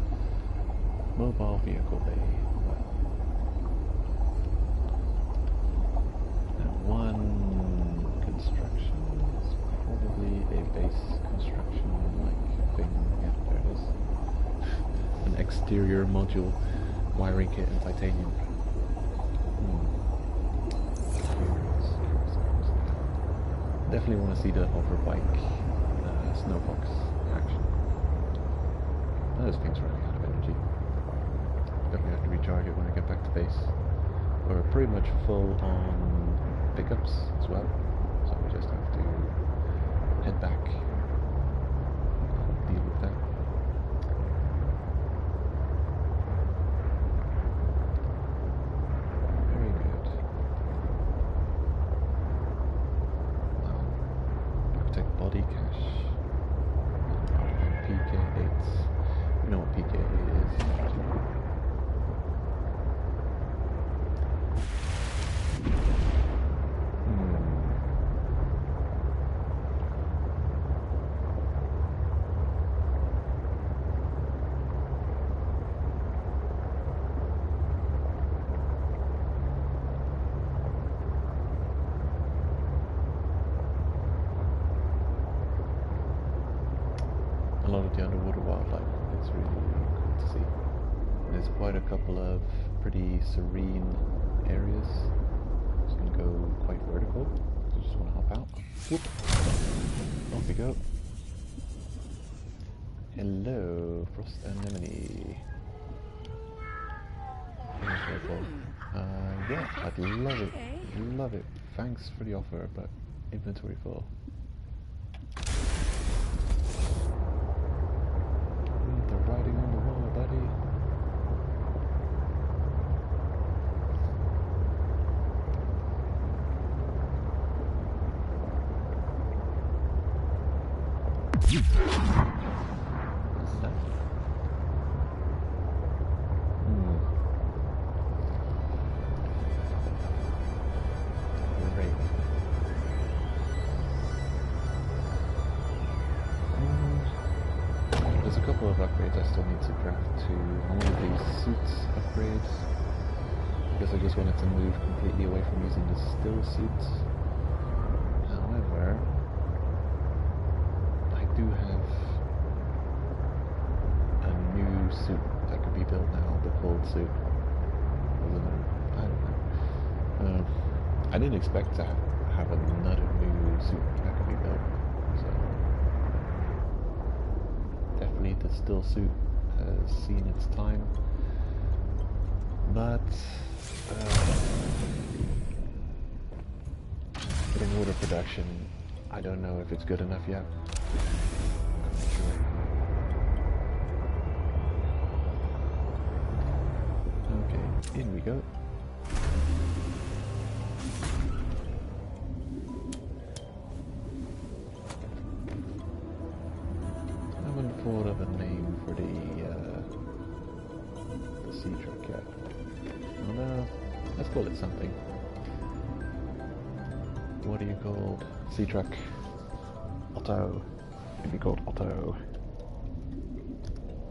Mobile vehicle bay. Wow. That one construction is probably a base construction like thing. Yeah, there it is. An exterior module wiring kit in titanium. Definitely want to see the hover bike snowfox action. Those things running out of energy. Definitely have to recharge it when I get back to base. We're pretty much full on pickups as well, so we just have to head back and deal with that. Very good. Wow. Architect body cache. PK8. You know what PK8 is. A lot of the underwater wildlife. It's really cool to see. There's quite a couple of pretty serene areas. Just gonna go quite vertical. So just want to hop out. Whoop. Off we go. Hello, frost anemone. Yeah, I'd love it. Love it. Thanks for the offer, but inventory full. They're riding on the wall, buddy. What's that? Great. There's a couple of upgrades I still need to craft to one of these suits upgrades. I guess I just wanted to move completely away from using the still suits. However, I do have a new suit that could be built now, the cold suit. I don't know. I didn't expect to have another new suit that could be built, so definitely the still suit has seen its time, but getting water production, I don't know if it's good enough yet. I'm not sure. Okay, in we go. I haven't thought of a name for the sea truck yet. Oh no, let's call it something. What do you call sea truck? Otto. It'd be called Otto.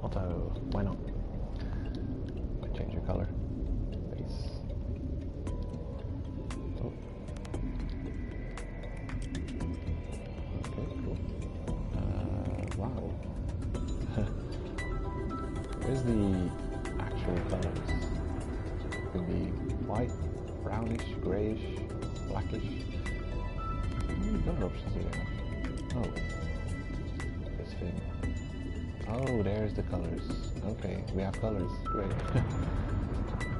Otto. Why not? Might change your color. Base. Oh. Okay, cool. Wow. Where's the actual colors? It could be white, brownish, greyish, blackish. How many color options do we have? Oh. This thing. Oh, there's the colors. Okay, we have colors. Great.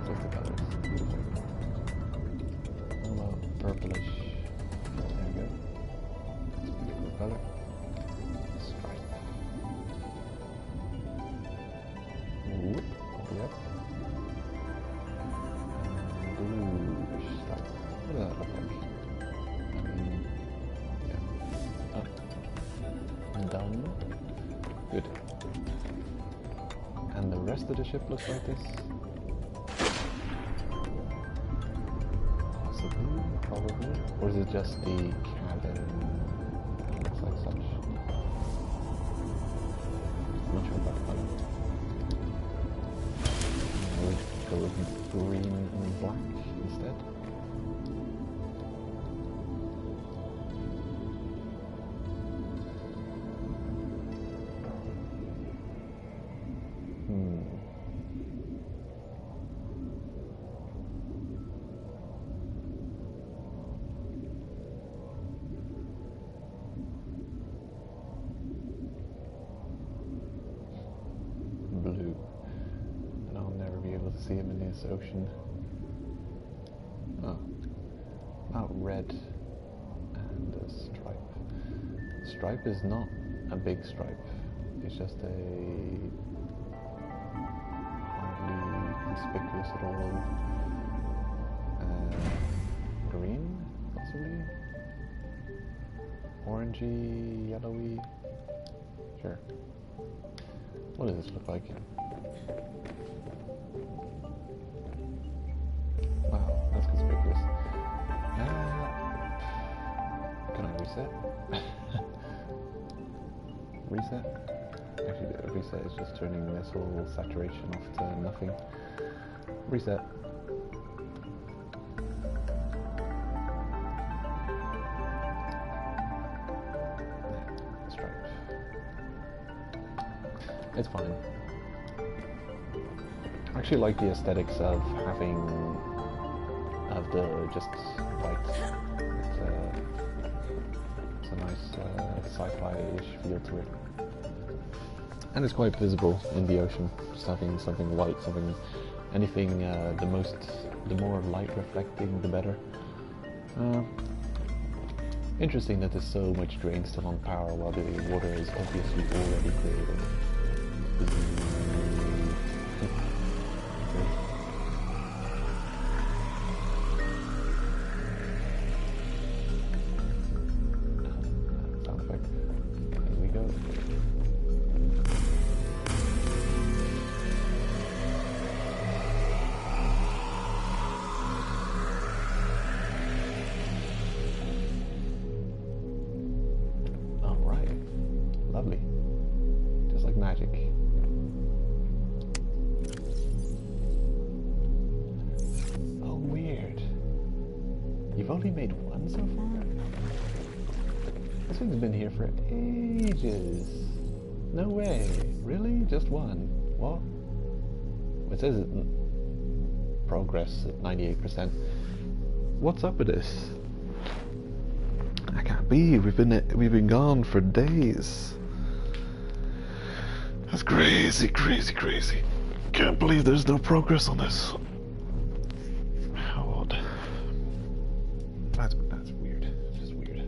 There's the colors. Beautiful. How about purplish? There we go. It's a beautiful color. Stripe. Whoop. Yep. Bluish stripe. What does that look like? rest of the ship looks like this? Possibly, probably. Or is it just the cabin that looks like such? I'm not sure about that. We'll go with green and black instead. Blue, and I'll never be able to see him in this ocean. Oh, about red and a stripe. Stripe is not a big stripe, it's just a hardly conspicuous little green, possibly? Orangey, yellowy? Sure. What does this look like? Wow, that's conspicuous. Can I reset? Reset? Actually, the reset is just turning this whole saturation off to nothing. Reset. Stripe. It's fine. I actually like the aesthetics of having the just white. It's a nice sci-fi-ish feel to it, and it's quite visible in the ocean. Just having something white, anything. The more light reflecting, the better. Interesting that there's so much drain still on power while the water is obviously already created. Sound effect. Here we go. Alright. Lovely. Just like magic. You've only made one so far? This thing's been here for ages. No way. Really? Just one? What? It says progress at 98%. What's up with this? I can't be. We've been gone for days. That's crazy, crazy, crazy. Can't believe there's no progress on this. How odd. That's weird. It's just weird.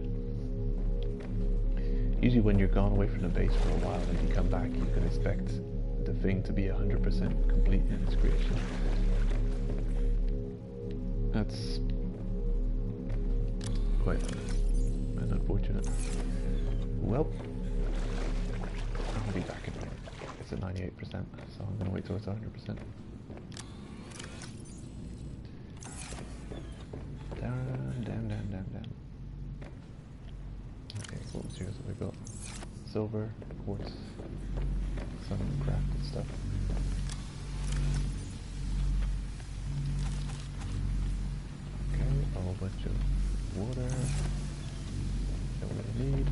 Usually when you're gone away from the base for a while and you come back, you can expect the thing to be 100% complete in its creation. That's quite unfortunate. Well, I'll be back in a minute. It's at 98%, so I'm gonna wait till it's 100%. Damn. Okay, what materials have we got? Silver, quartz, some crafted stuff. Okay, a whole bunch of water. Don't really need.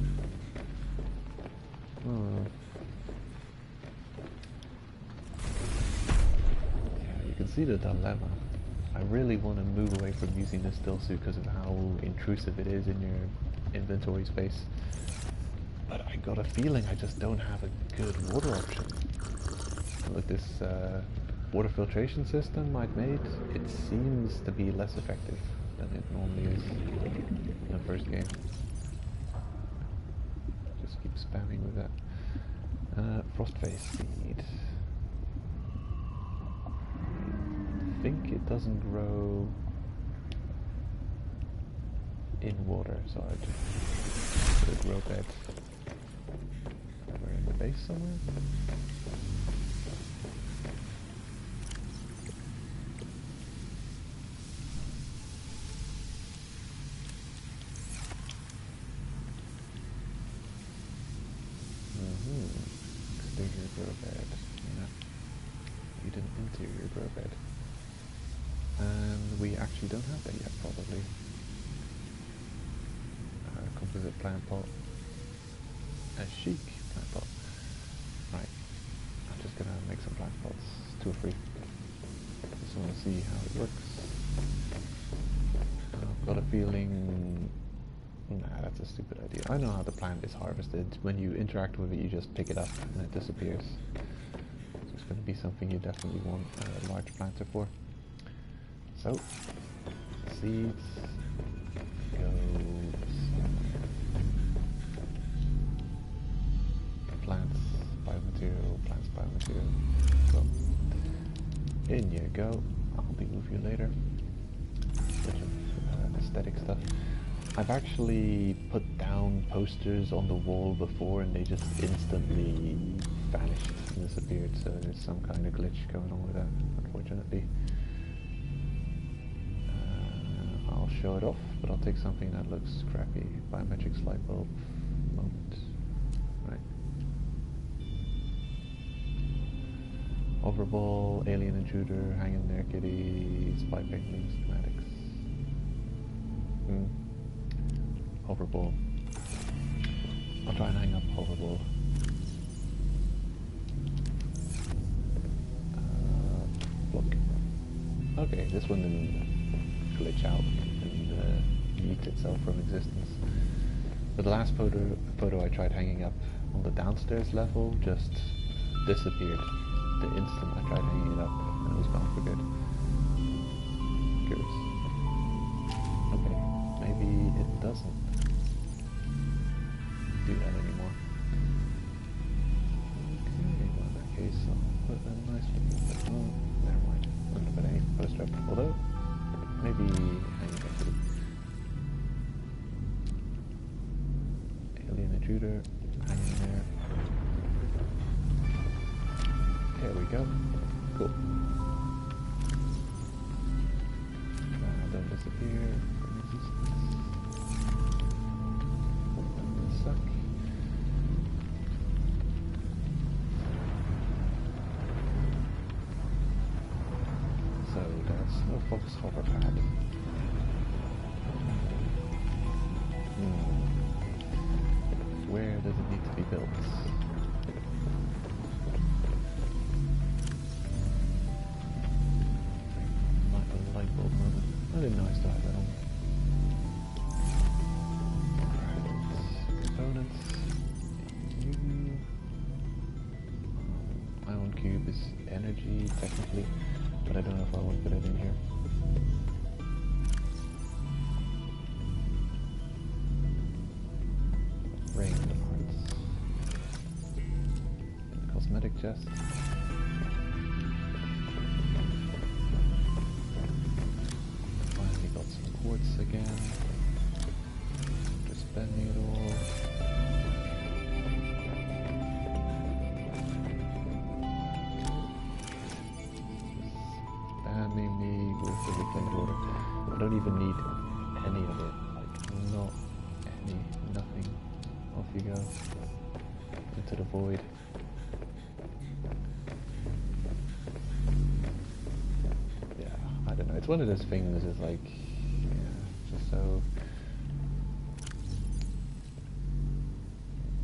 Yeah, you can see the dilemma. I really want to move away from using the still suit because of how intrusive it is in your inventory space. But I got a feeling I just don't have a good water option. With this water filtration system I've made, it seems to be less effective than it normally is in the first game. Just keep spamming with that. Frostface seed. I think it doesn't grow in water, so I just put a grow bed over in the base somewhere. we actually don't have that yet, probably. Composite plant pot. A chic plant pot. Right. I'm just gonna make some plant pots. 2 or 3. Just want to see how it works. I've got a feeling... Nah, that's a stupid idea. I know how the plant is harvested. When you interact with it, you just pick it up and it disappears. So it's going to be something you definitely want a large planter for. So, seeds go plants, biomaterial, plants, biomaterial. So, in you go. I'll be with you later. Bunch of aesthetic stuff. I've actually put down posters on the wall before and they just instantly vanished and disappeared, so there's some kind of glitch going on with that, unfortunately. I'll show it off, but I'll take something that looks crappy. Biometrics light bulb moment. Right. Hoverball, alien intruder, hang in there kitty, spy painting, schematics. Hoverball. I'll try and hang up hoverball. Look. Okay, this one didn't glitch out and yeet itself from existence. But the last photo I tried hanging up on the downstairs level just disappeared the instant I tried hanging it up, and it was gone for good. Curious. Okay, maybe it doesn't do that anymore. Okay, well in that case I'll put a nice little... Oh, never mind. I'm not going to put any poster up. Although, maybe hanging up to alien intruder, hanging there. There we go. Cool. Now don't disappear from existence. Suck. So that's no focus hover pad. Where does it need to be built? Light bulb moment. I didn't know I still had that on. Components. Ion cube is energy technically, but I don't know if I want to put it in here. Ring parts. Cosmetic chest. Finally got some quartz again. Just spending it all. Spamming me with the reclaimed water. I don't even need any of it. Like, not any, nothing. Off you go. Into the void. Yeah, I don't know. It's one of those things, it's like, yeah, just so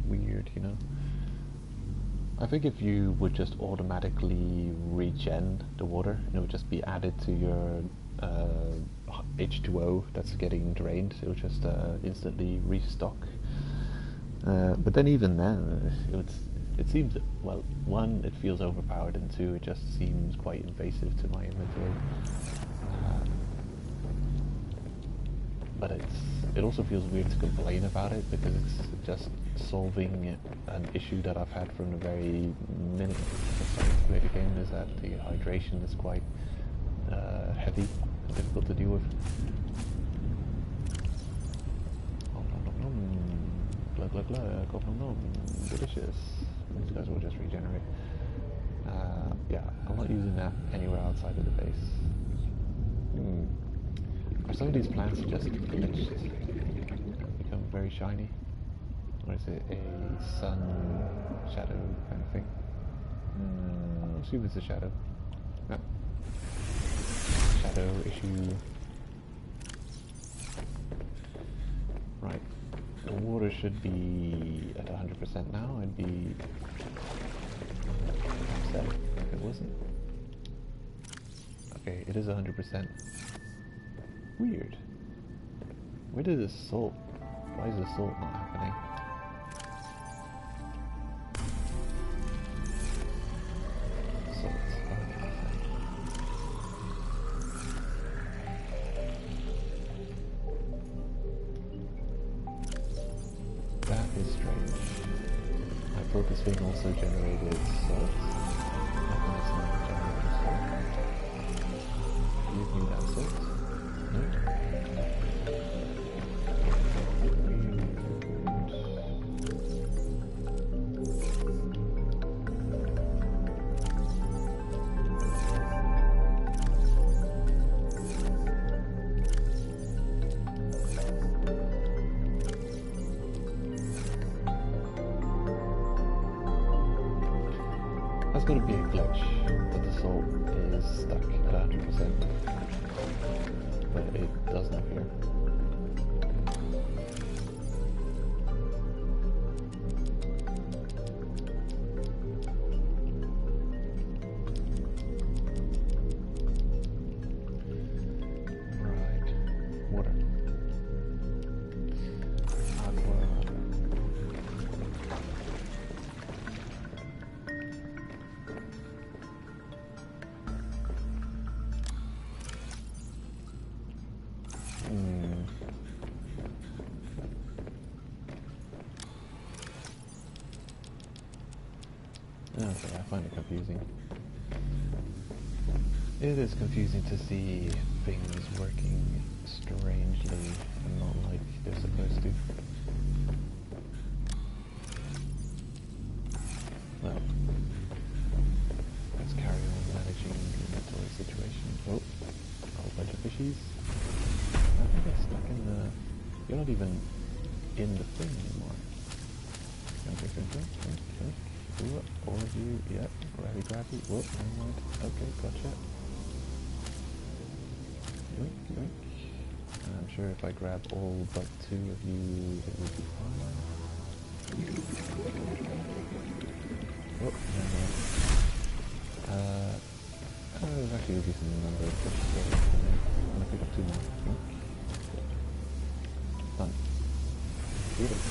weird, you know? I think if you would just automatically regen the water, and it would just be added to your H2O that's getting drained, it would just instantly restock. But then even then, it seems, well, one, it feels overpowered, and two, it just seems quite invasive to my inventory. But it also feels weird to complain about it, because it's just solving an issue that I've had from the very minute I started to play the game, is that the hydration is quite heavy and difficult to deal with. Glug glug glug, delicious. These guys will just regenerate. Yeah, I'm not using that anywhere outside of the base. Are some of these plants just glitched? Become very shiny? Or is it a sun shadow kind of thing? I'll assume it's a shadow. No. shadow issue. Right, the water should be at 100% now. I'd be upset if it wasn't. Okay, it is 100%. Weird. Where did the salt? Why is the salt not happening? Salt, 100%. That is strange. My focus thing also generated salt. How come it's not generating salt? Give me that salt. Nope. That's got to be a glitch, that the salt is stuck at 100%, but it doesn't appear. Right, water. Aqua. Okay, I find it confusing. It is confusing to see things working strangely and not like they're supposed to. Well, let's carry on managing the inventory situation. Oh, a whole bunch of fishies. I think it's stuck in the... You're not even in the thing anymore. Okay. Ooh, all of you, yep, grabby, whoop, never mind. Okay, gotcha. Yoink, yoink. And I'm sure if I grab all but 2 of you, it will be fine. Whoop, never mind. There's actually a decent number of fish there. I'm gonna pick up 2 more. Yoink. Done. Beautiful.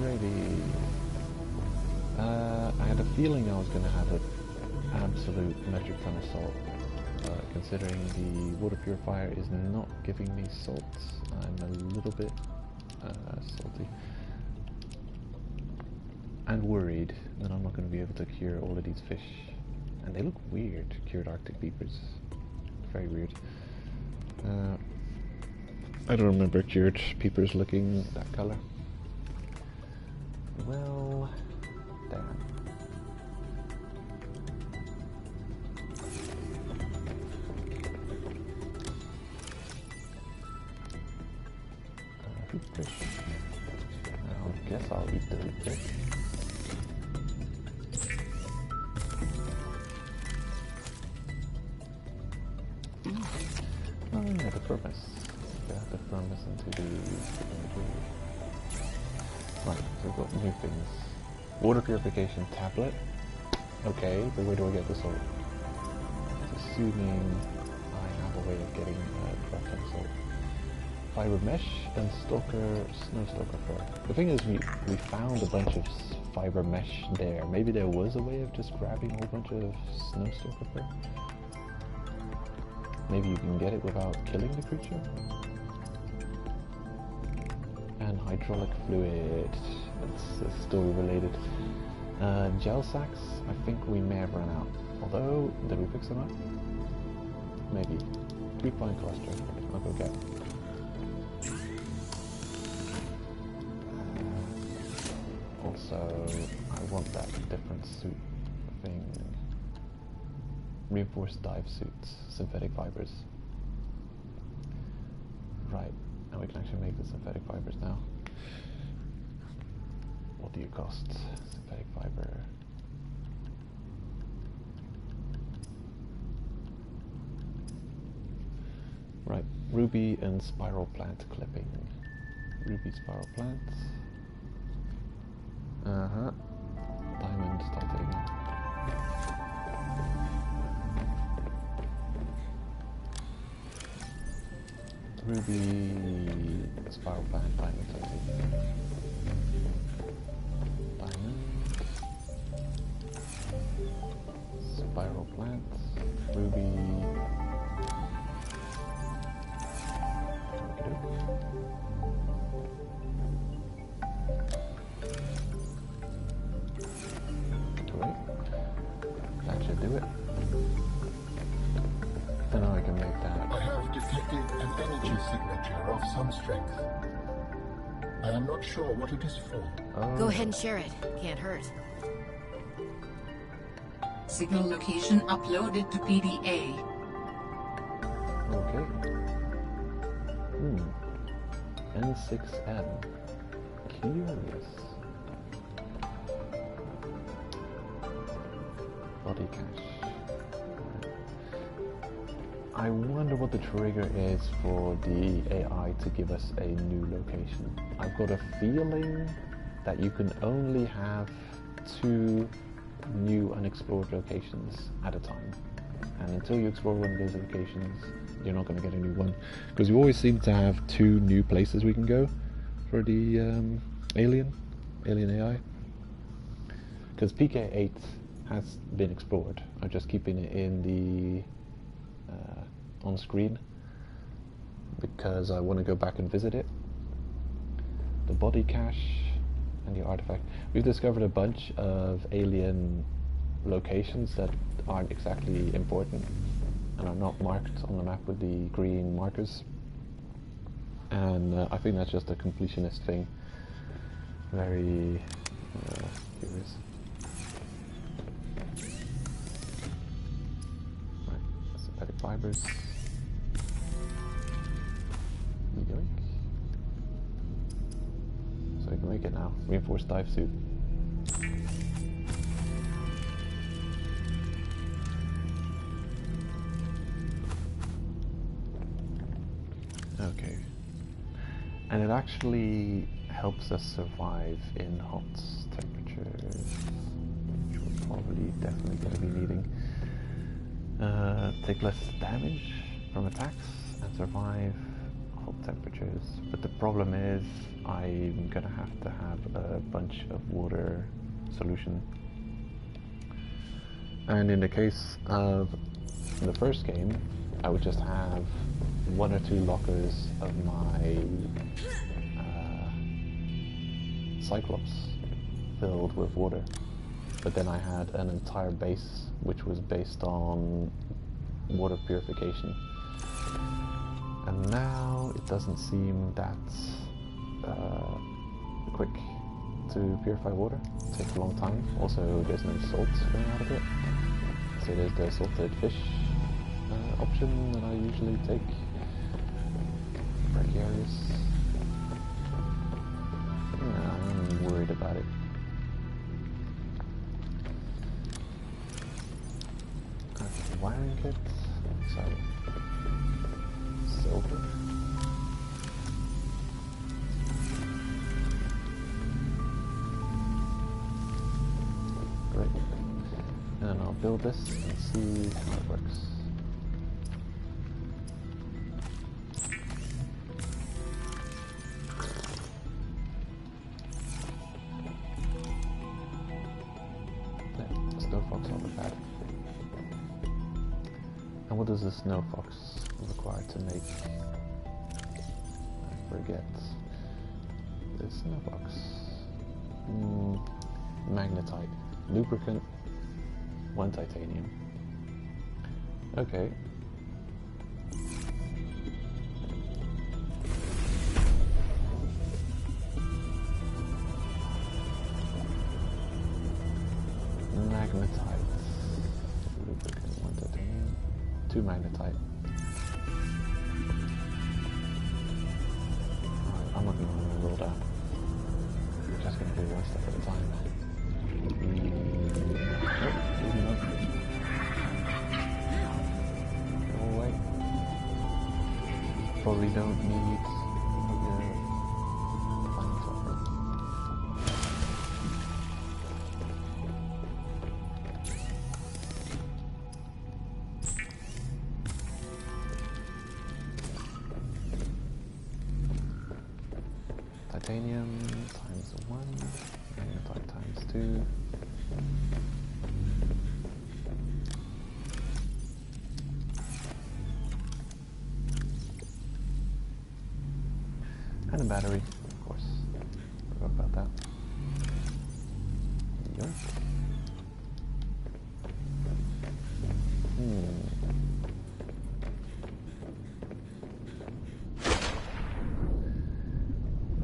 Ready. I had a feeling I was going to have an absolute metric ton of salt, but considering the water purifier is not giving me salt, I'm a little bit salty. And worried that I'm not going to be able to cure all of these fish. And they look weird, cured Arctic beavers. Very weird. I don't remember cured peepers looking that color. Well, damn. Hoop fish. I guess I'll eat the hoop fish. Oh yeah, the furnace. Get the furnace into the Right, so we've got new things. Water purification tablet. Okay, but where do I get the salt? Assuming I have a way of getting crap ton of salt. Fiber mesh and snow stalker fur. The thing is, we found a bunch of fiber mesh there. Maybe there was a way of just grabbing a whole bunch of snow stalker fur. Maybe you can get it without killing the creature. And hydraulic fluid, it's still related. Gel sacks, I think we may have run out. Although, did we pick some up? Maybe. 3-point cluster, I'll go get. Also, I want that different suit thing. Reinforced dive suits, synthetic fibers. Right. And we can actually make the synthetic fibers now. What do you cost? Synthetic fiber. Right, ruby and spiral plant clipping. Ruby spiral plants. Uh-huh. Diamond titanium. Ruby spiral plant, diamond titanium. Diamond. Spiral plants. Ruby. Great. That should do it. Then I can make that. I have detected an energy signature of some strength. I am not sure what it is for. Go ahead and share it. Can't hurt. Signal location uploaded to PDA. Okay. N6M. Curious. Body cache. I wonder what the trigger is for the AI to give us a new location. I've got a feeling that you can only have 2 new unexplored locations at a time. And until you explore one of those locations, you're not going to get a new one. Because we always seem to have 2 new places we can go for the alien AI. Because PK8 has been explored. I'm just keeping it in the on screen because I want to go back and visit it. The body cache and the artifact. We've discovered a bunch of alien locations that aren't exactly important and are not marked on the map with the green markers. And I think that's just a completionist thing. Very curious. Right, synthetic fibers. Yoink. So we can make it now. Reinforced dive suit. Okay. And it actually helps us survive in hot temperatures, which we're probably definitely going to be needing. Take less damage from attacks and survive hot temperatures. But the problem is I'm going to have a bunch of water solution. And in the case of the first game, I would just have 1 or 2 lockers of my Cyclops filled with water. But then I had an entire base which was based on water purification. And now it doesn't seem that quick to purify water. It takes a long time. Also, there's no salt going out of it. So there's the salted fish option that I usually take. Precarious. No, I'm worried about it. Okay, wiring kit. So, silver. Great. And I'll build this and see how it works. Snow fox on the pad. And what does the snow fox require to make? I forget. The snow fox. Magnetite. Lubricant. 1 titanium. Okay. Magnetite. Lubricant, 1 titanium. 2 magnetite. Alright, I'm not going to roll that. We're just going to do 1 step at a time. Go away. probably don't need flamethrower. Titanium times 1, magnetite times 2. And a battery, of course. Forgot about that. Yoink.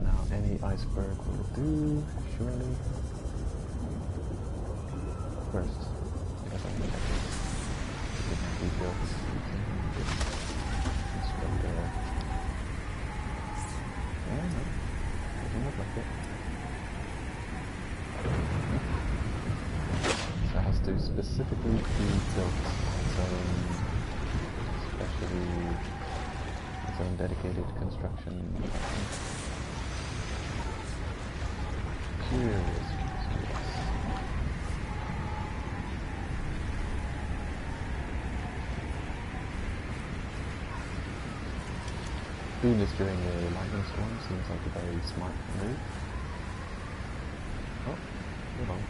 Now any iceberg will do, surely. First, I guess I can check this. Get my details. Construct there. Yeah, no, doesn't look like it. So it has to specifically be built on its own, especially its own dedicated construction. Curious. Doing this during a lightning storm seems like a very smart move. Oh, hold on.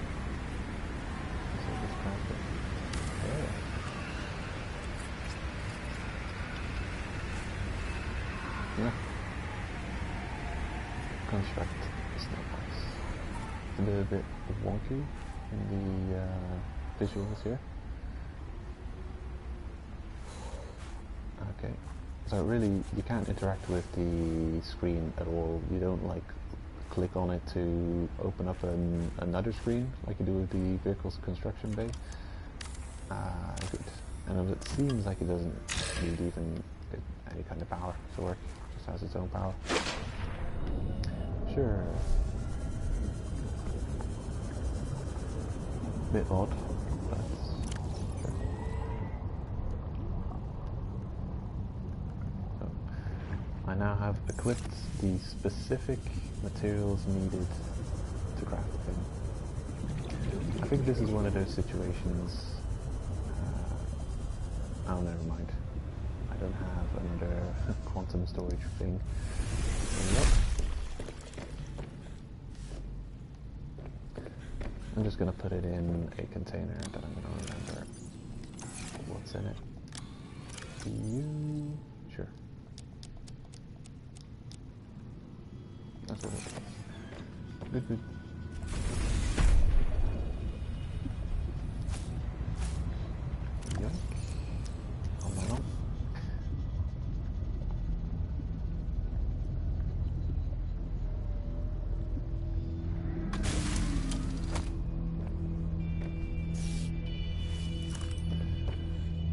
So I just grabbed it. There. Yeah. Construct the snowpipes. It's a little bit wonky in the visuals here. Okay. So really, you can't interact with the screen at all. You don't like click on it to open up another screen like you do with the vehicle's construction bay. Good. And it seems like it doesn't need even any kind of power to work. It just has its own power. Sure. Bit odd, but sure. I now have equipped the specific materials needed to craft the thing. I think this is one of those situations. Oh, never mind. I don't have another quantum storage thing. Nope. I'm just going to put it in a container that I'm going to remember what's in it. Sure. That's what it is. Good, good. Yoink. On.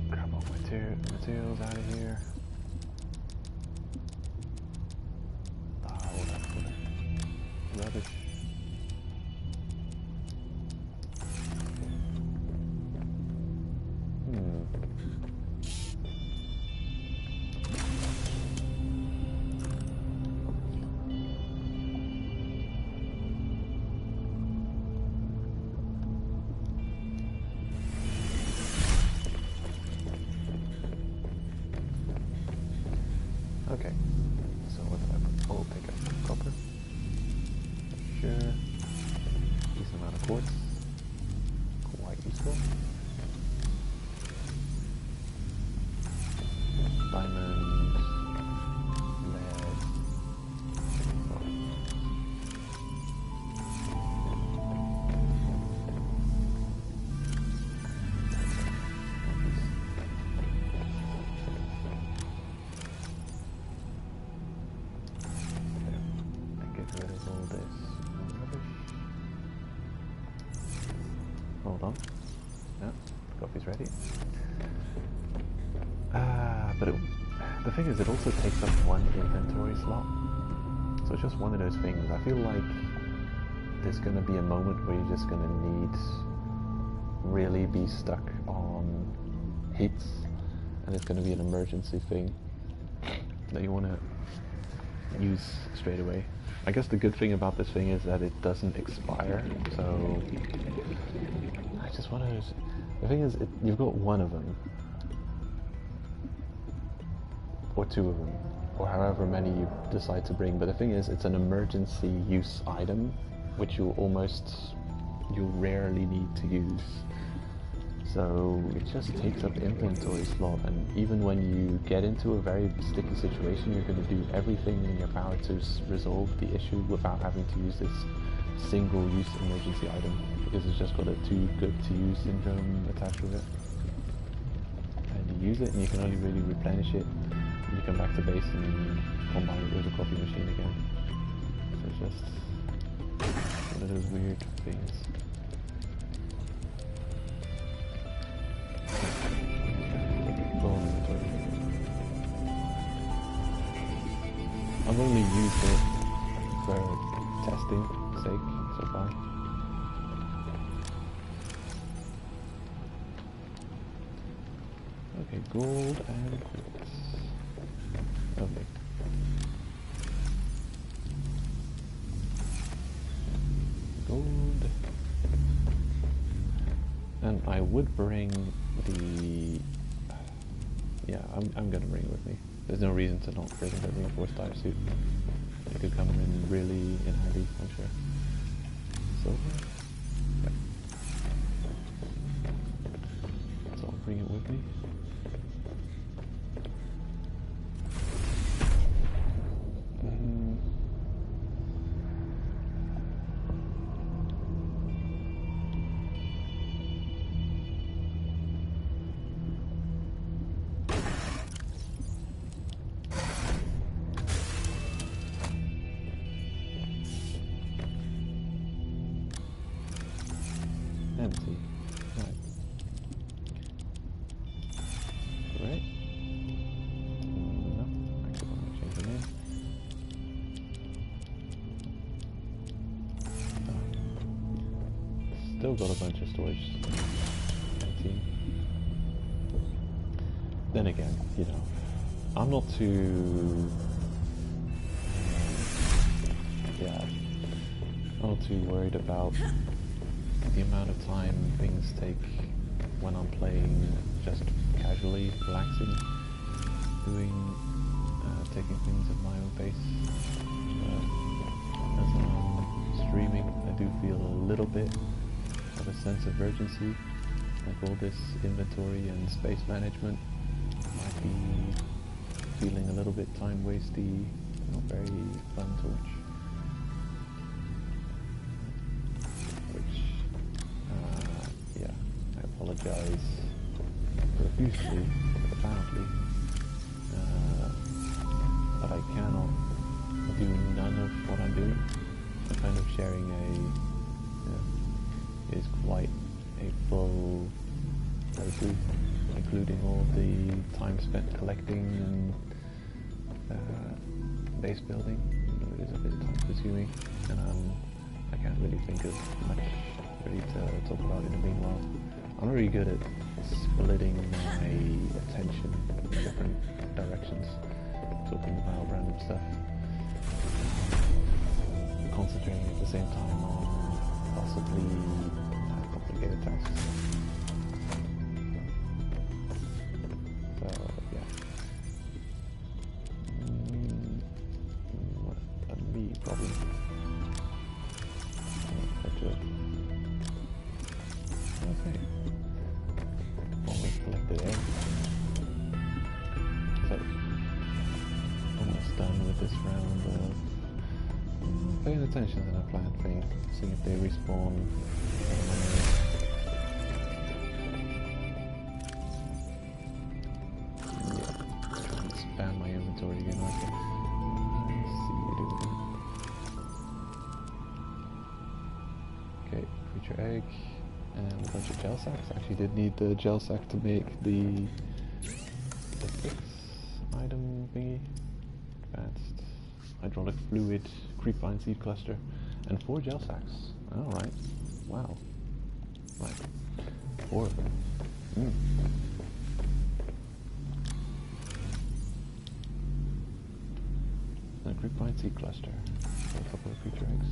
Grab all my materials out of here. Rubbish. Okay, so what did I put? Oh, pick up copper. Sure. Decent amount of quartz. Quite useful. Diamond. Lead. Get rid of all this rubbish. Hold on. Yeah, coffee's ready. But the thing is, it also takes up one inventory slot. So it's just one of those things. I feel like there's going to be a moment where you're just going to need really be stuck on hits, and it's going to be an emergency thing. that you want to use straight away. I guess the good thing about this thing is that it doesn't expire, so I just want to... The thing is, you've got one of them, or two of them, or however many you decide to bring, but the thing is, it's an emergency use item, which you'll rarely need to use. So it just takes up inventory slot, and even when you get into a very sticky situation, you're going to do everything in your power to resolve the issue without having to use this single-use emergency item, because it's just got a too good to use syndrome attached with it. And you use it, and you can only really replenish it when you come back to base and combine it with a coffee machine again. So it's just one of those weird things. I've only used it for testing sake so far. Okay, gold and quartz. Okay. Gold. And I would bring the... Yeah, I'm gonna bring it with me. There's no reason to not bring the reinforced dive suit. It could come in really handy, I'm sure. So, yeah. So I'll bring it with me. Empty. Right. Great. No, actually I'm going to change the name. Still got a bunch of storage. Empty. Then again, you know, I'm not too... yeah, I'm not too worried about the amount of time things take when I'm playing just casually, relaxing, taking things at my own pace. As I'm streaming, I do feel a little bit of a sense of urgency, like all this inventory and space management might be feeling a little bit time wasty, not very fun to watch. Apologize profusely, apparently, but I cannot do none of what I'm doing. The kind of sharing is quite a full playthrough, including all the time spent collecting and base building. It is a bit time consuming, and I can't really think of much really to talk about in the meanwhile. I'm really good at splitting my attention in different directions, talking about random stuff, concentrating at the same time on possibly complicated tasks. So, yeah. What a me problem. Okay. Almost collected egg. So, almost done with this round of paying attention to the plant thing, seeing if they respawn. Yeah, trying to spam my inventory again. Let's see what we do. Okay, creature egg. And a bunch of gel sacks. Actually did need the gel sack to make the fix item thingy. Advanced hydraulic fluid creepvine seed cluster. And 4 gel sacks. Alright. Wow. Right. 4 of them. Creepvine seed cluster. A couple of creature eggs.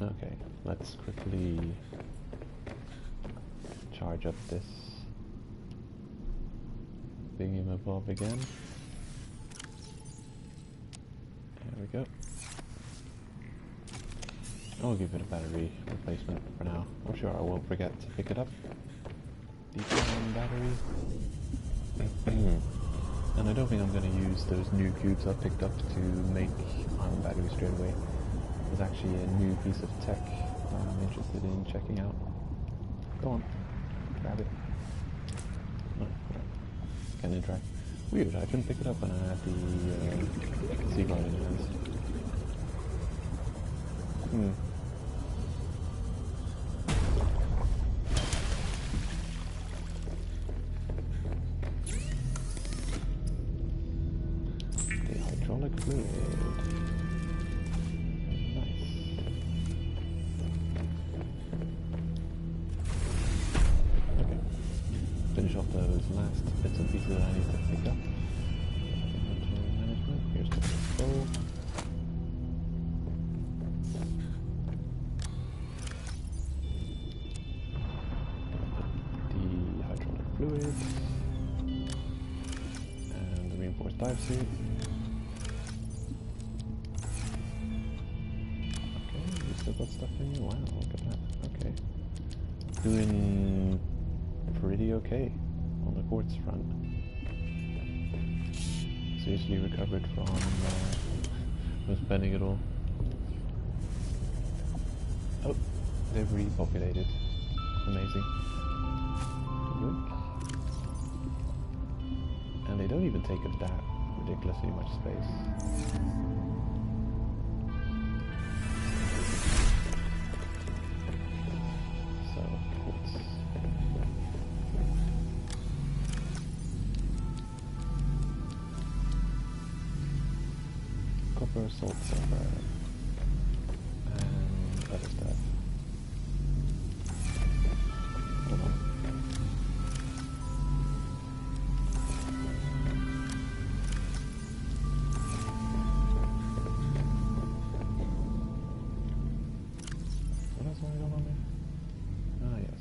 Okay, let's quickly charge up this thingamabob again. There we go. I'll give it a battery replacement for now. I'm sure I won't forget to pick it up. Decline battery. And I don't think I'm going to use those new cubes I picked up to make iron batteries straight away. There's actually a new piece of tech I'm interested in checking out. Go on, grab it. No, can't interact. Weird, I couldn't pick it up when I had the sea guard in hands. The hydraulic fluid. Finish off those last bits and pieces that I need to pick up. Inventory management, here's the control. The hydraulic fluid. And the reinforced dive suit. Okay, you still got stuff in you? Wow, look at that. Okay. Doing pretty okay on the quartz front. Seriously recovered from spending it all. Oh, they've repopulated. Amazing. Look. And they don't even take up that ridiculously much space. So, quartz. Copper, salt, silver, and other stuff. Hold on. What else have I got on there? Ah, yes.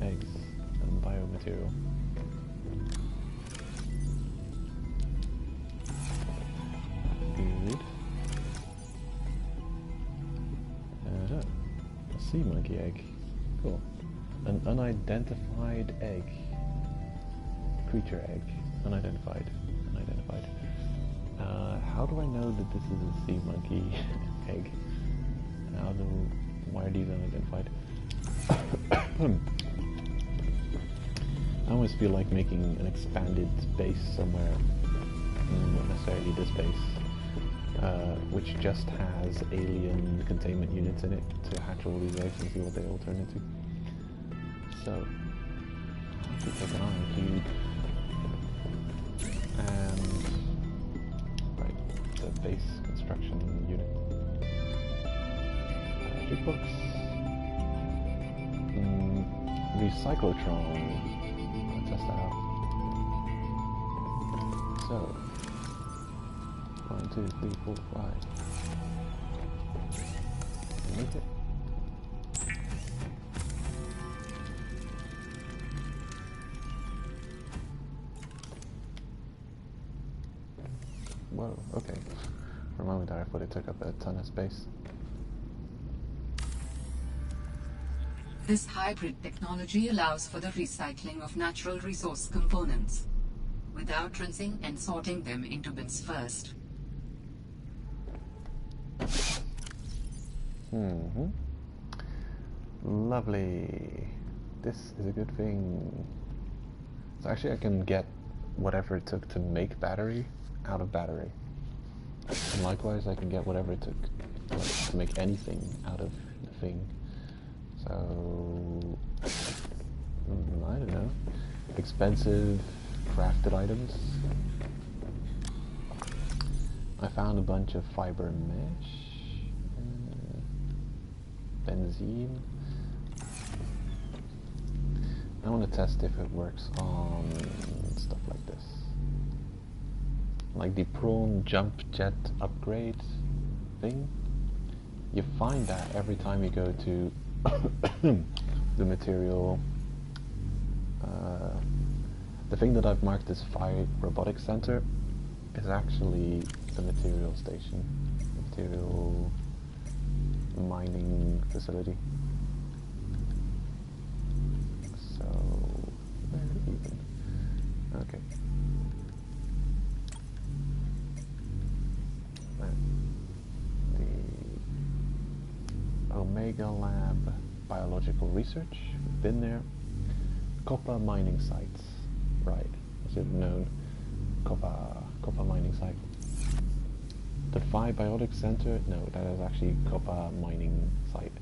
Eggs and biomaterial. Sea monkey egg. Cool. An unidentified egg. Creature egg. Unidentified. Unidentified. How do I know that this is a sea monkey egg? Why are these unidentified? I always feel like making an expanded base somewhere. Not necessarily this base. Which just has alien containment units in it to hatch all these eggs and see what they all turn into. So, I'll have to take an iron cube. And, right, the base construction unit. Jukebox. Recyclotron. I'll test that out. So, 1, 2, 3, 4, 5. Make it. Whoa, okay. For a moment there I thought it took up a ton of space. This hybrid technology allows for the recycling of natural resource components, without rinsing and sorting them into bins first. Lovely. This is a good thing. So actually I can get whatever it took to make battery out of battery. And likewise I can get whatever it took to make anything out of the thing. So I don't know. Expensive crafted items. I found a bunch of fiber mesh. Benzene. I want to test if it works on stuff like this. Like the prawn jump jet upgrade thing. You find that every time you go to the material. The thing that I've marked as Fire Robotics Center is actually the material station. The material mining facility. So, very even. Okay. The Omega Lab Biological Research, we've been there. Copper mining sites, right, I should have known. Copper mining site. The Phi Biotic Center, no, that is actually copper mining site.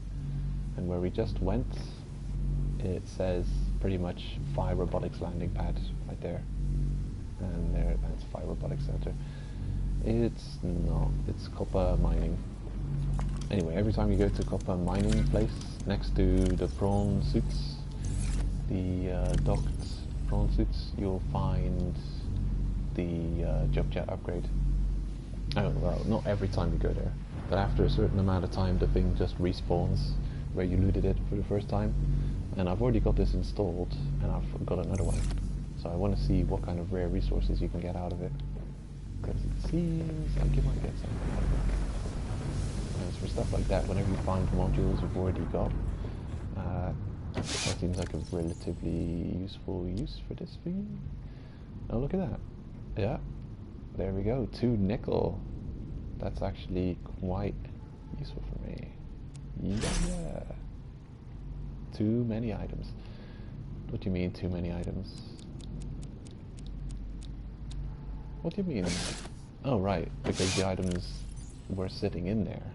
And where we just went, it says pretty much Phi Robotics landing pad right there. And there, that's Phi Robotics Center. It's not, it's copper mining. Anyway, every time you go to copper mining place, next to the prawn suits, the docked prawn suits, you'll find the jump jet upgrade. Oh, well, not every time you go there, but after a certain amount of time the thing just respawns where you looted it for the first time. And I've already got this installed, and I've got another one. So I want to see what kind of rare resources you can get out of it. Because it seems like you might get something out of it. And for stuff like that, whenever you find modules you've already got, that seems like a relatively useful use for this thing. Oh, look at that. Yeah, there we go. 2 nickel. That's actually quite useful for me. Yeah. Too many items. What do you mean, too many items? What do you mean? Oh, right, because the items were sitting in there,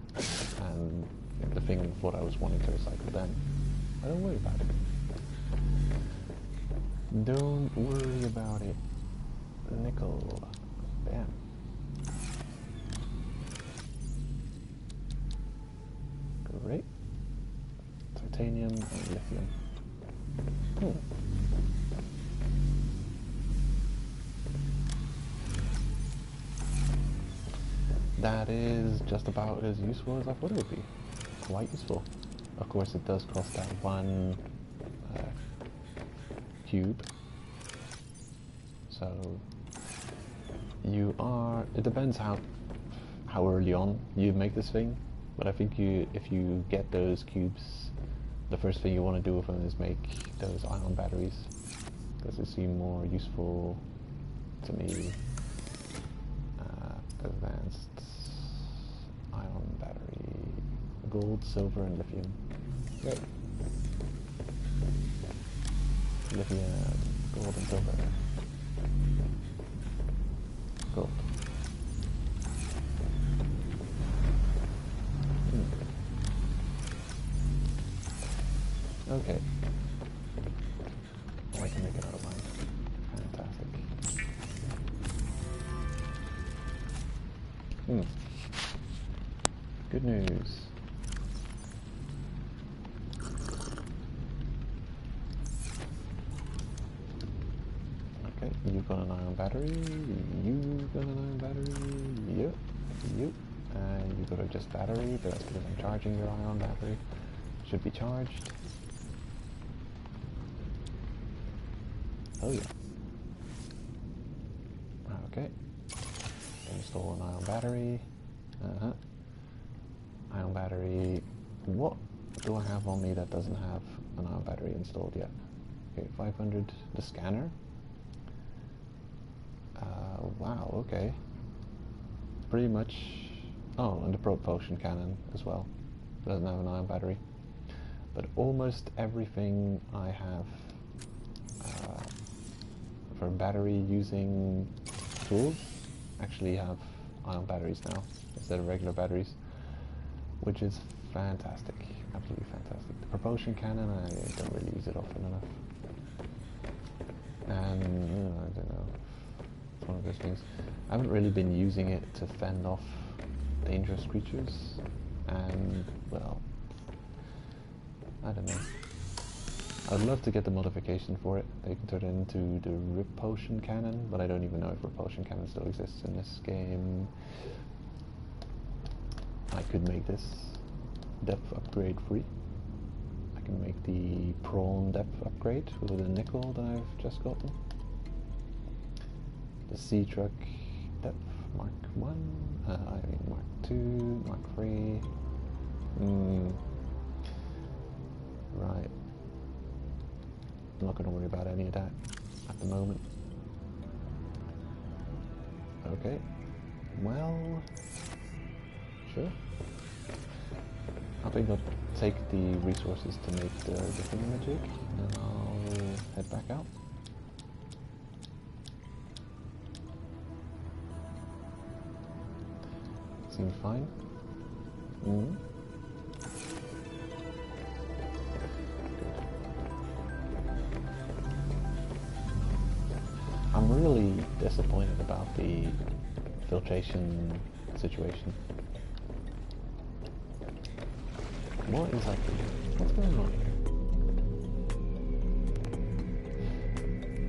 and the thing of what I was wanting to recycle then. I don't worry about it. Don't worry about it. Nickel. Bam. Great. Titanium and lithium. That is just about as useful as I thought it would be. Quite useful. Of course, it does cost that 1 cube. So you are. It depends how early on you make this thing. But I think if you get those cubes, the first thing you want to do with them is make those ion batteries, because they seem more useful to me. Advanced ion battery, gold, silver, and lithium. Great. Lithium, gold, and silver. Gold. Okay. Oh, I can make it out of mine. Fantastic. Good news. Okay, you've got an ion battery, you've got an ion battery, yep, and you've got a just battery, but that's because I'm charging your ion battery. Should be charged. Oh yeah. Okay. Install an ion battery. Ion battery. What do I have on me that doesn't have an ion battery installed yet? Okay, 500. The scanner. Wow, okay. Pretty much. Oh, and the propulsion cannon as well. Doesn't have an ion battery. but almost everything I have for battery using tools actually have ion batteries now instead of regular batteries, which is fantastic, absolutely fantastic. The propulsion cannon, I don't really use it often enough, and I don't know, it's one of those things. I haven't really been using it to fend off dangerous creatures, and well, I don't know. I'd love to get the modification for it. They can turn it into the repulsion cannon, but I don't even know if repulsion cannon still exists in this game. I could make this depth upgrade free. I can make the prawn depth upgrade with the nickel that I've just gotten. The sea truck depth Mark 1, I mean Mark 2, Mark 3. Right. I'm not going to worry about any of that at the moment. Okay. Well, sure. I think I'll take the resources to make the thingamajig, and I'll head back out. Seems fine. I'm really disappointed about the filtration situation. What is happening? What's going on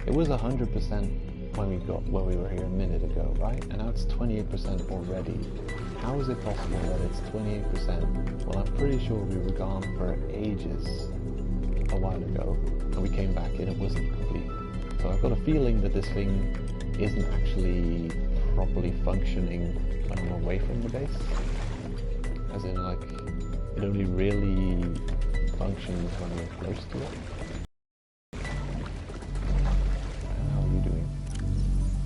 here? It was 100% when we were here a minute ago, right? And now it's 28% already. How is it possible that it's 28%? Well, I'm pretty sure we were gone for ages a while ago, and we came back and it wasn't complete. So I've got a feeling that this thing isn't actually properly functioning when I'm away from the base. As in, like, it only really functions when we're close to it. How are you doing?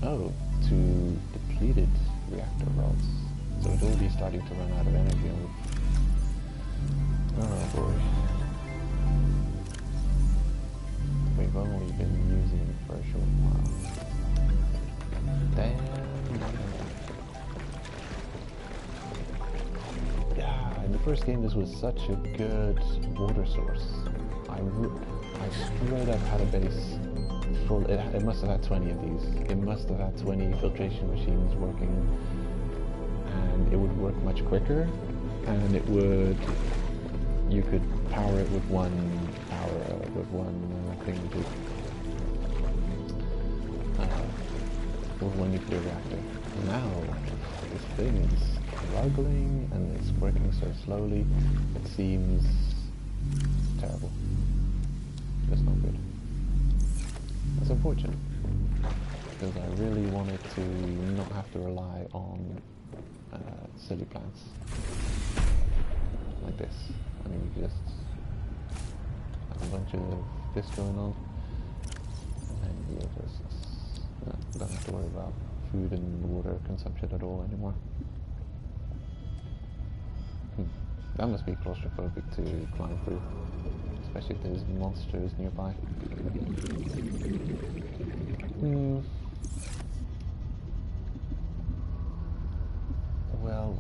Oh, to depleted reactor rods. So it's already starting to run out of energy on it. Oh boy. We've only been using it for a short while. Damn. Yeah, in the first game this was such a good water source. I straight up had a base full. It must have had 20 of these. It must have had 20 filtration machines working, and it would work much quicker, and it would. You could power it with one thing with one nuclear reactor. Now this thing is struggling and it's working so slowly. It seems terrible. Just not good. It's unfortunate because I really wanted to not have to rely on silly plants like this. I mean, you just have a bunch of this going on, and you just don't have to worry about food and water consumption at all anymore. That must be claustrophobic to climb through, especially if there's monsters nearby. Well,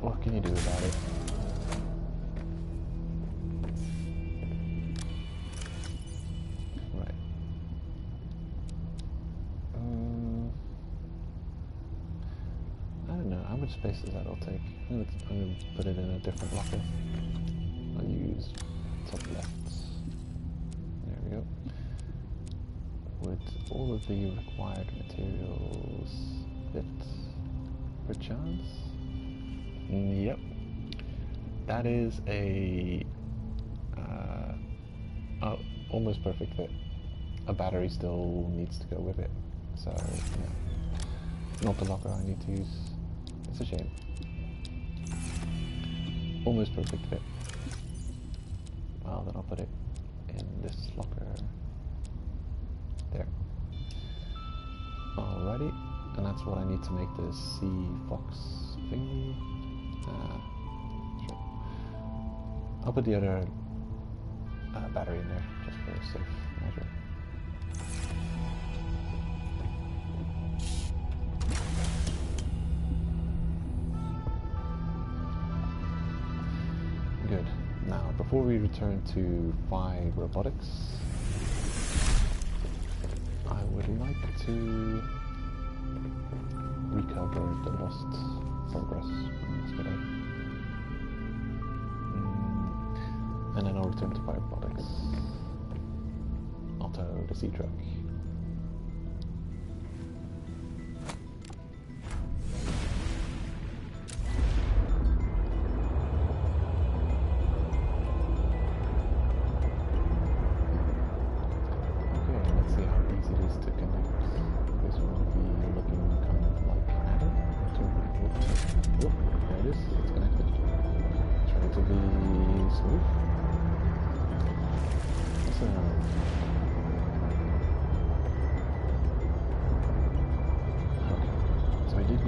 what can you do about it? Right. I don't know, how much space does that all take? I'm going to put it in a different locker. I'll use top left. There we go. Would all of the required materials fit per chance? Yep. That is a almost perfect fit. A battery still needs to go with it. So, yeah. Not the locker I need to use. It's a shame. Almost perfect fit. Well, then I'll put it in this locker. There. Alrighty. And that's what I need to make the sea fox thingy. Sure. I'll put the other battery in there just for a safe measure. Good. Now, before we return to 5 robotics, I would like to recover the lost progress from yesterday. And then I'll return to 5 robotics. I'll tow the sea truck.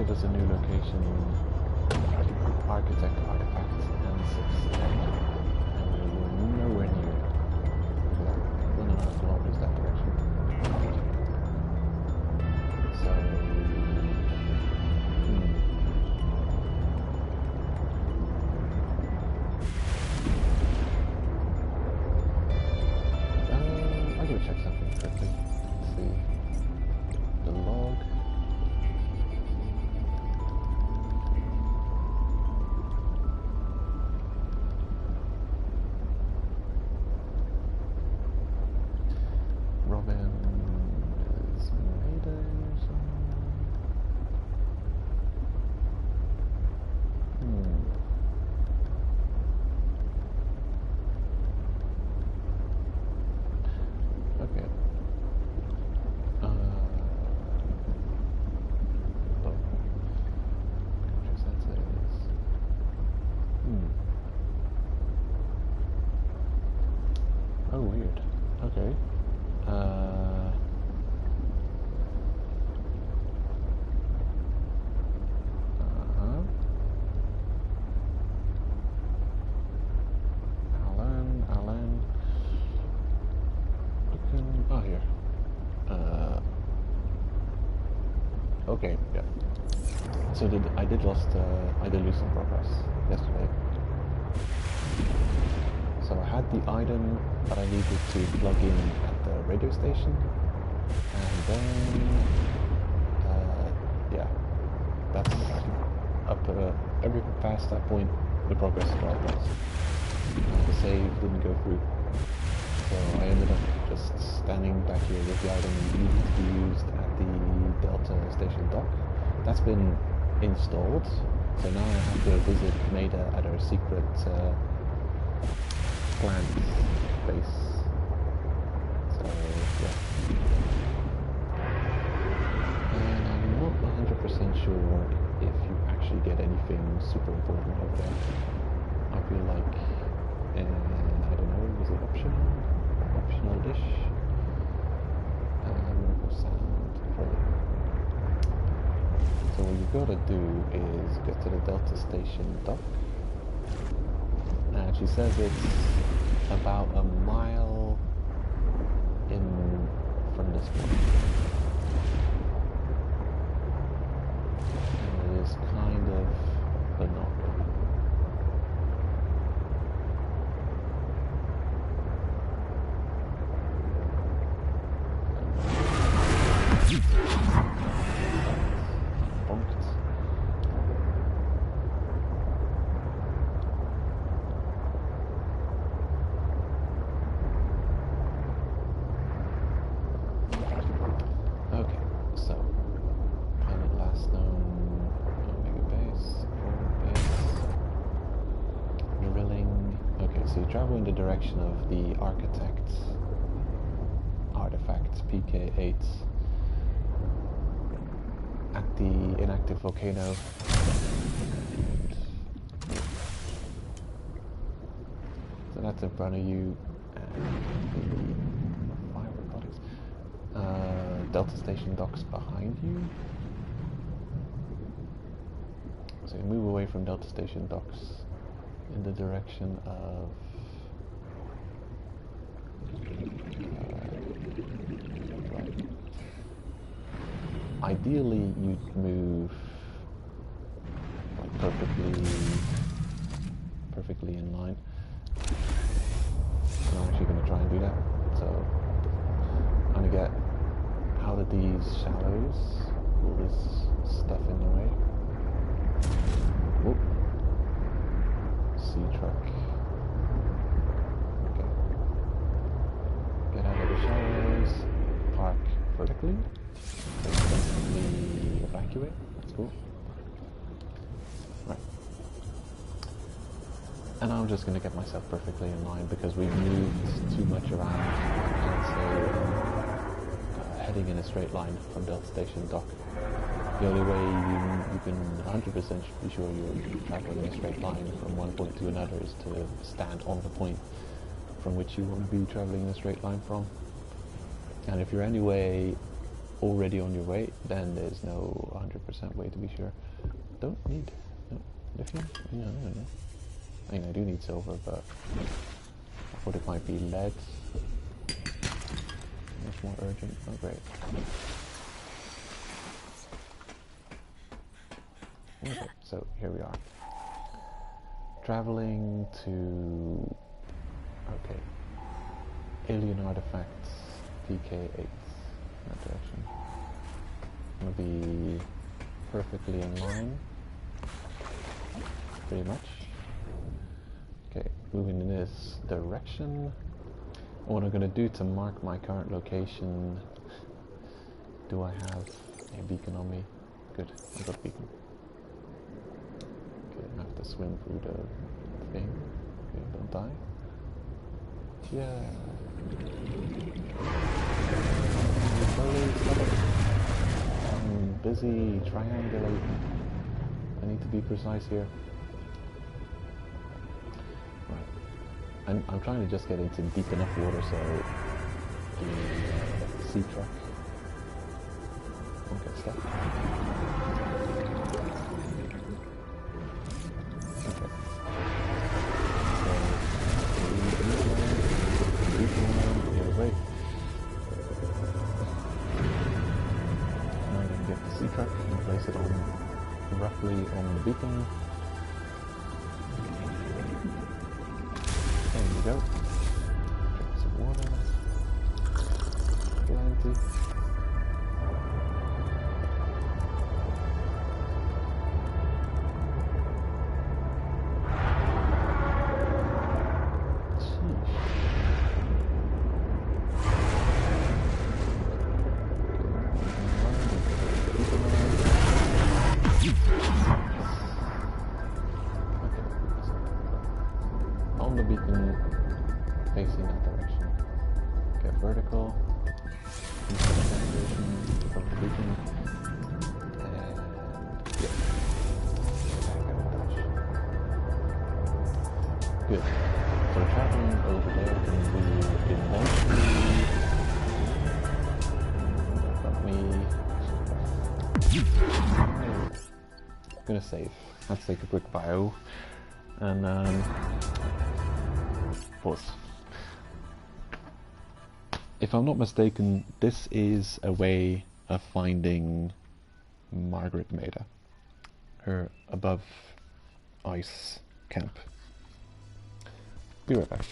Us a new location, architect artifact N610, and we were nowhere near it. 1.5 kilometers that direction. So, I'll go check something quickly. Let's see. The log. Oh, weird. Okay. Alan. Looking. Oh, here. Okay. Yeah. So I did lose some progress yesterday. So I had the item that I needed to plug in at the radio station, and then, yeah, that's up everything past that point, the progress dropped. The save didn't go through, so I ended up just standing back here with the item needing to be used at the Delta station dock. That's been installed, so now I have to visit Maida at her secret plant base. So, yeah. And I'm not 100% sure if you actually get anything super important out there. I feel like, I don't know, is it optional? Optional-ish? Miracle sound, probably. So what you've got to do is get to the Delta station dock. And she says it's about a mile in from this one. And it is kind of phenomenal. Bonked. Okay, so planet last known, Omega base, forward base, drilling. Okay, so you travel in the direction of the architect artifact PK8 at the inactive volcano. So that's in front of you, and the 5 robotics. Delta station docks behind you. So you move away from Delta station docks in the direction of right. Ideally, you'd move like perfectly in line. And I'm actually going to try and do that. So I'm going to get out of these shallows, all this stuff in the way. Whoop. Sea truck. Okay. Get out of the shallows, park vertically, basically evacuate. That's cool. Right. And I'm just going to get myself perfectly in line because we've moved too much around. I can't stay heading in a straight line from Delta Station dock. The only way you can 100% be sure you're traveling in a straight line from one point to another is to stand on the point from which you want to be traveling in a straight line from. And if you're anyway already on your way, then there's no 100% way to be sure. Don't need lithium? No, I don't know. I mean, I do need silver, but I thought it might be lead. Much more urgent. Oh, great. Okay, so here we are. Traveling to... okay. Alien artifacts, PK8. That direction. Gonna be perfectly in line. Pretty much. Okay, moving in this direction. What I'm going to do to mark my current location, do I have a beacon on me? Good, I've got a beacon. Okay, I have to swim through the thing. Okay, don't die. Yeah. I'm busy triangulating. I need to be precise here. I'm trying to just get into deep enough water so the sea truck won't get stuck. Okay. So, yeah, right. Now I'm going to get the sea truck and place it on roughly on the beacon. There you go. Drink some water. Plenty. On the beacon, facing that direction. Get vertical. From the beacon. And yeah. Good. So traveling over there can do eventually. I'm gonna save. Let's take a quick bio. And pause. If I'm not mistaken, this is a way of finding Margaret Maida, her above ice camp. Be right back.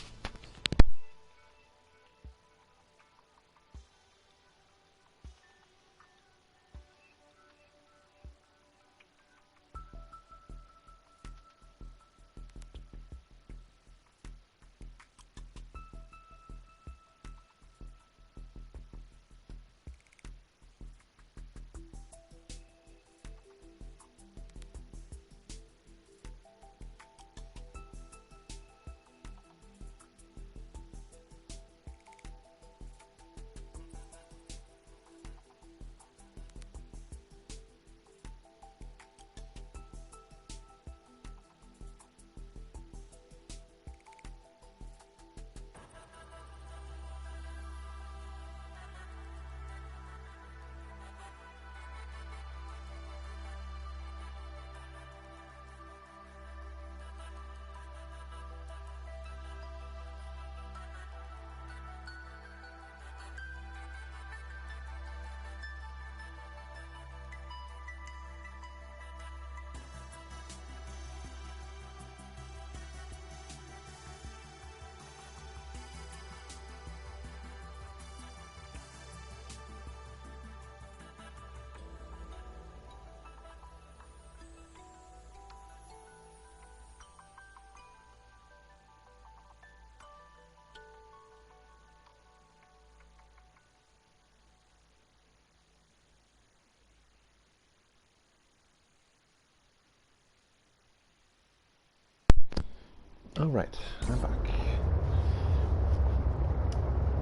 Alright, I'm back.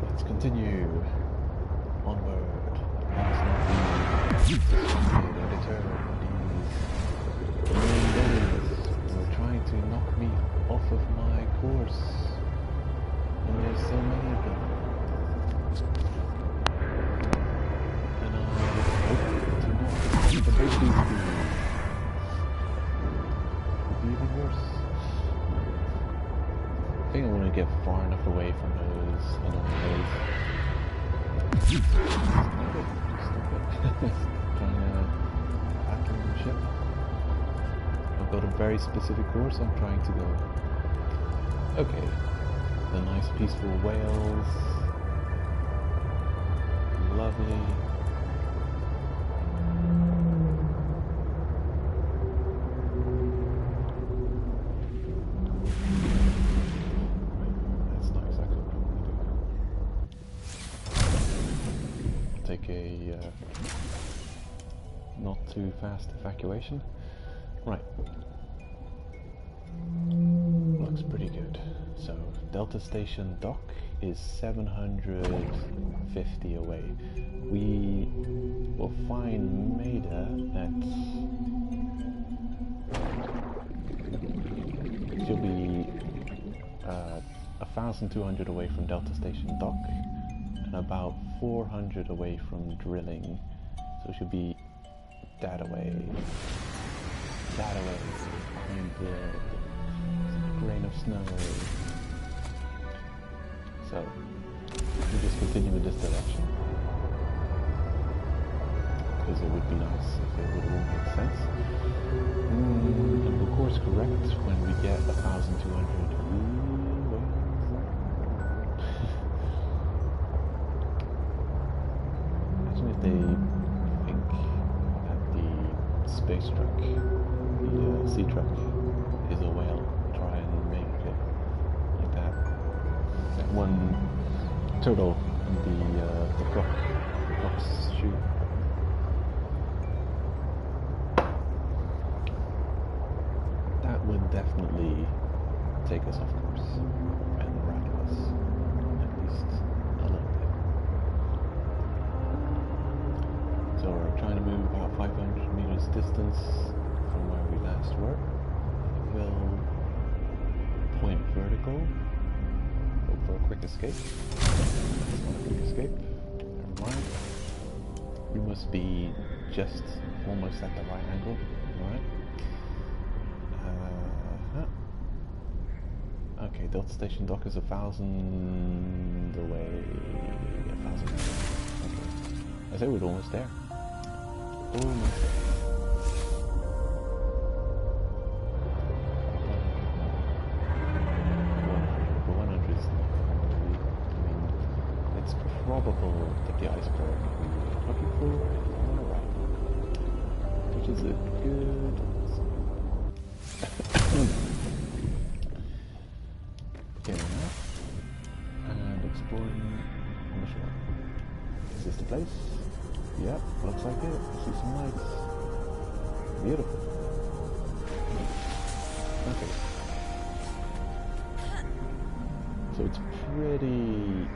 Let's continue. Onward. Last not least, the deterred these invaders who are trying to knock me off of my course. And there's so many of them. And I hope to not defeat these beings. Could be even worse. I think I want to get far enough away from those anomalies. Stop it. Trying to back in the ship. I've got a very specific course I'm trying to go. Okay. The nice peaceful whales. Lovely. That's nice, I could probably do. Take a not too fast evacuation. Right. Looks pretty good. So, Delta Station dock is 750 away. We will find Maida at... She'll be 1,200 away from Delta Station dock and about 400 away from drilling. So she'll be that away. That away. And grain of snow. So, we just continue in this direction. Because it would be nice if it would all make sense. And of course correct when we get 1,200. Imagine if they think that the space truck, the sea truck, is a whale. Try and make it like that. That one turtle in the croc's shoe. That would definitely take us off course and rattle us at least a little bit. So we're trying to move about 500 meters distance from where we last were. We'll point vertical. Hope for a quick escape. That's not a quick escape. Never mind. We must be just almost at the right angle. Alright. Okay, Delta Station dock is 1,000 away. 1,000 away. Okay. I say we're almost there. Almost there. Probable that the iceberg we were looking for is on the right, which is a good getting out and exploring on the shore. Is this the place? Yep, looks like it. I see some lights. Beautiful. Okay. So it's pretty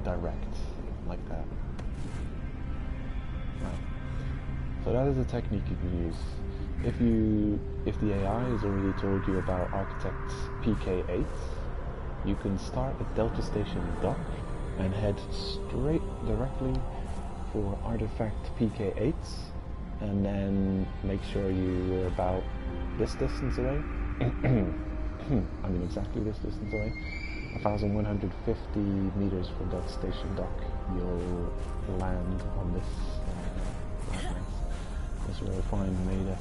direct, like that. Right. So that is a technique you can use. If the AI has already told you about Architect PK8, you can start at Delta Station dock and head straight directly for Artifact PK8, and then make sure you're about this distance away. I mean exactly this distance away. 1,150 meters from Delta Station dock, you'll land on this landmass. This is where we'll find Maida.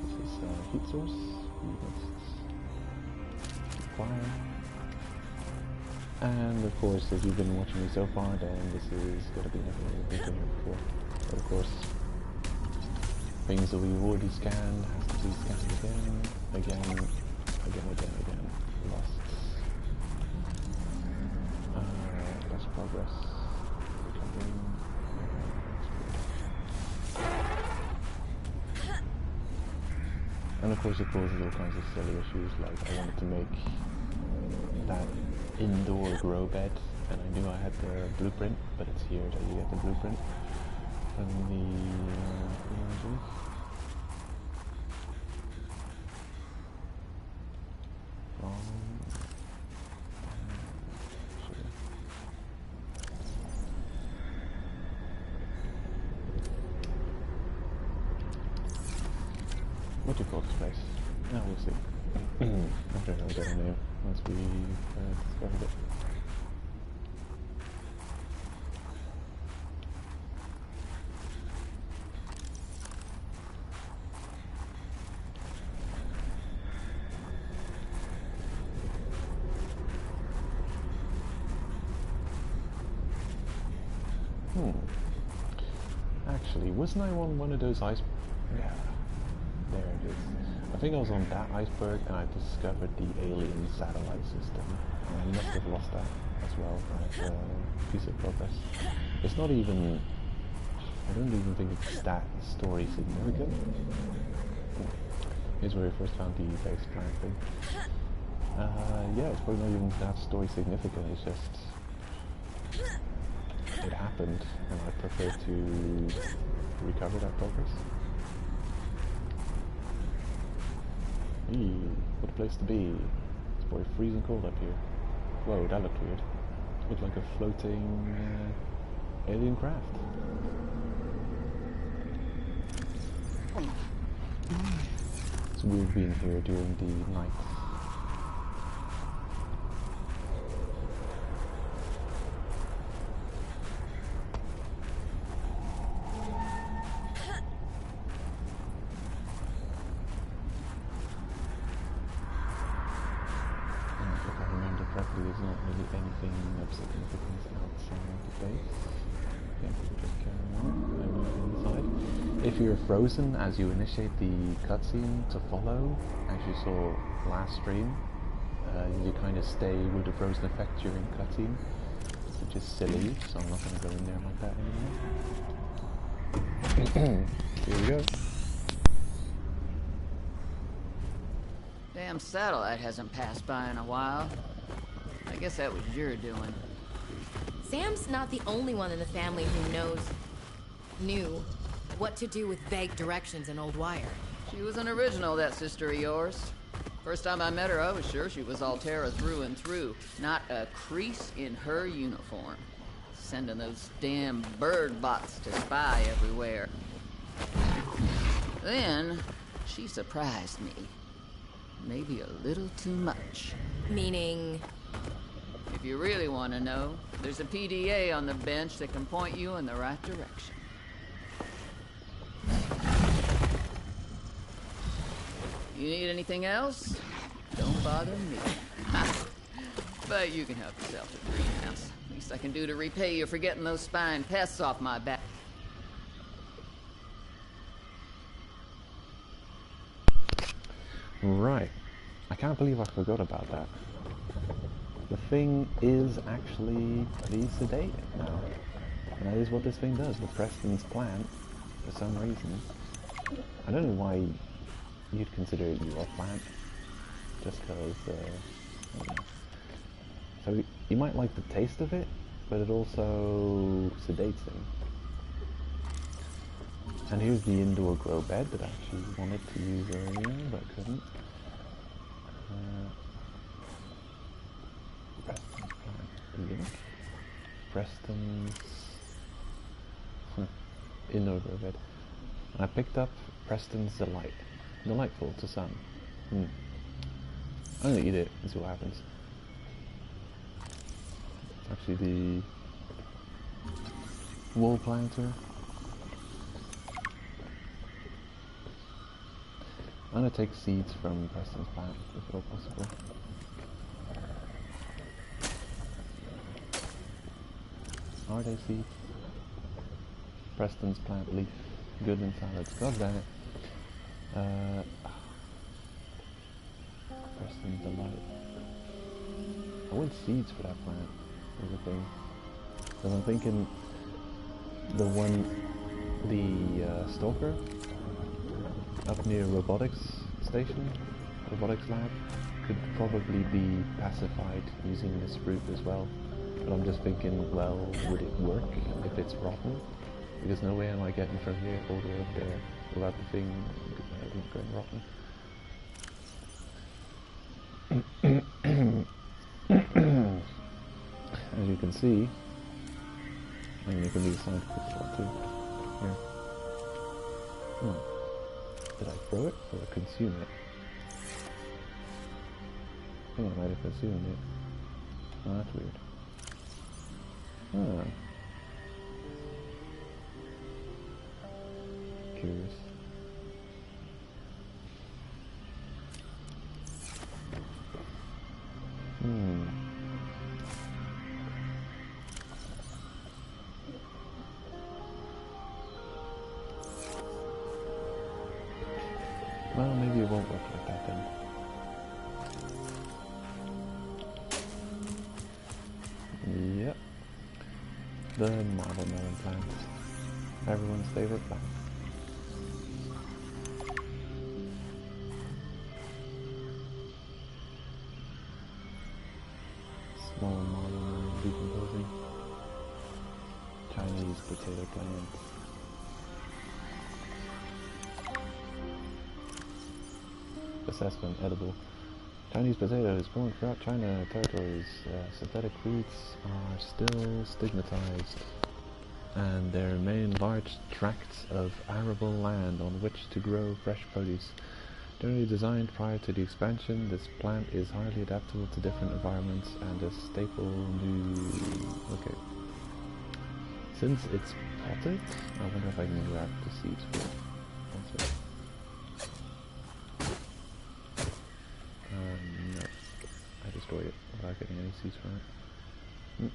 This is a heat source. We must fire. And of course, if you've been watching me so far, then this is going to be nothing we've been here before. But of course, things that we've already scanned has to be scanned again. Lost. Lost progress. Recovering. And of course it causes all kinds of silly issues, like I wanted to make that indoor grow bed, and I knew I had the blueprint, but it's here that you get the blueprint from the engine. What do you call this place? No, we'll see. I'm sure I'll get a name once we discovered it. Actually, wasn't I on one of those ice... Yeah, there it is. I think I was on that iceberg and I discovered the alien satellite system. And I must have lost that as well as a piece of progress. It's not even... I don't even think it's that story significant. Here's where we first found the base plan thing. Yeah, it's probably not even that story significant, it's just... it happened, and I prefer to recover that progress. Eee, what a place to be. It's probably freezing cold up here. Whoa, that looked weird. Looked like a floating alien craft. It's weird being here during the night. There's not really anything of significance outside the base. Yeah, we'll just carry on and move inside. If you're frozen as you initiate the cutscene to follow, as you saw last stream, you kind of stay with the frozen effect during cutscene, which is silly, so I'm not going to go in there like that anymore. Here we go. Damn satellite hasn't passed by in a while. I guess that was your doing. Sam's not the only one in the family who knew what to do with vague directions in Old Wire. She was an original, that sister of yours. First time I met her, I was sure she was Altera through and through. Not a crease in her uniform. Sending those damn bird bots to spy everywhere. Then, she surprised me. Maybe a little too much. Meaning? If you really want to know, there's a PDA on the bench that can point you in the right direction. You need anything else? Don't bother me. But you can help yourself to the greenhouse. Least I can do to repay you for getting those spine pests off my back. Right. I can't believe I forgot about that. The thing is actually pretty sedate now. And that is what this thing does with Preston's plant, for some reason. I don't know why you'd consider it your plant, just because, so you might like the taste of it, but it also sedates him. And here's the indoor grow bed that I actually wanted to use earlier, but couldn't. Preston's plant link. Preston's indoor grow bed. And I picked up Preston's Delight. Delightful to some. I'm gonna eat it and see what happens. It's actually the wall planter. I'm gonna take seeds from Preston's plant if at all possible. Are they seeds? Preston's plant leaf. Good in salads. God damn it. Preston's Delight. I want seeds for that plant, is the thing. Because I'm thinking the one, the stalker up near robotics station, robotics lab, could probably be pacified using this route as well. But I'm just thinking, well, would it work if it's rotten? Because no way am I getting from here all the way up there without the thing going rotten. As you can see, and you can be a scientific shot too. Here. Did I throw it or consume it? I think I might have consumed it. Oh, that's weird. Ah. Curious. Well, maybe it won't work like that then. Yep. The marble melon plant. Everyone's favorite plant. Small marble melon decomposing. Chinese potato plants. Assessment edible. Chinese potatoes grown throughout China territories. Synthetic fruits are still stigmatized, and there remain large tracts of arable land on which to grow fresh produce. Generally designed prior to the expansion, this plant is highly adaptable to different environments and a staple new... Okay. Since it's potted, I wonder if I can grab the seeds for it. That's it. No. I destroyed it without getting any seeds from it.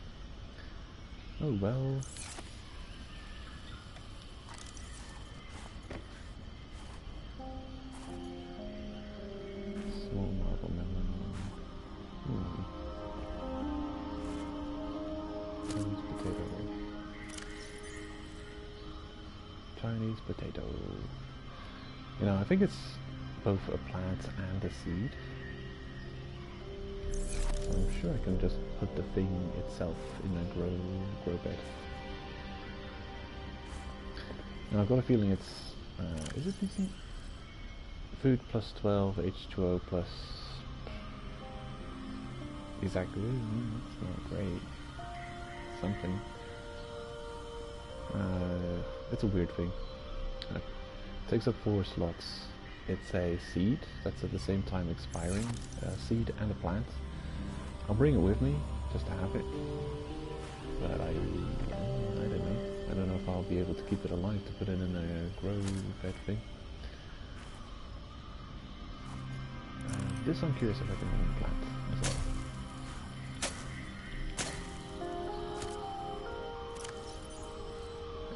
Oh well. Small marble melon. Chinese potato. Chinese potato. You know, I think it's both a plant and a seed. So I'm sure I can just put the thing itself in a grow bed. Now I've got a feeling it's, is it decent? Food plus 12, H2O plus... Is that good? That's not great. Something. It's a weird thing. It takes up 4 slots. It's a seed that's at the same time expiring, a seed and a plant. I'll bring it with me just to have it, but I don't know. I don't know if I'll be able to keep it alive to put it in a grow bed thing. This I'm curious if I can plant as well.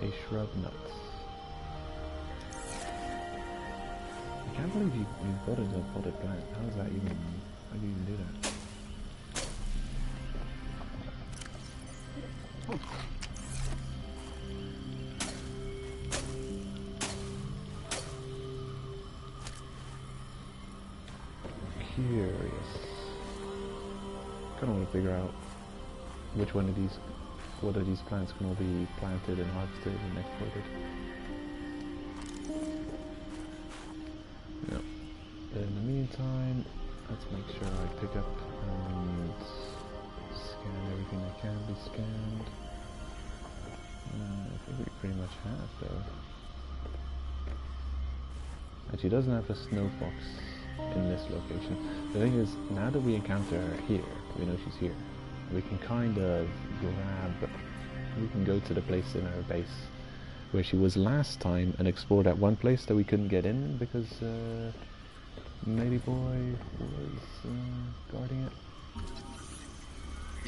A shrub nut. I can't believe you've got it as a potted plant. How does that even, how do you even do that? Curious. Kind of want to figure out which one of these, what of these plants can all be planted and harvested and exploited. Yep. In the meantime, let's make sure I pick up and scan everything that can be scanned. I think we pretty much have though. And she doesn't have a snow fox in this location. The thing is, now that we encounter her here, we know she's here, we can kind of we can go to the place in her base where she was last time and explore that one place that we couldn't get in because Matey Boy was guarding it.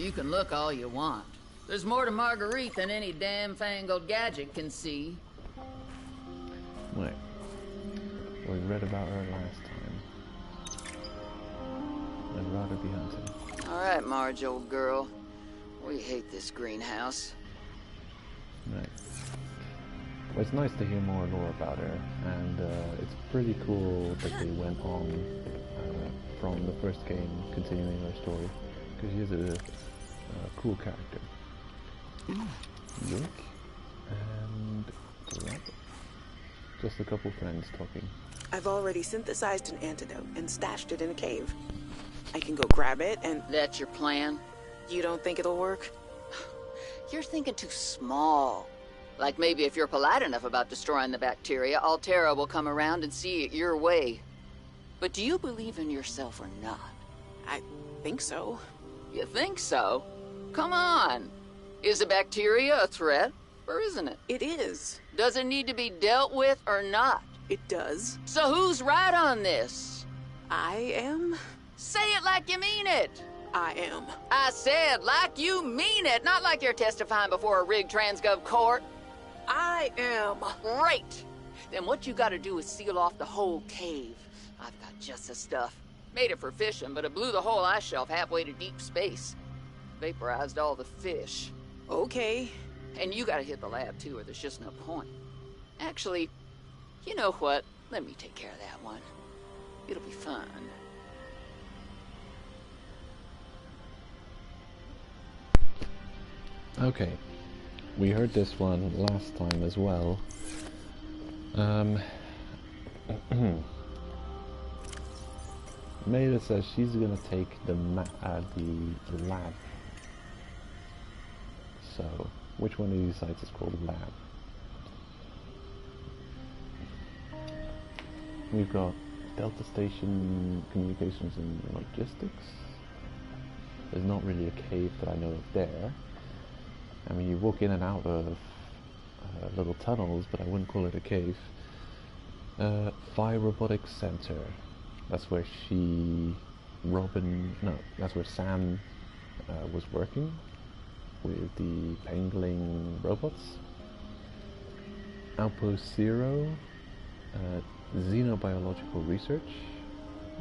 You can look all you want. There's more to Marguerite than any damn fangled gadget can see. Wait. We read about her last time. I'd rather be hunting. Alright, Marge, old girl. We hate this greenhouse. Right. It's nice to hear more lore about her, and it's pretty cool that they went on from the first game, continuing her story, because she is a cool character. Yoink. And just a couple friends talking. I've already synthesized an antidote and stashed it in a cave. I can go grab it and... That's your plan? You don't think it'll work? You're thinking too small. Like maybe if you're polite enough about destroying the bacteria, Altera will come around and see it your way. But do you believe in yourself or not? I think so. You think so? Come on. Is the bacteria a threat, or isn't it? It is. Does it need to be dealt with or not? It does. So who's right on this? I am. Say it like you mean it. I am. I said like you mean it, not like you're testifying before a rigged transgov court. I am. Great. Then what you gotta do is seal off the whole cave. I've got just the stuff. Made it for fishing, but it blew the whole ice shelf halfway to deep space. Vaporized all the fish. Okay. And you gotta hit the lab too, or there's just no point. Actually, you know what? Let me take care of that one. It'll be fun. Okay, we heard this one last time as well. Maida says she's gonna take the lab. So, which one of these sites is called lab? We've got Delta Station Communications and Logistics. There's not really a cave that I know of there. I mean, you walk in and out of little tunnels, but I wouldn't call it a cave. Phi Robotics Center. That's where that's where Sam was working with the Pangling robots. Outpost Zero. Xenobiological research.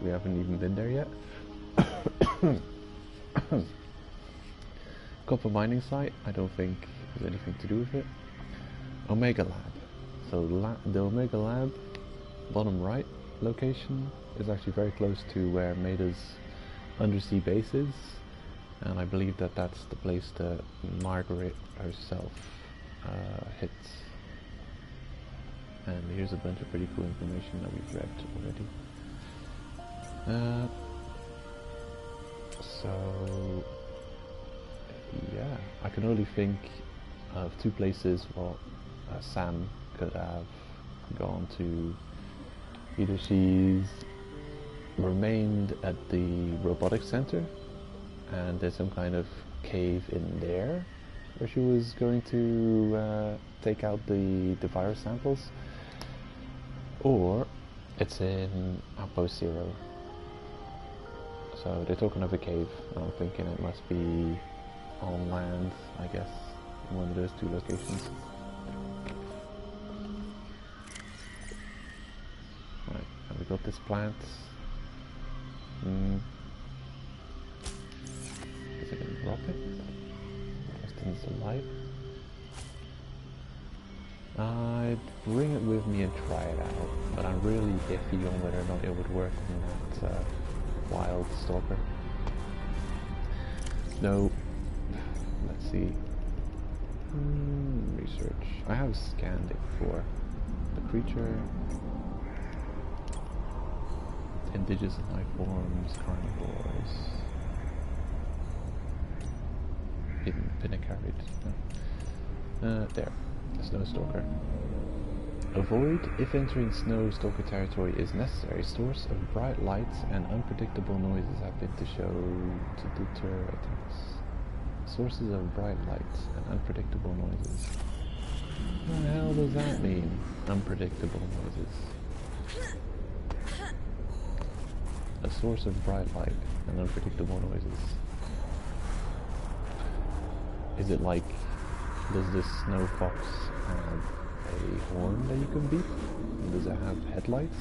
We haven't even been there yet. Copper mining site, I don't think there's anything to do with it. Omega Lab. So the Omega Lab, bottom right location, is actually very close to where Maida's undersea base is, and I believe that that's the place that Margaret herself hits. And here's a bunch of pretty cool information that we've read already. So yeah, I can only think of two places where Sam could have gone to. Either she's remained at the robotics center and there's some kind of cave in there where she was going to take out the virus samples, or it's in Outpost Zero. So they're talking of a cave, and I'm thinking it must be on land, I guess, in one of those two locations. Right, have we got this plant? Is it going to drop it? Distance alive? I'd bring it with me and try it out, but I'm really iffy on whether or not it would work on that wild stalker. No. Let's see. Research. I have scanned it before. The creature. Indigenous life forms, carnivores. Hidden pinnacarried. No. There. Snow Stalker. Avoid if entering Snow Stalker territory is necessary. Source of bright lights and unpredictable noises have been shown to deter attacks. Sources of bright lights and unpredictable noises. What the hell does that mean? Unpredictable noises. A source of bright light and unpredictable noises. Is it like, does this snow fox have a horn that you can beep? Does it have headlights?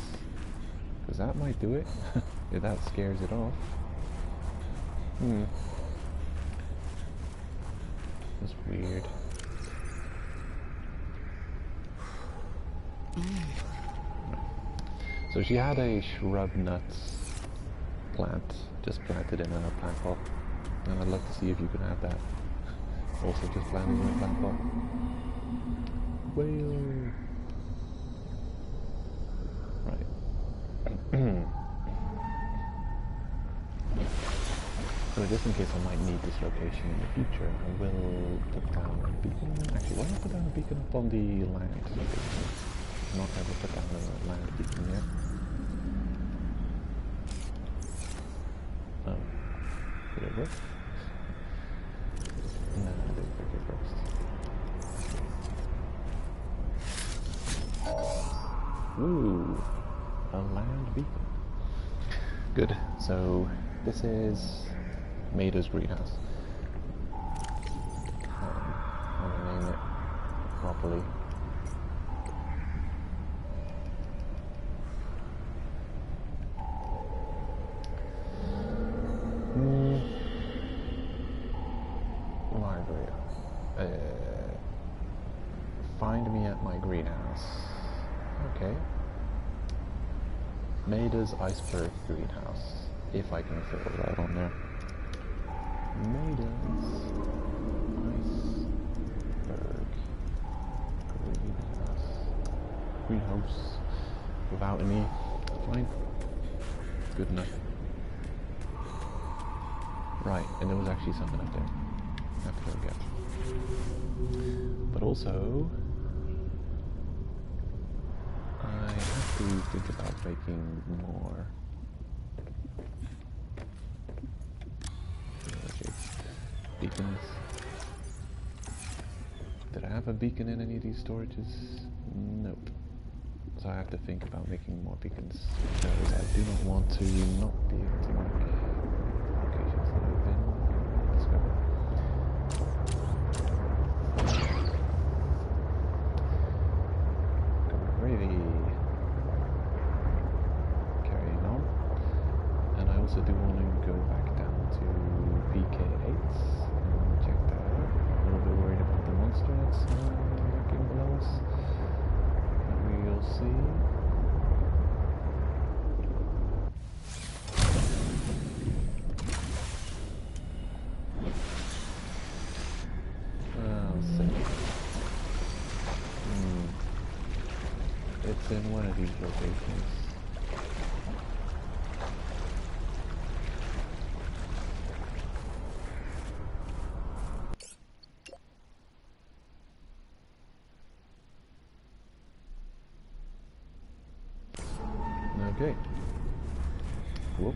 Because that might do it, if that scares it off. That's weird. So she had a shrub nuts plant just planted in a plant pot, and I'd love to see if you can have that also just planted in a plant pot. Whale. Right. So just in case I might need this location in the future, I will put down a beacon. Actually, why don't I put down a beacon up on the land? I've not ever put down a land beacon yet. Oh. Did it work? No, I didn't work it first. Ooh. A land beacon. Good. So this is Maida's greenhouse. I'm gonna name it properly. Margarita. Find me at my greenhouse. Okay. Maida's iceberg greenhouse. If I can fill that on there. Maida's iceberg greenhouse. Without any. Fine. Good enough. Right, and there was actually something up there. I have to go get. But also, I have to think about making more beacons. Did I have a beacon in any of these storages? Nope. So I have to think about making more beacons because I do not want to not be able to mark locations that have been discovered. Gravy. Carrying on. And I also do want to go back down to PK8 and check that out. A little bit worried about the monster that's lurking below us. But we'll see. I'll see. It's in one of these locations. Okay. Whoop.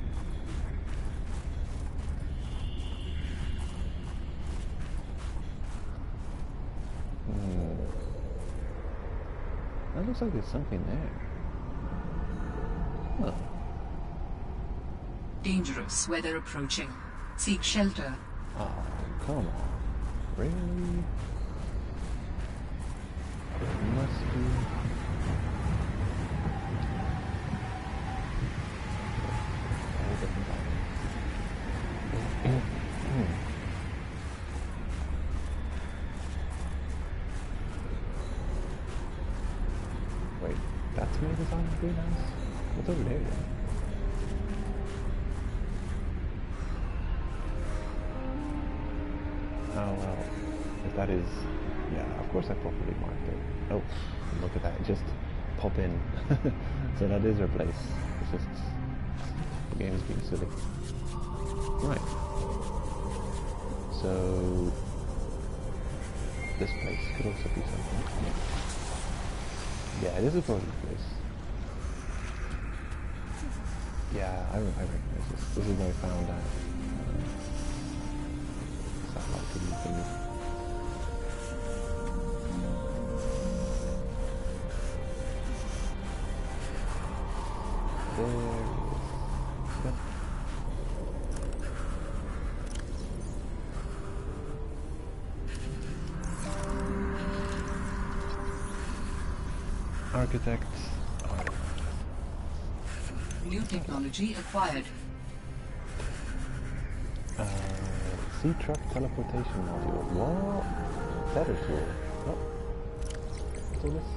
That looks like there's something there. Huh. Dangerous weather approaching. Seek shelter. Oh, come on. Really? It must be... Wait, that's made this on the greenhouse? What's over there then? Oh well, if that is, yeah, of course I properly marked it. Oh, look at that, just pop in. So that is her place. It's just, the game is being silly. Right. So, this place could also be something. Yeah, this is probably the place. Yeah, I recognize this. This is where I found that satellite thingy. There it is. Yep. Architect. New technology acquired. Sea truck teleportation module. What? Better tool. Oh. So this.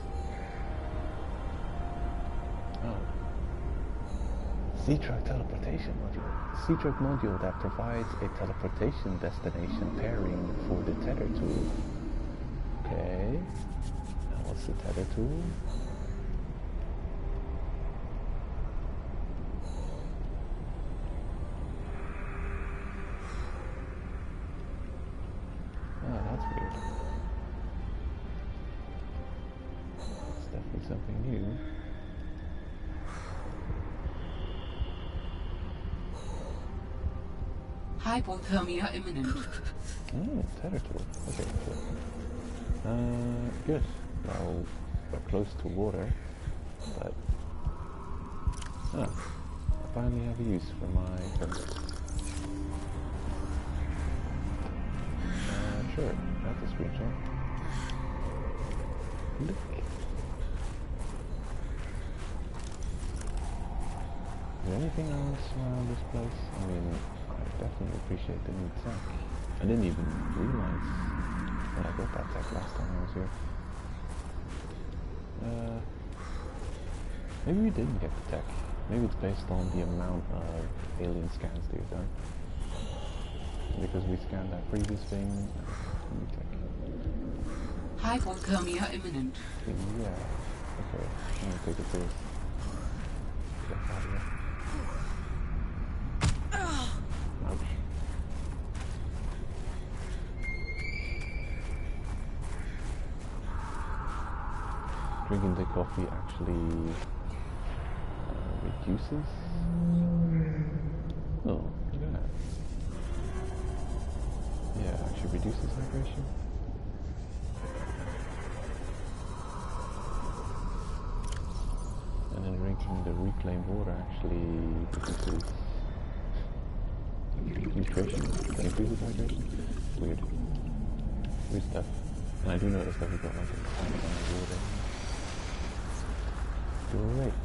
Sea truck teleportation module. Sea truck module that provides a teleportation destination pairing for the tether tool. Okay. Now what's the tether tool? Oh, that's weird. It's definitely something new. Hypothermia imminent. Tether tool. Okay, cool. Good. Well, we're close to water, but I finally have a use for my thermos. Sure, that's a screenshot. Look. Is there anything else around this place? I mean, I definitely appreciate the new tech. I didn't even realize when I got that tech last time I was here. Maybe we didn't get the tech. Maybe it's based on the amount of alien scans that you've done. Because we scanned that previous thing. New tech. Hypothermia imminent. Yeah. Okay. I'm gonna take a piss. Get out of here. Ouch. Drinking the coffee actually reduces? Oh, look at that. Yeah, it actually reduces hydration. And then drinking the reclaimed water actually reduces nutrition and increases hydration. Weird. Weird stuff. And I do notice that we've got like a tiny amount of water. Great.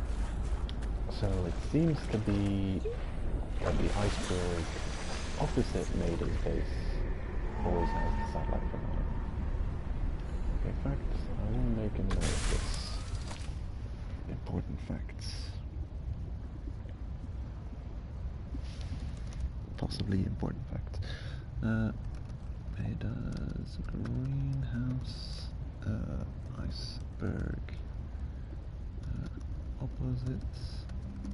So it seems to be that the iceberg opposite Mayday base always has the satellite phenomenon. Okay, facts. I will make a note of this. Important facts. Possibly important facts. Mayda's greenhouse iceberg opposite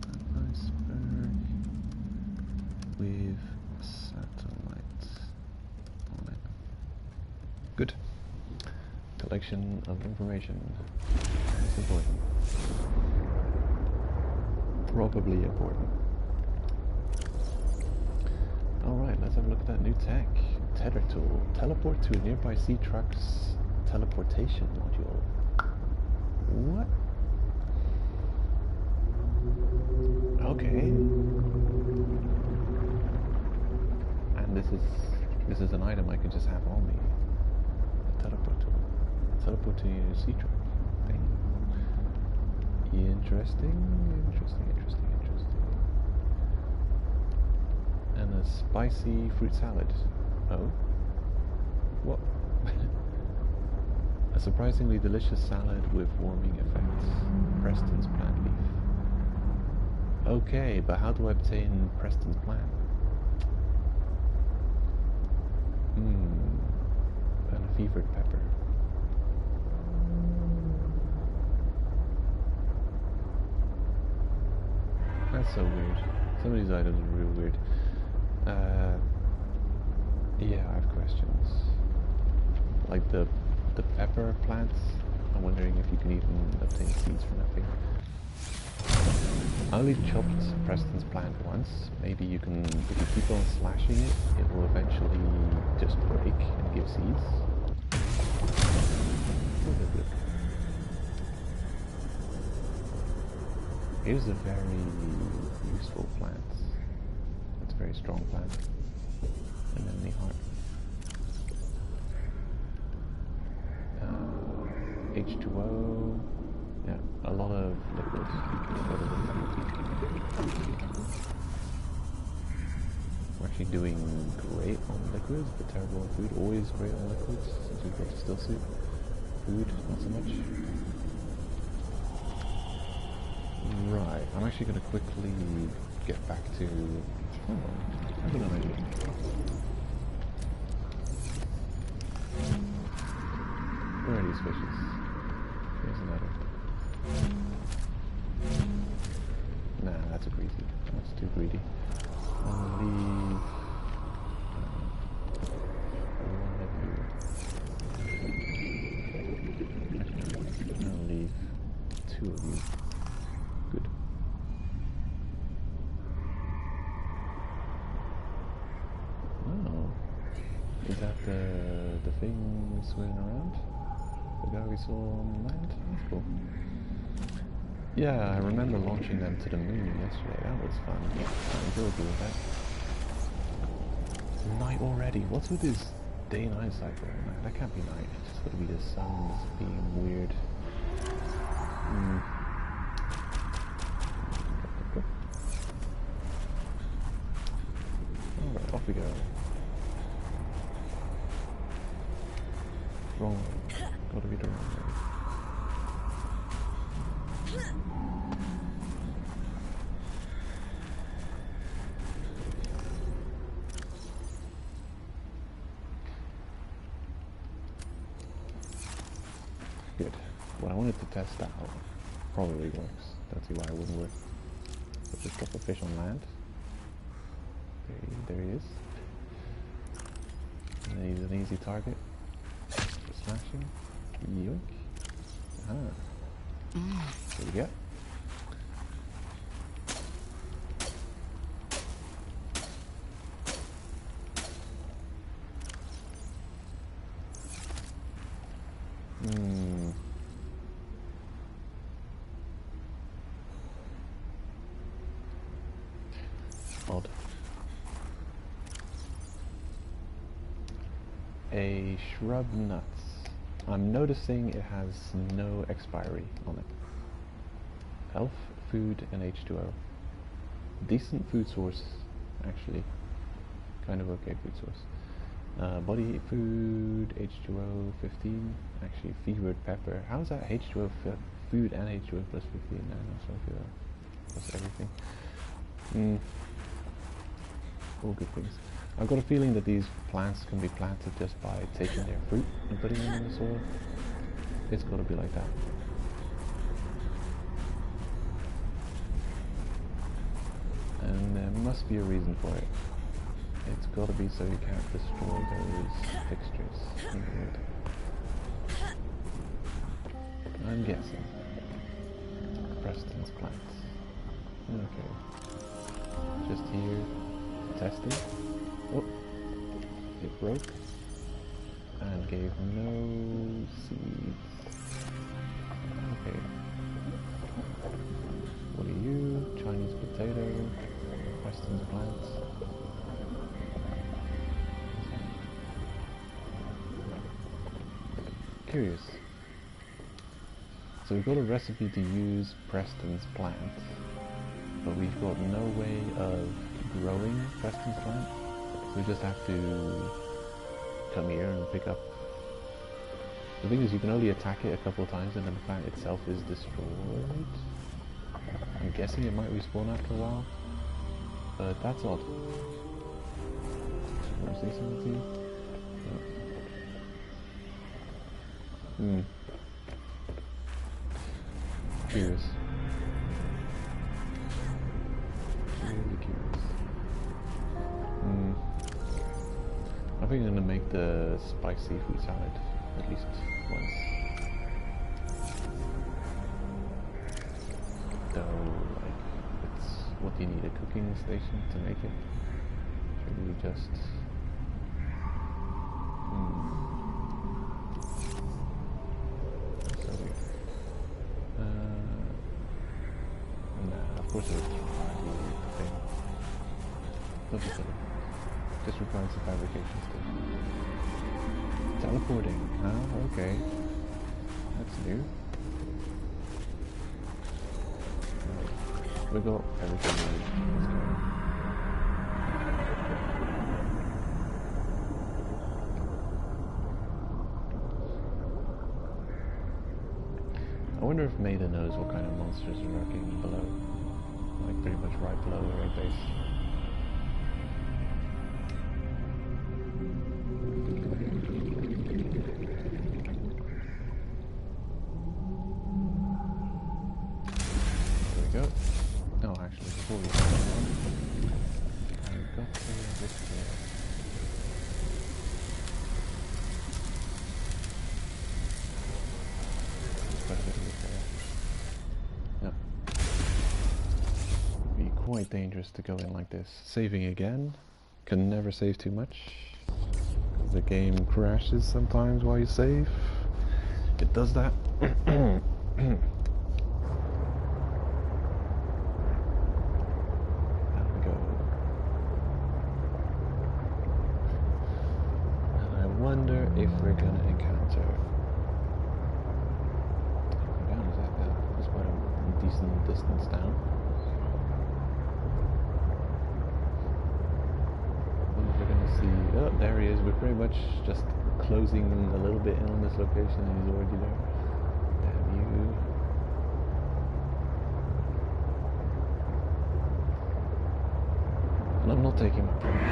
an iceberg with satellite on it. Good. Collection of information. It's important. Probably important. Alright, let's have a look at that new tech. Tether tool. Teleport to a nearby sea truck's teleportation module. What? Okay. And this is an item I can just have on me. A teleport tool. Teleport to a sea truck. Dang. Interesting. And a spicy fruit salad. Oh. What? A surprisingly delicious salad with warming effects. Preston's plant leaf. Okay, but how do I obtain Preston's plant? And a fevered pepper. That's so weird. Some of these items are real weird. Yeah, I have questions. Like the pepper plants, I'm wondering if you can even obtain seeds from that thing. I only chopped Preston's plant once. Maybe you can, if you keep on slashing it, it will eventually just break and give seeds. Here's a very useful plant. It's a very strong plant. And then the heart. H2O. Yeah, a lot of liquids. We're actually doing great on liquids, but terrible on food. Always great on liquids, since we've got the still soup. Food, not so much. Right, I'm actually going to quickly get back to... Oh, I have an idea. Where are these fishes? Here's another. Nah, that's a greedy. That's too greedy. I'll leave... one of you. Actually, I'll leave 2 of you. Good. Oh. Is that the thing swimming around? The guy we saw on land? That's cool. Yeah, I remember launching them to the moon yesterday. That was fun. I enjoyed doing that. It's night already. What's with this day-night cycle? No, that can't be night. It's just gotta be the sun's being weird. Alright, off we go. Wrong way. Gotta be the wrong way. Good. What I wanted to test out probably works. Don't see why it wouldn't work. Let's just drop a fish on land. There he is. And he's an easy target. Smashing. Yoink. There we go. Odd. A shrub nuts. I'm noticing it has no expiry on it. Health, food, and H2O. Decent food source, actually. Kind of okay food source. Body food, H2O 15. Actually, fevered pepper. How is that H2O food and H2O plus 15? No, so plus everything. All good things. I've got a feeling that these plants can be planted just by taking their fruit and putting them in the soil. It's got to be like that. And there must be a reason for it. It's got to be so you can't destroy those fixtures in the wood. I'm guessing. Preston's plants. Okay. Just here, testing. Oh, it broke and gave no seeds. Okay. What are you? Chinese potato, Preston's plants. Curious. So we've got a recipe to use Preston's plant, but we've got no way of growing Preston's plant. So we just have to come here and pick up. The thing is, you can only attack it a couple of times and then the plant itself is destroyed. I'm guessing it might respawn after a while, but that's odd. Want to say something to you? No. Curious. Really curious. I think I'm gonna make the spicy seafood salad at least once. Though, like, it's what you need a cooking station to make it. Should we just? So weird. Nah, of course it would try to do the thing. Don't be silly. Just requires a fabrication station. Teleporting, huh? Okay. That's new. Right. We got everything ready. Let's go. I wonder if Maida knows what kind of monsters are lurking below. like pretty much right below the red base. There we go. No, actually, before we go on, I've got to this here. Quite a bit of it there. Yep. Would be quite dangerous to go in like this. Saving again. Can never save too much. The game crashes sometimes while you save. It does that. If we're gonna encounter down, is that that's quite a decent distance down. We're gonna see, oh, there he is. We're pretty much just closing a little bit in on this location and he's already there. Damn you. And I'm not taking my problem.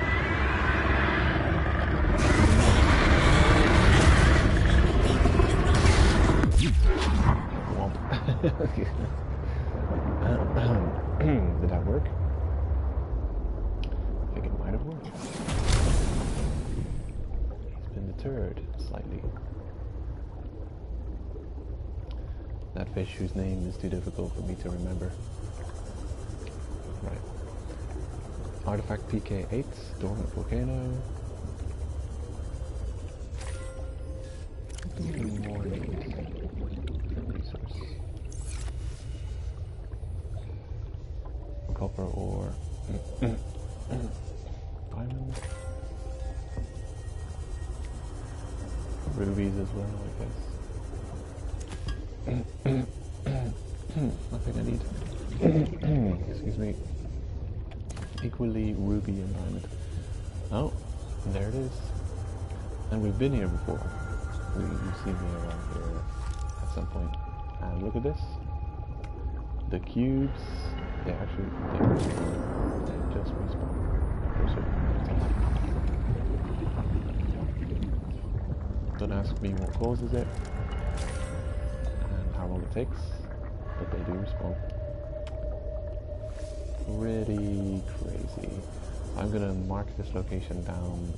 Did that work? I think it might have worked. He's been deterred slightly. That fish whose name is too difficult for me to remember. Right. Artifact PK8, dormant volcano. More resource. Copper ore. Diamond. Rubies as well, I guess. Nothing I need. Excuse me. Equally ruby and diamond. Oh, there it is. And we've been here before. You've seen me around here at some point. And look at this. The cubes, they just respawn after a certain amount of time. Don't ask me what causes it and how long it takes, but they do respawn. Pretty crazy. I'm gonna mark this location down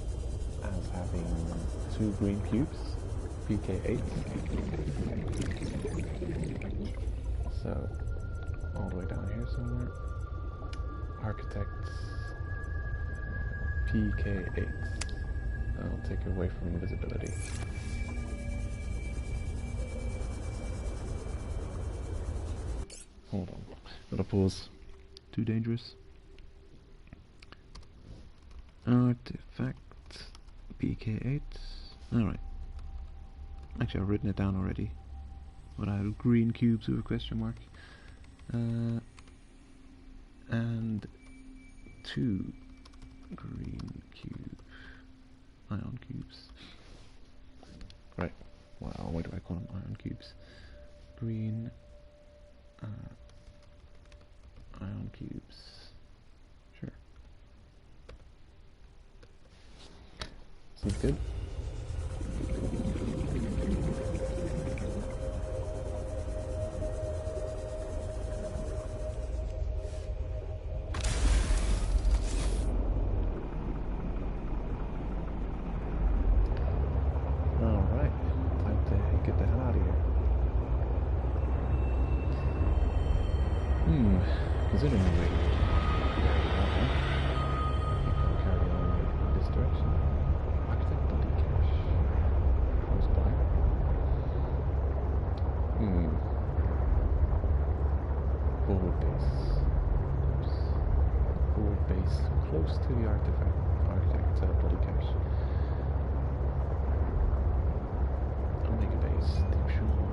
as having 2 green cubes. PK8. So, all the way down here somewhere. Architects. PK8. I'll take it away from invisibility. Hold on. Gotta pause. Too dangerous. Artifact. PK8. Alright. Actually, I've written it down already. But I have green cubes with a question mark. And 2 green ion cubes. Right. Well, what do I call them? Ion cubes. Green ion cubes. Sure. Seems good. Considering the way carry on in this direction. Architect bloody cash. Close by. Forward base. Oops. Forward base close to the architect bloody cache. Omega base. Deep shore.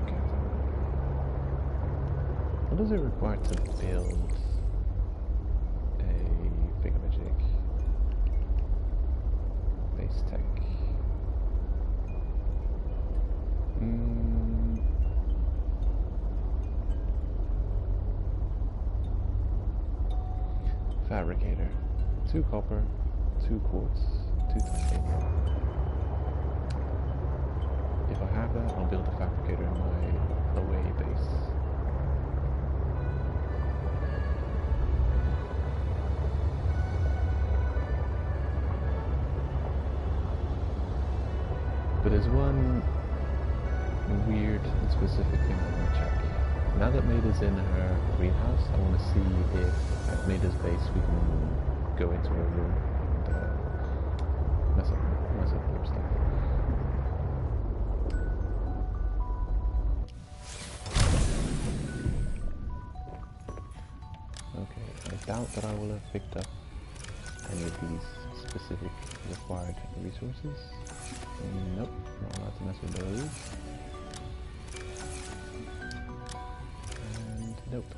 What does it require to build base tech? Fabricator. 2 copper, 2 quartz, 2 titanium. If I have that, I'll build a fabricator in my away base. But there's one weird and specific thing I want to check. Now that Maida's in her greenhouse, I want to see if at Maida's base we can go into her room and mess up her stuff. Okay, I doubt that I will have picked up any of these specific required resources. Nope, not allowed to mess with those. And nope.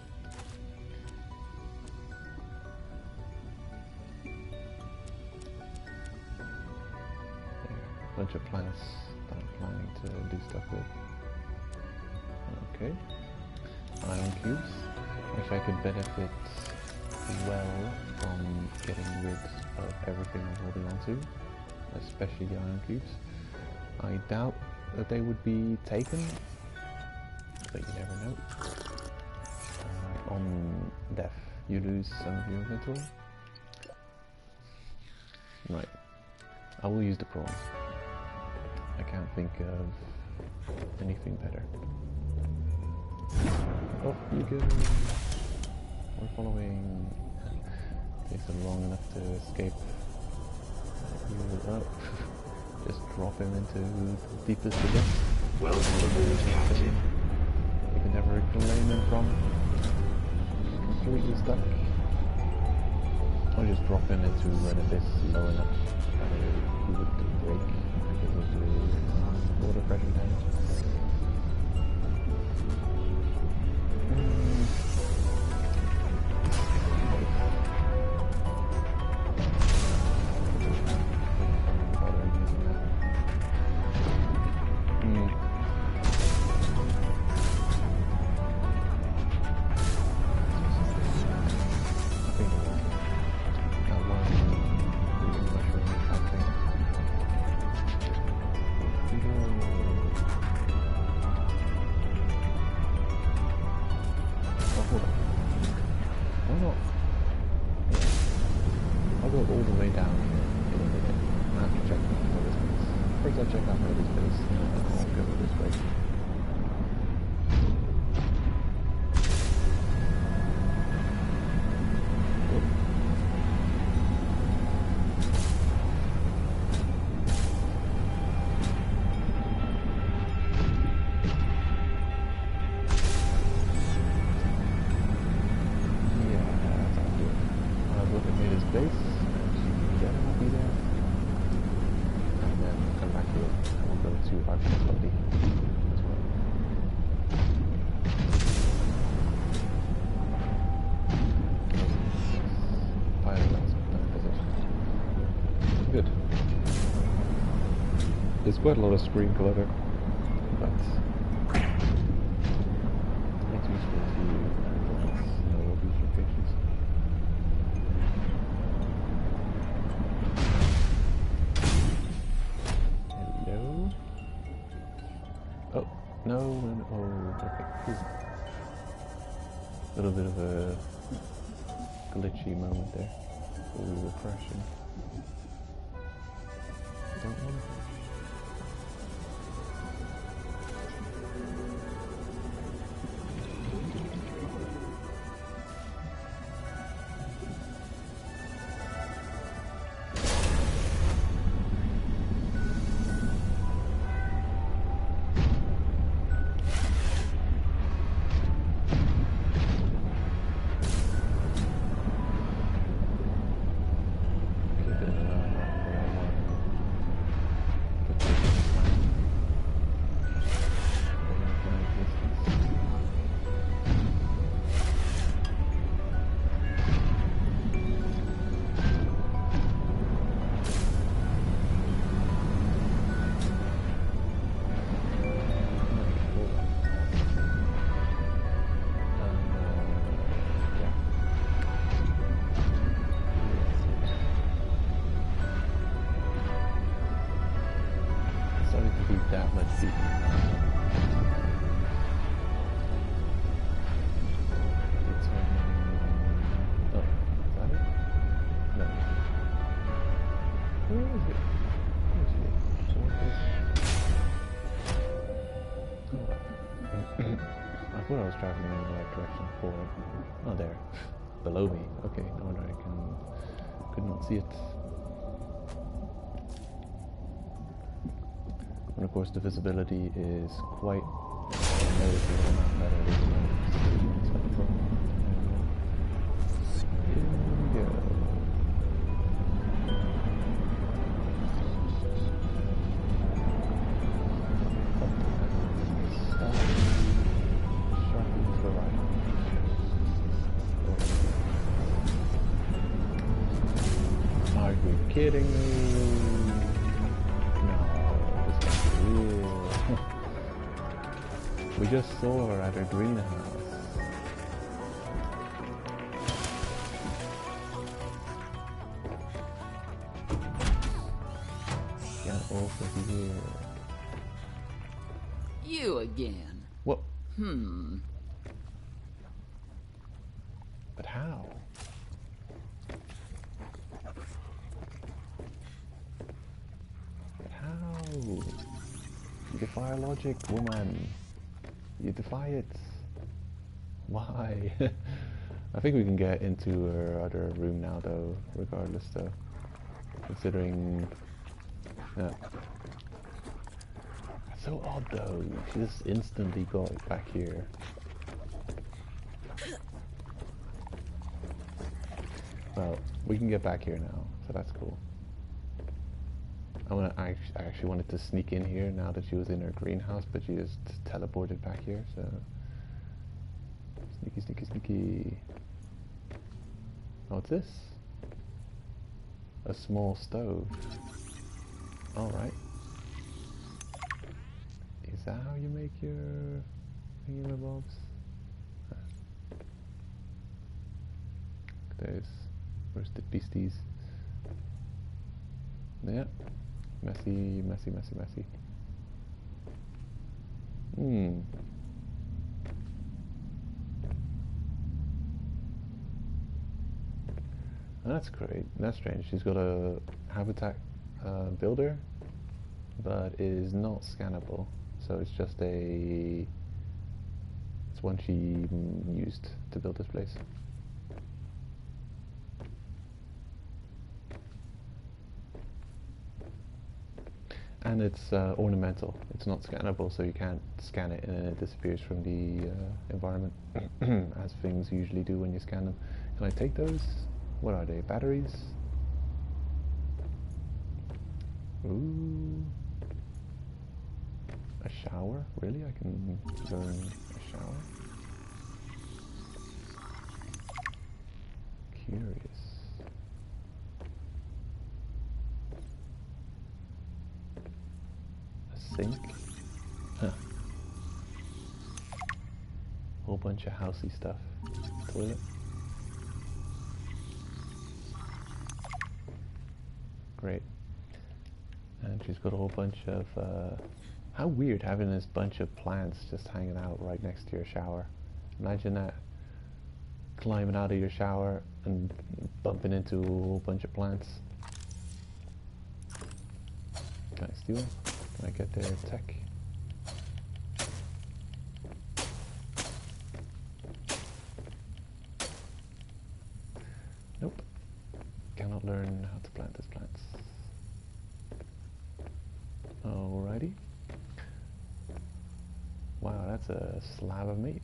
There, a bunch of plants that I'm planning to do stuff with. Okay. Ion cubes, which I could benefit well from getting rid of everything I'm holding on to, especially the ion cubes. I doubt that they would be taken, but you never know. On death, you lose some of your inventory. Right, I will use the prawns. I can't think of anything better. Off you go. We're following. Takes them long enough to escape. Oh. Just drop him into the deepest abyss. Welcome aboard, Captain. You can never reclaim him from completely stuck. Or just drop him into an abyss low enough that he would break because of the water pressure damage. There's quite a lot of screen clutter, but it's useful to know all these locations. Hello? Oh, no, oh, okay, cool. Little bit of a glitchy moment there, where we were crashing. Don't want to. Oh, is that it? No. Where is it? Where is it? So what is... I thought I was traveling in the right direction before. Oh, there. Below me. Okay, no wonder I could not see it. And of course the visibility is quite noticeable, not better than it's like from. Here we go. Sharply to the right. Are you kidding me? We just saw her at her greenhouse. Get over here. You again. What? But how? But how? You defy logic, woman. You defy it. Why? I think we can get into her other room now though, regardless though. Considering... Yeah. That's so odd though. She just instantly got it back here. Well, we can get back here now, so that's cool. I actually wanted to sneak in here now that she was in her greenhouse, but she just teleported back here, so... Sneaky, sneaky, sneaky... Oh, what's this? A small stove. Alright. Is that how you make your... thingamabobs? There's roasted beasties. Yeah. Messy, messy, messy, messy. That's great. That's strange. She's got a habitat builder, but it is not scannable. So it's just it's one she used to build this place. And it's ornamental. It's not scannable, so you can't scan it and it disappears from the environment, as things usually do when you scan them. Can I take those? What are they? Batteries? Ooh. A shower? Really? I can learn a shower? Curious. Sink. Huh. Whole bunch of housey stuff. Toilet. Great. And she's got a whole bunch of how weird having this bunch of plants just hanging out right next to your shower. Imagine that. Climbing out of your shower and bumping into a whole bunch of plants. Can I steal them? Can I get their tech? Nope. Cannot learn how to plant these plants. Alrighty. Wow, that's a slab of meat.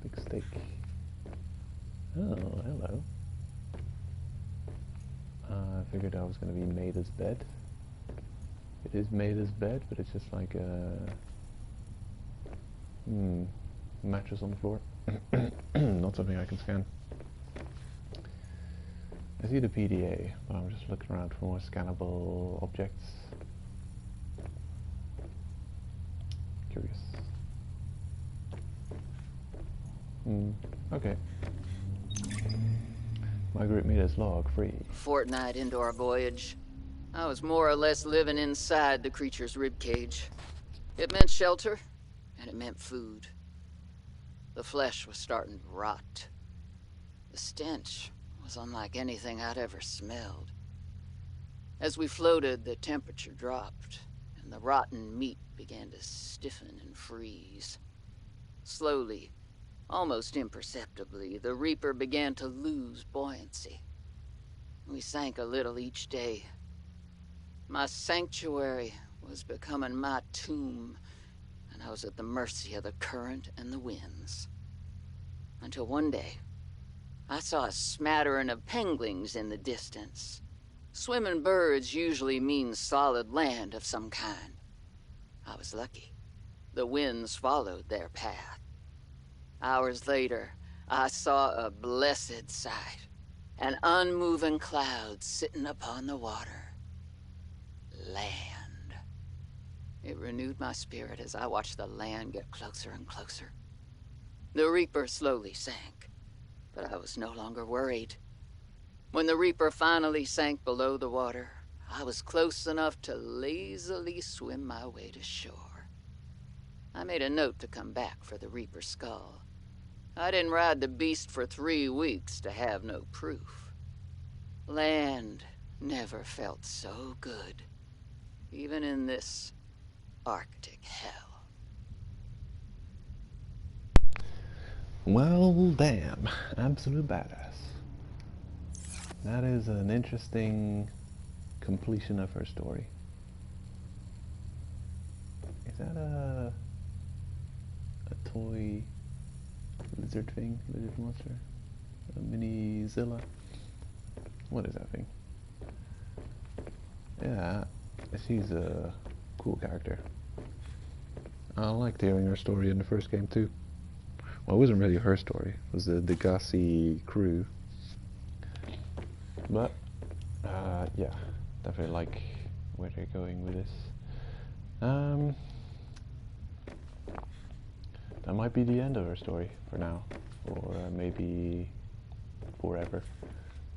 Big steak. Oh, hello. I figured I was going to be made as bed. It is made as bed, but it's just like a mattress on the floor. Not something I can scan. I see the PDA, but I'm just looking around for more scannable objects. Curious. Okay. My group made us log free. Fortnight into our voyage. I was more or less living inside the creature's ribcage. It meant shelter, and it meant food. The flesh was starting to rot. The stench was unlike anything I'd ever smelled. As we floated, the temperature dropped, and the rotten meat began to stiffen and freeze. Slowly, almost imperceptibly, the Reaper began to lose buoyancy. We sank a little each day. My sanctuary was becoming my tomb, and I was at the mercy of the current and the winds. Until one day, I saw a smattering of penguins in the distance. Swimming birds usually mean solid land of some kind. I was lucky. The winds followed their path. Hours later, I saw a blessed sight. An unmoving cloud sitting upon the water. Land. It renewed my spirit as I watched the land get closer and closer. The Reaper slowly sank, but I was no longer worried. When the Reaper finally sank below the water, I was close enough to lazily swim my way to shore. I made a note to come back for the Reaper's skull. I didn't ride the beast for 3 weeks to have no proof. Land never felt so good, even in this Arctic hell. Well, damn. Absolute badass. That is an interesting completion of her story. Is that a toy lizard thing? Lizard monster? A mini Zilla? What is that thing? Yeah, she's a cool character. I liked hearing her story in the first game too. Well, it wasn't really her story. It was the Degassi crew. But, yeah, definitely like where they're going with this. That might be the end of her story for now. Or maybe forever.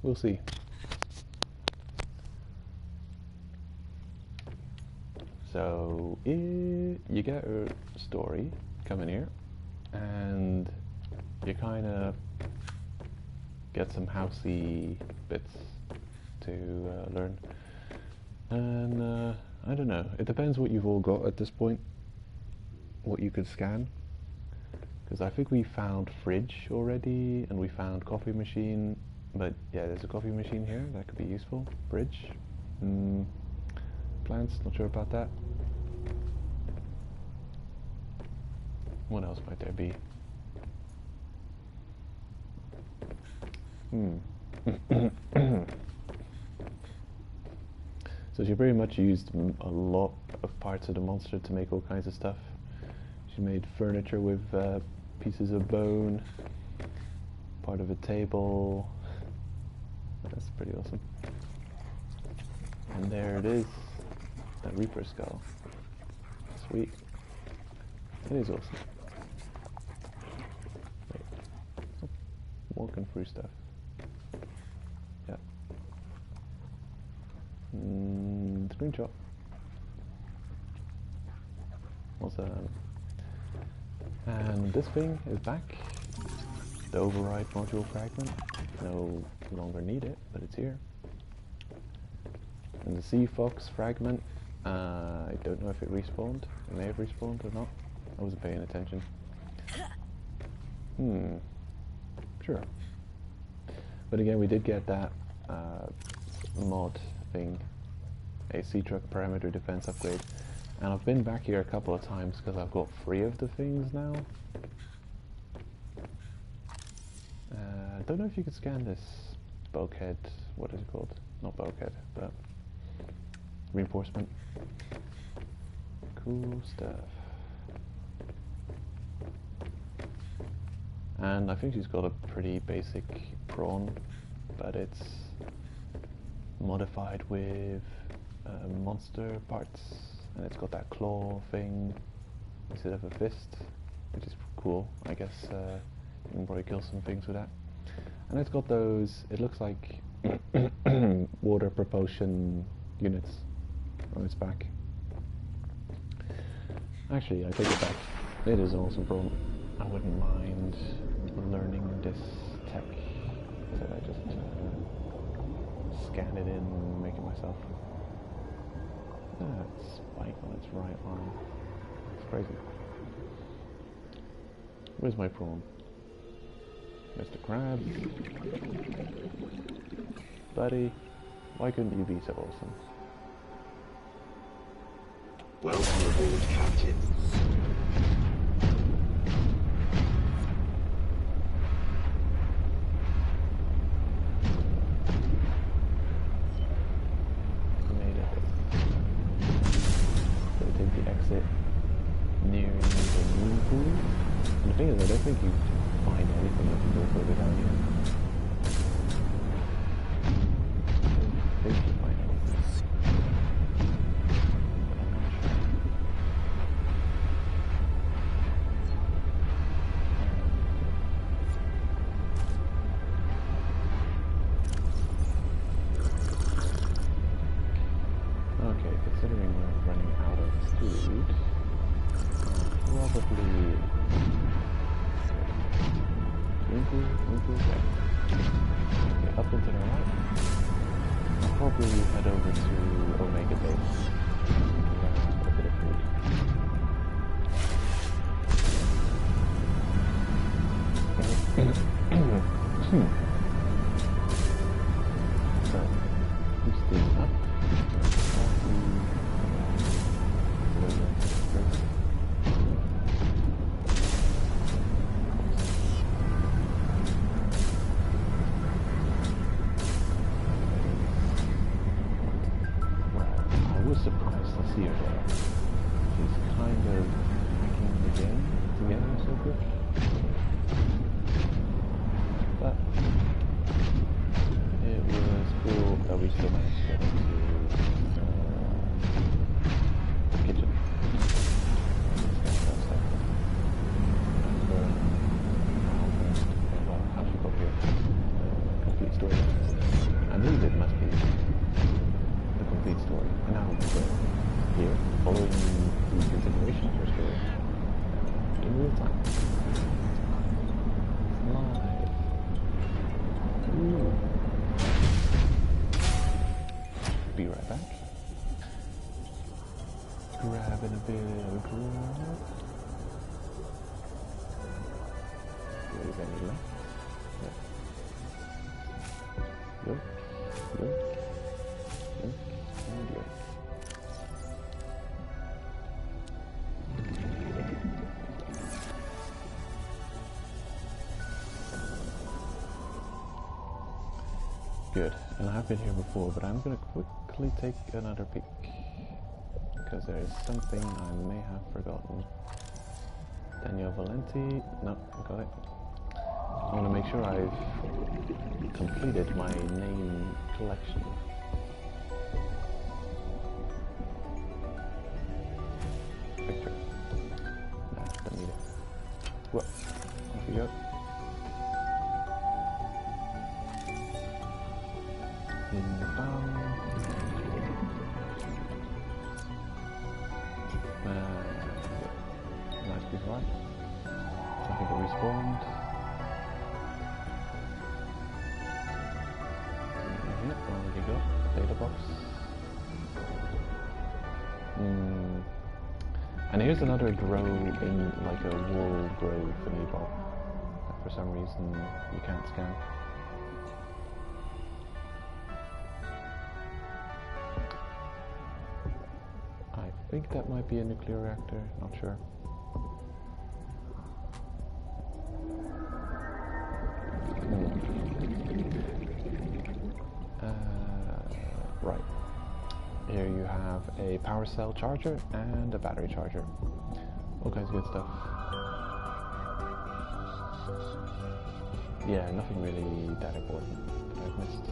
We'll see. So, you get her story coming here, and you kind of get some housey bits to learn. And I don't know, it depends what you've all got at this point, what you could scan. Because I think we found fridge already, and we found coffee machine, but yeah, there's a coffee machine here, that could be useful. Fridge. Plants, not sure about that. What else might there be? So she pretty much used a lot of parts of the monster to make all kinds of stuff. She made furniture with pieces of bone, part of a table. That's pretty awesome. And there it is, that Reaper skull. Sweet. It is awesome. Wait. Oh, walking through stuff. Yeah. Screenshot. Awesome. And this thing is back. The override module fragment. No longer need it, but it's here. And the sea fox fragment. I don't know if it respawned. It may have respawned or not. I wasn't paying attention. Sure. But again, we did get that mod thing, a sea truck parameter defense upgrade, and I've been back here a couple of times because I've got 3 of the things now. I don't know if you could scan this bulkhead. What is it called? Not bulkhead, but reinforcement. Cool stuff. And I think she's got a pretty basic prawn, but it's modified with monster parts, and it's got that claw thing instead of a fist, which is cool. I guess you can probably kill some things with that. And it's got those, it looks like water propulsion units. Oh, it's back. Actually, I take it back. It is an awesome problem. I wouldn't mind learning this tech. Instead I just scan it in and make it myself. It's spike on its right arm. It's crazy. Where's my prawn? Mr. Crab. Buddy, why couldn't you be so awesome? Welcome aboard, Captain. Made it. So take the exit near the moon pool. And the thing is, I don't think you find anything if you go further down here. I think you find anything. Okay, considering we're running out of food, probably okay, up and to the right. I'll probably head over to Omega Base. A bit of food. So, boosting up. Surprised to see her there. She's kind of hacking the game together so good. But it was cool that we still managed to get into the kitchen. Well, how she got here. Complete story. I believe it must be the complete story. And now we're here, following the continuation of your story in real time. Live. Ooh. Be right back. Grabbing a bit of grub. Do we have any left? Yeah. Look. Look. Look. And look. Good, and I've been here before, but I'm going to quickly take another peek, because there is something I may have forgotten. Daniel Valenti, no, got it. I want to make sure I've completed my name collection. Victor. Nah, don't need it. Well, off we go. Nice piece of art. I think it respawned. Yep, already got data box. And here's another grow in like a wool grow thingy bob that for some reason you can't scan. I think that might be a nuclear reactor, not sure. Right. Here you have a power cell charger and a battery charger. All kinds of good stuff. Yeah, nothing really that important that I've missed.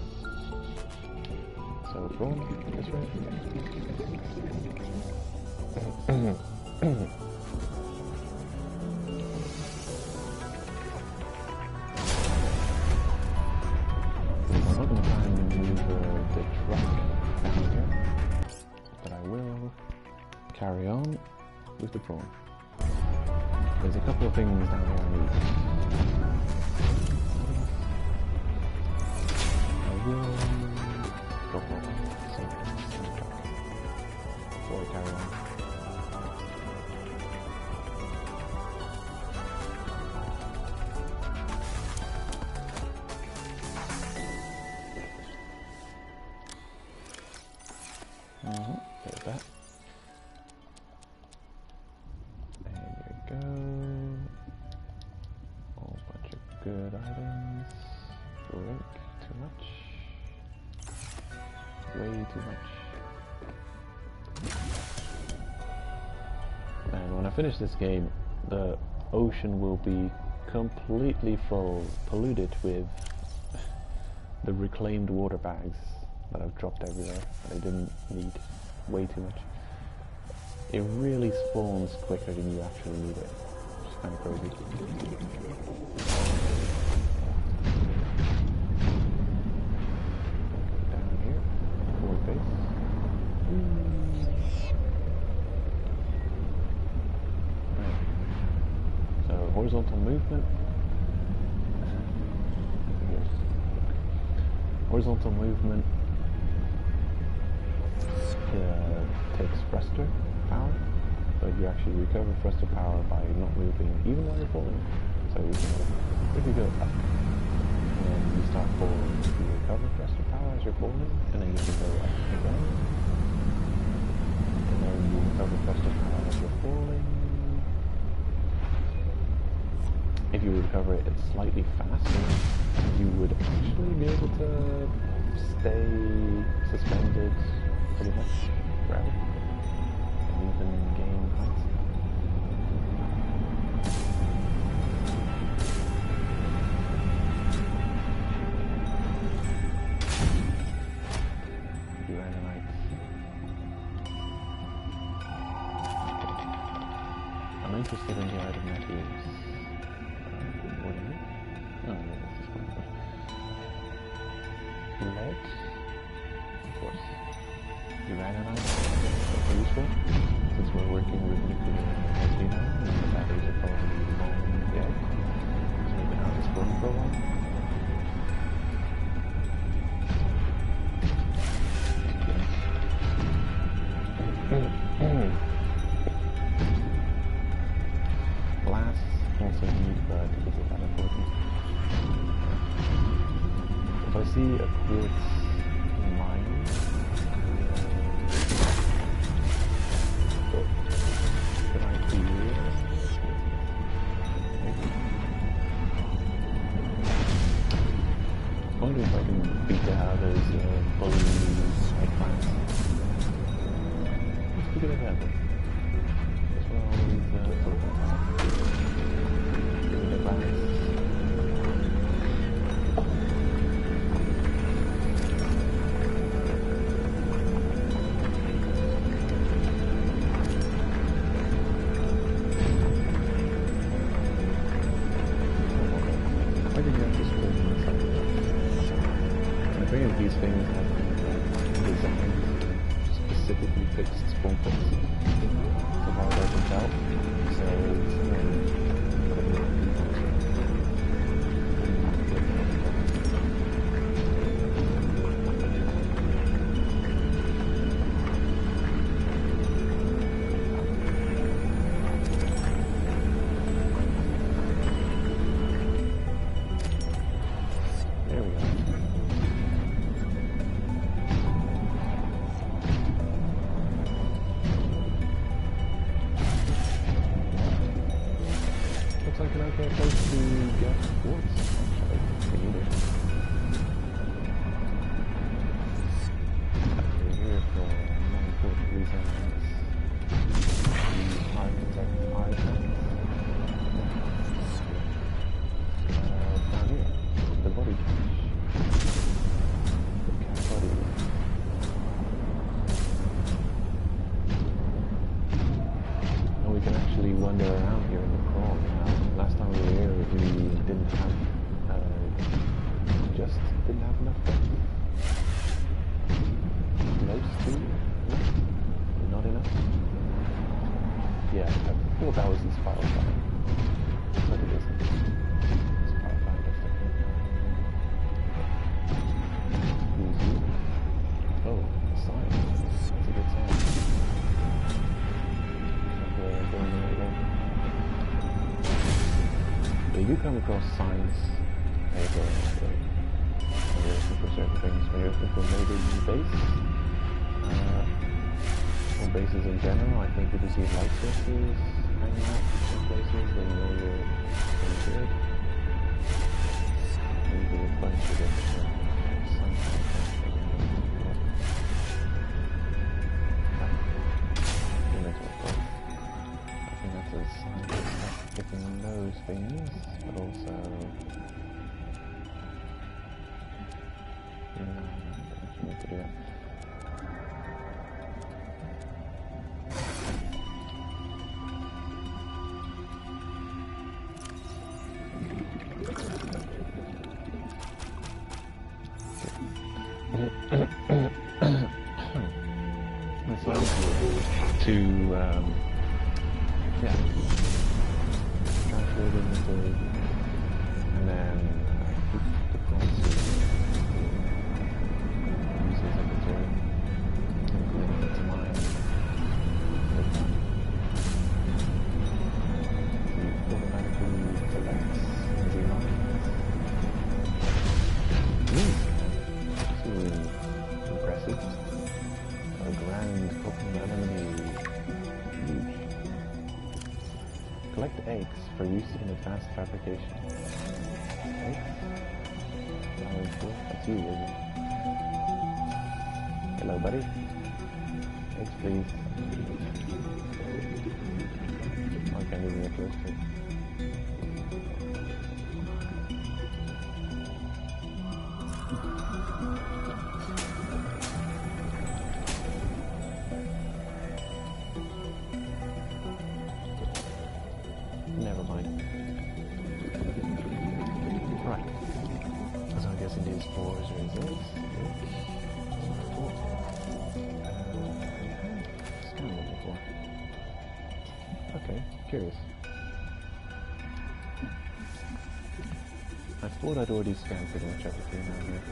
So, boom, this way. I'm not going to try and maneuver the truck down here. the prawn. There's a couple of things down here I need. I will go for something before I carry on. There's that. And here we go. A whole bunch of good items. Drink too much. Way too much. And when I finish this game, the ocean will be completely polluted with the reclaimed water bags that I've dropped everywhere that I didn't need. Way too much. It really spawns quicker than you actually need it. Which is kind of crazy. Down here, forward base. Right. So horizontal movement. Horizontal movement takes thruster power, but you actually recover thruster power by not moving even while you're falling. So you can, if you go up and you start falling, you recover thruster power as you're falling, and then you can go up again, and then you recover thruster power as you're falling. If you recover it slightly faster, you would actually be able to stay suspended pretty much forever, and even gain height. I'm interested in the item that is what is it? Oh, no, it's this one. Lead? Of course. Uranite? That's useful, since we're working with nuclear energy now, and the batteries are probably long dead, so we can have this burn for a while. Glass also need, but isn't that important. If I see a quartz mine, can I see it? I wonder if I can beat the how those bully eggplants. Let's figure that out then. That's what all these these things have been designed specifically fixed spawn points, so far as I can tell. So there we go. Looks like an okay place to get quartz, actually, if we need it. Over here for more important reasons. These architect artifacts. Down here, the body cache. The cat body. And we can actually wander around here in the crawl now. Last time we were here, we didn't have You do come across signs when you're looking for certain things, when you're looking for maybe base, or bases in general. I think if you see light sources hanging out in places, then you know you're pretty good. Maybe a bunch of extra sunshine. I think that's a sign to start picking those things, but also no, I don't need to do that. To yeah, transfer them into, and then keep the points use as inventory, including it to mine. You automatically select and remine. This is really impressive. A grand cooking anemone. Collect eggs for use in advanced fabrication. Eggs? Oh, cool. That's you, isn't it? Hello, buddy. Eggs, please. I can't even get close to it. Never mind. Right. So I guess it is 4 results. Scan level 4. Okay, curious. I thought I'd already scanned pretty much everything down here.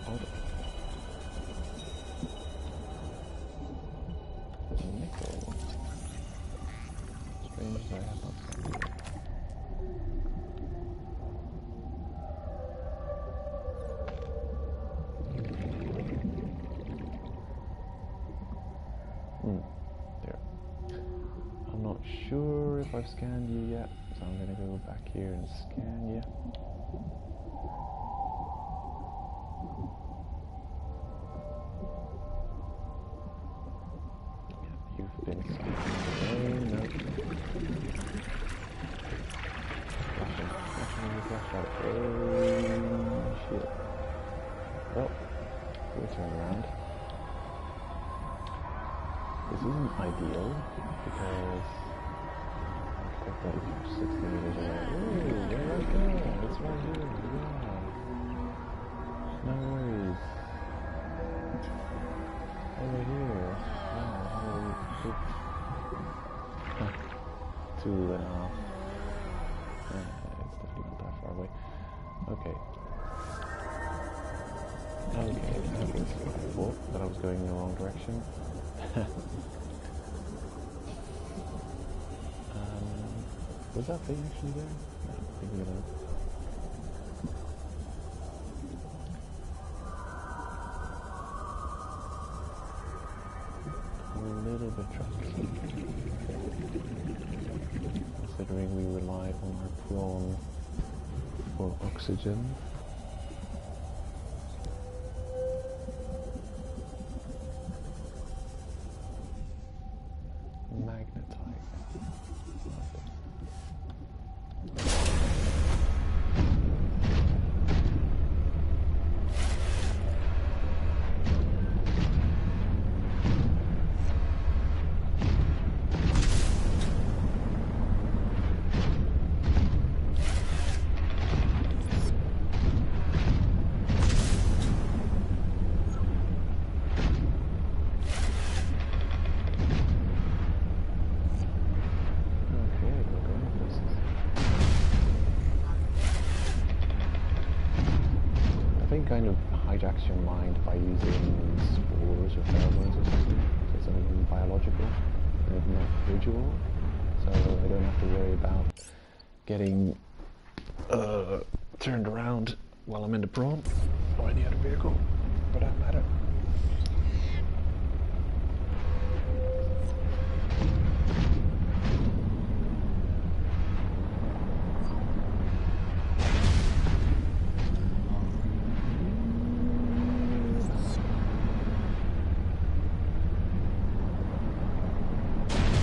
Hold on. Nickel. Strange that I have not scanned it. There. I'm not sure if I've scanned you yet, so I'm gonna go back here and scan you. You've been scanned. Oh no. Flashing. Oh shit. Well, we'll turn around. This isn't ideal because I thought it was 60 meters away. Ooh, where did I go? It's right here. Yeah. No worries. Over here. Yeah, 2.5. It's definitely not that far away. Okay. I guess I thought that I was going in the wrong direction. Was that thing actually there? No, I think we got a little bit troublesome, considering we rely on our prawn for oxygen. Kind of hijacks your mind by using spores or pheromones or something, so something biological, and it individual, so I don't have to worry about getting turned around while I'm in the prawn or any other vehicle for that matter.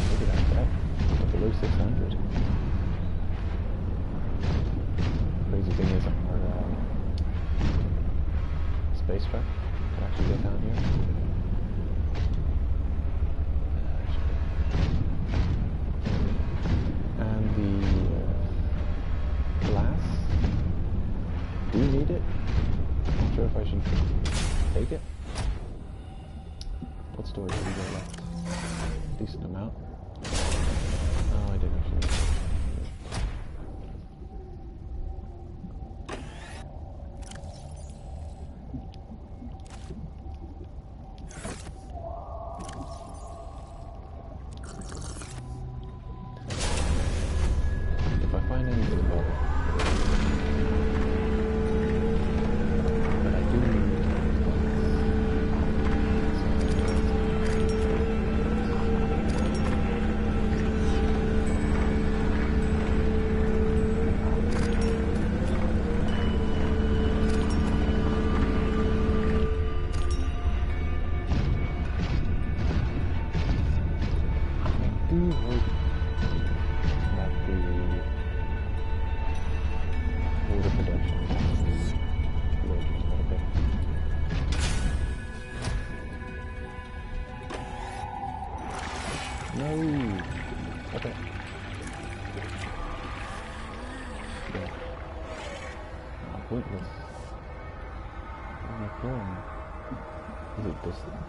Look at that, below 600. Crazy thing is our space truck can actually get down here. And the glass, do you need it? Not sure if I should take it. What storage do we got left? Decent amount. Oh, I didn't actually. If I find any good water, but I do need pointless. Where's my phone? Is it this thing?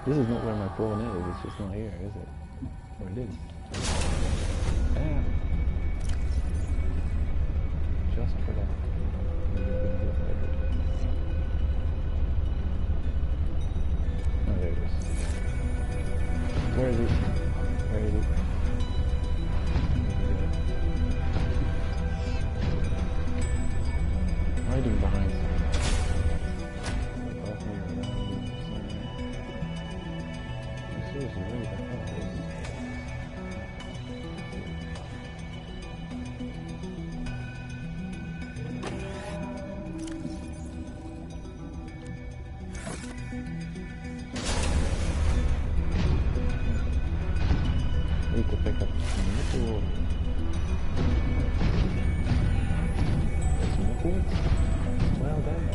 This is not where my prawn is, it's just not here, is it? Or it is. Damn. Just for that. Oh, there it is. Where is it? Where is it? Hiding behind something. Seriously, where the hell is it? Need to pick up some nickel. Some liquids? Well done.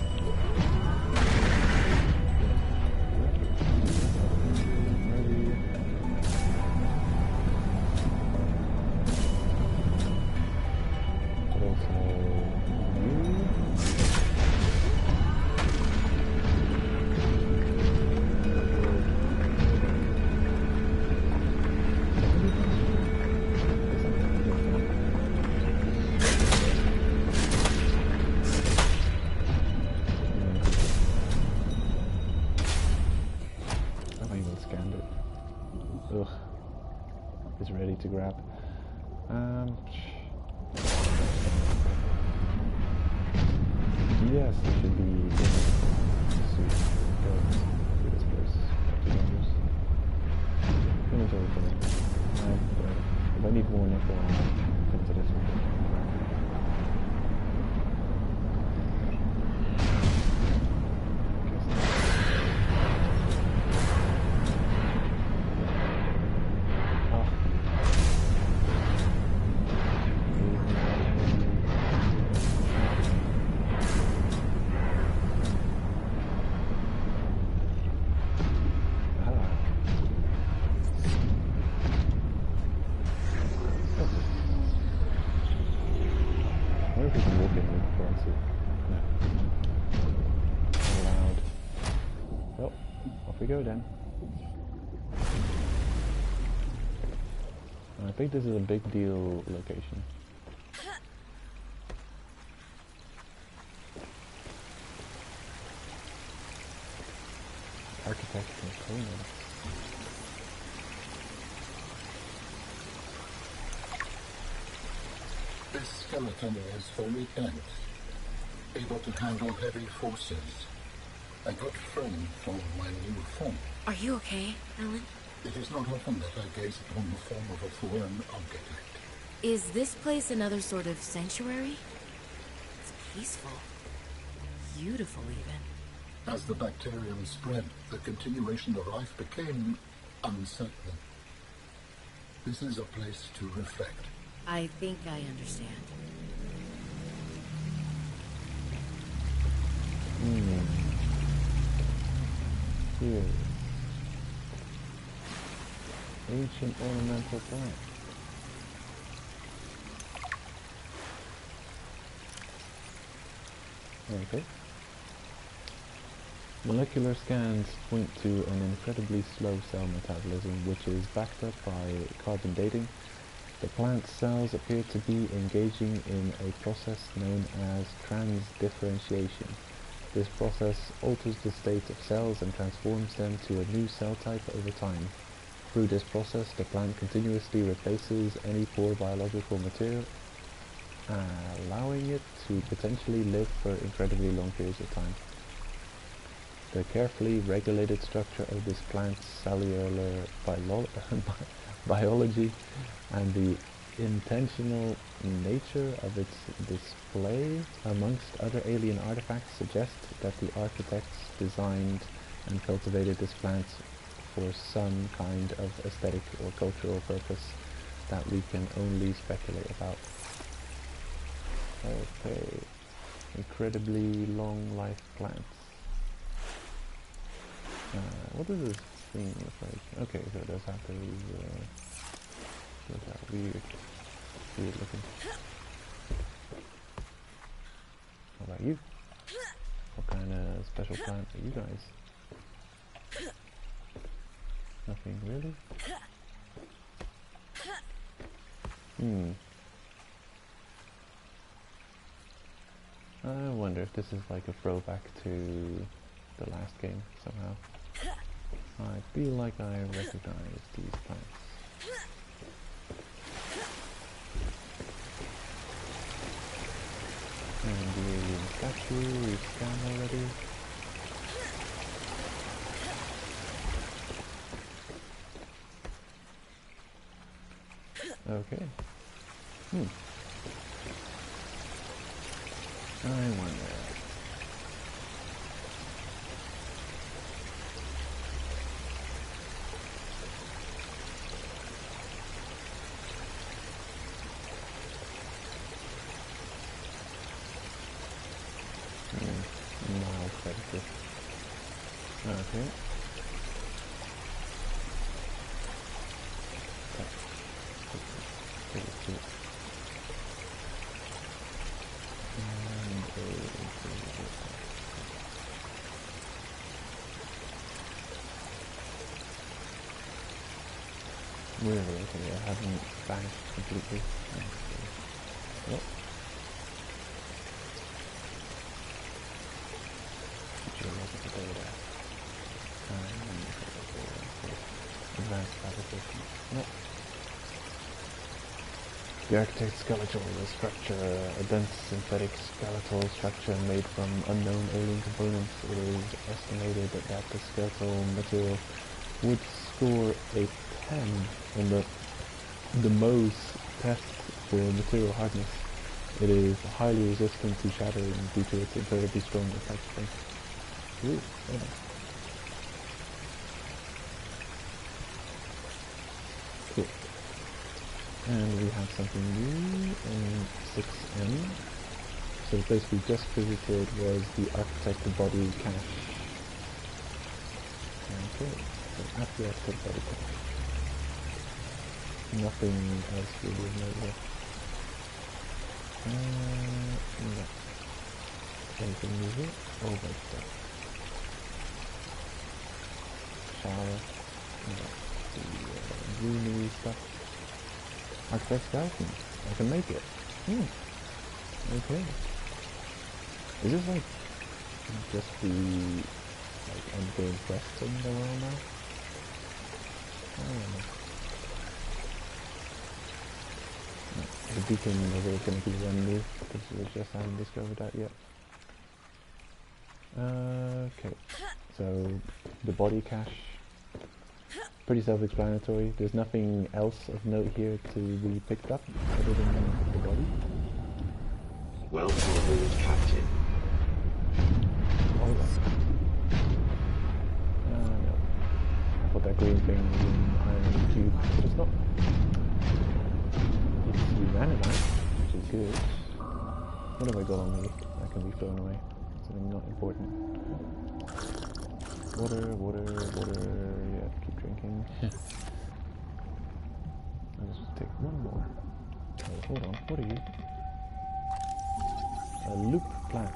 Ugh, it's ready to grab. Yes, it should be in the suit. Go to this place. Inventory thing. If I need more nickel, I'll come to this one. we go then. I think this is a big deal location. Architect components. This skeleton is very dense, able to handle heavy forces. A good frame for my new form. Are you okay, Alan? It is not often that I gaze upon the form of a foreign object. Is this place another sort of sanctuary? It's peaceful. Beautiful, even. As the bacterium spread, the continuation of life became uncertain. This is a place to reflect. I think I understand. Here. Ancient ornamental plant. Okay. Molecular scans point to an incredibly slow cell metabolism, which is backed up by carbon dating. The plant cells appear to be engaging in a process known as transdifferentiation. This process alters the state of cells and transforms them to a new cell type over time. Through this process, the plant continuously replaces any poor biological material, allowing it to potentially live for incredibly long periods of time. The carefully regulated structure of this plant's cellular biology and the intentional nature of its display amongst other alien artifacts suggest that the architects designed and cultivated this plant for some kind of aesthetic or cultural purpose that we can only speculate about. Okay, incredibly long life plants. What does this thing look like? Okay, so it does have those, weird looking. How about you? What kind of special plant are you guys? Nothing really? I wonder if this is like a throwback to the last game somehow. I feel like I recognize these plants. And the alien statue we've scanned already. Okay. I wonder. Mild predator. Okay. Really? Okay, I haven't vanished completely. Yep. Advanced fabrication. Nope. The architect's skeletal structure, a dense synthetic skeletal structure made from unknown alien components. It is estimated that the skeletal material would score a 10 on the Mohs test for material hardness. It is highly resistant to shattering due to its incredibly strong impact strength. Ooh, very nice. Cool. And we have something new in 6M. So the place we just visited was the architect body cache. Okay, so at the architect body cache. Nothing else really of note here. No. Anything new here? Oh, but stuff. shower. The greenery stuff. Access skeleton. I can make it. Okay. Is this like just the like endgame quest thing that we're on now? I don't know. The beacon is always going to be one new because we just haven't discovered that yet. Okay, so the body cache, pretty self-explanatory. There's nothing else of note here to be picked up other than the body. Welcome aboard, Captain. Hold on. No. I thought that green thing was an iron cube, but it's not. We ran it out, which is good. What have I got on me that can be thrown away? Something not important. Water. Yeah, keep drinking. I'll just take one more. Oh, hold on, what are you? A loop plant.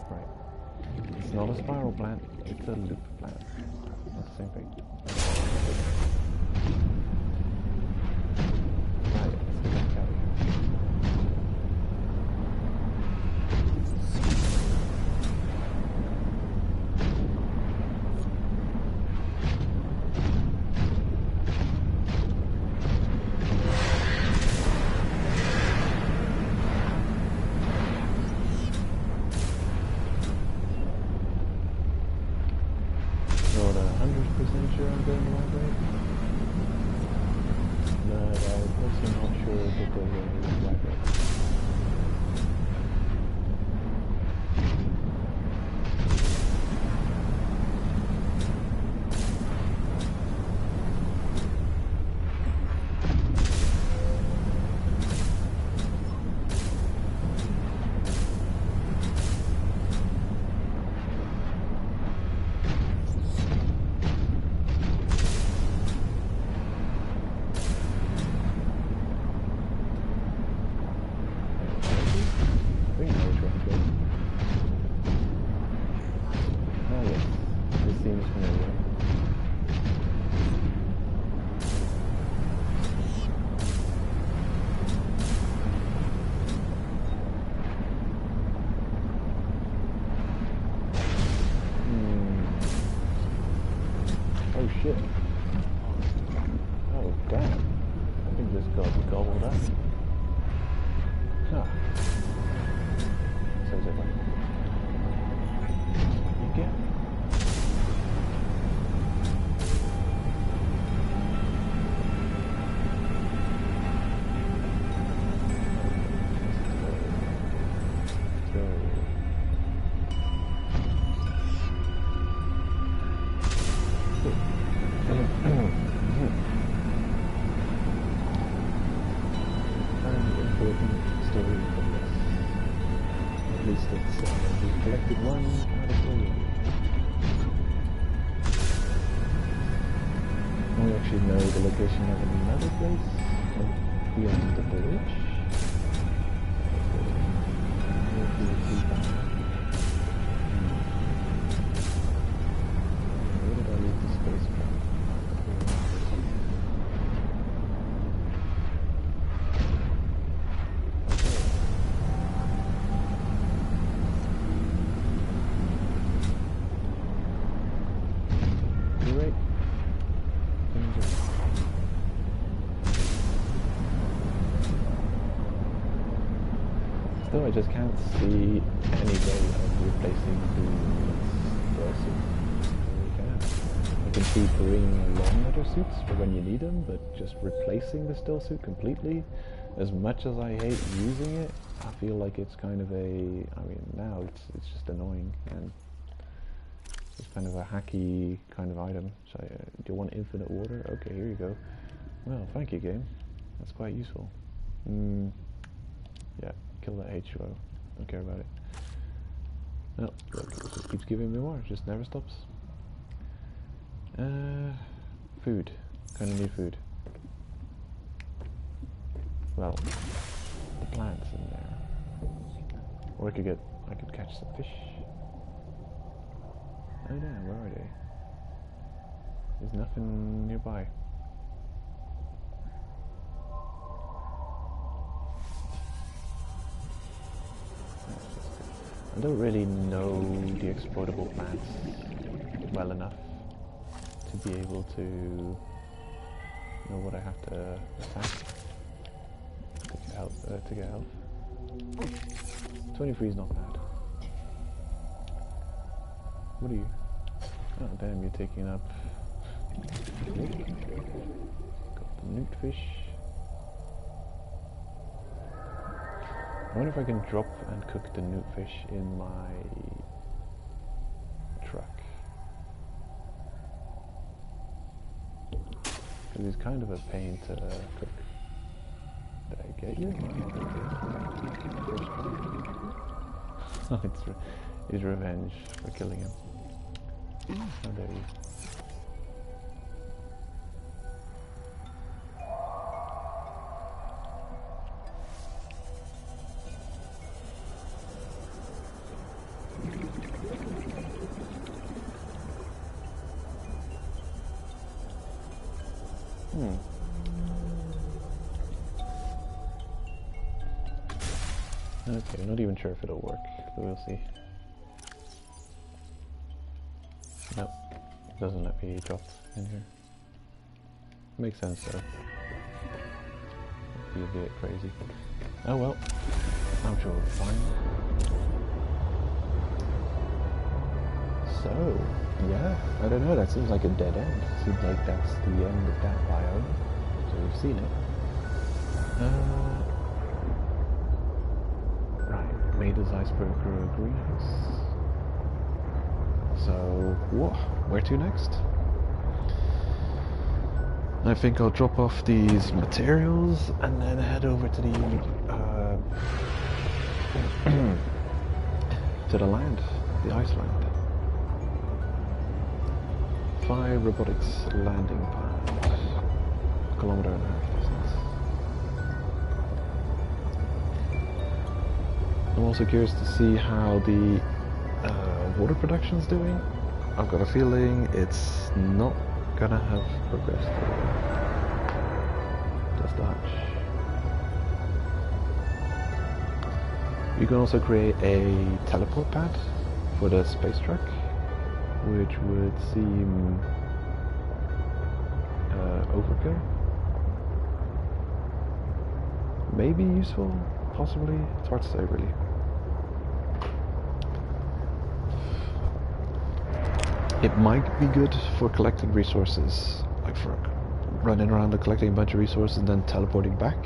Right. It's not a spiral plant, it's a loop plant. Not the same thing. Right, let's get back out of here. Not 100% sure I'm going the right way. No, I'm also not sure that they're going the right way. Oh shit. Oh damn. I think this got gobbled up. Huh. So is it like... You get... Know the location of another place beyond the village. Where did I leave the space from? Great. Still, I just can't see any way of replacing the suits. I can see bringing along other suits for when you need them, but just replacing the still suit completely, as much as I hate using it, I feel like it's kind of a, I mean, now it's just annoying, and it's kind of a hacky kind of item. So, do you want infinite water? Okay, here you go. Well, thank you, game. That's quite useful. Yeah, kill that H2O. Don't care about it. No, look, it just keeps giving me more. It just never stops. Food. Kind of need food. Well, the plants in there. Or I could catch some fish. Oh damn, where are they? nothing nearby. I don't really know the exploitable plants well enough to be able to know what I have to attack to get health. 23 is not bad. What are you? Oh damn, you're taking up. Got the newt fish. I wonder if I can drop and cook the newt fish in my truck. Because it's kind of a pain to cook. Did I get you? Oh, it's his revenge for killing him. How dare you? Okay, not even sure if it'll work, but we'll see. Nope, doesn't let me drop in here. Makes sense though. It'd be a bit crazy. Oh well, I'm sure we'll be fine. So, yeah, I don't know, that seems like a dead end. Seems like that's the end of that biome. So we've seen it. Right, made as iceberg grow a greenhouse. So, where to next? I think I'll drop off these materials and then head over to the to the land, the Iceland. 5 robotics landing pad, a kilometer and a half distance. I'm also curious to see how the water production's doing. I've got a feeling it's not gonna have progressed. Just that. You can also create a teleport pad for the space truck, which would seem overkill. Maybe useful, possibly. It's hard to say, really. It might be good for collecting resources, like for running around and collecting a bunch of resources and then teleporting back.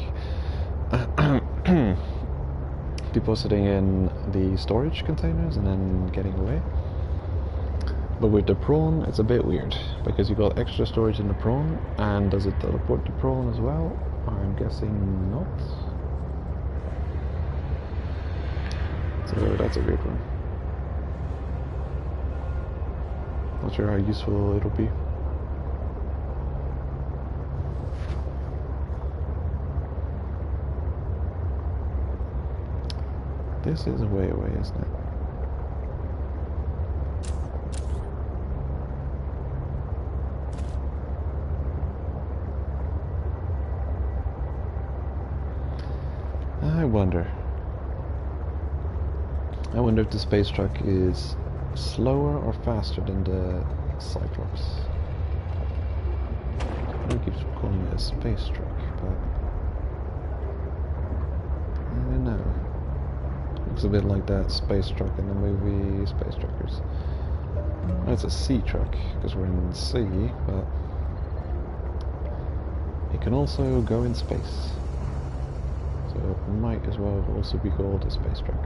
Depositing in the storage containers and then getting away. But with the prawn, it's a bit weird, because you got extra storage in the prawn, and does it teleport the prawn as well? I'm guessing not. So that's a weird one. Not sure how useful it'll be. This is a way away, isn't it? I wonder if the space truck is slower or faster than the Cyclops. He keeps calling it a space truck, but I don't know. Looks a bit like that space truck in the movie Space Truckers. No, it's a sea truck because we're in the sea, but it can also go in space. So it might as well also be called a space truck.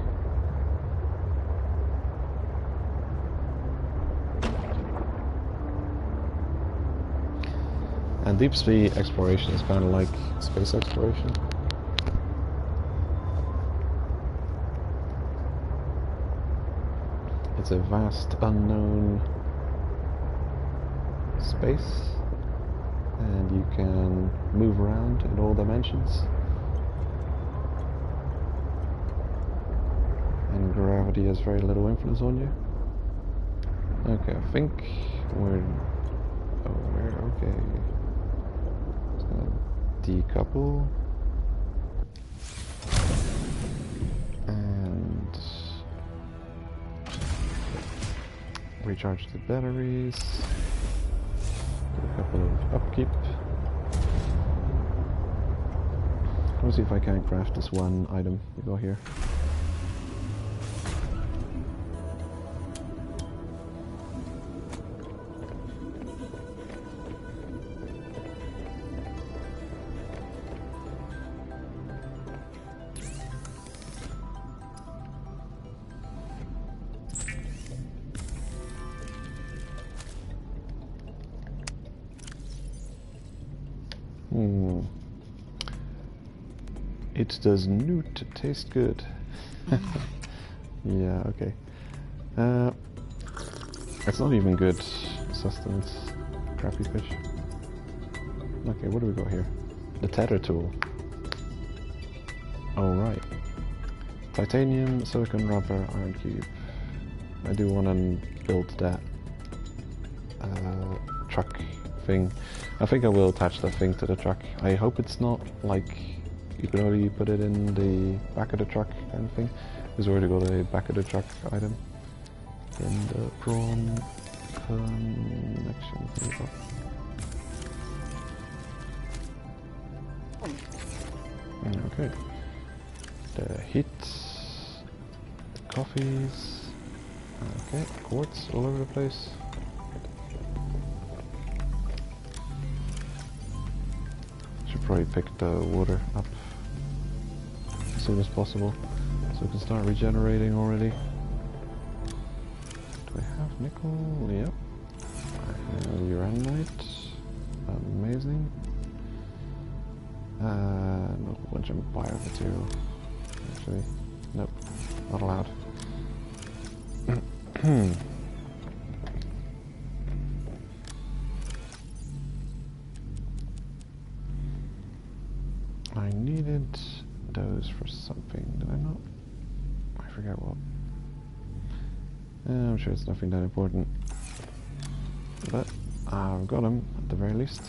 And deep sea exploration is kind of like space exploration. It's a vast unknown space, and you can move around in all dimensions. And gravity has very little influence on you. Okay, I think we're... Oh, where are we? Okay. Just gonna decouple. And recharge the batteries. Do a couple of upkeep. Let's see if I can craft this one item we got here. It does not taste good. Yeah, okay. It's not even good sustenance. Crappy fish. Okay, what do we got here? The tether tool. Alright. Titanium, silicon rubber, iron cube. I do want to build that truck thing. I think I will attach that thing to the truck. I hope it's not like you can only put it in the back of the truck kind of thing. Because we already got a back of the truck item in the prawn connection. There you go. Okay. The heat, coffees. Okay, quartz all over the place. Should probably pick the water up as soon as possible so we can start regenerating already. Do I have nickel? Yep. Uranite. Amazing. No, a bunch of biomaterial. Actually, nope, not allowed. I needed those for something, did I not? I forget what. I'm sure it's nothing that important. But I've got them at the very least.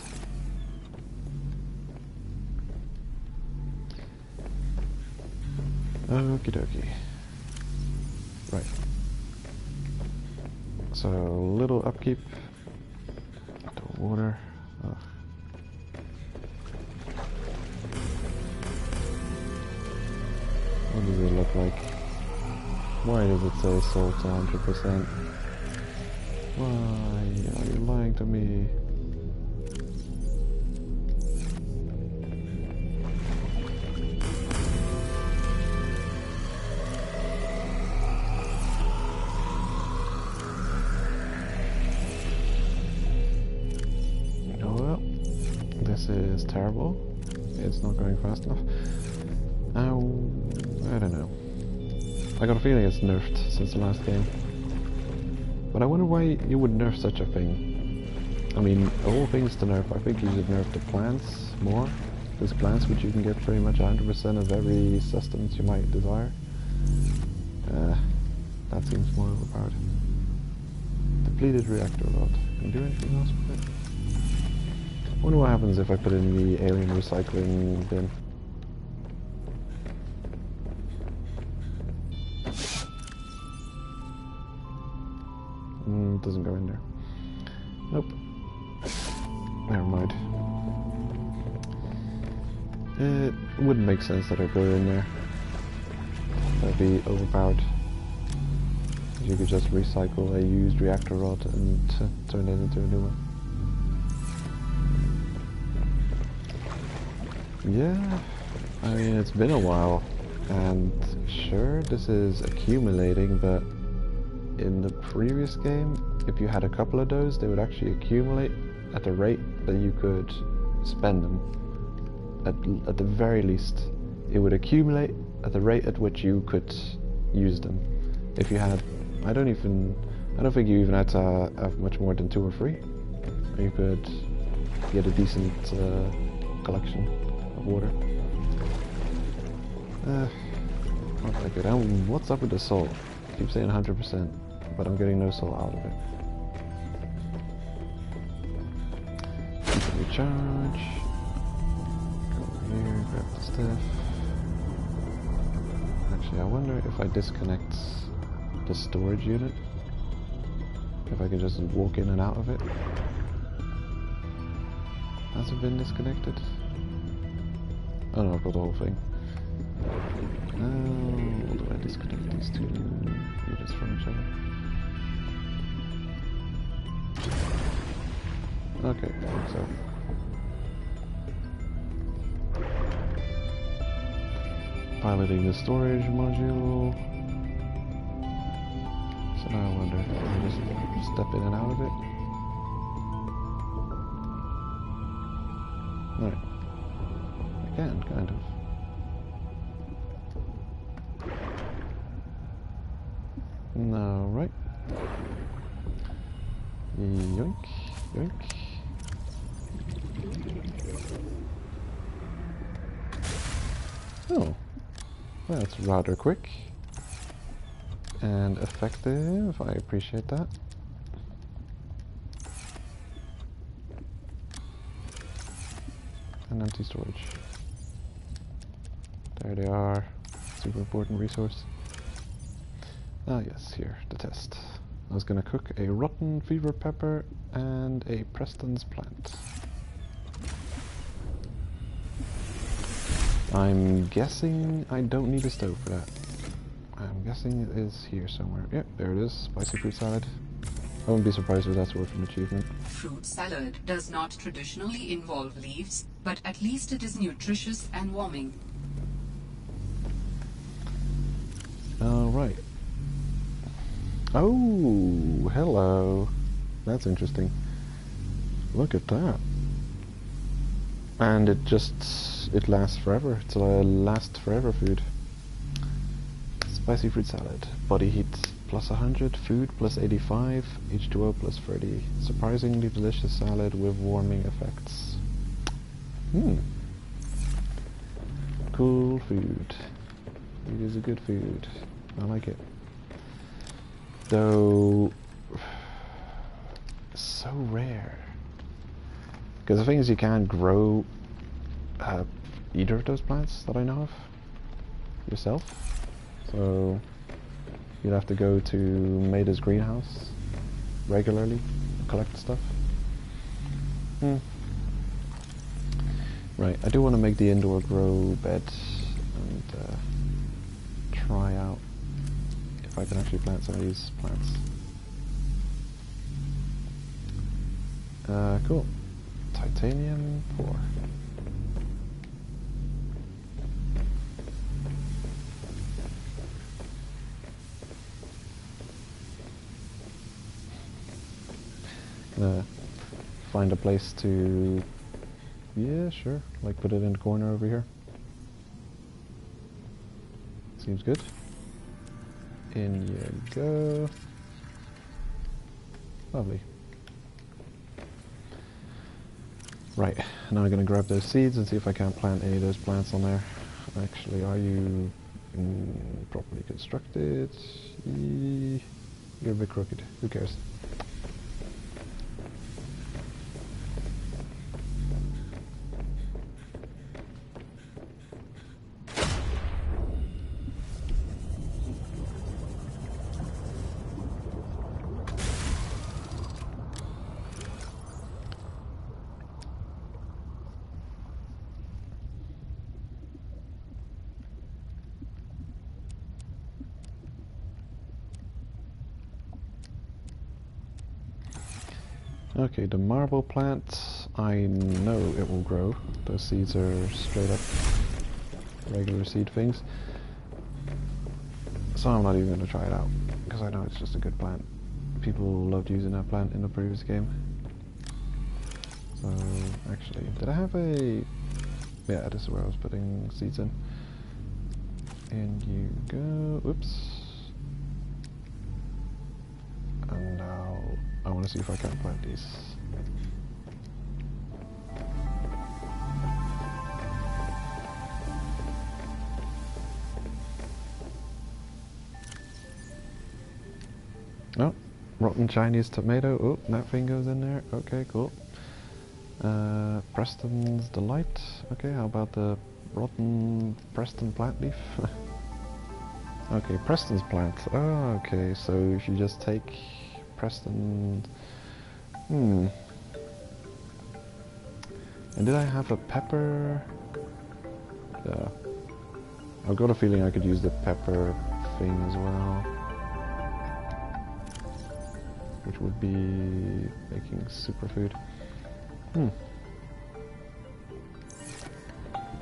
Okie dokie. Right. So, little upkeep. The water. Ugh. What does it look like? Why does it say salt 100%? Why are you lying to me? This is terrible. It's not going fast enough. Now, I don't know. I got a feeling it's nerfed since the last game. But I wonder why you would nerf such a thing. I mean, of all things to nerf, I think you should nerf the plants more. Because plants, which you can get pretty much 100% of every sustenance you might desire. That seems more overpowered. Depleted reactor rod. Can you do anything else with it? I wonder what happens if I put it in the alien recycling bin. Doesn't go in there. Nope. Never mind. It wouldn't make sense that I put it in there. That'd be overpowered. You could just recycle a used reactor rod and turn it into a new one. Yeah, I mean, it's been a while, and sure, this is accumulating, but in the previous game, if you had a couple of those, they would actually accumulate at the rate that you could spend them. At the very least, it would accumulate at the rate at which you could use them. If you had, I don't think you even had to have much more than 2 or 3. You could get a decent collection of water. Not that good. What's up with the salt? I keep saying 100%, but I'm getting no salt out of it. recharge. Go over here, grab the stuff. Actually, I wonder if I disconnect the storage unit, if I can just walk in and out of it. Has it been disconnected? Oh no, I've got the whole thing. How do I disconnect these two units from each other? Okay, I think so. Piloting the storage module. So now I wonder if I just step in and out of it. Right. I can, kind of. No, right. Yoink, yoink. Oh, that's rather quick and effective. I appreciate that. And empty storage. There they are. Super important resource. Ah yes, here, the test. I was gonna cook a rotten fever pepper and a Preston's plant. I'm guessing I don't need a stove for that. I'm guessing it is here somewhere. Yep, there it is. Spicy fruit salad. I wouldn't be surprised if that's worth an achievement. Fruit salad does not traditionally involve leaves, but at least it is nutritious and warming. Alright. Oh, hello. That's interesting. Look at that. And it lasts forever. It's a last forever food. Spicy fruit salad. Body heat plus 100. Food plus 85. H2O plus 30. Surprisingly delicious salad with warming effects. Cool food. It is a good food. I like it. Though, so rare. Because the thing is, you can't grow either of those plants that I know of yourself. So you'd have to go to Maida's greenhouse regularly, collect stuff. Right, I do want to make the indoor grow bed and try out if I can actually plant some of these plants. Cool. Titanium 4. Gonna find a place to, yeah, sure, like put it in the corner over here. Seems good. In you go. Lovely. Right, now I'm going to grab those seeds and see if I can plant any of those plants on there. Actually, are you properly constructed? You're a bit crooked. Who cares? Okay, the marble plant, I know it will grow. Those seeds are straight up regular seed things. So I'm not even going to try it out, because I know it's just a good plant. People loved using that plant in the previous game. So, actually, did I have a... Yeah, this is where I was putting seeds in. In you go. Oops. And now I want to see if I can plant these. Oh, rotten Chinese tomato. Oh, that thing goes in there. Okay, cool. Preston's Delight. Okay, how about the rotten Preston plant leaf? Okay, Preston's plant. Oh, okay, so if you just take Preston... And did I have a pepper? Yeah. I've got a feeling I could use the pepper thing as well. Which would be making superfood.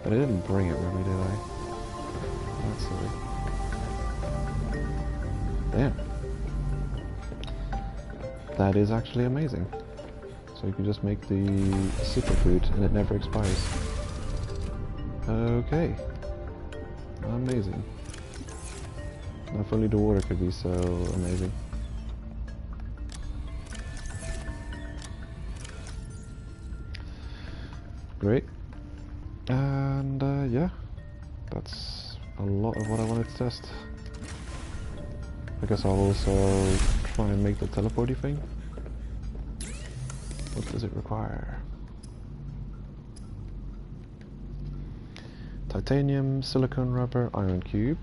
But I didn't bring it with me, did I? That's silly. Damn. That is actually amazing. So you can just make the superfood and it never expires. Okay. Amazing. Now if only the water could be so amazing. Great. And yeah, that's a lot of what I wanted to test. I guess I'll also try and make the teleporty thing. What does it require? Titanium, silicone rubber, iron cube.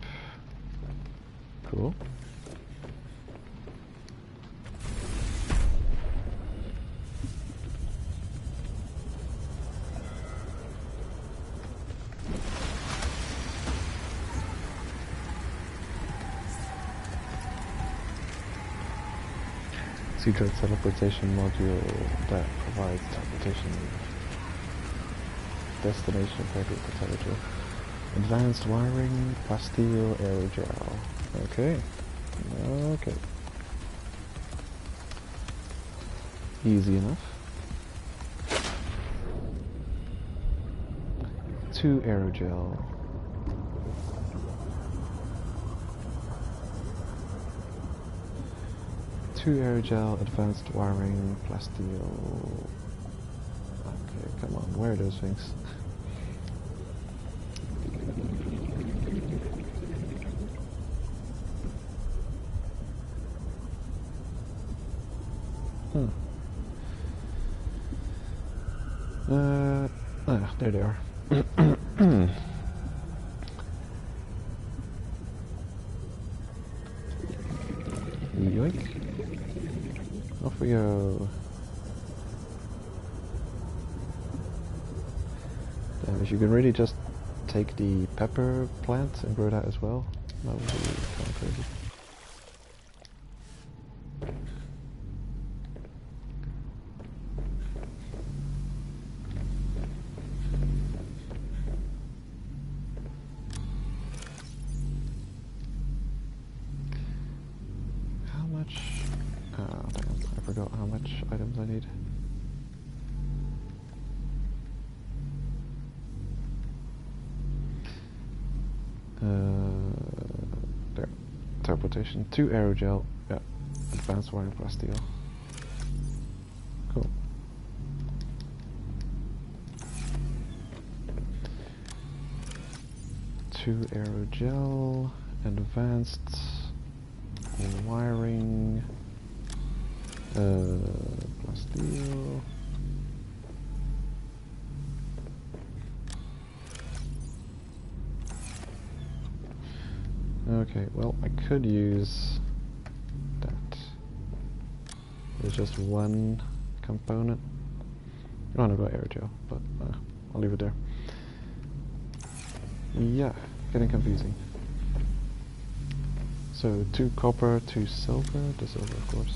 Cool. Secret teleportation module that provides teleportation destination fabric temperature. Advanced wiring, plasteel, aerogel. Okay. Okay. Easy enough. 2 aerogel. Aerogel, advanced wiring, plasteel. Okay, come on, where are those things? There they are. Yoink. Off we go. Damn, if you can really just take the pepper plant and grow that as well, that would be kind of crazy. How much items I need. There. Teleportation. 2 aerogel. Yeah. Advanced wiring plasteel. Cool. Two aerogel. Advanced wiring. Plasteel. Okay, well, I could use that. There's just one component. Oh, no, I've got aerogel, but I'll leave it there. Yeah, getting confusing. So 2 copper, 2 silver. The silver, of course.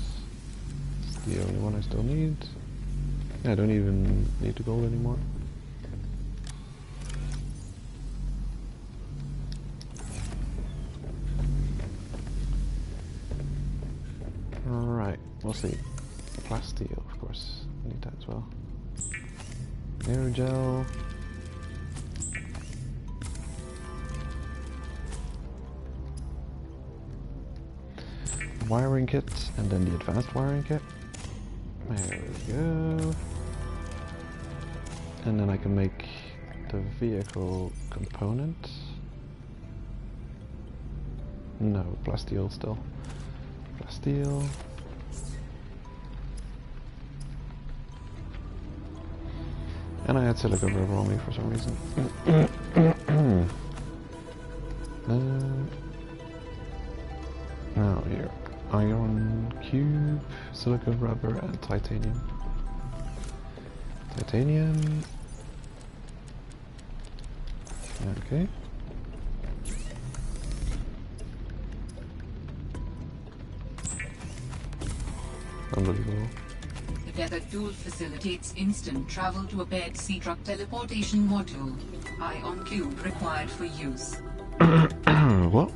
The only one I still need. I don't even need the gold anymore. Alright, we'll see. Plasteel, of course. I need that as well. Aerogel. Wiring kit, and then the advanced wiring kit. There we go. And then I can make the vehicle component. No, plasteel still. Plasteel. And I had silica rubber on me for some reason. Now here, iron cube, silica rubber, and titanium. Titanium. Okay. Unbelievable. The tethered tool facilitates instant travel to a paired sea truck teleportation module. Ion cube required for use. What?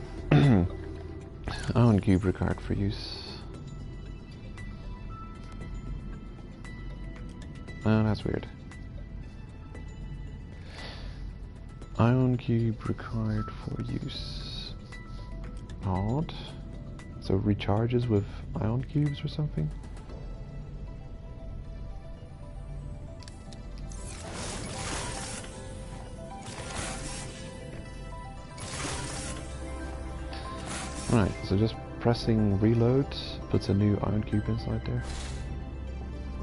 Ion cube required for use. Oh, that's weird. Ion cube required for use. Odd. So recharges with ion cubes or something? Right, so just pressing reload puts a new ion cube inside there.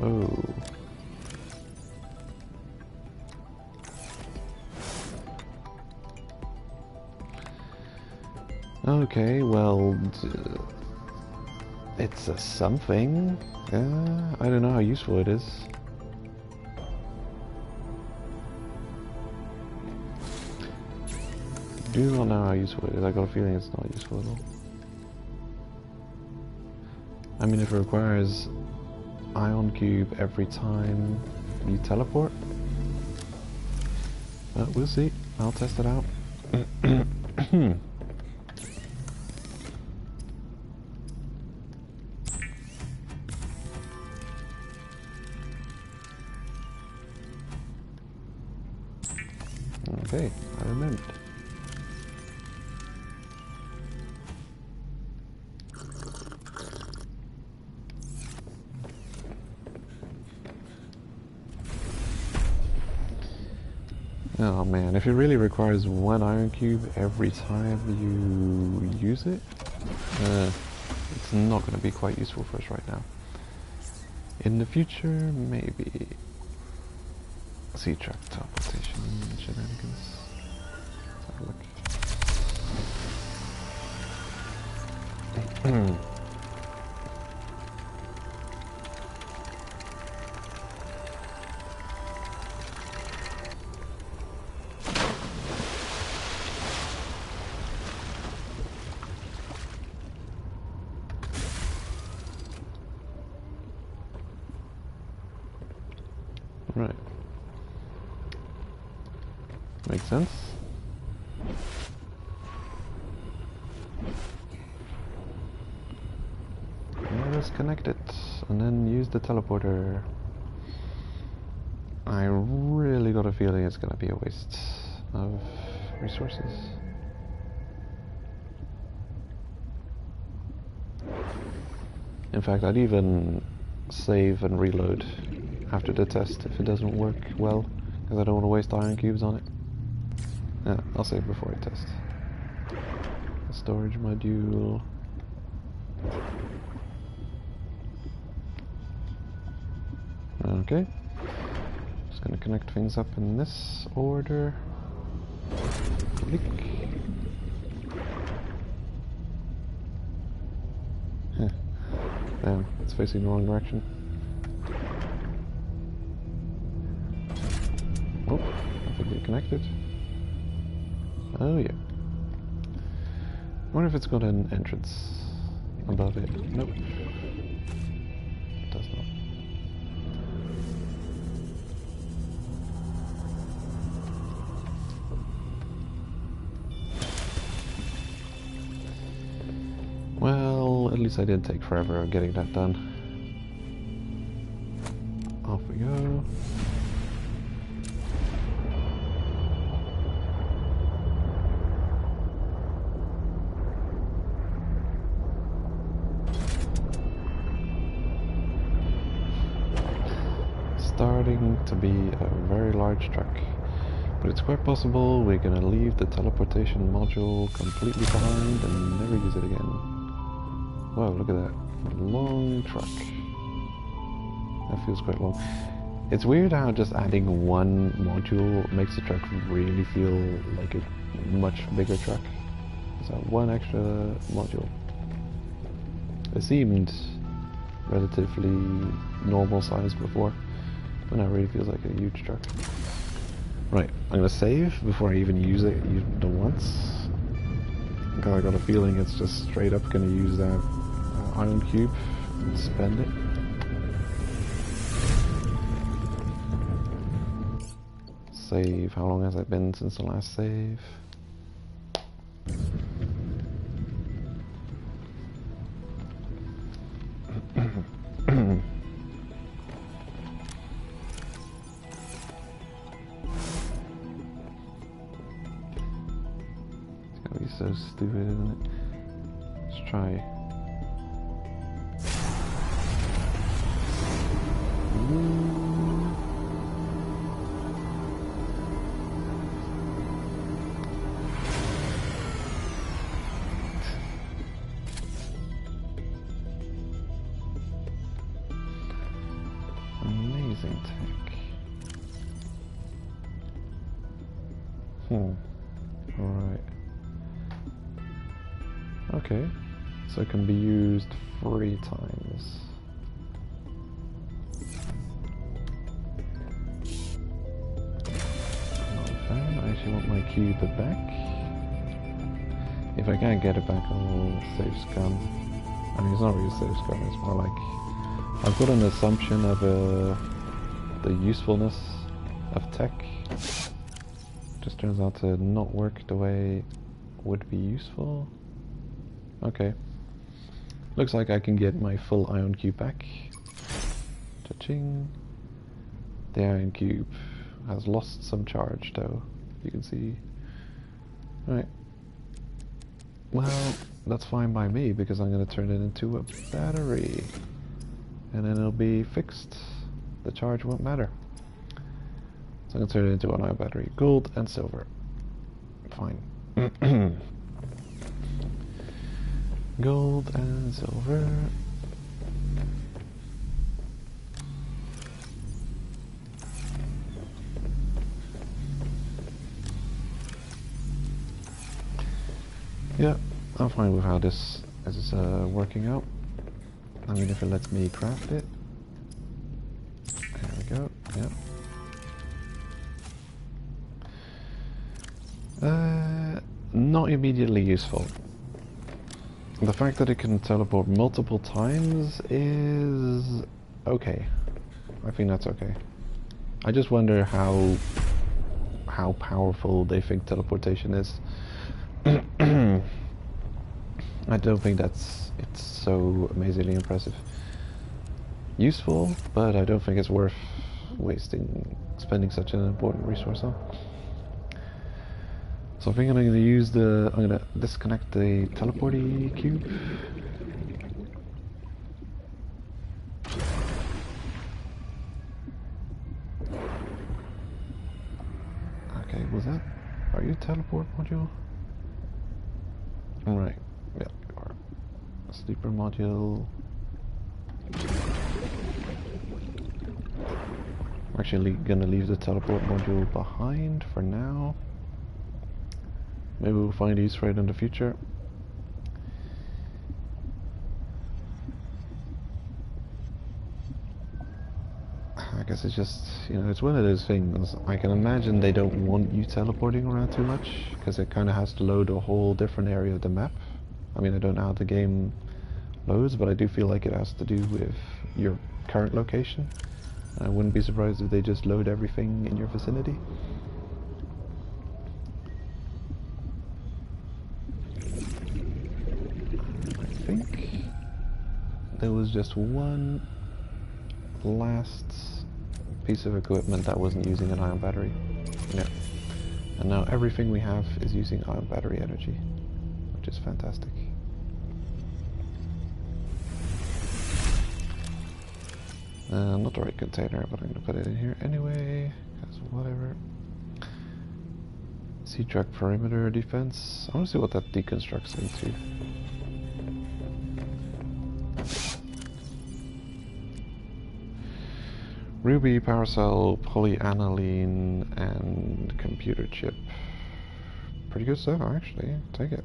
Oh. Okay, well, it's a something. I don't know how useful it is. Do not know how useful it is. I got a feeling it's not useful at all. I mean, if it requires ion cube every time you teleport, we'll see. I'll test it out. Okay, I remembered. Oh man, if it really requires one iron cube every time you use it, it's not going to be quite useful for us right now. In the future, maybe. Sea truck teleportation shenanigans. Let's have a look. Right. Makes sense. Now let's connect it and then use the teleporter. I really got a feeling it's gonna be a waste of resources. In fact, I'd even save and reload after the test if it doesn't work well, because I don't want to waste iron cubes on it. Yeah, I'll save before I test. Storage module. Okay. Just gonna connect things up in this order. Click. Huh. Damn, it's facing the wrong direction. Oh, I think they connected. Oh yeah. I wonder if it's got an entrance above it. Nope. It does not. Well, at least I didn't take forever getting that done. Off we go. Starting to be a very large truck, but it's quite possible we're gonna leave the teleportation module completely behind and never use it again. Wow, look at that long truck. That feels quite long. It's weird how just adding one module makes the truck really feel like a much bigger truck. So one extra module. It seemed relatively normal size before, but now it really feels like a huge truck. Right, I'm gonna save before I even use it once. Because I got a feeling it's just straight up gonna use that ion cube and spend it. Save. How long has it been since the last save? It's gonna be so stupid, isn't it? Let's try. Amazing tech. Alright. Okay. So it can be used 3 times. Not bad. I actually want my cube back. If I can't get it back, I'll save scum. I mean, it's not really save scum, it's more like I've got an assumption of the usefulness of tech. Just turns out to not work the way would be useful. Okay. Looks like I can get my full ion cube back. Cha-ching. The ion cube has lost some charge though, you can see. Right. Well, that's fine by me because I'm going to turn it into a battery. And then it'll be fixed. The charge won't matter. So I'm going to turn it into an ion battery. Gold and silver. Fine. Gold and silver. Yeah, I'm fine with how this is working out. I mean, if it lets me craft it. There we go, yeah. Not immediately useful. The fact that it can teleport multiple times is okay. I think that's okay. I just wonder how powerful they think teleportation is. I don't think it's so amazingly impressive. Useful, but I don't think it's worth spending such an important resource on. So I think I'm gonna disconnect the teleporty cube. Okay, are you a teleport module? Right, yeah, you are. Sleeper module. I'm actually gonna leave the teleport module behind for now. Maybe we'll find use for it in the future. I guess it's just, it's one of those things. I can imagine they don't want you teleporting around too much, because it kind of has to load a whole different area of the map. I mean, I don't know how the game loads, but I do feel like it has to do with your current location. I wouldn't be surprised if they just load everything in your vicinity. I think there was just one last piece of equipment that wasn't using an ion battery. Yeah. And now everything we have is using ion battery energy, which is fantastic. Not the right container, but I'm gonna put it in here anyway, because whatever. Sea truck perimeter defense. I want to see what that deconstructs into. Ruby, power cell, polyaniline, and computer chip. Pretty good stuff, actually. Take it.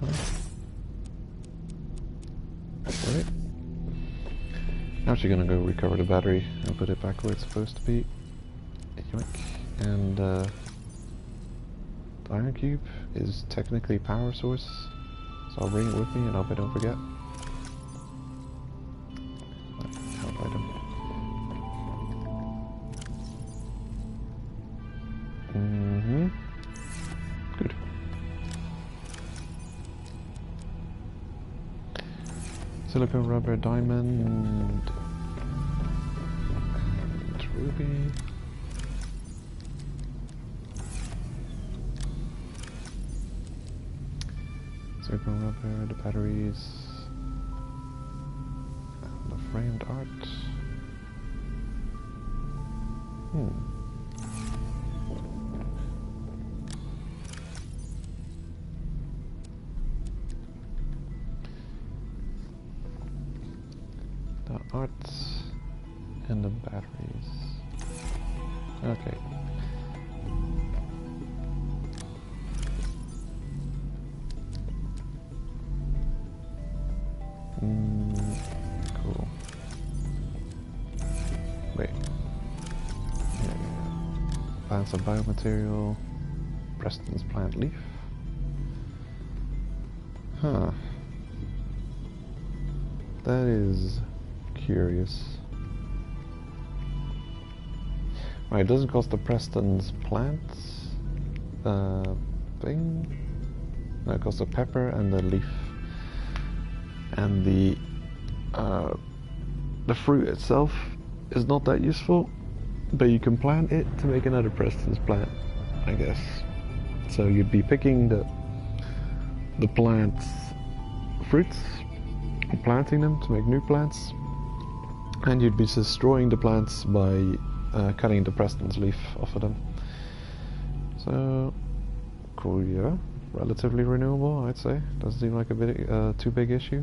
Right. I'm actually gonna go recover the battery and put it back where it's supposed to be. Yoink. And the iron cube is technically power source, so I'll bring it with me and I hope I don't forget. Help item. Good. Silicone, rubber, diamond, and ruby. Silicone, rubber, the batteries, and the framed art. The arts and the batteries. Okay. Cool. Wait. Yeah. Plants of biomaterial. Preston's plant leaf. Huh. That is curious. Right, it doesn't cost the Preston's plants thing. No, it costs the pepper and the leaf. And the fruit itself is not that useful, but you can plant it to make another Preston's plant, I guess. So you'd be picking the plants, fruits, and planting them to make new plants, and you'd be destroying the plants by cutting the Preston's leaf off of them. So cool, yeah. Relatively renewable, I'd say. Doesn't seem like a bit too big issue.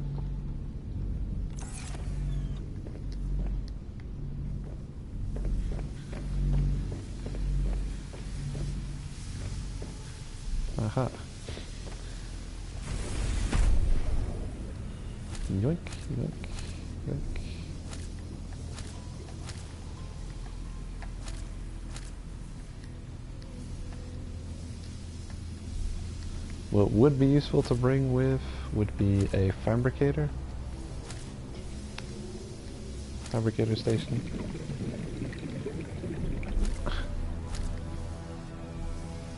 Aha. Yoink, yoink, yoink. What would be useful to bring with would be a fabricator. Fabricator station.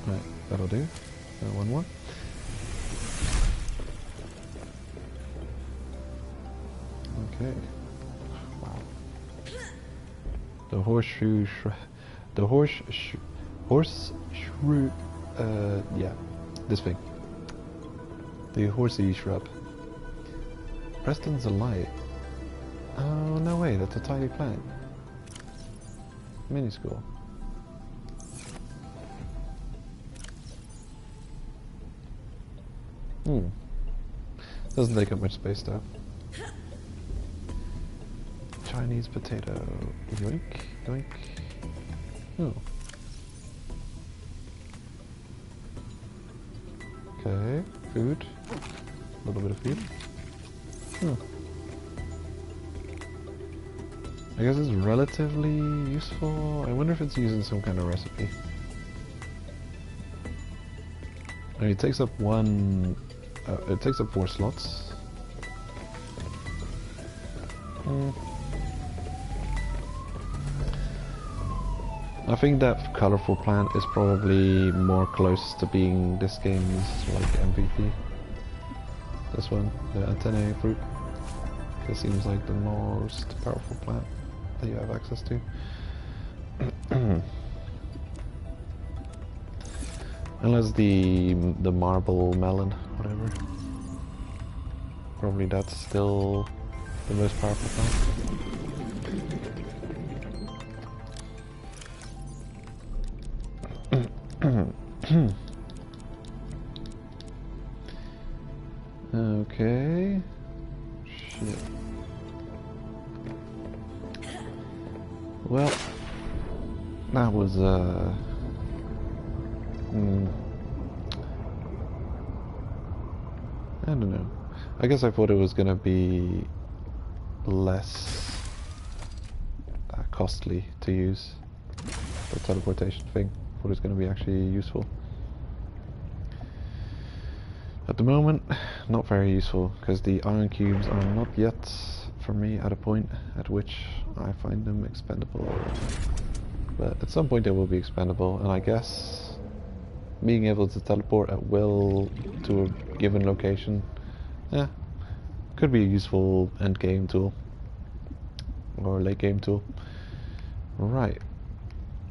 Right, that'll do. One more. Okay. Wow. The horseshoe shrew. Yeah, this thing. The horsey shrub. Preston's a light. Oh, no way, that's a tiny plant. Minuscule. Doesn't take up much space though. Chinese potato. Yoink, yoink. Oh. Okay, food. A little bit of food. I guess it's relatively useful. I wonder if it's using some kind of recipe. I mean, it takes up it takes up 4 slots. I think that colorful plant is probably more close to being this game's like MVP. This one, the antennae fruit. It seems like the most powerful plant that you have access to. Unless the marble melon, whatever. Probably that's still the most powerful plant. Okay. Shit. Well. that was I don't know. I guess I thought it was gonna be less costly to use the teleportation thing. I thought it was gonna be actually useful. At the moment, not very useful, because the iron cubes are not yet, for me, at a point at which I find them expendable. But at some point they will be expendable, and I guess being able to teleport at will to a given location, could be a useful end game tool. Or late game tool. Right.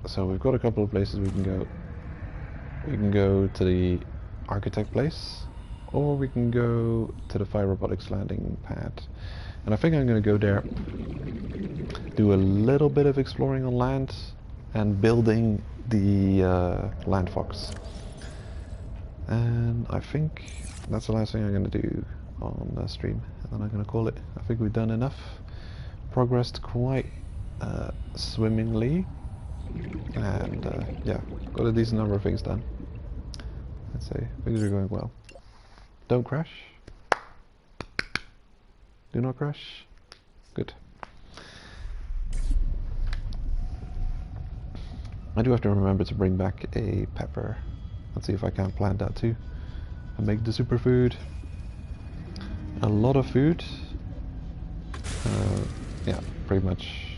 So we've got a couple of places we can go. We can go to the architect place, or we can go to the fire robotics landing pad. And I think I'm going to go there, do a little bit of exploring on land, and building the land fox. And I think that's the last thing I'm going to do on the stream, and then I'm going to call it. I think we've done enough. Progressed quite swimmingly, and yeah, got a decent number of things done. I'd say things are going well. Don't crash. Do not crash. Good. I do have to remember to bring back a pepper. Let's see if I can plant that too. And make the superfood. A lot of food. Yeah, pretty much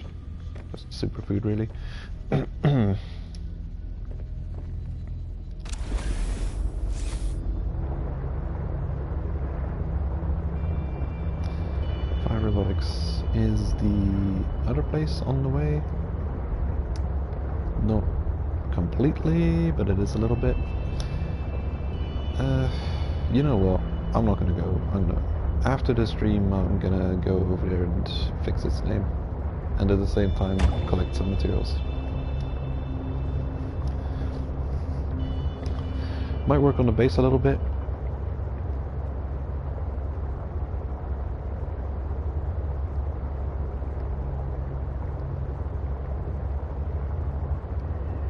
just superfood really. Fire robotics is the other place on the way. Not completely, but it is a little bit. You know what? I'm not gonna go. After the stream, I'm gonna go over there and fix its name, and at the same time collect some materials. Might work on the base a little bit.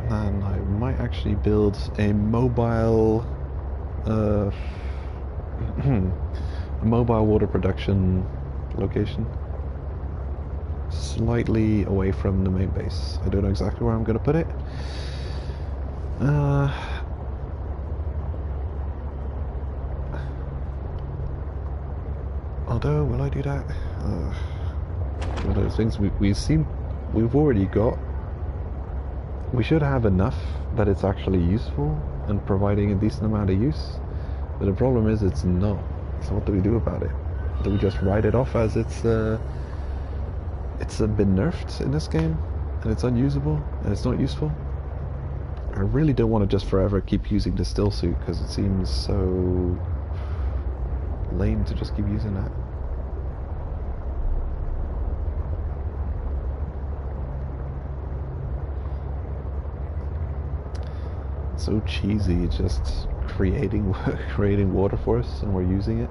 And I might actually build a mobile a mobile water production location slightly away from the main base. I don't know exactly where I'm going to put it. Although, will I do that? One of those things we've already got. We should have enough that it's actually useful and providing a decent amount of use. But the problem is it's not. So what do we do about it? Do we just write it off as it's been nerfed in this game and it's unusable and it's not useful? I really don't want to just forever keep using the still suit because it seems so lame to just keep using that. So cheesy, just creating water for us and we're using it.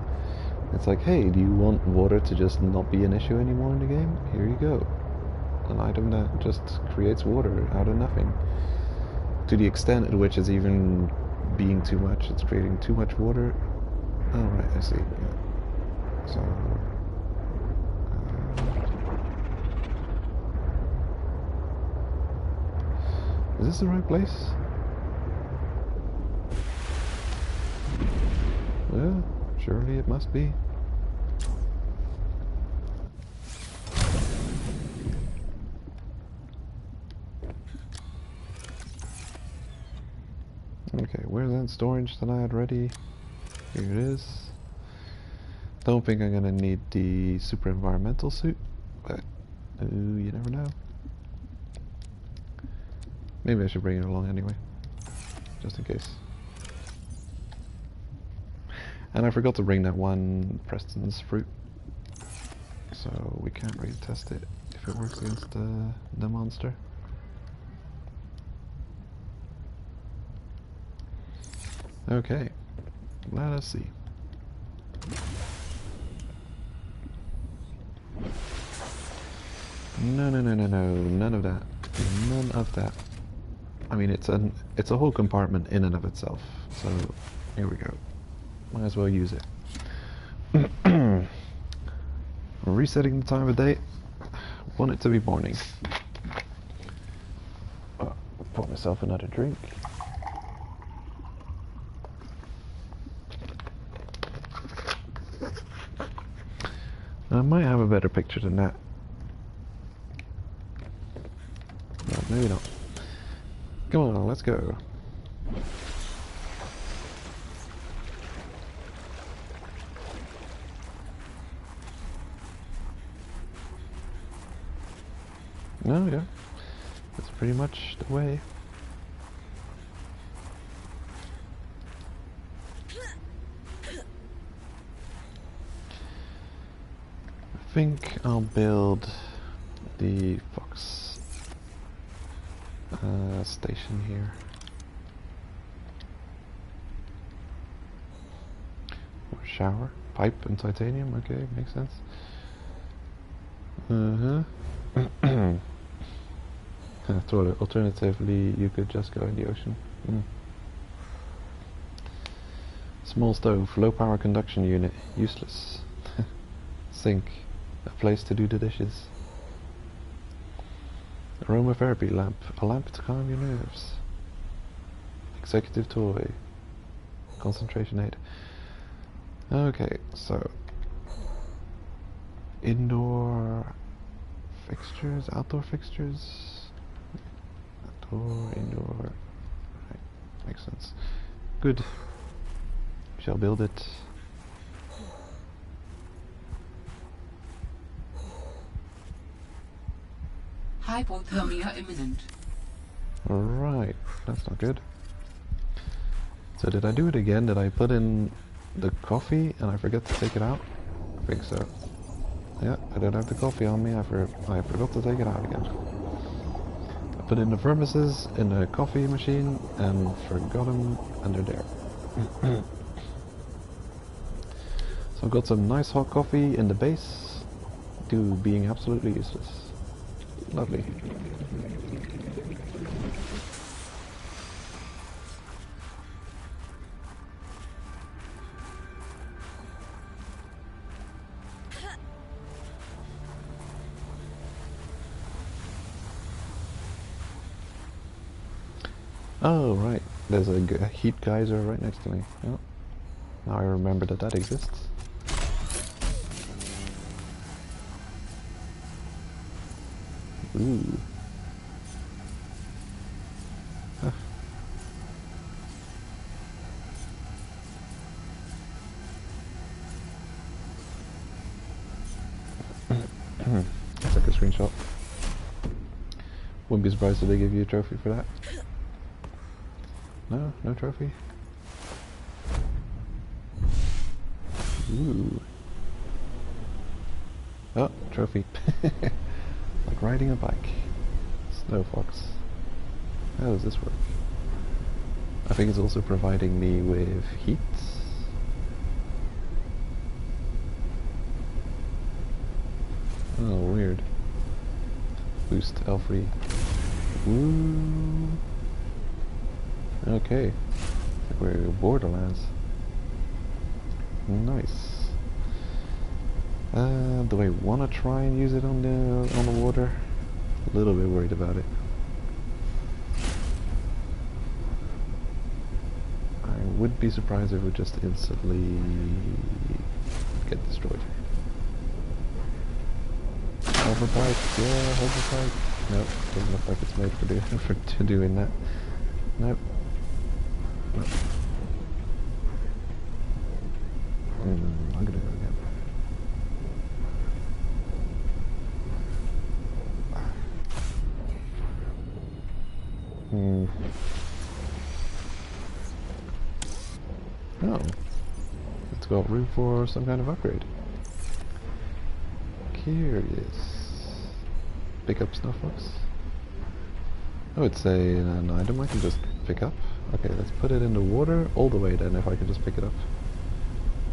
It's like, hey, do you want water to just not be an issue anymore in the game? Here you go. An item that just creates water out of nothing. To the extent at which it's even being too much, it's creating too much water. Oh right, I see. Yeah. So is this the right place? Well, surely it must be. Okay, where's that storage that I had ready? Here it is. Don't think I'm gonna need the super environmental suit, but you never know. Maybe I should bring it along anyway, just in case. And I forgot to bring that one Preston's fruit, so we can't really test it if it works against the monster. Okay, let us see. No, none of that. None of that. mean, it's a whole compartment in and of itself. So here we go. Might as well use it. Resetting the time of day. Want it to be morning. Pour myself another drink. I might have a better picture than that. No, maybe not. Come on, let's go. Oh yeah, that's pretty much the way. I think I'll build the Fox station here. Or shower, pipe and titanium, okay, makes sense. Alternatively, you could just go in the ocean. Small stove, low power conduction unit, useless. Sink, a place to do the dishes. Aromatherapy lamp, a lamp to calm your nerves. Executive toy, concentration aid. Okay, so indoor fixtures, outdoor fixtures. Outdoor, indoor. Right, makes sense. Good. We shall build it. Hypothermia imminent. Alright, that's not good. So did I do it again? Did I put in the coffee and I forget to take it out? I think so. Yeah, I don't have the coffee on me. I forgot to take it out again. I put in the thermoses in the coffee machine and forgot them, and they're there. So I've got some nice hot coffee in the base to being absolutely useless. Lovely. Oh, right. There's a heat geyser right next to me. Oh. Now I remember that exists. Ooh. Huh. Take a screenshot. Wouldn't be surprised if they give you a trophy for that. No? No trophy? Ooh. Oh, trophy. Like riding a bike. Snow Fox. How does this work? I think it's also providing me with heat. Oh, weird. Boost L3. Woo. Okay. Like we're Borderlands. Nice. Do I want to try and use it on the water? A little bit worried about it. I would be surprised if it would just instantly get destroyed. Hoverbike, yeah, hoverbike. Nope, doesn't look like it's made for doing that. Nope. Nope. I'm gonna go again. Oh. It's got room for some kind of upgrade. Curious. Pick up Snowfox? Oh, it's an item I can just pick up? Okay, let's put it in the water all the way then, if I can just pick it up.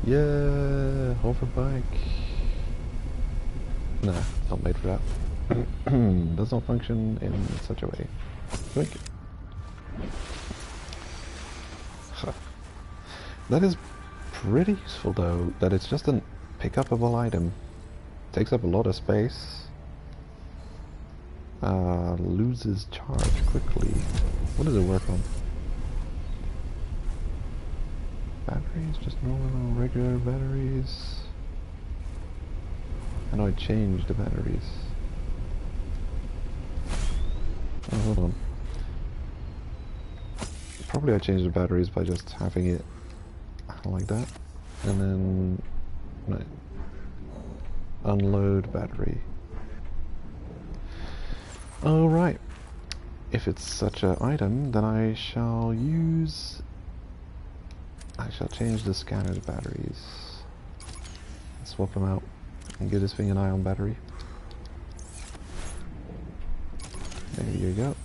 Yeah, hoverbike. Nah, it's not made for that. Does not function in such a way. Blink. That is pretty useful though, that it's just a pick-upable item. Takes up a lot of space. Loses charge quickly. What does it work on? Batteries, just normal, regular batteries. How do I change the batteries? Oh, hold on. Probably I change the batteries by just having it like that. And then... no. Unload battery. Oh, right. If it's such an item, then I shall change the scattered batteries. Swap them out and give this thing an ion battery. There you go.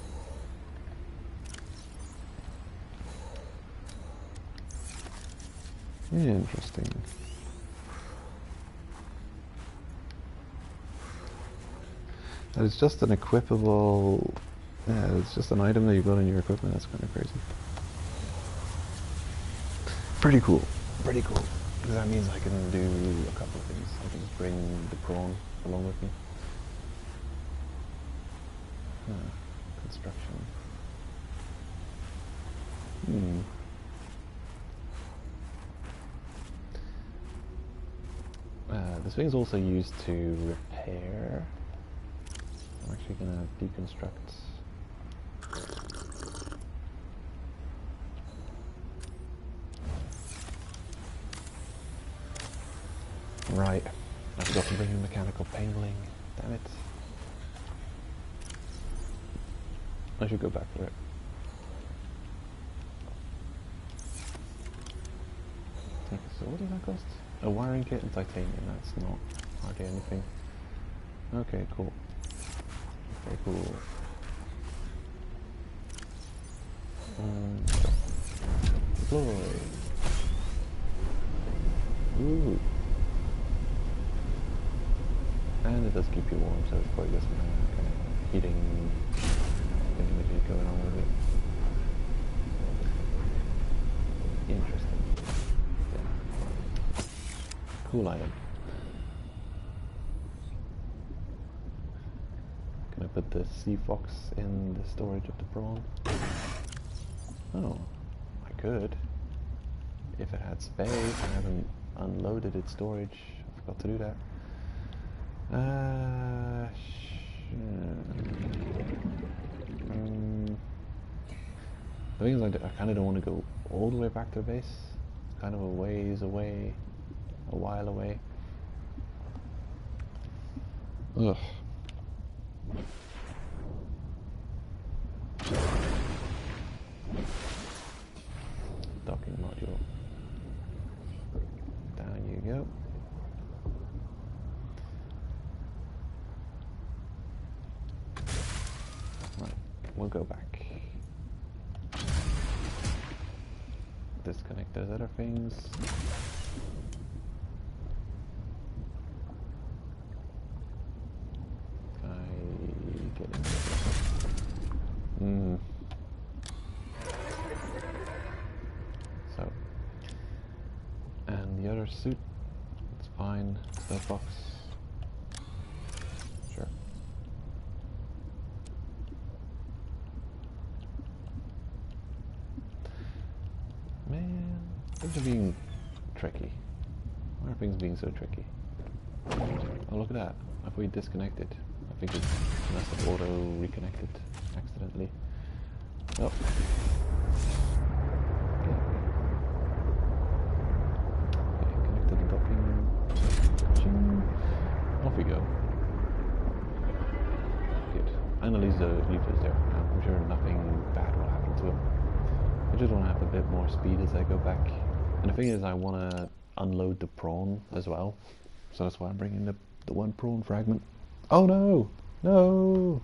Interesting. And it's just an equipable... yeah, it's just an item that you got in your equipment. That's kind of crazy. Pretty cool. Pretty cool. Because that means I can do a couple of things. I can just bring the prawn along with me. Construction. This thing is also used to repair. I'm actually going to deconstruct. Right, I forgot to bring in mechanical paneling. Damn it. I should go back for it. Okay, so what does that cost? A wiring kit and titanium, that's not hardly anything. Okay, cool. Very cool. Deploy. Ooh. And it does keep you warm, so it's probably just kind of heating thing going on with it. Interesting. Yeah. Cool item. Can I put the sea fox in the storage of the prawn? Oh, I could. If it had space, I haven't unloaded its storage. I forgot to do that. The thing is, I kind of don't want to go all the way back to the base. It's kind of a ways away, a while away. Ugh. Docking module. Down you go. Right, we'll go back. Disconnect those other things. I get in. So, and the other suit, it's fine. Stealth box. Sure. Man, things are being tricky. Why are things being so tricky? Oh, look at that. If we disconnected, I think it must have auto reconnected accidentally. Oh. Okay, connect to the docking. Ching. Off we go. Good. And at least the leaflet's there. I'm sure nothing bad will happen to him. I just want to have a bit more speed as I go back. And the thing is, I want to unload the prawn as well. So that's why I'm bringing the one prawn fragment. Oh no! No!